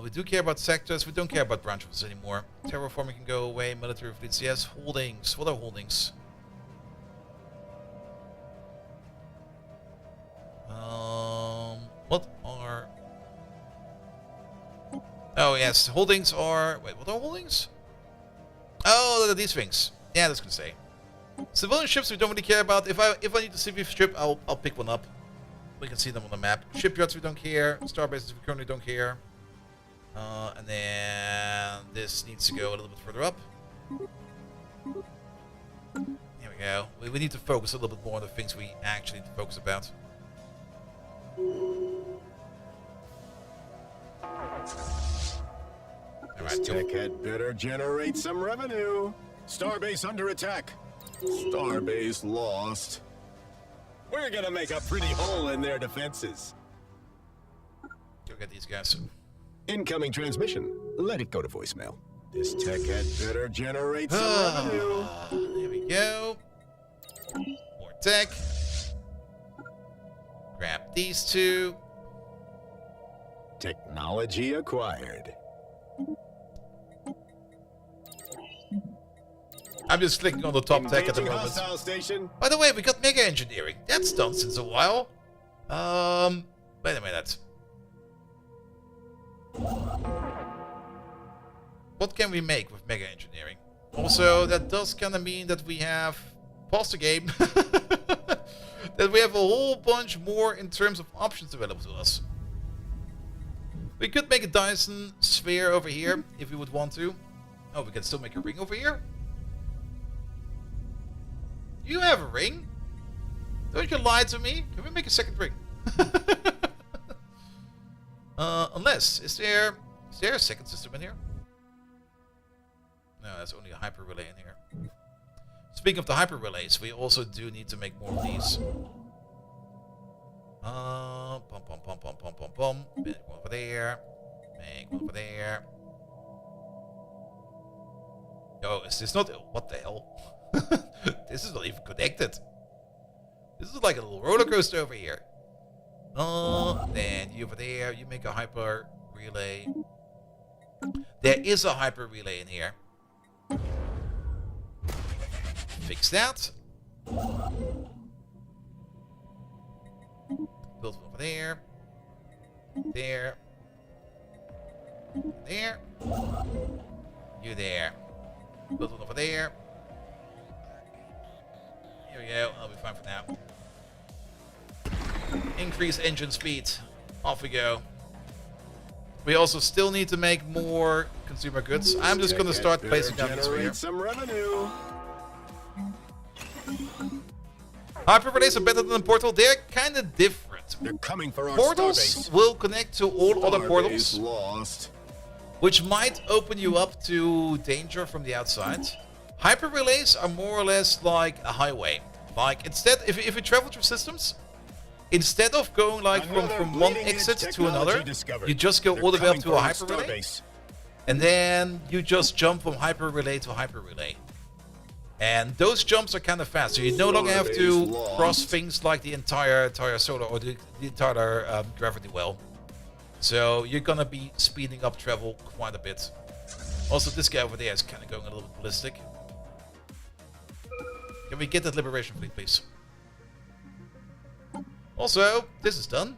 We do care about sectors. We don't care about branches anymore. Terraforming can go away. Military fleets, yes. Holdings. What are holdings? What are... Oh, yes. Holdings are... Wait, what are holdings? Oh, look at these things. Yeah, that's gonna say. Civilian ships we don't really care about. If I need a civilian ship, I'll pick one up. We can see them on the map. Shipyards we don't care. Starbases we currently don't care. And then this needs to go a little bit further up. Here we go. We need to focus a little bit more on the things we actually need to focus about. Alright, Tech had better generate some revenue. Starbase under attack. Starbase lost. We're gonna make a pretty hole in their defenses. Go get these guys. Incoming transmission. Let it go to voicemail. This tech had better generate some revenue. Here we go. More tech. Grab these two. Technology acquired. I'm just clicking on the top tech at the Engaging moment. hostile station. By the way, we got mega engineering. That's done since a while. Wait a minute. What can we make with mega engineering? Also, that does kind of mean that we have paused the game. That we have a whole bunch more in terms of options available to us. We could make a Dyson sphere over here if we would want to. Oh, we can still make a ring over here. You have a ring? Don't you lie to me? Can we make a second ring? Unless, is there a second system in here? No, there's only a hyper relay in here. Speaking of the hyper relays, we also do need to make more of these. Make one over there. Make one over there. Oh, is this not... What the hell? This is not even connected. This is like a little roller coaster over here. Then you over there, you make a hyper relay. There is a hyper relay in here. Fix that. Build one over there. There. There. You there. Build one over there. Here we go. I'll be fine for now. Increase engine speed. Off we go. We also still need to make more consumer goods. I'm just going to start placing down these for here. Some revenue. Hyper relays are better than the portal. They're kind of different. They're coming for our Portals starbase. will connect to all other portals, Lost. which might open you up to danger from the outside. Hyper relays are more or less like a highway. Like instead, if you travel through systems, instead of going like from one exit to another, you just go all the way up to a hyper relay, and then you just jump from hyper relay to hyper relay. And those jumps are kind of fast, so you no longer have to cross things like the entire solar or the entire gravity well. So you're gonna be speeding up travel quite a bit. Also, this guy over there is kind of going a little bit ballistic. Can we get that liberation fleet, please? Also, this is done.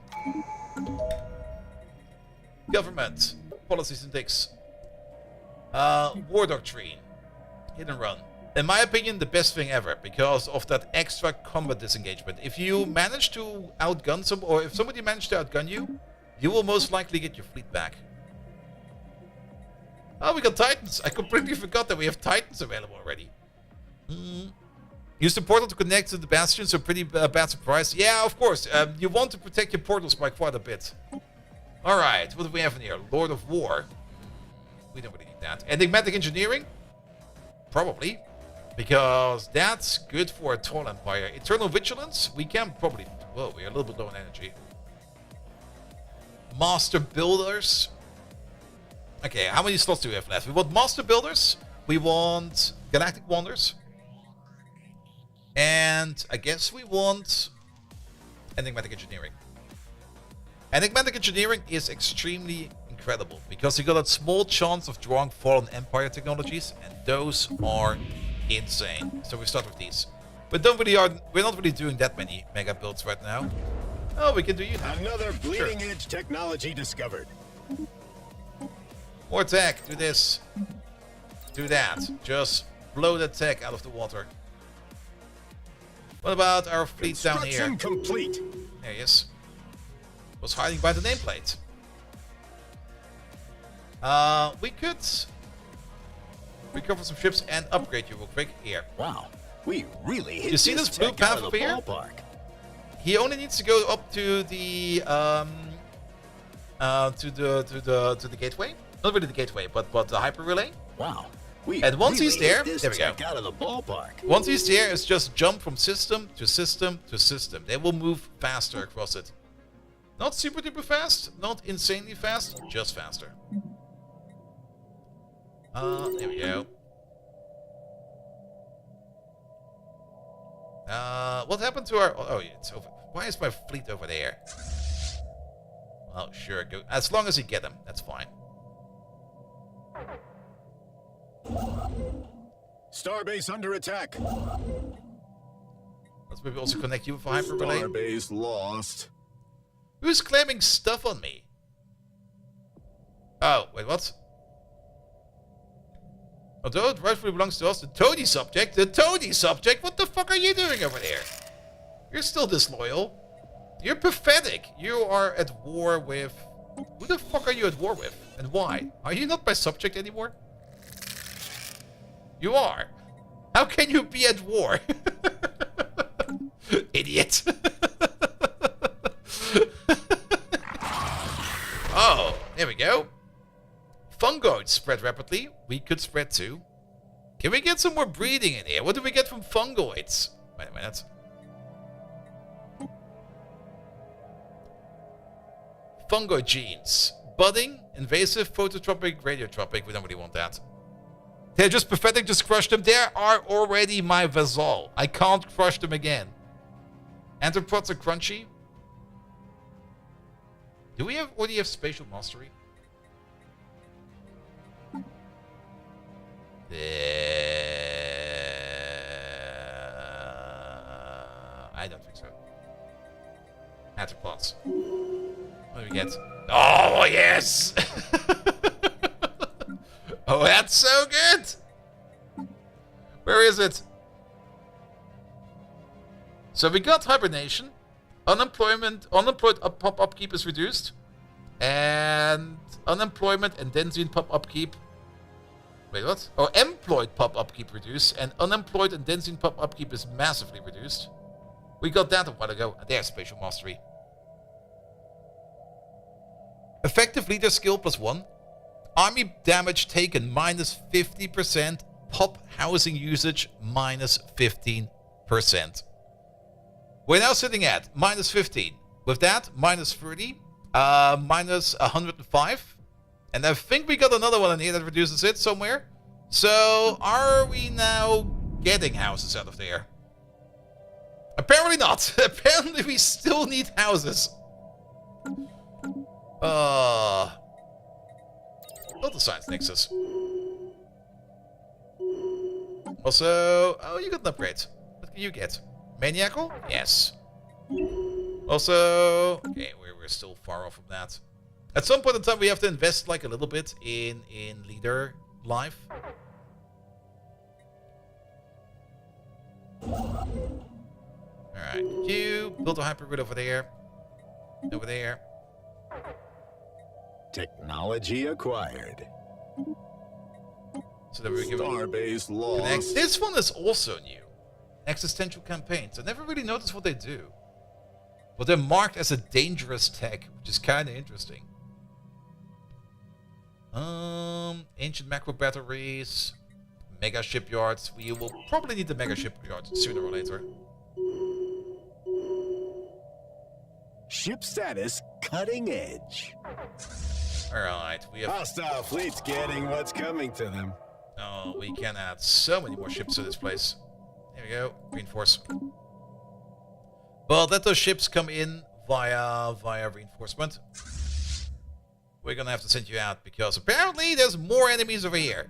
Government policies and dicks. War doctrine. Hit and run. In my opinion, the best thing ever because of that extra combat disengagement. If you manage to outgun or if somebody managed to outgun you, you will most likely get your fleet back. Oh, we got Titans. I completely forgot that we have Titans available already. Use the portal to connect to the bastion, so pretty bad surprise. Yeah, of course. You want to protect your portals by quite a bit. Alright, what do we have in here? Lord of War. We don't really need that. Enigmatic Engineering? Probably. Because that's good for a tall empire. Eternal Vigilance? We can probably... Whoa, we're a little bit low on energy. Master Builders. Okay, how many slots do we have left? We want Master Builders. We want Galactic Wonders. And I guess we want Enigmatic Engineering. Enigmatic Engineering is extremely incredible because you got a small chance of drawing Fallen Empire technologies, and those are insane. So we start with these. But we're not really doing that many mega builds right now. Oh, we can do you now. Another bleeding edge technology discovered. More tech. Do this. Do that. Just blow the tech out of the water. What about our fleet down here? Construction complete. There he is. Was hiding by the nameplate. We could recover some ships and upgrade you real quick. Here. Wow, we really hit You see this blue path over here? Ballpark. He only needs to go up to the to the gateway. Not really the gateway, but the hyper relay. Wow, we And once really he's there, hit this there we go. tech out of the ballpark. Once he's there, it's just jump from system to system to system. They will move faster across it. Not super duper fast, not insanely fast, just faster. There we go. What happened to our... Oh, yeah, it's over. Why is my fleet over there? Well, sure, go. As long as you get them, that's fine. Starbase under attack. Let's maybe also connect you with a hyper relay. Starbase lost. Who's claiming stuff on me? Oh, wait, what? Although it rightfully belongs to us, the Toady subject? The Toady subject? What the fuck are you doing over there? You're still disloyal. You're pathetic. You are at war with... Who the fuck are you at war with? And why? Are you not my subject anymore? You are. How can you be at war? Idiot. Oh, there we go. Fungoids spread rapidly. We could spread too. Can we get some more breeding in here? What do we get from fungoids? Wait a minute. Fungoid genes. Budding, invasive, phototropic, radiotropic. We don't really want that. They're just pathetic, just crush them. They are already my vassal. I can't crush them again. Anthropods are crunchy. Do we already have spatial mastery? I don't think so. Anthropods. What do we get? Oh, yes! Oh, that's so good! Where is it? So we got hibernation. Unemployed pop upkeep is reduced. And unemployment and densine pop upkeep. Wait, what? Oh, employed pop upkeep reduced. And unemployed and densine pop upkeep is massively reduced. We got that a while ago. There's spatial mastery. Effective leader skill +1. Army damage taken minus 50%. Pop housing usage minus 15%. We're now sitting at minus 15. With that, minus 30. Minus 105. And I think we got another one in here that reduces it somewhere. So, are we now getting houses out of there? Apparently not. Apparently we still need houses. Not the science nexus. Also, oh, you got an upgrade. What can you get? Maniacal? Yes. Also, okay, we're still far off from that. At some point in time, we have to invest like a little bit in leader life. Alright, you build a hypergrid over there. Over there. Technology acquired. So that we can Starbase lost. connect. This one is also new. Existential campaigns. I never really noticed what they do. But they're marked as a dangerous tech, which is kind of interesting. Ancient macro batteries, mega shipyards. We will probably need the mega shipyards sooner or later. Ship status cutting edge. Alright, we have... Hostile fleet's getting what's coming to them. Oh, we can add so many more ships to this place. Here we go, reinforce. Well, let those ships come in via reinforcement. We're gonna have to send you out because apparently there's more enemies over here.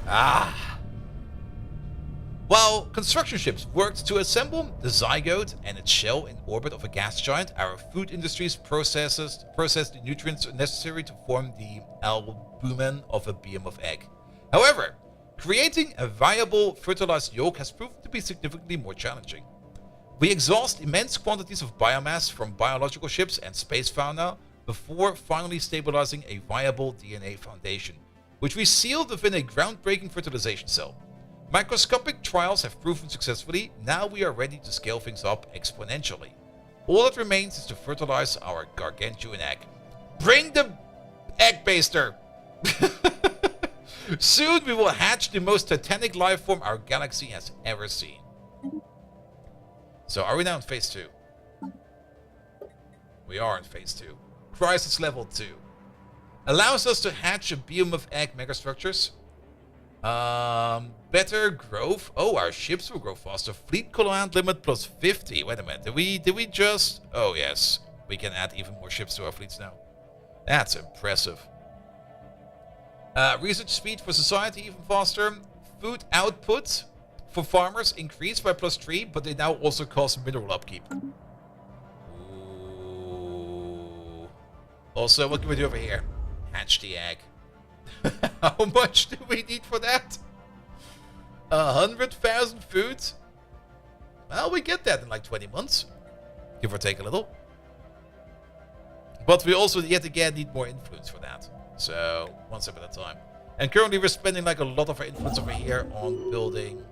Ah. While construction ships worked to assemble the zygote and its shell in orbit of a gas giant, our food industries processed the nutrients necessary to form the albumen of a Biomorph egg. However, creating a viable fertilized yolk has proven to be significantly more challenging. We exhaust immense quantities of biomass from biological ships and space fauna before finally stabilizing a viable DNA foundation, which we sealed within a groundbreaking fertilization cell. Microscopic trials have proven successfully. Now we are ready to scale things up exponentially. All that remains is to fertilize our gargantuan egg. Bring the egg baster! Soon we will hatch the most titanic life form our galaxy has ever seen. So are we now in phase 2? We are in phase 2. Crisis level 2. Allows us to hatch a Biomorph egg megastructures. Better growth. Oh, our ships will grow faster. Fleet command limit plus 50. Wait a minute. Did we just... Oh, yes. We can add even more ships to our fleets now. That's impressive. Research speed for society even faster. Food output for farmers increased by plus 3, but they now also cost mineral upkeep. Ooh. Also, what can we do over here? Hatch the egg. How much do we need for that? 100,000 food? Well, we get that in like 20 months. Give or take a little. But we also yet again need more influence for that. So, one step at a time. And currently we're spending like a lot of our influence over here on building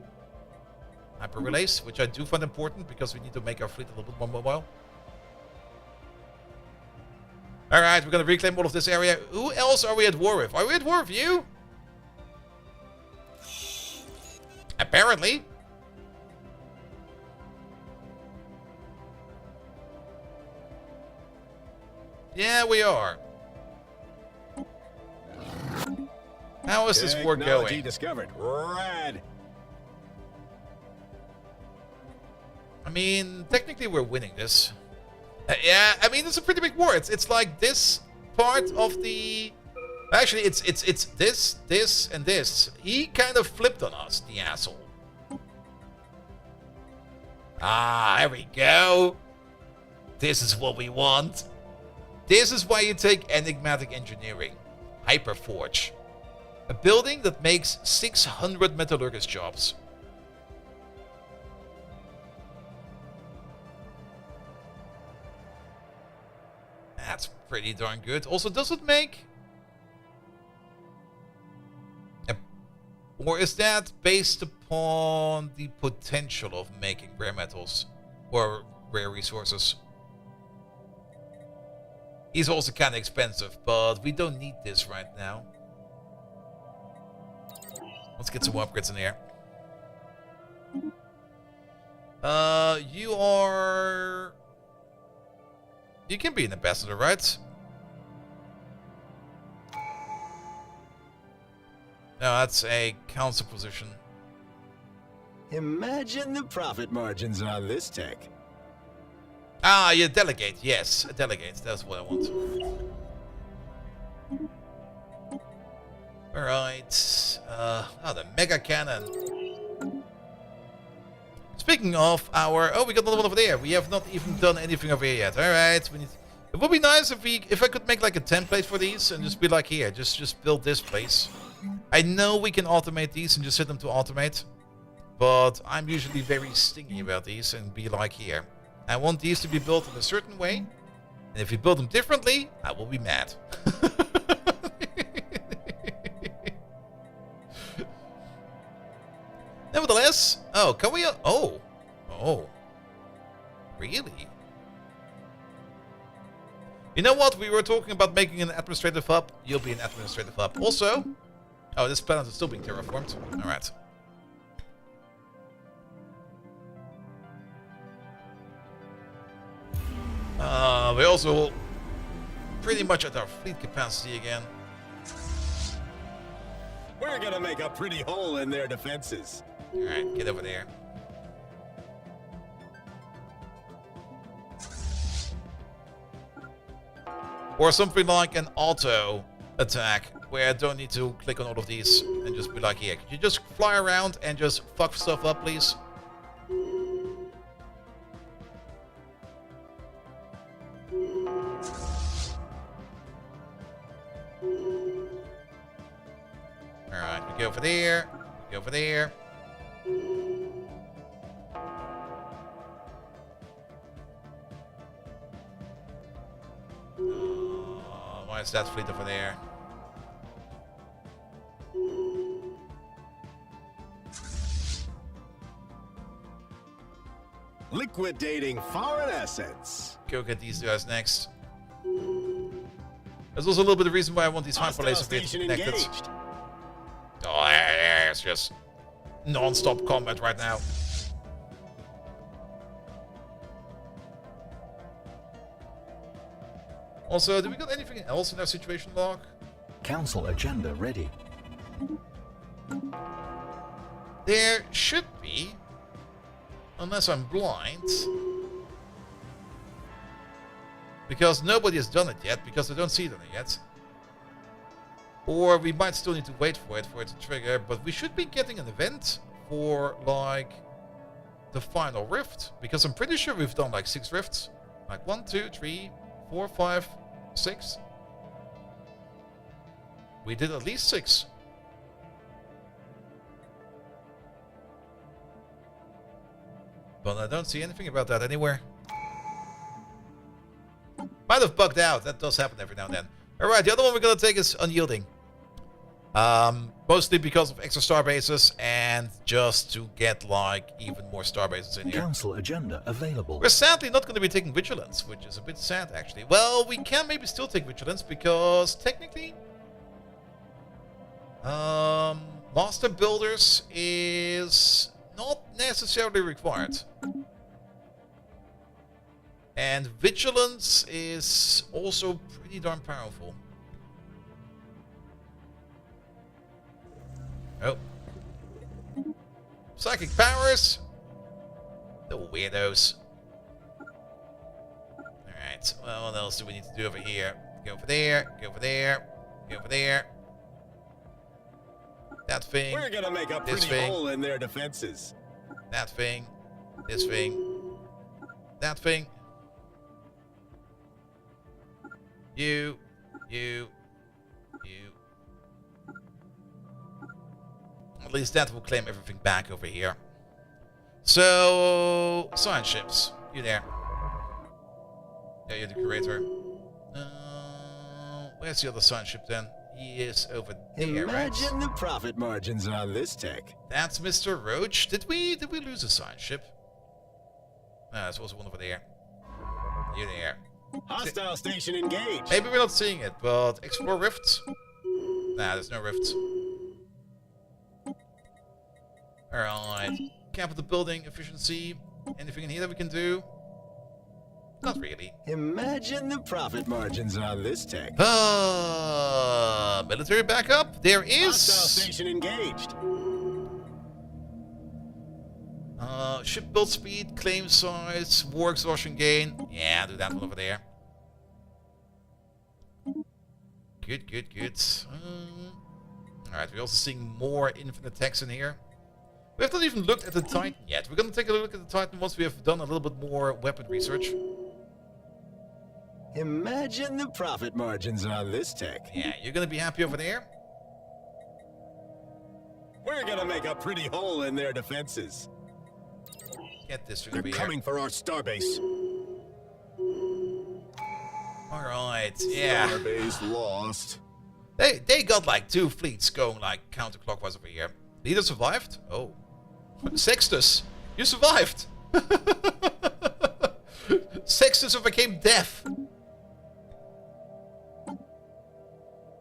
hyper relays, which I do find important because we need to make our fleet a little bit more mobile. Alright, we're gonna reclaim all of this area. Who else are we at war with? Are we at war with you? Apparently. Yeah, we are. How is this war Technology going? discovered. Rad. I mean, technically we're winning this. Yeah, I mean, it's a pretty big war. It's like this part of the... Actually, it's this, and this. He kind of flipped on us, the asshole. Ah, there we go. This is what we want. This is why you take enigmatic engineering. Hyperforge. A building that makes 600 metallurgist jobs. That's pretty darn good. Also, does it make... Or is that based upon the potential of making rare metals or rare resources? He's also kind of expensive, but we don't need this right now. Let's get some upgrades in here. You are... You can be an ambassador, right? No, that's a council position. Imagine the profit margins on this tech. Ah, you delegate. Yes, a delegate. That's what I want. Alright. Oh, the mega cannon. Speaking of our... Oh, we got another one over there. We have not even done anything over here yet. Alright. We need... It would be nice if I could make like a template for these and just be like, here, just build this place. I know we can automate these and just set them to automate. But I'm usually very stingy about these and be like, here. I want these to be built in a certain way. And if you build them differently, I will be mad. Nevertheless, oh, can we... Oh. Really? You know what? We were talking about making an administrative hub. You'll be an administrative hub. Also... Oh, this planet is still being terraformed. Alright. We're also pretty much at our fleet capacity again. We're gonna make a pretty hole in their defenses. Alright, get over there. Or something like an auto attack, where I don't need to click on all of these and just be like, here, could you just fly around and just fuck stuff up, please? Alright, we go over there, we go over there. Why is that fleet over there? Liquidating foreign assets. Go get these guys next. There's also a little bit of reason why I want these hyper lasers Station connected. engaged. Oh, yeah, it's just non-stop combat right now. Also, do we got anything else in our situation log? Council agenda ready. There should be, unless I'm blind. Because nobody has done it yet, because I don't see it on it yet. Or we might still need to wait for it to trigger, but we should be getting an event for, like, the final rift. Because I'm pretty sure we've done, like, 6 rifts. Like, 1, 2, 3, 4, 5, 6. We did at least 6. But I don't see anything about that anywhere. Might have bugged out. That does happen every now and then. Alright, the other one we're going to take is Unyielding. Mostly because of extra star bases and just to get, like, even more star bases in here. Council agenda available. We're sadly not going to be taking Vigilance, which is a bit sad, actually. Well, we can maybe still take Vigilance because, technically, Master Builders is not necessarily required. And Vigilance is also pretty darn powerful. Oh. Psychic powers. The weirdos. Alright, well, what else do we need to do over here? Go over there, go over there, go over there. That thing. We're gonna make a pretty hole in their defenses. That thing. This thing. That thing. You. At least that will claim everything back over here. So, science ships. You there. Yeah, you're the curator. Where's the other science ship then? He is over there, right? Imagine the profit margins on this tech. That's Mr. Roach. Did we lose a science ship? Ah, there's also one over there. You there. Hostile station engaged. Maybe we're not seeing it, but explore rifts? Nah, there's no rifts. Alright. Capital building, efficiency. Anything in here that we can do? Not really. Imagine the profit margins on this tech. Military backup? There is. Hostile station engaged. Ship build speed, claim size, war exhaustion gain. Yeah, do that one over there. Good. Alright, we're also seeing more infinite text in here. We have not even looked at the Titan yet. We're going to take a look at the Titan once we have done a little bit more weapon research. Imagine the profit margins on this tech. Yeah, you're going to be happy over there. We're gonna make a pretty hole in their defenses. Get this thing They're over coming here. for our starbase. Alright, yeah. Starbase lost. They got like 2 fleets going like counterclockwise over here. Leader survived? Oh. Sextus, you survived! Sextus overcame death.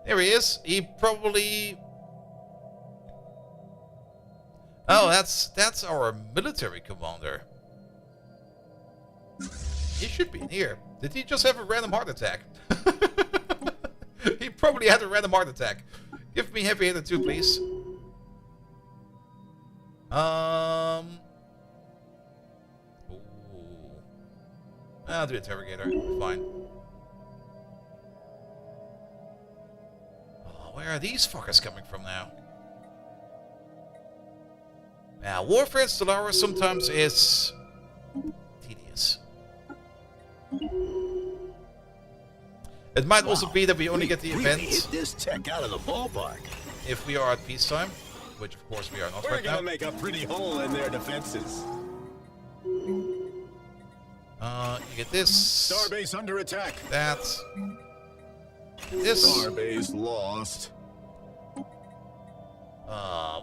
There he is. He probably... Oh, that's our military commander. He should be in here. Did he just have a random heart attack? He probably had a random heart attack. Give me heavy hitter 2, please. Ooh. I'll do interrogator. Fine. Oh, where are these fuckers coming from now? Yeah, warfare in Stellaris sometimes is tedious. It might also be that we only get the event hit this tech out of the ballpark. if we are at peacetime, which of course we are not We're right gonna now. make a pretty hole in their defenses. You get this. Starbase under attack. That. This. Starbase lost.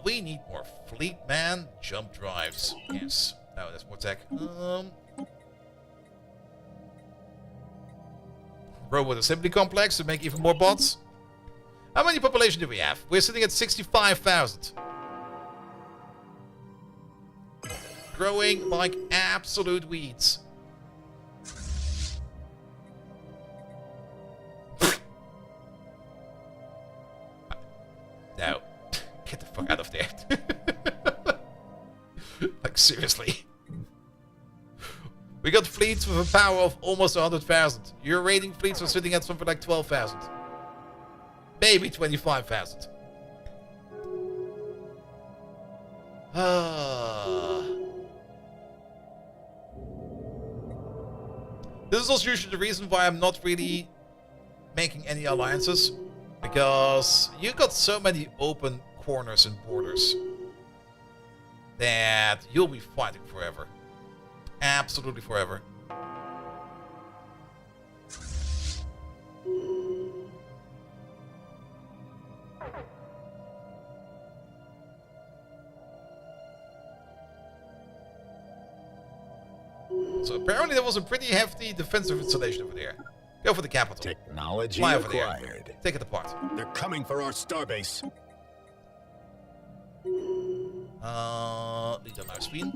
We need more fleet, man. Jump drives. Yes. No, that's more tech. Robot assembly complex to make even more bots. How many population do we have? We're sitting at 65,000. Growing like absolute weeds. No. Get the fuck out of there. Like, seriously. We got fleets with a power of almost 100,000. Your raiding fleets are sitting at something like 12,000. Maybe 25,000. This is also usually the reason why I'm not really making any alliances. Because you got so many open corners and borders that you'll be fighting forever. Absolutely forever. So apparently there was a pretty hefty defensive installation over there. Go for the capital. Technology Fly over acquired. there. Take it apart. They're coming for our starbase. Lead on our speed.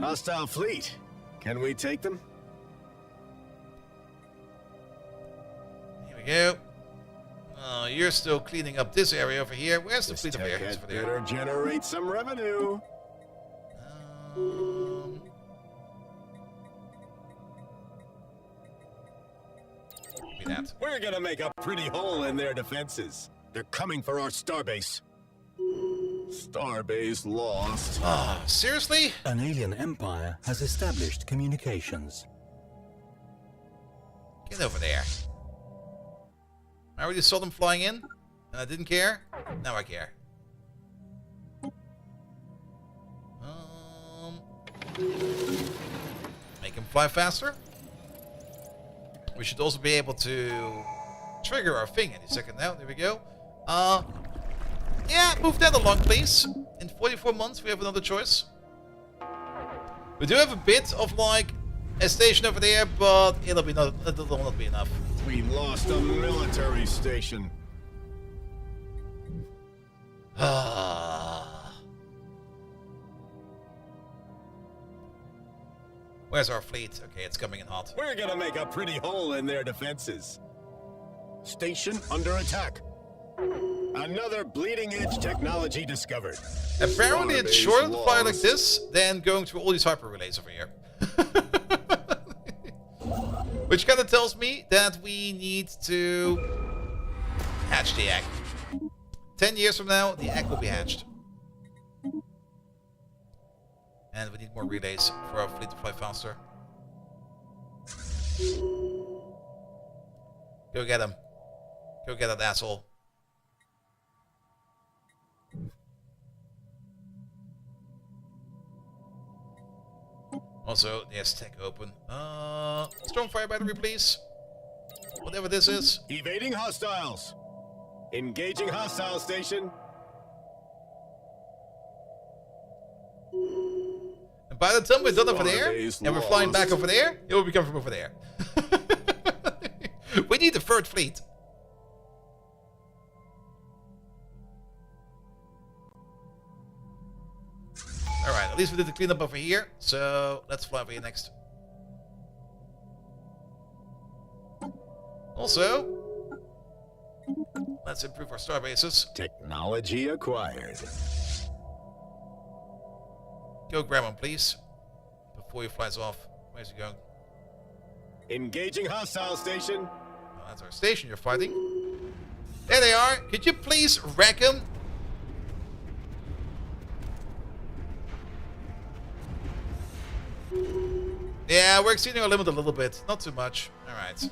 Hostile fleet. Can we take them? Here we go. You're still cleaning up this area over here. Where's the This fleet over tech here? It's had over there. better generate some revenue. Give me that. We're gonna make a pretty hole in their defenses. They're coming for our starbase. Starbase lost. Seriously? An alien empire has established communications. Get over there. I already saw them flying in, and I didn't care. Now I care. Make them fly faster. We should also be able to trigger our thing any second now. There we go. Yeah, move that along, please. In 44 months, we have another choice. We do have a bit of, like, a station over there, but it'll not be enough. We lost a military station. Where's our fleet? Okay, it's coming in hot. We're gonna make a pretty hole in their defenses. Station under attack. Another bleeding-edge technology discovered. Apparently it's Starbase shorter to fly like lost. this than going through all these hyper relays over here. Which kind of tells me that we need to hatch the egg. 10 years from now, the egg will be hatched. And we need more relays for our fleet to fly faster. Go get him. Go get that asshole. Also, yes, tech open. Strong fire battery, please. Whatever this is. Evading hostiles. Engaging hostile station. And by the time we're done over there, Starbase and we're flying back lost. over there, it will be coming from over there. We need the third fleet. Alright, at least we did the cleanup over here. So let's fly over here next. Also, let's improve our star bases. Technology acquired. Go grab one, please. Before he flies off. Where's he going? Engaging hostile station. Oh, that's our station you're fighting. There they are. Could you please wreck them? Yeah, we're exceeding our limit a little bit. Not too much. Alright.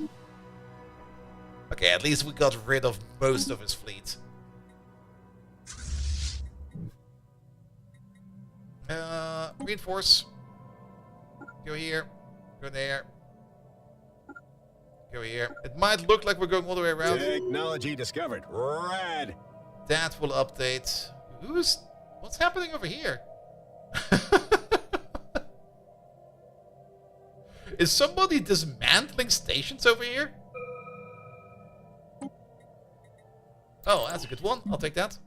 Okay, at least we got rid of most of his fleet. Reinforce. Go here. Go there. Go here. It might look like we're going all the way around. Technology discovered. Rad. That will update. What's happening over here? Is somebody dismantling stations over here? Oh, that's a good one. I'll take that.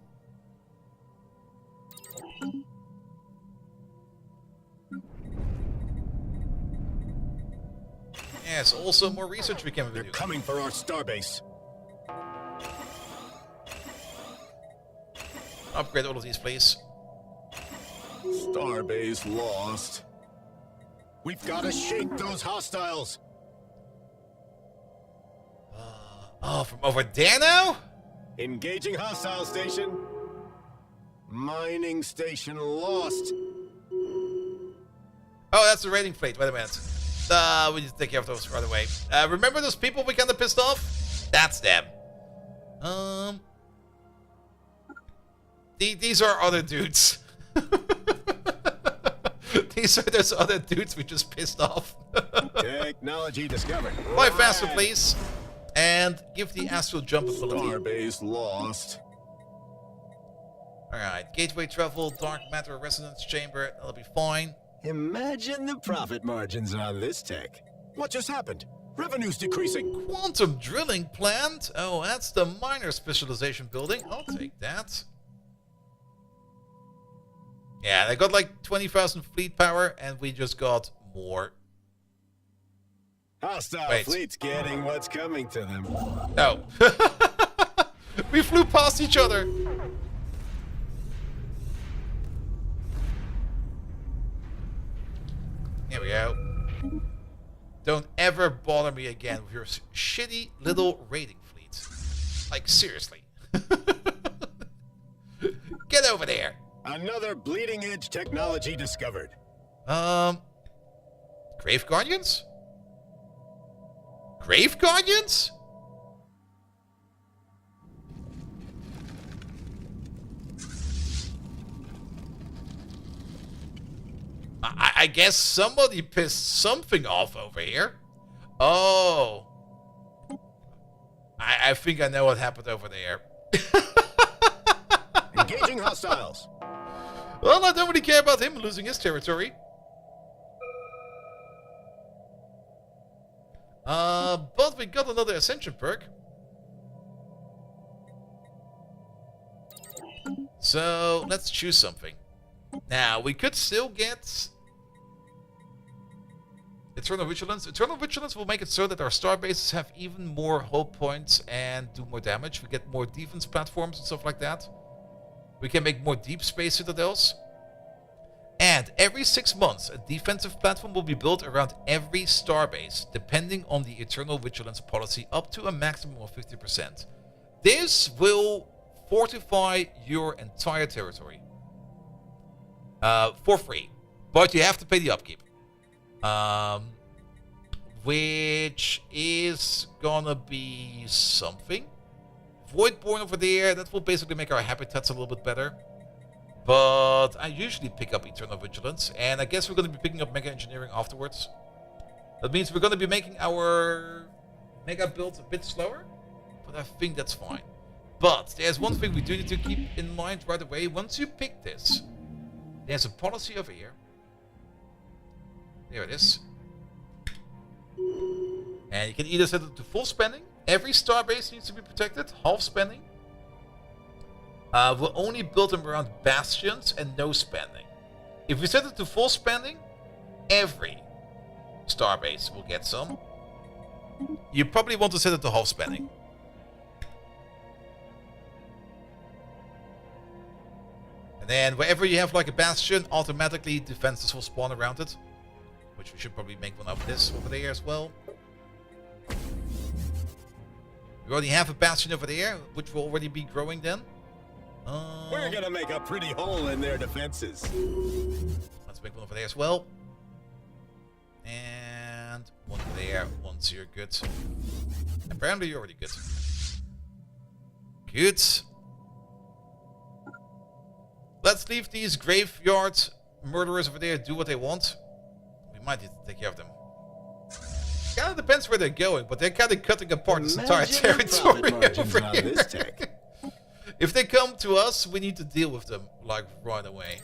Yes, also more research we can do. They're coming for our starbase. Upgrade all of these, please. Starbase lost. We've got to shake those hostiles. Oh, from over there now? Engaging hostile station. Mining station lost. Oh, that's the raiding fleet. Wait a minute. We need to take care of those right away. Remember those people we kind of pissed off? That's them. These are other dudes. These are those other dudes we just pissed off. Technology discovered. Fly faster, please. And give the astral jump ability. Starbase lost. Alright, gateway travel, dark matter resonance chamber. That'll be fine. Imagine the profit margins on this tech. What just happened? Revenue's decreasing. Quantum drilling plant. Oh, that's the miner specialization building. I'll take that. Yeah, they got like 20,000 fleet power, and we just got more. Hostile fleet's getting what's coming to them. No. We flew past each other. Here we go. Don't ever bother me again with your shitty little raiding fleet. Like, seriously. Get over there. Another bleeding edge technology discovered. Grave Guardians? Grave Guardians? I guess somebody pissed something off over here. Oh. I think I know what happened over there. Engaging hostiles. Well, I don't really care about him losing his territory. But we got another Ascension perk. So, let's choose something. Now, we could still get Eternal Vigilance. Eternal Vigilance will make it so that our star bases have even more hull points and do more damage. We get more defense platforms and stuff like that. We can make more deep space citadels. And every 6 months, a defensive platform will be built around every starbase, depending on the Eternal Vigilance policy, up to a maximum of 50%. This will fortify your entire territory. For free. But you have to pay the upkeep. Which is gonna be something. Voidborn over there, that will basically make our habitats a little bit better. But I usually pick up Eternal Vigilance, and I guess we're going to be picking up Mega Engineering afterwards. That means we're going to be making our Mega build a bit slower, but I think that's fine. But there's one thing we do need to keep in mind right away. Once you pick this, there's a policy over here. There it is. And you can either set it to full spending. Every starbase needs to be protected. Half spending. We'll only build them around bastions and no spending. If we set it to full spending, every starbase will get some. You probably want to set it to half spending. And then wherever you have like a bastion, automatically defenses will spawn around it. Which we should probably make one of this over there as well. We already have a bastion over there, which will already be growing then. We're gonna make a pretty hole in their defenses. Let's make one over there as well. And one there, once you're good. Apparently you're already good. Good. Let's leave these graveyard murderers over there do what they want. We might need to take care of them. Kind of depends where they're going, but they're kind of cutting apart this entire territory over here. This tech. If they come to us, we need to deal with them, like, right away.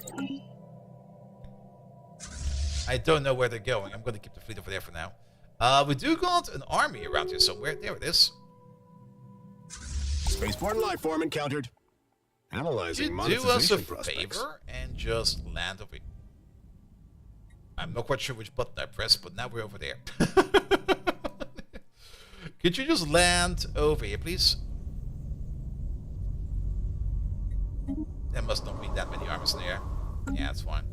I don't know where they're going. I'm going to keep the fleet over there for now. We do got an army around here somewhere. There it is. Spaceborne life form encountered. Analyzing Could you do us a monetization prospects. favor and just land over here? I'm not quite sure which button I pressed, but now we're over there. Could you just land over here, please? There must not be that many armies in the air. Yeah, that's fine.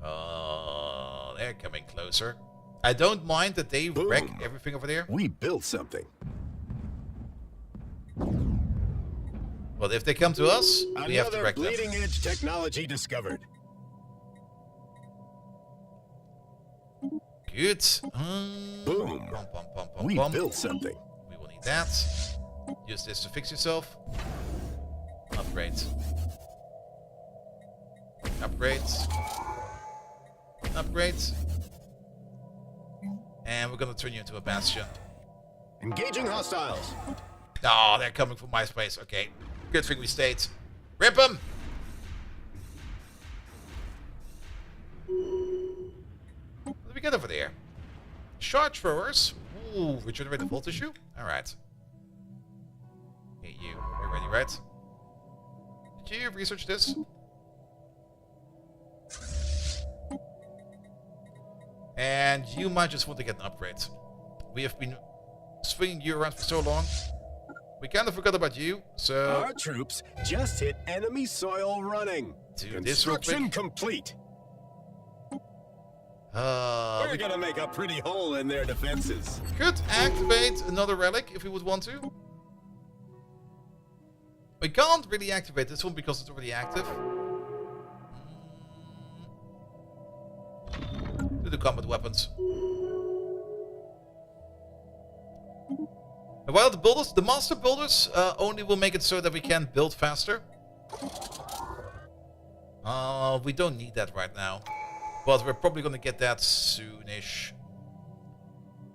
Oh, they're coming closer. I don't mind that they wreck everything over there. We built something. But if they come to us, we have to Another wreck them. bleeding edge technology discovered. Good. Boom. We built something. We will need that. Use this to fix yourself. Upgrade. Upgrade. Upgrade. And we're gonna turn you into a bastion. Engaging hostiles. Oh, they're coming from my space. Okay. Good thing we stayed. Rip them! What do we get over there? Shard throwers. Ooh, regenerate the volt issue? Alright. Hey, you. You're ready, right? Did you research this? And you might just want to get an upgrade. We have been swinging you around for so long. We kind of forgot about you, so... Our troops just hit enemy soil running. Do this real Construction quick. complete. We We're gonna make a pretty hole in their defenses. could activate another relic if we would want to. We can't really activate this one because it's already active. Do the combat weapons. And while the master builders only will make it so that we can build faster. We don't need that right now. But we're probably gonna get that soonish.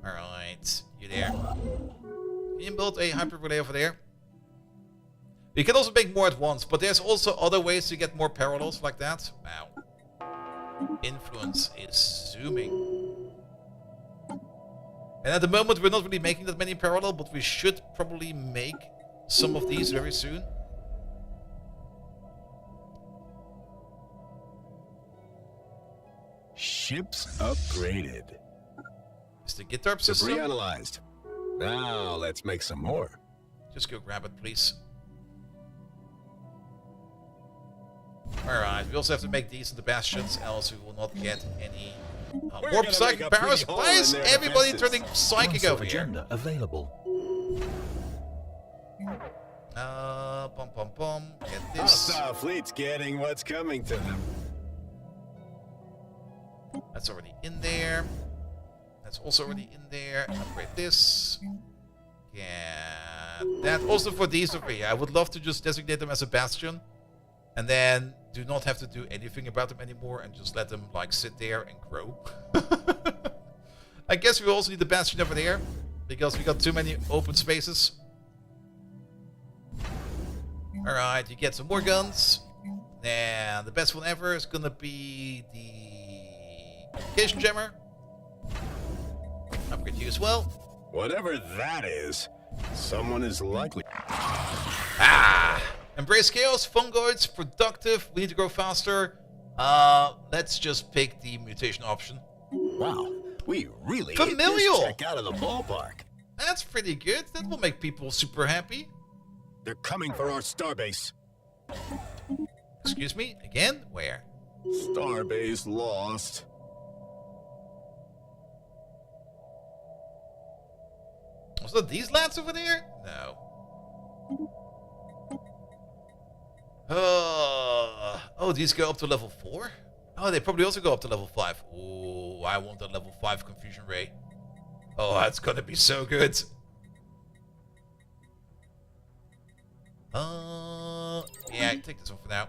Alright, you there. Can you build a hyper relay over there? You can also make more at once, but there's also other ways to get more parallels like that. Wow. Influence is zooming. And at the moment we're not really making that many parallel, but we should probably make some of these very soon. Ships upgraded. Is the GitHub system? Debris analyzed. Now let's make some more. Just go grab it, please. Alright, we also have to make these into bastions, else we will not get any We're more gonna psychic make a powers. pretty hole Why in is their everybody defenses. turning psychic Console over here? agenda available. Pom pom pom. Get this. Hostile fleet's getting what's coming to them. That's already in there. That's also already in there. Upgrade this. Yeah. That also for these over here. I would love to just designate them as a bastion. And then do not have to do anything about them anymore and just let them like sit there and grow. I guess we also need the bastion over there because we got too many open spaces. Alright, you get some more guns. And the best one ever is gonna be the communication jammer. Upgrade you as well. Whatever that is, someone is likely. Ah! Embrace chaos, fungoids, productive, we need to grow faster. Let's just pick the mutation option. Wow, we really Familial. hit this check out of the ballpark. That's pretty good. That will make people super happy. They're coming for our starbase. Excuse me? Again? Where? Starbase lost. Was that these lads over there? No. Oh, these go up to level 4? Oh, they probably also go up to level 5. Oh, I want a level 5 confusion ray. Oh, that's gonna be so good. Yeah, take this one for now.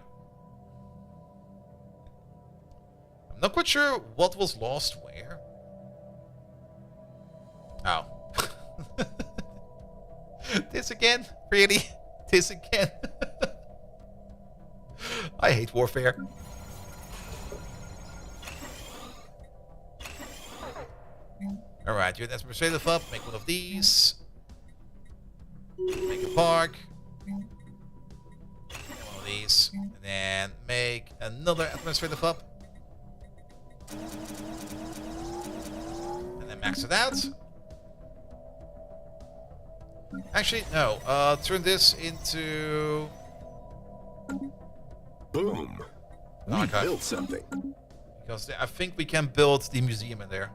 I'm not quite sure what was lost where. Oh. This again? Really? This again? I hate warfare. Alright, you're an administrative up. Make one of these. Make a park. One of these. And then make another administrative up. And then max it out. Actually, no. Turn this into... Boom. We Okay. built something. Because I think we can build the museum in there.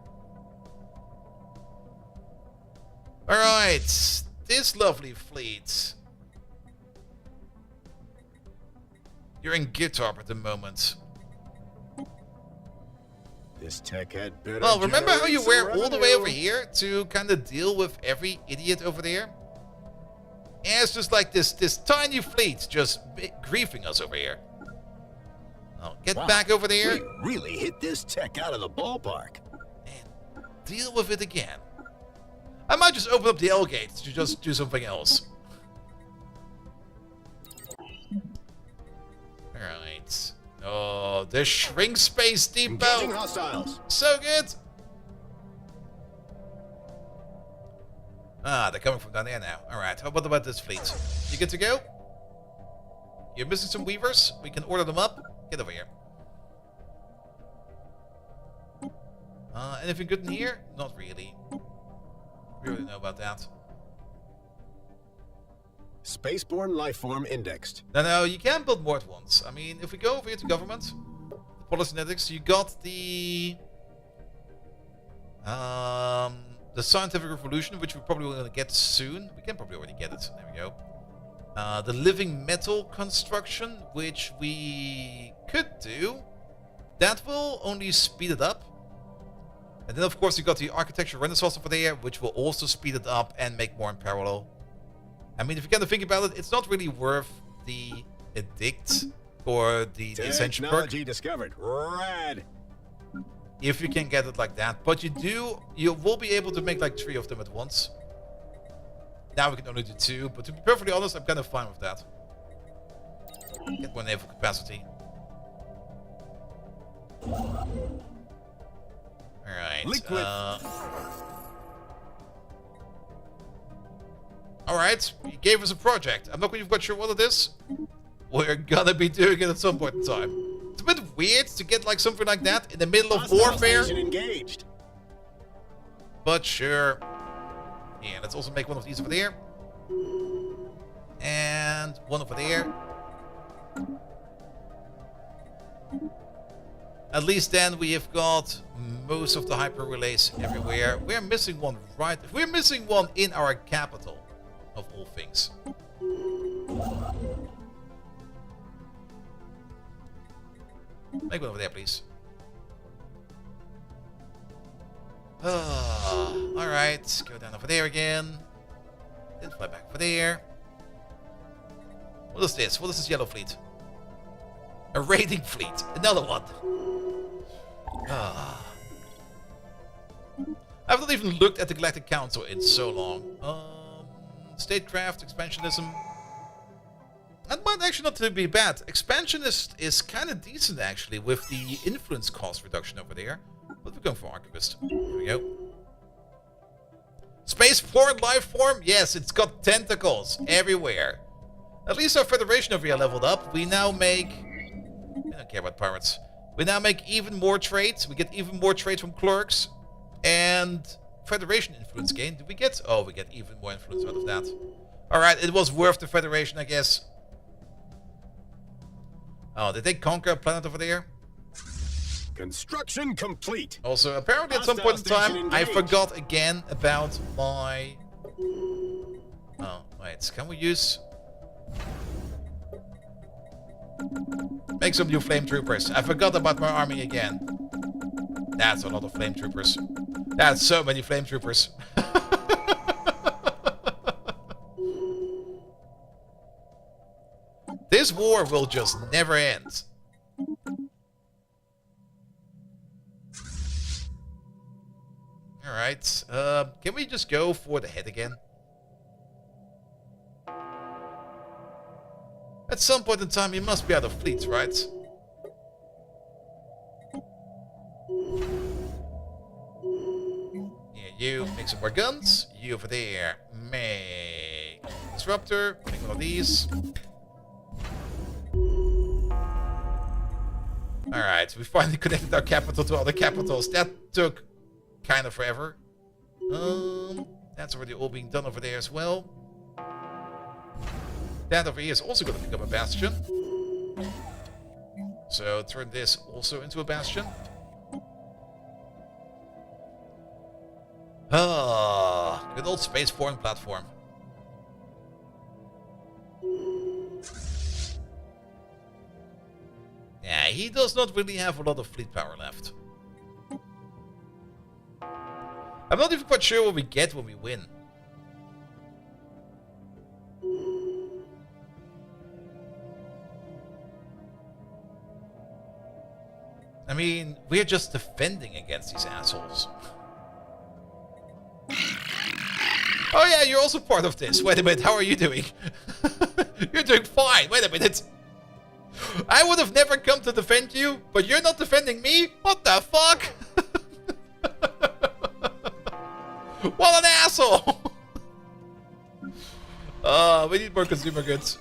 Alright. This lovely fleet. You're in Guitar at the moment. This tech had better. Well, remember how you generate were some all the way over revenue. here to kind of deal with every idiot over there? Yeah, it's just like this tiny fleet just griefing us over here. Oh, get Wow, back over there We really hit this tech out of the ballpark. and deal with it again. I might just open up the L gates to just do something else. Alright. Oh, the Shrink Space Engaging Depot! hostiles. So good! Ah, they're coming from down there now. Alright, what about this fleet? You good to go? You're missing some weavers? We can order them up. Get over here. Anything good in here? Not really. We already know about that. Spaceborne lifeform indexed. No, you can build more at once. I mean, if we go over here to government, the polysynetics, you got the scientific revolution, which we're probably going to get soon. We can probably already get it. There we go. The living metal construction, which we could do. That will only speed it up. And then, of course, you got the architecture renaissance over there, which will also speed it up and make more in parallel. I mean, if you kind of think about it, it's not really worth the edict or the ascension perk Technology discovered. Rad. if you can get it like that. But you will be able to make like 3 of them at once. Now we can only do 2, but to be perfectly honest, I'm kind of fine with that. Get more naval capacity. Alright. Liquid. Alright, you gave us a project. I'm not quite sure what it is. We're gonna be doing it at some point in time. It's a bit weird to get like something like that in the middle of Hostile warfare. station engaged. But sure. Yeah, let's also make one of these over there. And one over there. At least then we have got most of the hyper relays everywhere. We're missing one we're missing one in our capital, of all things. Make one over there, please. Alright, go down over there again. Then fly back over there. What is this? What is this yellow fleet? A raiding fleet. Another one. I've not even looked at the Galactic Council in so long. Statecraft, expansionism. That might actually not be bad. Expansionist is kind of decent actually with the influence cost reduction over there. But we're going for Archivist. Here we go. Spaceport life form? Yes, it's got tentacles everywhere. At least our Federation over here leveled up. We now make... I don't care about pirates. We now make even more trades. We get even more trades from clerks. And Federation influence gain. Did we get... Oh, we get even more influence out of that. Alright, it was worth the Federation, I guess. Oh, did they conquer a planet over there? Construction complete. Also, apparently at some point in time, I forgot again about my... Oh, wait. Can we use... Make some new flame troopers. I forgot about my army again. That's a lot of flame troopers. That's so many flame troopers. This war will just never end. Alright. Can we just go for the head again? At some point in time, you must be out of fleets, right? Yeah, you make some more guns. You over there make disruptor. Make one of these. Alright, we finally connected our capital to other capitals. That took kind of forever. That's already all being done over there as well. That over here is also going to become a bastion. So turn this also into a bastion. Ah, good old spaceborne platform. Yeah, he does not really have a lot of fleet power left. I'm not even quite sure what we get when we win. I mean, we're just defending against these assholes. Oh yeah, you're also part of this. Wait a minute, how are you doing? You're doing fine. Wait a minute. I would have never come to defend you, but you're not defending me? What the fuck? What an asshole! We need more consumer goods.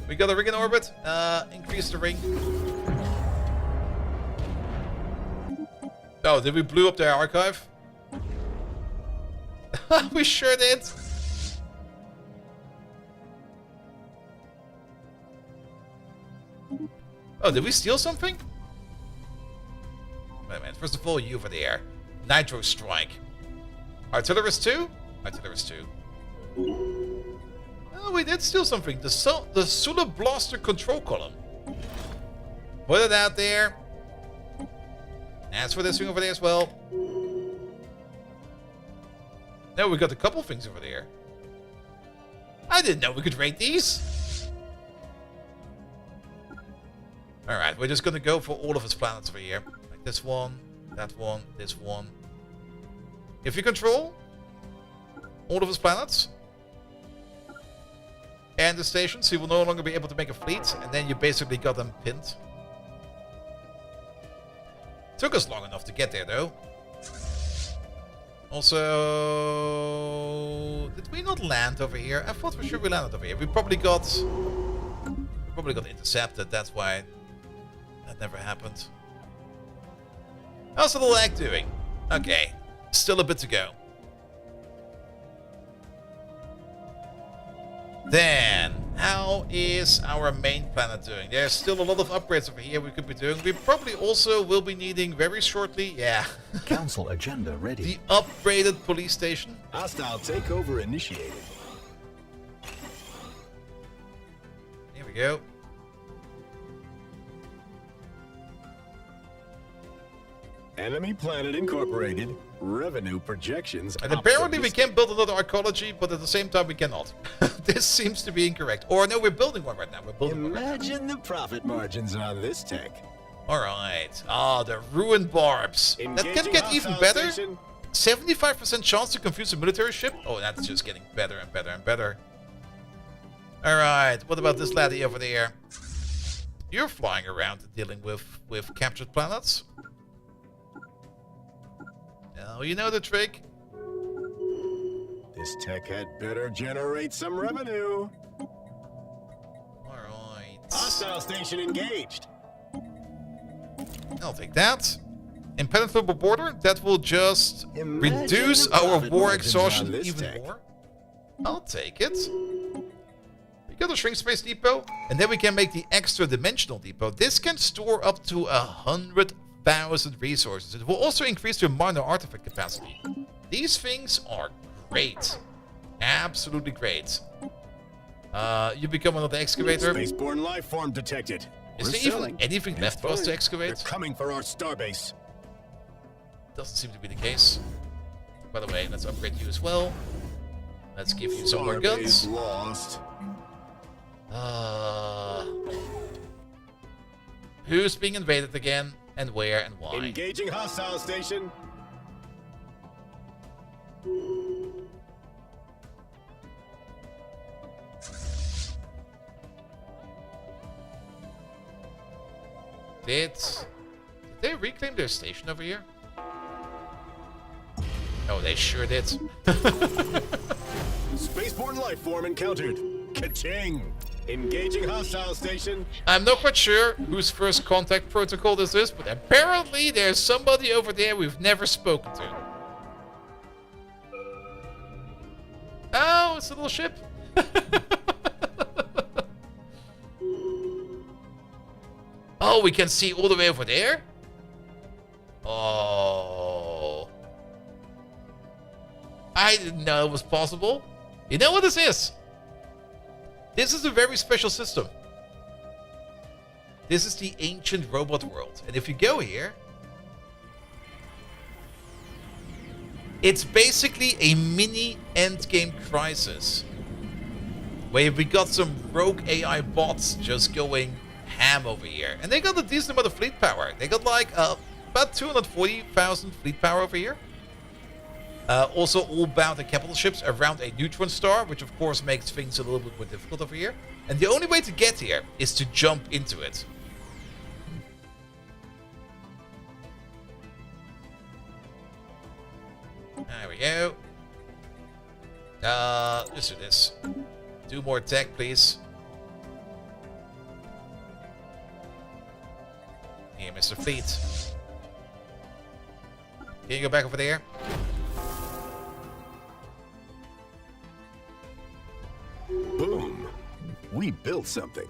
We got a ring in orbit. Increase the ring. Oh, did we blew up their archive? We sure did. Oh, did we steal something? Wait a minute. First of all, you over there. Nitro Strike. Artillerist 2? Artillerist 2. Oh, we did steal something. The Sula Blaster control column. Put it out there. As for this thing over there as well. No, we got a couple things over there. I didn't know we could rate these. Alright, we're just gonna go for all of his planets over here. Like this one, that one, this one. If you control all of his planets and the stations, he will no longer be able to make a fleet, and then you basically got them pinned. Took us long enough to get there, though. Also, did we not land over here? I thought for sure we landed over here. We probably got intercepted. That's why that never happened. How's the little egg doing? Okay, still a bit to go. Then, how is our main planet doing? There's still a lot of upgrades over here we could be doing. We probably also will be needing very shortly, yeah. Council agenda ready. The upgraded police station. Hostile takeover initiated. Here we go. Enemy planet incorporated. Revenue projections. And apparently we can build another archaeology, but at the same time we cannot. This seems to be incorrect. Or no, we're building one right now. We're building one right now. Imagine the profit margins on this tech. Alright. Ah, the ruined barbs. That can get even better. 75% chance to confuse a military ship. Oh, that's just getting better and better and better. Alright, what about this laddie over there? You're flying around and dealing with captured planets. Now you know the trick. This tech had better generate some revenue. Alright. Hostile station engaged. I'll take that. Impenetrable border, that will just Imagine reduce the our profit war margins exhaustion on this even tech. more. I'll take it. We got a shrink space depot, and then we can make the extra dimensional depot. This can store up to 100,000 resources. It will also increase your minor artifact capacity. These things are great. Absolutely great. You become another excavator. Spaceborne life form detected. Is We're there even selling. anything It's left for us to fine. excavate? They're coming for our starbase. Doesn't seem to be the case. By the way, let's upgrade you as well. Let's give you some more Starbase guns. lost. Who's being invaded again, and where, and why? Engaging hostile station. Did they reclaim their station over here? Oh, they sure did. Spaceborne life form encountered. Ka-ching! Engaging hostile station. I'm not quite sure whose first contact protocol this is, but apparently there's somebody over there we've never spoken to. Oh, it's a little ship. Oh, we can see all the way over there? Oh. I didn't know it was possible. You know what this is? This is a very special system. This is the ancient robot world. And if you go here, it's basically a mini endgame crisis. Where we got some rogue AI bots just going ham over here. And they got a decent amount of fleet power. They got like about 240,000 fleet power over here. Also all bound in capital ships around a neutron star, which of course makes things a little bit more difficult over here. And the only way to get here is to jump into it. There we go. Let's do this. Do more tech, please. Here, Mr. Fleet. Can you go back over there? Boom. We built something.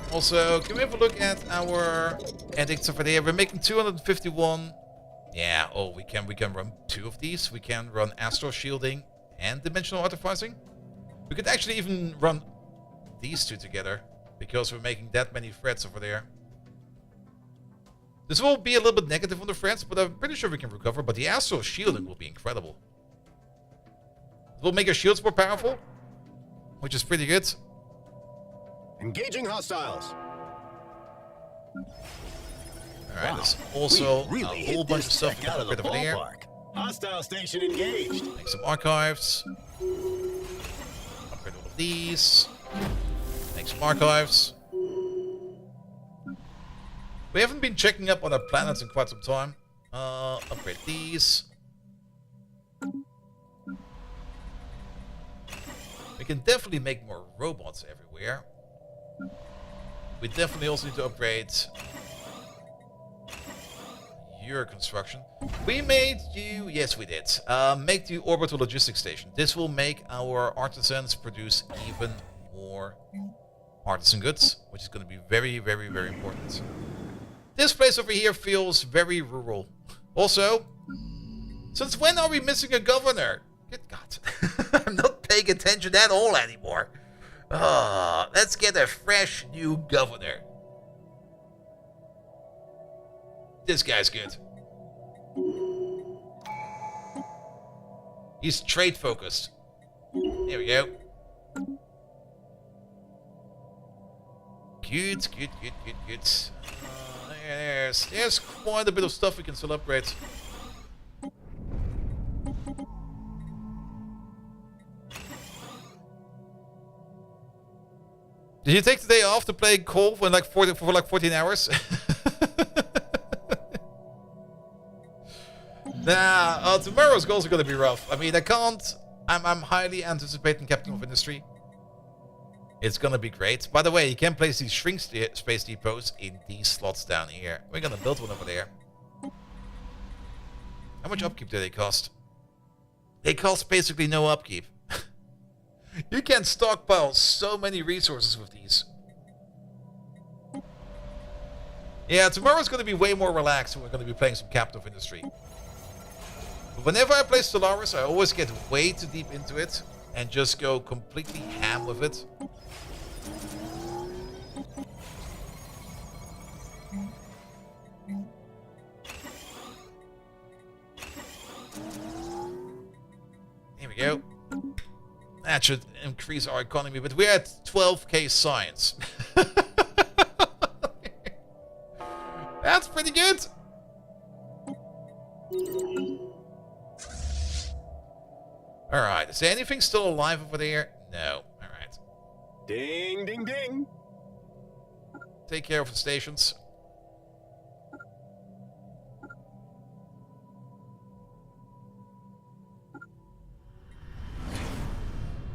Also, can we have a look at our edicts over there? We're making 251. Yeah, oh, we can run 2 of these. We can run astral shielding and dimensional artificing. We could actually even run these 2 together because we're making that many threats over there. This will be a little bit negative on the threats, but I'm pretty sure we can recover. But the astral shielding will be incredible. It will make our shields more powerful, which is pretty good. Engaging hostiles. Alright, there's also We really a whole hit bunch of this stuff tech we can out of the upgrade over there. ballpark. Hostile station engaged. Make some archives. Upgrade all of these. Make some archives. We haven't been checking up on our planets in quite some time. Upgrade these. We can definitely make more robots everywhere. We definitely also need to upgrade your construction. We made you, yes we did, make the orbital logistics station. This will make our artisans produce even more artisan goods, which is going to be very, very, very important. This place over here feels very rural. Also, since when are we missing a governor? Good God. I'm not paying attention at all anymore. Let's get a fresh new governor. This guy's good. He's trade focused. There we go. Good, good, good, good, good. There's quite a bit of stuff we can still upgrade. Did you take the day off to play golf for like 14 hours? Nah, tomorrow's goals are gonna be rough. I mean, I'm highly anticipating Captain of Industry. It's gonna be great. By the way, you can place these shrink space depots in these slots down here. We're gonna build one over there. How much upkeep do they cost? They cost basically no upkeep. You can stockpile so many resources with these. Yeah, tomorrow's going to be way more relaxed and we're going to be playing some Captain of Industry. But whenever I play Stellaris, I always get way too deep into it and just go completely ham with it. Here we go. That should increase our economy, but we're at 12k science. That's pretty good. Alright, is there anything still alive over there? No. Alright. Ding, ding, ding. Take care of the stations.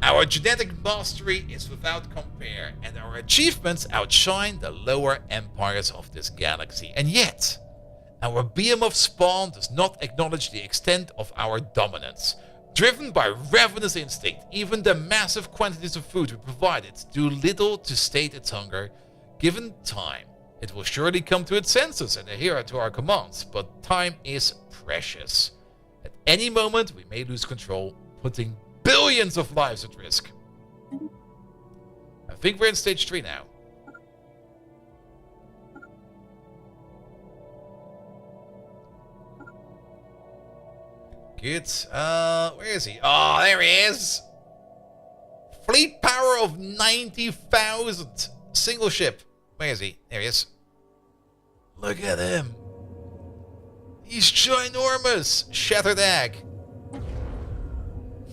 Our genetic mastery is without compare, and our achievements outshine the lower empires of this galaxy. And yet, our Biomorph spawn does not acknowledge the extent of our dominance. Driven by ravenous instinct, even the massive quantities of food we provide it do little to sate its hunger. Given time, it will surely come to its senses and adhere to our commands, but time is precious. At any moment, we may lose control, putting billions of lives at risk. I think we're in stage 3 now. Good. Where is he? Oh, there he is! Fleet power of 90,000. Single ship. Where is he? There he is. Look at him. He's ginormous. Shattered egg.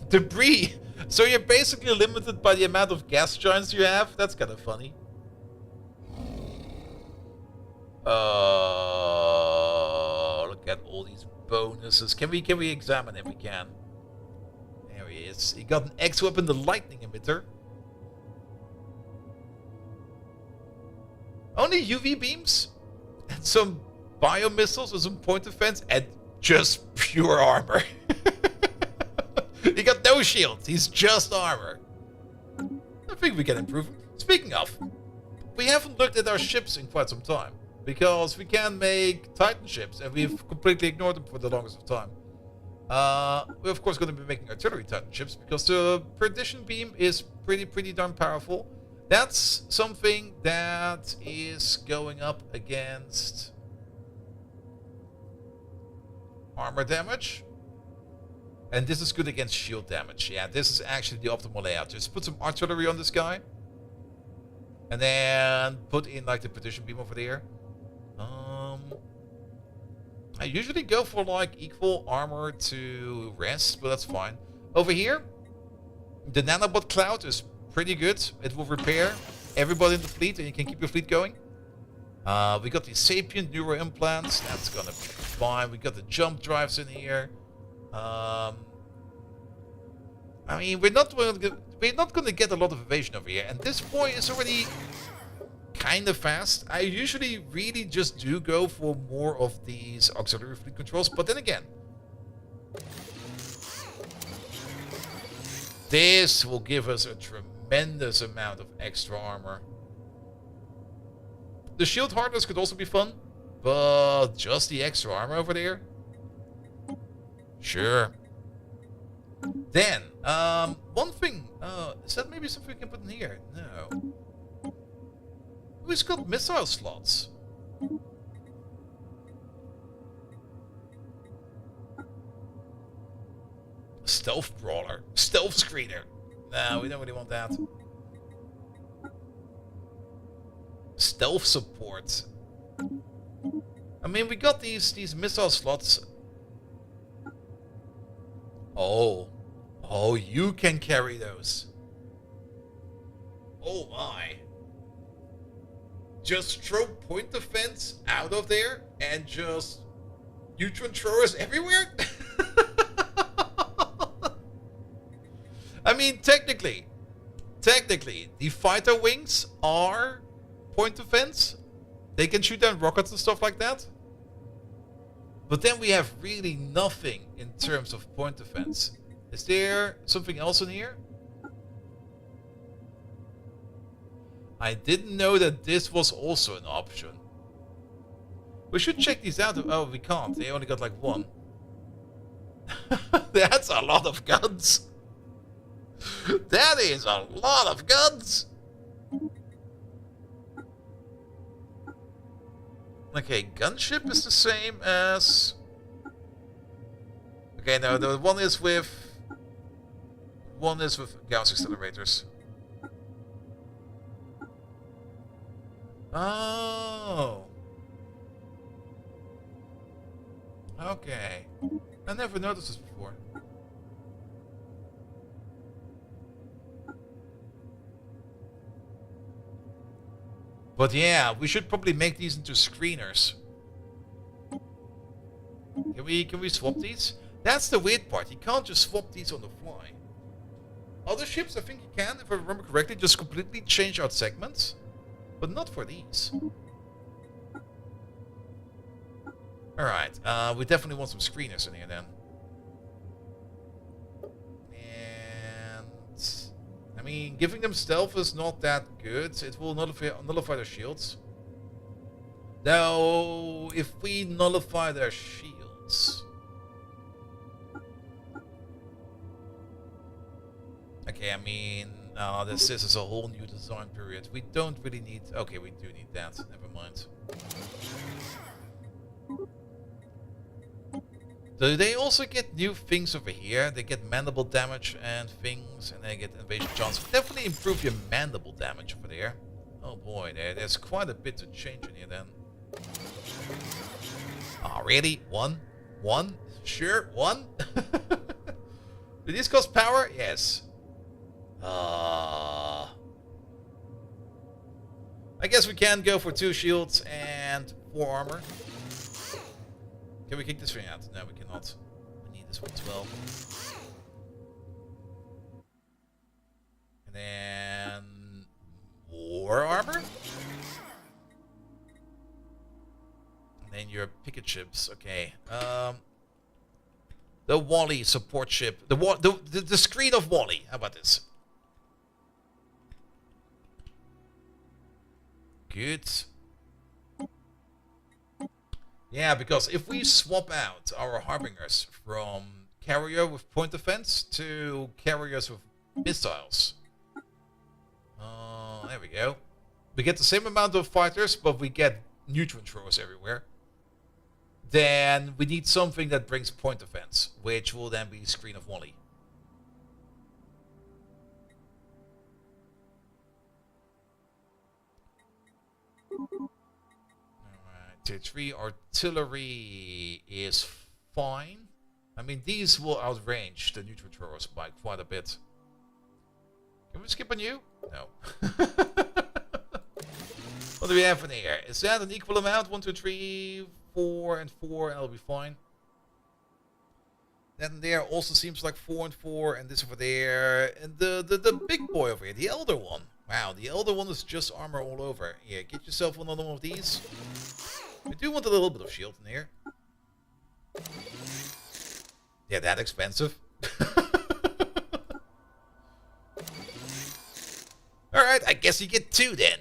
Debris. So you're basically limited by the amount of gas giants you have? That's kind of funny. Look at all these bonuses. Can we examine if we can? There he is. He got an X weapon, the lightning emitter. Only UV beams? And some bio missiles and some point defense and just pure armor. He got no shields. He's just armor. I think we can improve. Speaking of, we haven't looked at our ships in quite some time. Because we can make Titan ships, and we've completely ignored them for the longest of time. We're of course going to be making artillery Titan ships, because the perdition beam is pretty darn powerful. That's something that is going up against armor damage. And this is good against shield damage. Yeah, this is actually the optimal layout. Just put some artillery on this guy. And then put in like the perdition beam over there. I usually go for like equal armor to rest, but that's fine. Over here, the nanobot cloud is pretty good. It will repair everybody in the fleet and you can keep your fleet going. We got the sapient neuro implants. That's gonna be fine. We got the jump drives in here. I mean, we're not going to get a lot of evasion over here. And this boy is already kind of fast. I usually really just do go for more of these auxiliary fleet controls. But then again, this will give us a tremendous amount of extra armor. The shield hardness could also be fun. But just the extra armor over there? Sure. Then, one thing, is that maybe something we can put in here? No. Who's got missile slots? Stealth brawler. Stealth screener. No, we don't really want that. Stealth support. I mean, we got these missile slots. Oh, you can carry those. Oh my. just throw point defense out of there and just neutron throwers everywhere? I mean, technically, the fighter wings are point defense. They can shoot down rockets and stuff like that. But then we have really nothing in terms of point defense. Is there something else in here? I didn't know that this was also an option. We should check these out. Oh, we can't. They only got like one. That's a lot of guns. That is a lot of guns. Okay, gunship is the same as... Okay, no, the one is with Gauss accelerators. Oh. Okay. I never noticed this before. But yeah, we should probably make these into screeners. Can we swap these? That's the weird part. You can't just swap these on the fly. Other ships, I think you can, if I remember correctly, just completely change out segments. But not for these. Alright, we definitely want some screeners in here then. And... I mean, giving them stealth is not that good. It will nullify their shields. Now, if we nullify their shields... Okay, I mean, this is a whole new design period. We don't really need... Okay, we do need that. Never mind. Do they also get new things over here? They get mandible damage and things, and they get invasion chance. Definitely improve your mandible damage over there. Oh boy, there's quite a bit to change in here then. Oh, really? One? One? Sure, one? Do these cost power? Yes. I guess we can go for 2 shields and 4 armor. Can we kick this thing out? No, we cannot. We need this one as well. And then... more armor? And then your picket ships. Okay. The Wally support ship. The screen of Wally. How about this? Good. Yeah, because if we swap out our Harbingers from carrier with point defense to carriers with missiles. There we go. We get the same amount of fighters, but we get neutron throwers everywhere. Then we need something that brings point defense, which will then be Screen of Wally. Tier 3 artillery is fine. I mean, these will outrange the neutron throwers by quite a bit. Can we skip on you? No. What do we have in here? Is that an equal amount? 1, 2, 3, 4, and 4, and that'll be fine. Then there also seems like 4 and 4, and this over there, and the big boy over here, the elder one. Wow, the elder one is just armor all over. Yeah, get yourself another one of these. We do want a little bit of shield in here. Yeah, that expensive. Alright, I guess you get 2 then.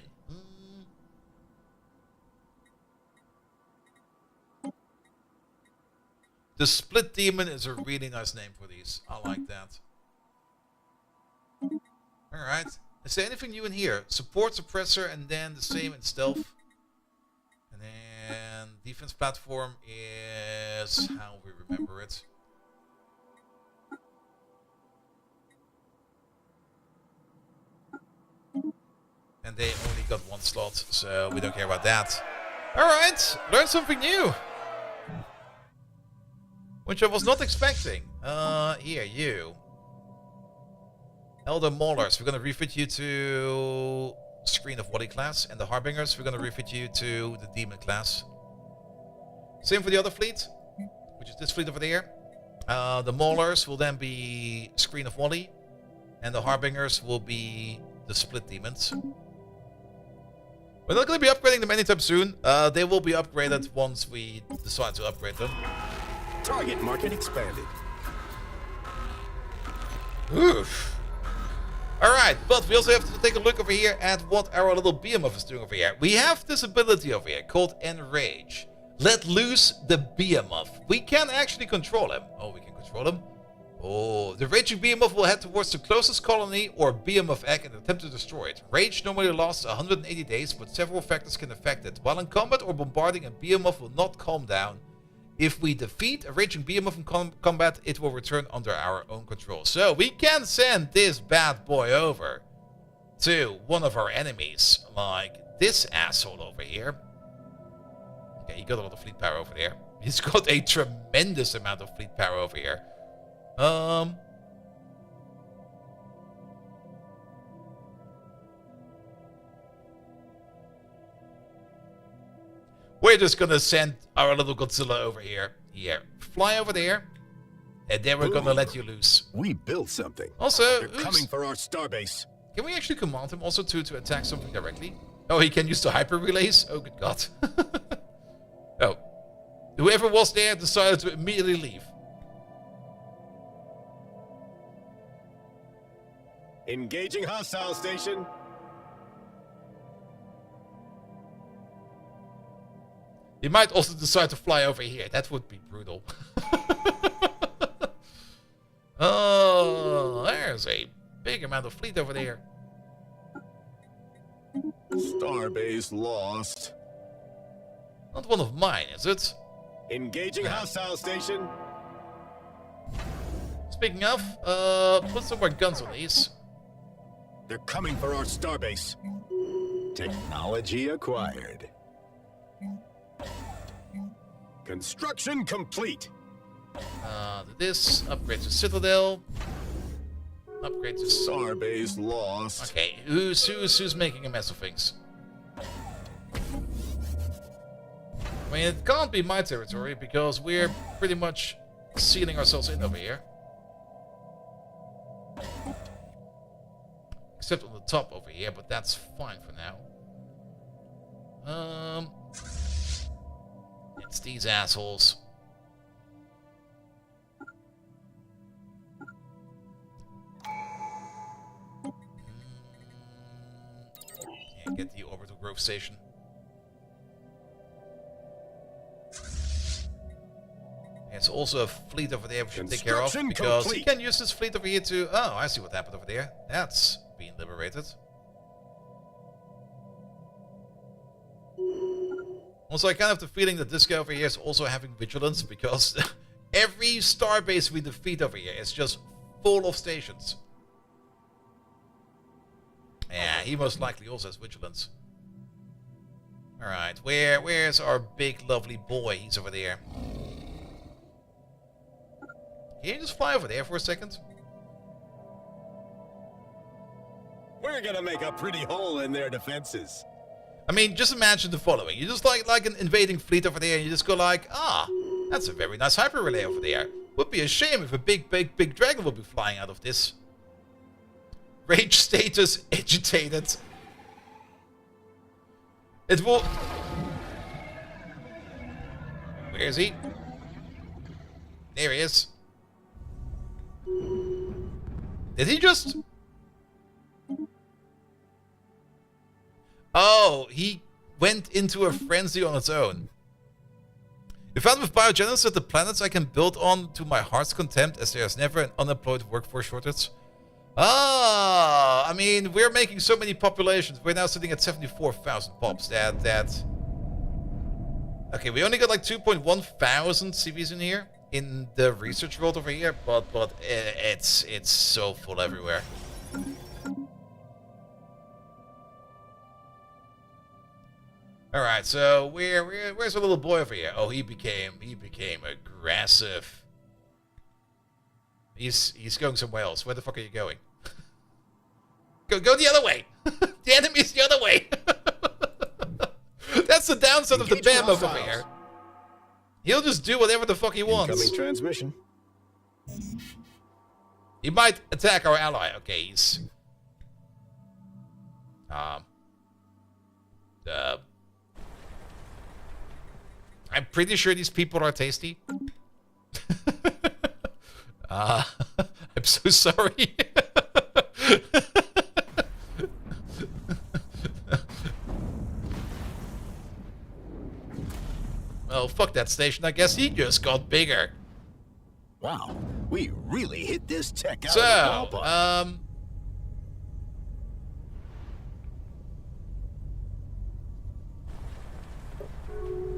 The Split Demon is a really nice name for these. I like that. Alright. Is there anything new in here? Support, suppressor, and then the same in stealth. And then defense platform is how we remember it. And they only got 1 slot, so we don't care about that. Alright, learn something new. Which I was not expecting. Here, you. Elder Maulers. We're gonna refit you to Screen of Wally class. And the Harbingers, we're going to refit you to the Demon class. Same for the other fleet, which is this fleet over there. The Maulers will then be Screen of Wally. And the Harbingers will be the Split Demons. We're not going to be upgrading them anytime soon. They will be upgraded once we decide to upgrade them. Target market expanded. Oof. Alright, but we also have to take a look over here at what our little Biomorph is doing over here. We have this ability over here called Enrage. Let loose the Biomorph. We can actually control him. Oh, we can control him. Oh, the raging Biomorph will head towards the closest colony or Biomorph egg and attempt to destroy it. Rage normally lasts 180 days, but several factors can affect it. While in combat or bombarding, a Biomorph will not calm down. If we defeat a raging Biomorph in combat, it will return under our own control. So we can send this bad boy over to one of our enemies, like this asshole over here. Okay, he got a lot of fleet power over there. He's got a tremendous amount of fleet power over here. We're just gonna send our little Godzilla over here. Here. Fly over there. And then we're gonna let you loose. We built something. Also, They're coming for our starbase. Can we actually command him also to attack something directly? Oh, he can use the hyper relays? Oh, good God. Oh. Whoever was there decided to immediately leave. Engaging hostile station. He might also decide to fly over here. That would be brutal. Oh, there's a big amount of fleet over there. Starbase lost. Not one of mine, is it? Engaging hostile station. Speaking of, put some more guns on these. They're coming for our starbase. Technology acquired. Construction complete. This, upgrade to Citadel. Upgrade to... Starbase lost. Okay, who's making a mess of things? I mean, it can't be my territory, because we're pretty much sealing ourselves in over here. Except on the top over here, but that's fine for now. It's these assholes. Can't get the orbital growth station. There's also a fleet over there we should take care of, because he can use this fleet over here to... Oh, I see what happened over there. That's being liberated. Also, I kind of have the feeling that this guy over here is also having vigilance, because every starbase we defeat over here is just full of stations. Yeah, he most likely also has vigilance. Alright, where's our big lovely boy? He's over there. Can you just fly over there for a second? We're gonna make a pretty hole in their defenses. I mean, just imagine the following. You just like an invading fleet over there, and you just go like, ah, that's a very nice hyper relay over there. Would be a shame if a big dragon would be flying out of this. Rage status agitated. It will... Where is he? There he is. Did he just... Oh, he went into a frenzy on its own. We found with Biogenesis that the planets I can build on to my heart's content, as there is never an unemployed workforce shortage. Ah, I mean, we're making so many populations. We're now sitting at 74,000 pops. Okay, we only got like 2.1 thousand CVs in here, in the research world over here, but it's so full everywhere. Alright, so where's the little boy over here? Oh, he became aggressive. He's going somewhere else. Where the fuck are you going? Go the other way! The enemy's the other way. That's the downside of the BAM over here. He'll just do whatever the fuck he wants. Incoming transmission. He might attack our ally. Okay, he's... I'm pretty sure these people are tasty. I'm so sorry. Well, fuck that station. I guess he just got bigger. Wow, we really hit this tech out So, of the ballpark.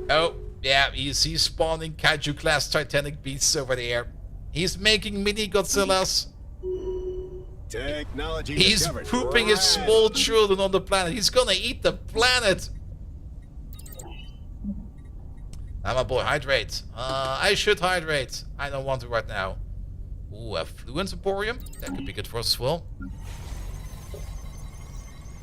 Oh, yeah, he's spawning Kaiju-class Titanic beasts over there. He's making mini Godzillas. Technology He's discovered. pooping his Right. small children on the planet. He's gonna eat the planet. Ah, my boy, hydrate. I should hydrate. I don't want to right now. Ooh, a Fluence Emporium. That could be good for us as well.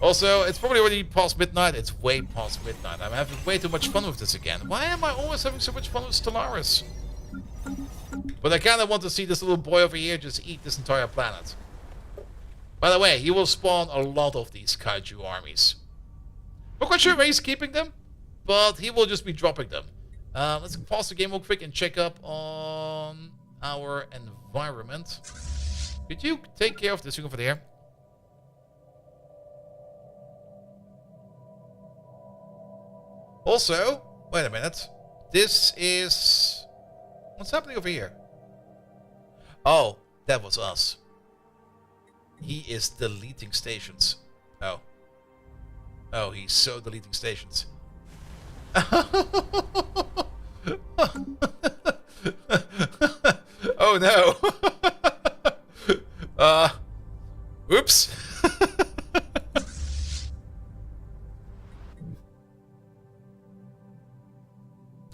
Also, it's probably already past midnight. It's way past midnight. I'm having way too much fun with this again. Why am I always having so much fun with Stellaris? But I kind of want to see this little boy over here just eat this entire planet. By the way, he will spawn a lot of these kaiju armies. Not quite sure where he's keeping them, but he will just be dropping them. Let's pause the game real quick and check up on our environment. Could you take care of this thing over there? Also, wait a minute. This is... What's happening over here? Oh, that was us. He is deleting stations. Oh. Oh, he's so deleting stations. Oh no. Oops.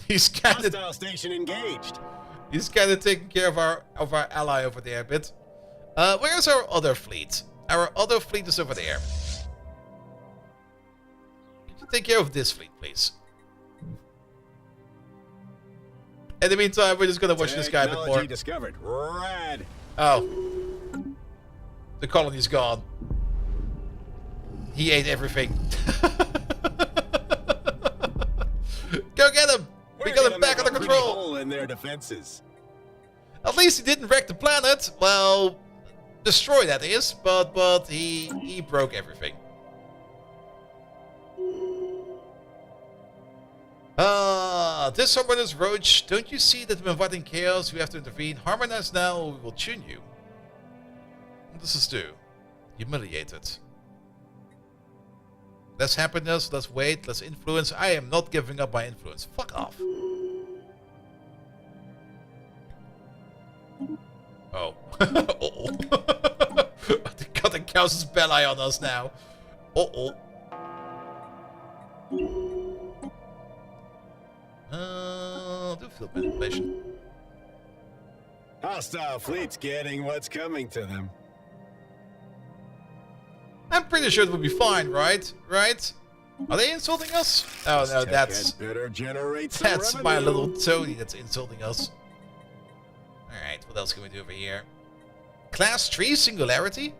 He's kind of Hostile station engaged. He's kind of taking care of our ally over there a bit. Where's our other fleet? Our other fleet is over there. Could you take care of this fleet, please? In the meantime, we're just gonna watch this guy a bit more. Technology discovered. Rad. Oh. The colony's gone. He ate everything. Go get him! We got him back under control! Hole in their defenses. At least he didn't wreck the planet. Well, destroy that is, but he broke everything. This Harmonious Roach, don't you see that we're inviting chaos? We have to intervene. Harmonize now or we will tune you. What does this do? Humiliate it. Less happiness, less weight, less influence. I am not giving up my influence. Fuck off. Oh. Uh-oh. They got the Chaos' belly on us now. Uh-oh. Do field manipulation. Hostile fleet's getting what's coming to them. I'm pretty sure it would be fine, right? Right? Are they insulting us? Oh no, that's better generate some my revenue. little Tony that's insulting us. Alright, what else can we do over here? Class 3 Singularity?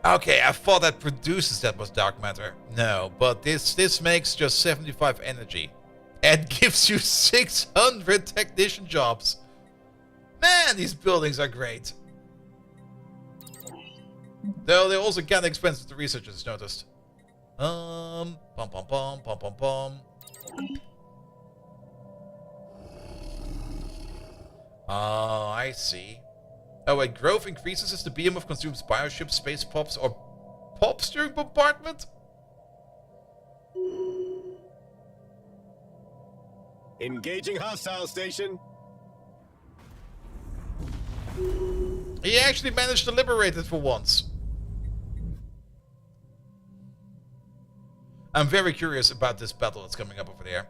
Okay, I thought that produces that much dark matter. No, but this makes just 75 energy. And gives you 600 technician jobs. Man, these buildings are great. Though they're also kind of expensive to researchers, noticed. Pom pom pom pom pom pom. Oh, I see. Oh wait, growth increases as the behemoth consumes bioships, space pops, or pops during bombardment? Engaging hostile station. He actually managed to liberate it for once. I'm very curious about this battle that's coming up over there.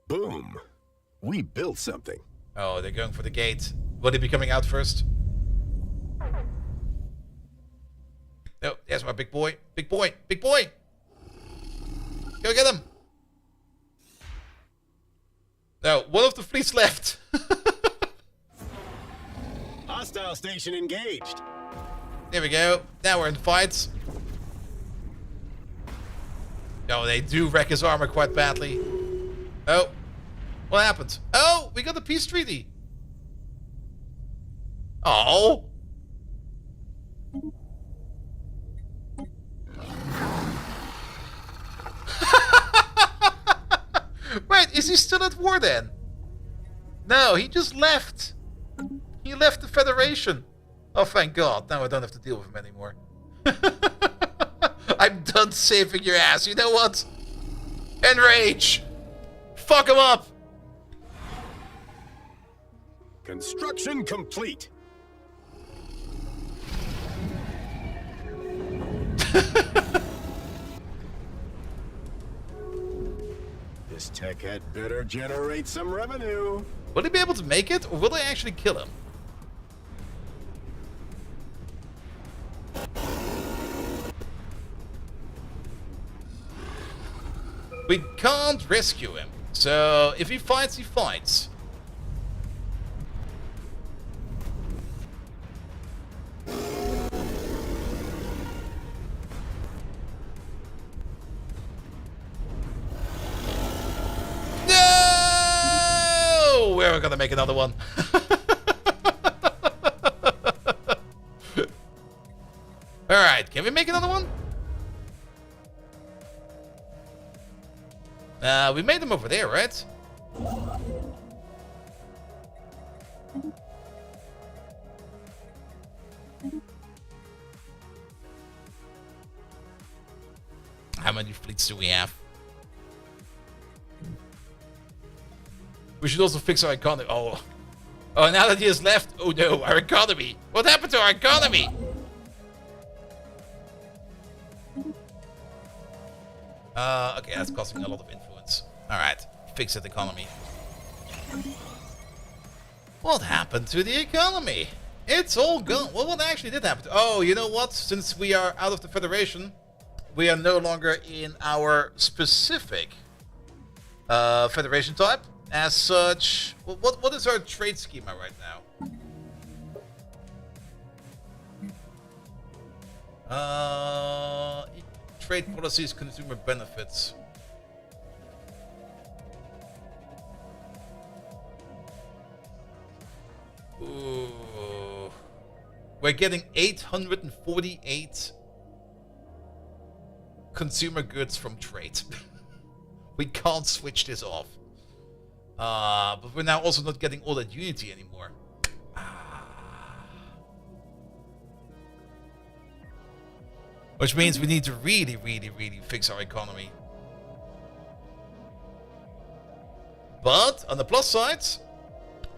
Boom. We built something. Oh, they're going for the gate. Will they be coming out first? No, there's my big boy. Big boy. Big boy. Go get him. No, one of the fleets left. Hostile station engaged. There we go. Now we're in fights. No, they do wreck his armor quite badly. Oh. What happened? Oh, we got a peace treaty. Oh. Wait, is he still at war then? No, he just left. He left the Federation. Oh, thank God. Now I don't have to deal with him anymore. I'm done saving your ass. You know what? Enrage! Fuck him up! Construction complete. This tech had better generate some revenue. Will he be able to make it, or will they actually kill him? We can't rescue him. So, if he fights, he fights. No! We're gonna make another one. Alright, can we make another one? We made them over there, right? How many fleets do we have? We should also fix our economy. Oh, now that he has left. Oh no, our economy. What happened to our economy? Okay, that's causing a lot of influence. Alright, fix that economy. What happened to the economy? It's all gone. Well, what actually did happen? Oh, you know what? Since we are out of the Federation, we are no longer in our specific Federation type. As such, what is our trade schema right now? Trade policies, consumer benefits. Ooh. We're getting 848 consumer goods from trade. We can't switch this off. But we're now also not getting all that unity anymore. Which means we need to really, really, really fix our economy. But, on the plus side,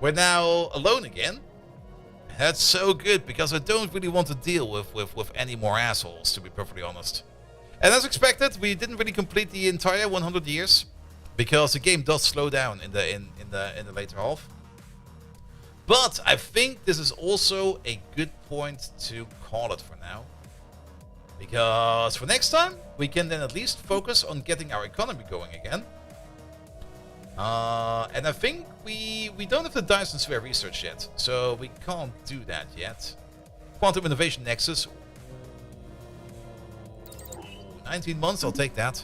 we're now alone again. That's so good, because I don't really want to deal with any more assholes, to be perfectly honest. And as expected, we didn't really complete the entire 100 years. Because the game does slow down in the later half. But I think this is also a good point to call it for now. Because for next time, we can then at least focus on getting our economy going again. And I think we don't have the Dyson Sphere research yet. So we can't do that yet. Quantum Innovation Nexus. 19 months, I'll take that.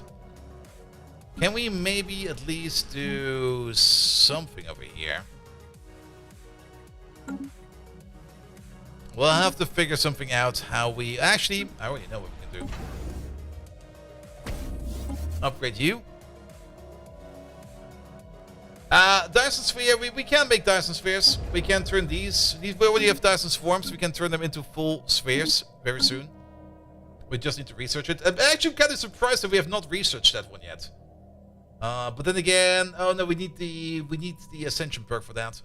Can we maybe at least do something over here? We'll have to figure something out how we... Actually, I already know what we can do. Upgrade you. Dyson Sphere, we can make Dyson Spheres. We can turn these... We already have Dyson Swarms. We can turn them into full spheres very soon. We just need to research it. I'm actually kind of surprised that we have not researched that one yet. But then again, oh no, we need the Ascension perk for that.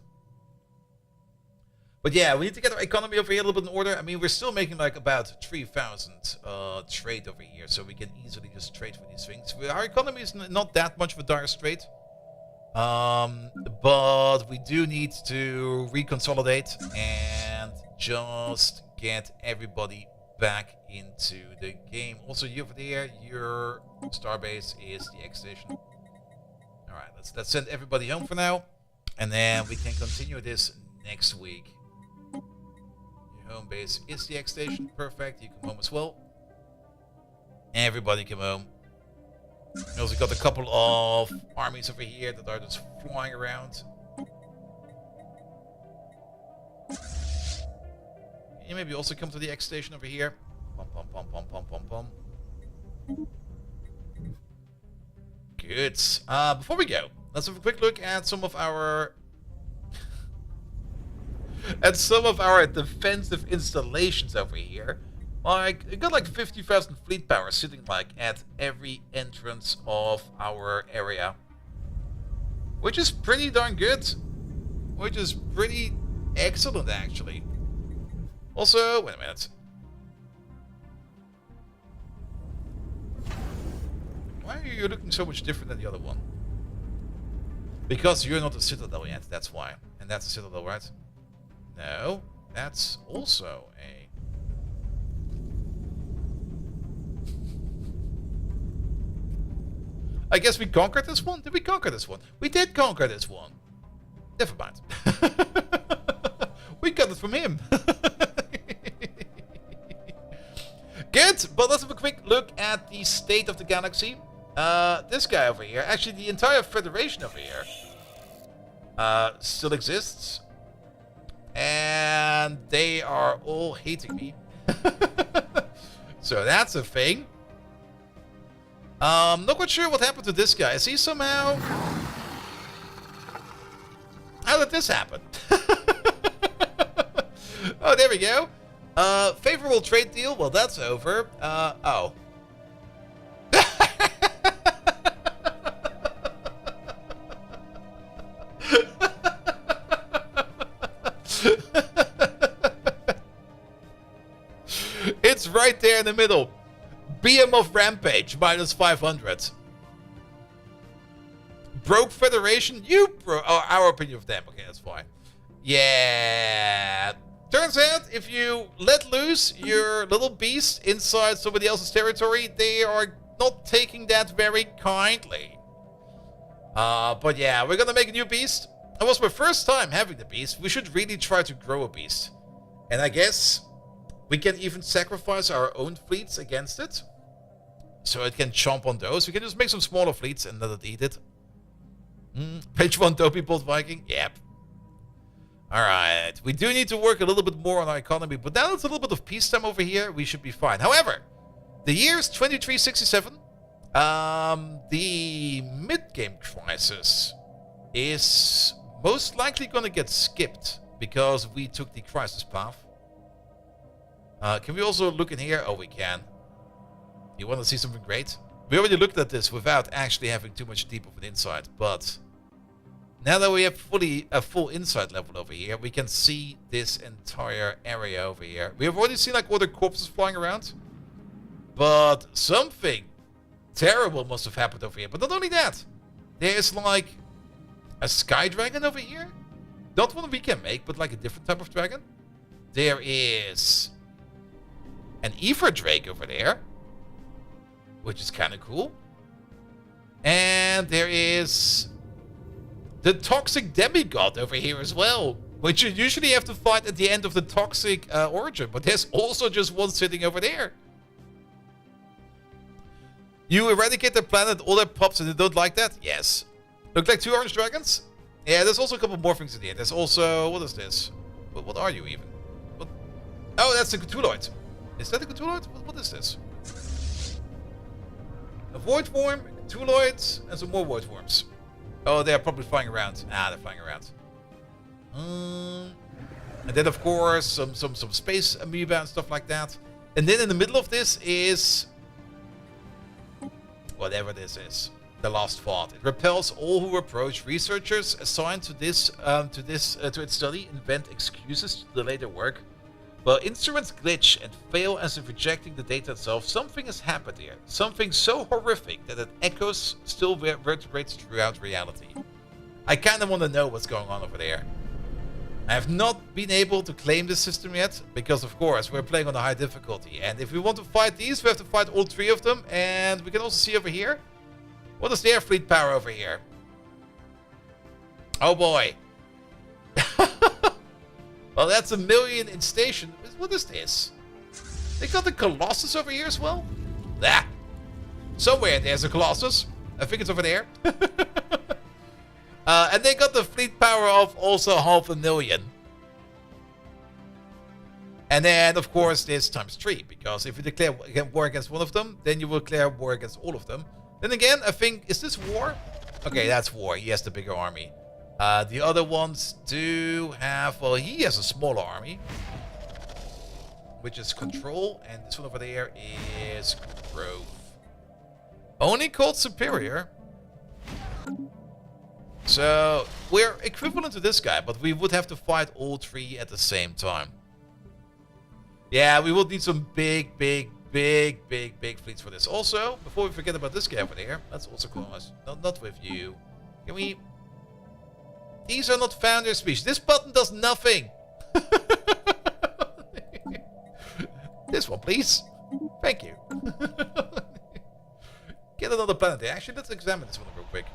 But yeah, we need to get our economy over here a little bit in order. I mean, we're still making like about 3,000 trade over here, so we can easily just trade for these things. Our economy is not that much of a dire strait. But we do need to reconsolidate and just get everybody back into the game. Also, you over there, your starbase is the X station. All right, let's send everybody home for now, and then we can continue this next week. Your home base is the X station. Perfect. You come home as well. Everybody come home. We also got a couple of armies over here that are just flying around. Can you maybe also come to the X station over here? Pom pom pom pom pom pom pom. Good. Before we go, let's have a quick look at some of our defensive installations over here. Like, it got like 50,000 fleet power sitting like at every entrance of our area. Which is pretty darn good. Which is pretty excellent, actually. Also, wait a minute. Why are you looking so much different than the other one? Because you're not a citadel yet, that's why. And that's a citadel, right? No, that's also a... I guess we conquered this one? Did we conquer this one? We did conquer this one. Never mind. We got it from him. Good, but let's have a quick look at the state of the galaxy. This guy over here, actually the entire Federation over here, still exists. And they are all hating me. So that's a thing. Not quite sure what happened to this guy. Is he somehow... How did this happen? Oh, there we go. Favorable trade deal. Well, that's over. Oh. It's right there in the middle. BM of Rampage, minus 500. Broke Federation? You broke... Oh, our opinion of them. Okay, that's fine. Yeah. Turns out, if you let loose your little beast inside somebody else's territory, they are not taking that very kindly. But yeah, we're gonna make a new beast. It was my first time having the beast. We should really try to grow a beast. And I guess we can even sacrifice our own fleets against it. So it can chomp on those. We can just make some smaller fleets and let it eat it. Page 1 Dopey Bolt Viking? Yep. Alright. We do need to work a little bit more on our economy, but now it's a little bit of peacetime over here. We should be fine. However, the year is 2367. The mid-game crisis is most likely going to get skipped because we took the crisis path. Can we also look in here? Oh, we can. You want to see something great? We already looked at this without actually having too much deep of an insight, but now that we have a full insight level over here, we can see this entire area over here. We have already seen like all the corpses flying around, but something terrible must have happened over here. But not only that, there's like a sky dragon over here. Not one we can make, but like a different type of dragon. There is an Ether Drake over there, which is kind of cool. And there is the Toxic Demigod over here as well, which you usually have to fight at the end of the Toxic Origin, but there's also just one sitting over there. You eradicate the planet, all that pops, and they don't like that? Yes. Look like 2 orange dragons? Yeah, there's also a couple more things in here. There's also... What is this? What are you even? What? Oh, that's a Cthulhuid. Is that a Cthulhuid? What is this? A Void Worm, Cthulhuids, and some more Void Worms. Oh, they're probably flying around. Ah, they're flying around. And then, of course, some space amoeba and stuff like that. And then in the middle of this is... whatever this is. The Last Thought. It repels all who approach. Researchers assigned to its study invent excuses to delay their work. But instruments glitch and fail as if rejecting the data itself. Something has happened here. Something so horrific that it echoes still reverberates throughout reality. I kind of want to know what's going on over there. I have not been able to claim this system yet, because of course we're playing on a high difficulty. And if we want to fight these, we have to fight all 3 of them. And we can also see over here, what is their fleet power over here? Oh boy. Well, that's 1 million in station. What is this? They got the Colossus over here as well? Ah. Somewhere there's a Colossus. I think it's over there. And they got the fleet power of also 500,000. And then, of course, this times 3. Because if you declare war against one of them, then you will declare war against all of them. Then again, I think, is this war? Okay, that's war. He has the bigger army. The other ones do have, well, he has a smaller army, which is control, and this one over there is growth. Only called superior. So we're equivalent to this guy, but we would have to fight all 3 at the same time. Yeah, we will need some big fleets for this. Also, before we forget about this guy over there, let's also close. Not with you. Can we? These are not founder speech. This button does nothing. This one, please. Thank you. Get another planet there. Actually, let's examine this one real quick.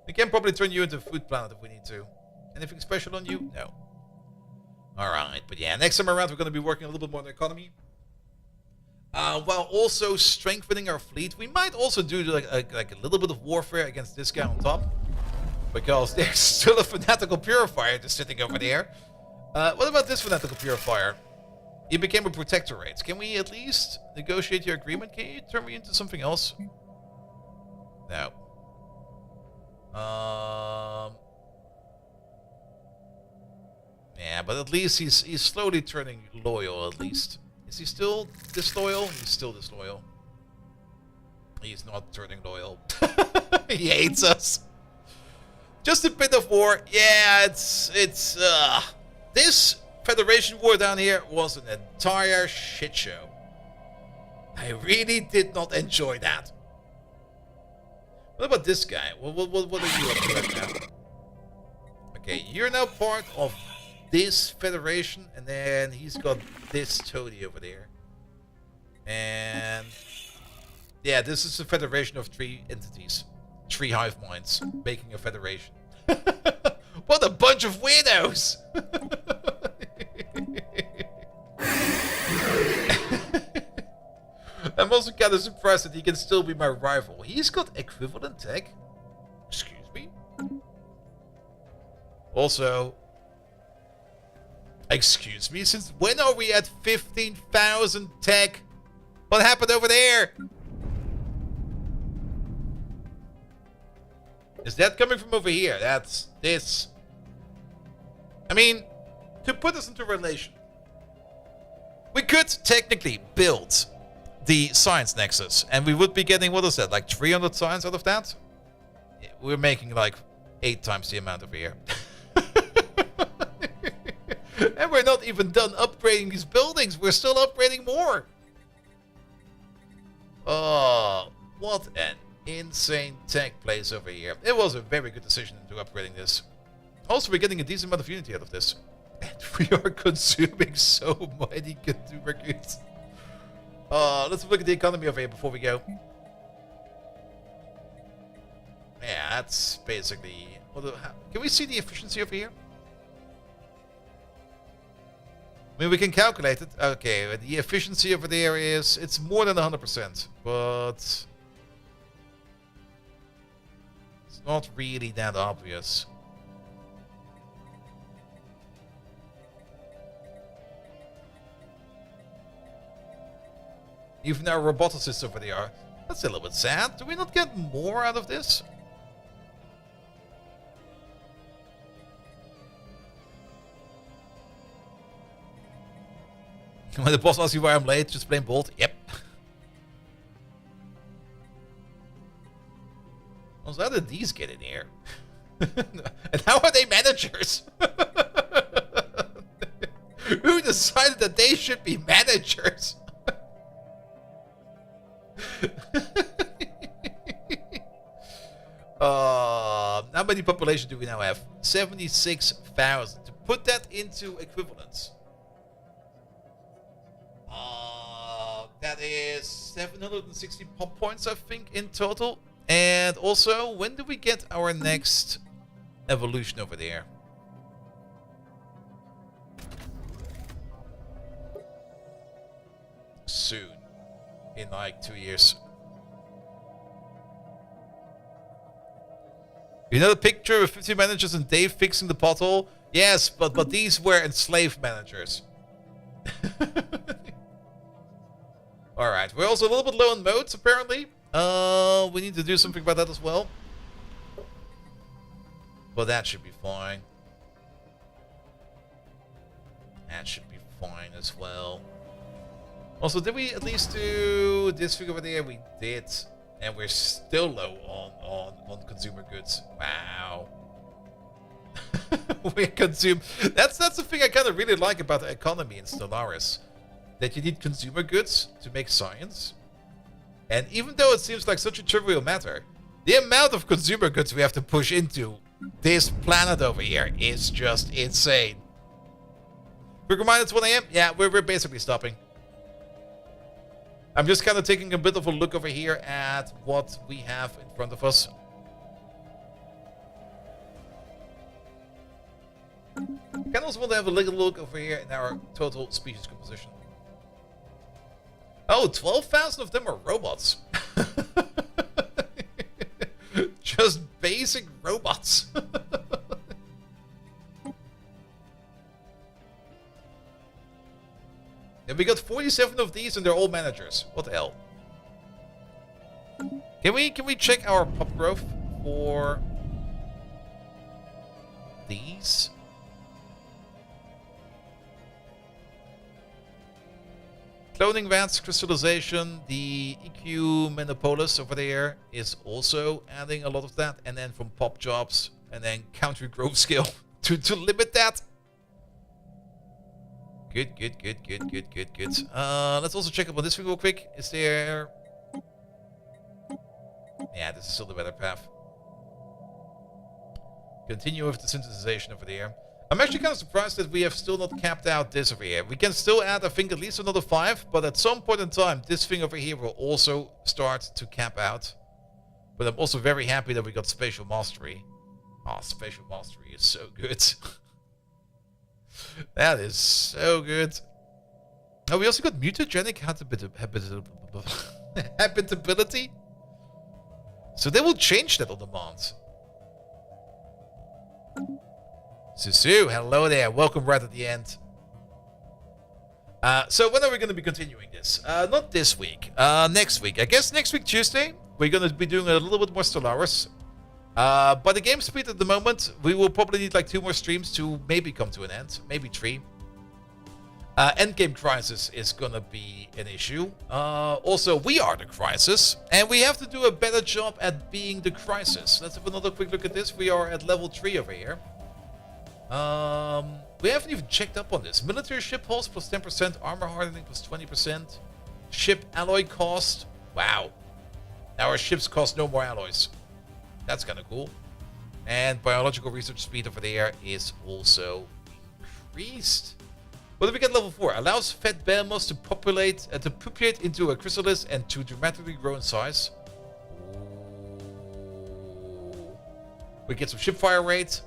We can probably turn you into a food planet if we need to. Anything special on you? No. Alright, but yeah, next time around we're going to be working a little bit more on the economy. While also strengthening our fleet. We might also do like a little bit of warfare against this guy on top. Because there's still a fanatical purifier just sitting over there. What about this fanatical purifier? He became a protectorate. Can we at least negotiate your agreement? Can you turn me into something else? No. Yeah, but at least he's slowly turning loyal, at least. Is he still disloyal? He's still disloyal. He's not turning loyal. He hates us. Just a bit of war. Yeah, it's this Federation war down here was an entire shit show. I really did not enjoy that. What about this guy? What are you up to right now? Okay, you're now part of this Federation, and then he's got this toady over there. And yeah, this is a Federation of 3 entities. 3 hive minds making a federation. What a bunch of weirdos! I'm also kind of surprised that he can still be my rival. He's got equivalent tech. Excuse me. Also, excuse me, since when are we at 15,000 tech? What happened over there? Is that coming from over here? That's this. I mean, to put this into relation, we could technically build the science nexus, and we would be getting, what is that, like 300 science out of that? We're making like 8 times the amount over here. And we're not even done upgrading these buildings. We're still upgrading more. Oh, what an insane tech place over here. It was a very good decision into upgrading this. Also, we're getting a decent amount of unity out of this. And we are consuming so many consumer goods. Let's look at the economy over here before we go. Yeah, that's basically... Can we see the efficiency over here? I mean, we can calculate it. Okay, the efficiency over there is... It's more than 100%, but... It's not really that obvious. Even our roboticists over there. That's a little bit sad. Do we not get more out of this? When the boss asks you why I'm late, just plain bold. Yep. Also, how did these get in here? And how are they managers? Who decided that they should be managers? How many population do we now have? 76,000. To put that into equivalence, that is 760 pop points, I think, in total. And also, when do we get our next evolution over there? Soon. In like 2 years. You know the picture of 50 managers and Dave fixing the pothole? Yes, but these were enslaved managers. Alright, we're also a little bit low on modes, apparently. We need to do something about that as well. But that should be fine. That should be fine as well. Also, did we at least do this thing over there? We did. And we're still low on consumer goods. Wow. We consume... That's the thing I kind of really like about the economy in Stellaris. That you need consumer goods to make science. And even though it seems like such a trivial matter, the amount of consumer goods we have to push into this planet over here is just insane. Quick reminder, it's 1 AM. Yeah, we're basically stopping. I'm just kind of taking a bit of a look over here at what we have in front of us. I can also want to have a little look over here in our total species composition. Oh, 12,000 of them are robots. Just basic robots. And we got 47 of these and they're all managers. What the hell? Can we check our pop growth for these? Cloning vats, crystallization, the EQ Menopolis over there is also adding a lot of that. And then from pop jobs and then country growth scale to limit that. Good. Let's also check up on this thing real quick. Is there... Yeah, this is still the better path. Continue with the synthesization over there. I'm actually kind of surprised that we have still not capped out this over here. We can still add, I think, at least another 5, but at some point in time, this thing over here will also start to cap out. But I'm also very happy that we got Spatial Mastery. Oh, Spatial Mastery is so good. That is so good. Oh, we also got mutagenic habitability. So they will change that on demand. Susu, hello there. Welcome right at the end. So when are we going to be continuing this? Not this week. Next week. I guess next week, Tuesday, we're going to be doing a little bit more Stellaris. By the game speed at the moment, we will probably need like 2 more streams to maybe come to an end. Maybe 3. Endgame Crisis is gonna be an issue. Also, we are the Crisis, and we have to do a better job at being the Crisis. Let's have another quick look at this. We are at level 3 over here. We haven't even checked up on this. Military ship hulls plus 10%, armor hardening plus 20%, ship alloy cost. Wow. Our ships cost no more alloys. That's kind of cool. And biological research speed over there is also increased. What do we get level 4? Allows fed behemoths to populate into a chrysalis and to dramatically grow in size. Ooh. We get some ship fire rate.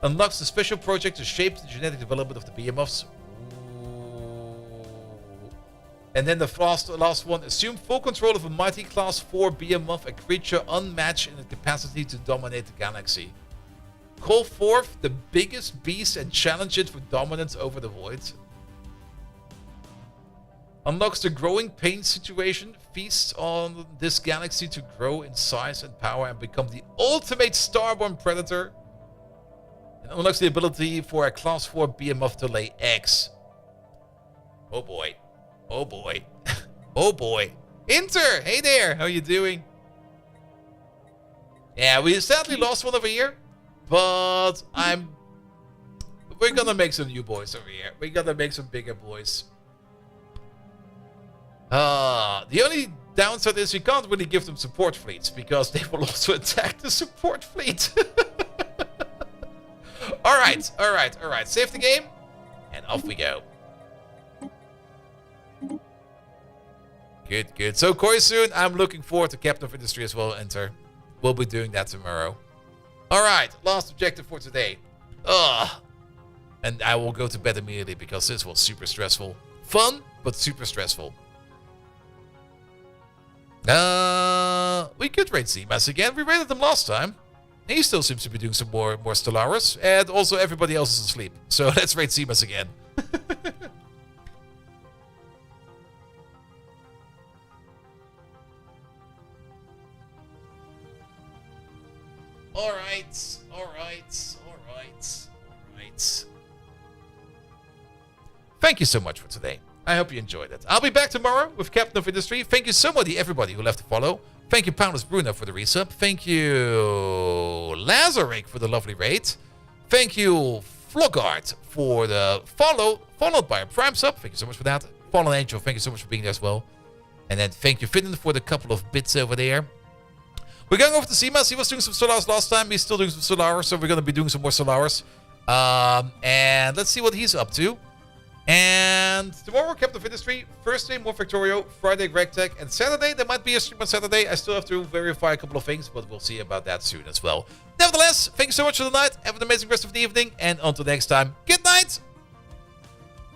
Unlocks the special project to shape the genetic development of the behemoths. And then the last one, assume full control of a mighty class 4 behemoth, a creature unmatched in its capacity to dominate the galaxy. Call forth the biggest beast and challenge it for dominance over the void. Unlocks the growing pain situation, feasts on this galaxy to grow in size and power and become the ultimate starborn predator. And unlocks the ability for a class 4 behemoth to lay eggs. Oh boy. Oh boy. Oh boy. Inter! Hey there! How you doing? Yeah, we sadly lost one over here. But we're gonna make some new boys over here. We're gonna make some bigger boys. The only downside is you can't really give them support fleets because they will also attack the support fleet. Alright. Save the game. And off we go. Good. So Koisun, I'm looking forward to Captain of Industry as well, enter. We'll be doing that tomorrow. Alright, last objective for today. Ugh. And I will go to bed immediately because this was super stressful. Fun, but super stressful. We could raid Seamas again. We raided them last time. He still seems to be doing some more Stellaris. And also everybody else is asleep. So let's raid Seamas again. Alright. Thank you so much for today. I hope you enjoyed it. I'll be back tomorrow with Captain of Industry. Thank you so much, everybody who left a follow. Thank you, Poundless Bruno, for the resub. Thank you, Lazaric, for the lovely raid. Thank you, Flogart, for the follow, followed by a Prime sub. Thank you so much for that. Fallen Angel, thank you so much for being there as well. And then thank you, Finn, for the couple of bits over there. We're going over to Seamas. He was doing some Stellaris last time. He's still doing some Stellaris, so we're going to be doing some more Stellaris. And let's see what he's up to. And tomorrow, Captain of Industry. Thursday, more Factorio. Friday, Greg Tech. And Saturday, there might be a stream on Saturday. I still have to verify a couple of things, but we'll see about that soon as well. Nevertheless, thank you so much for the night. Have an amazing rest of the evening. And until next time, good night.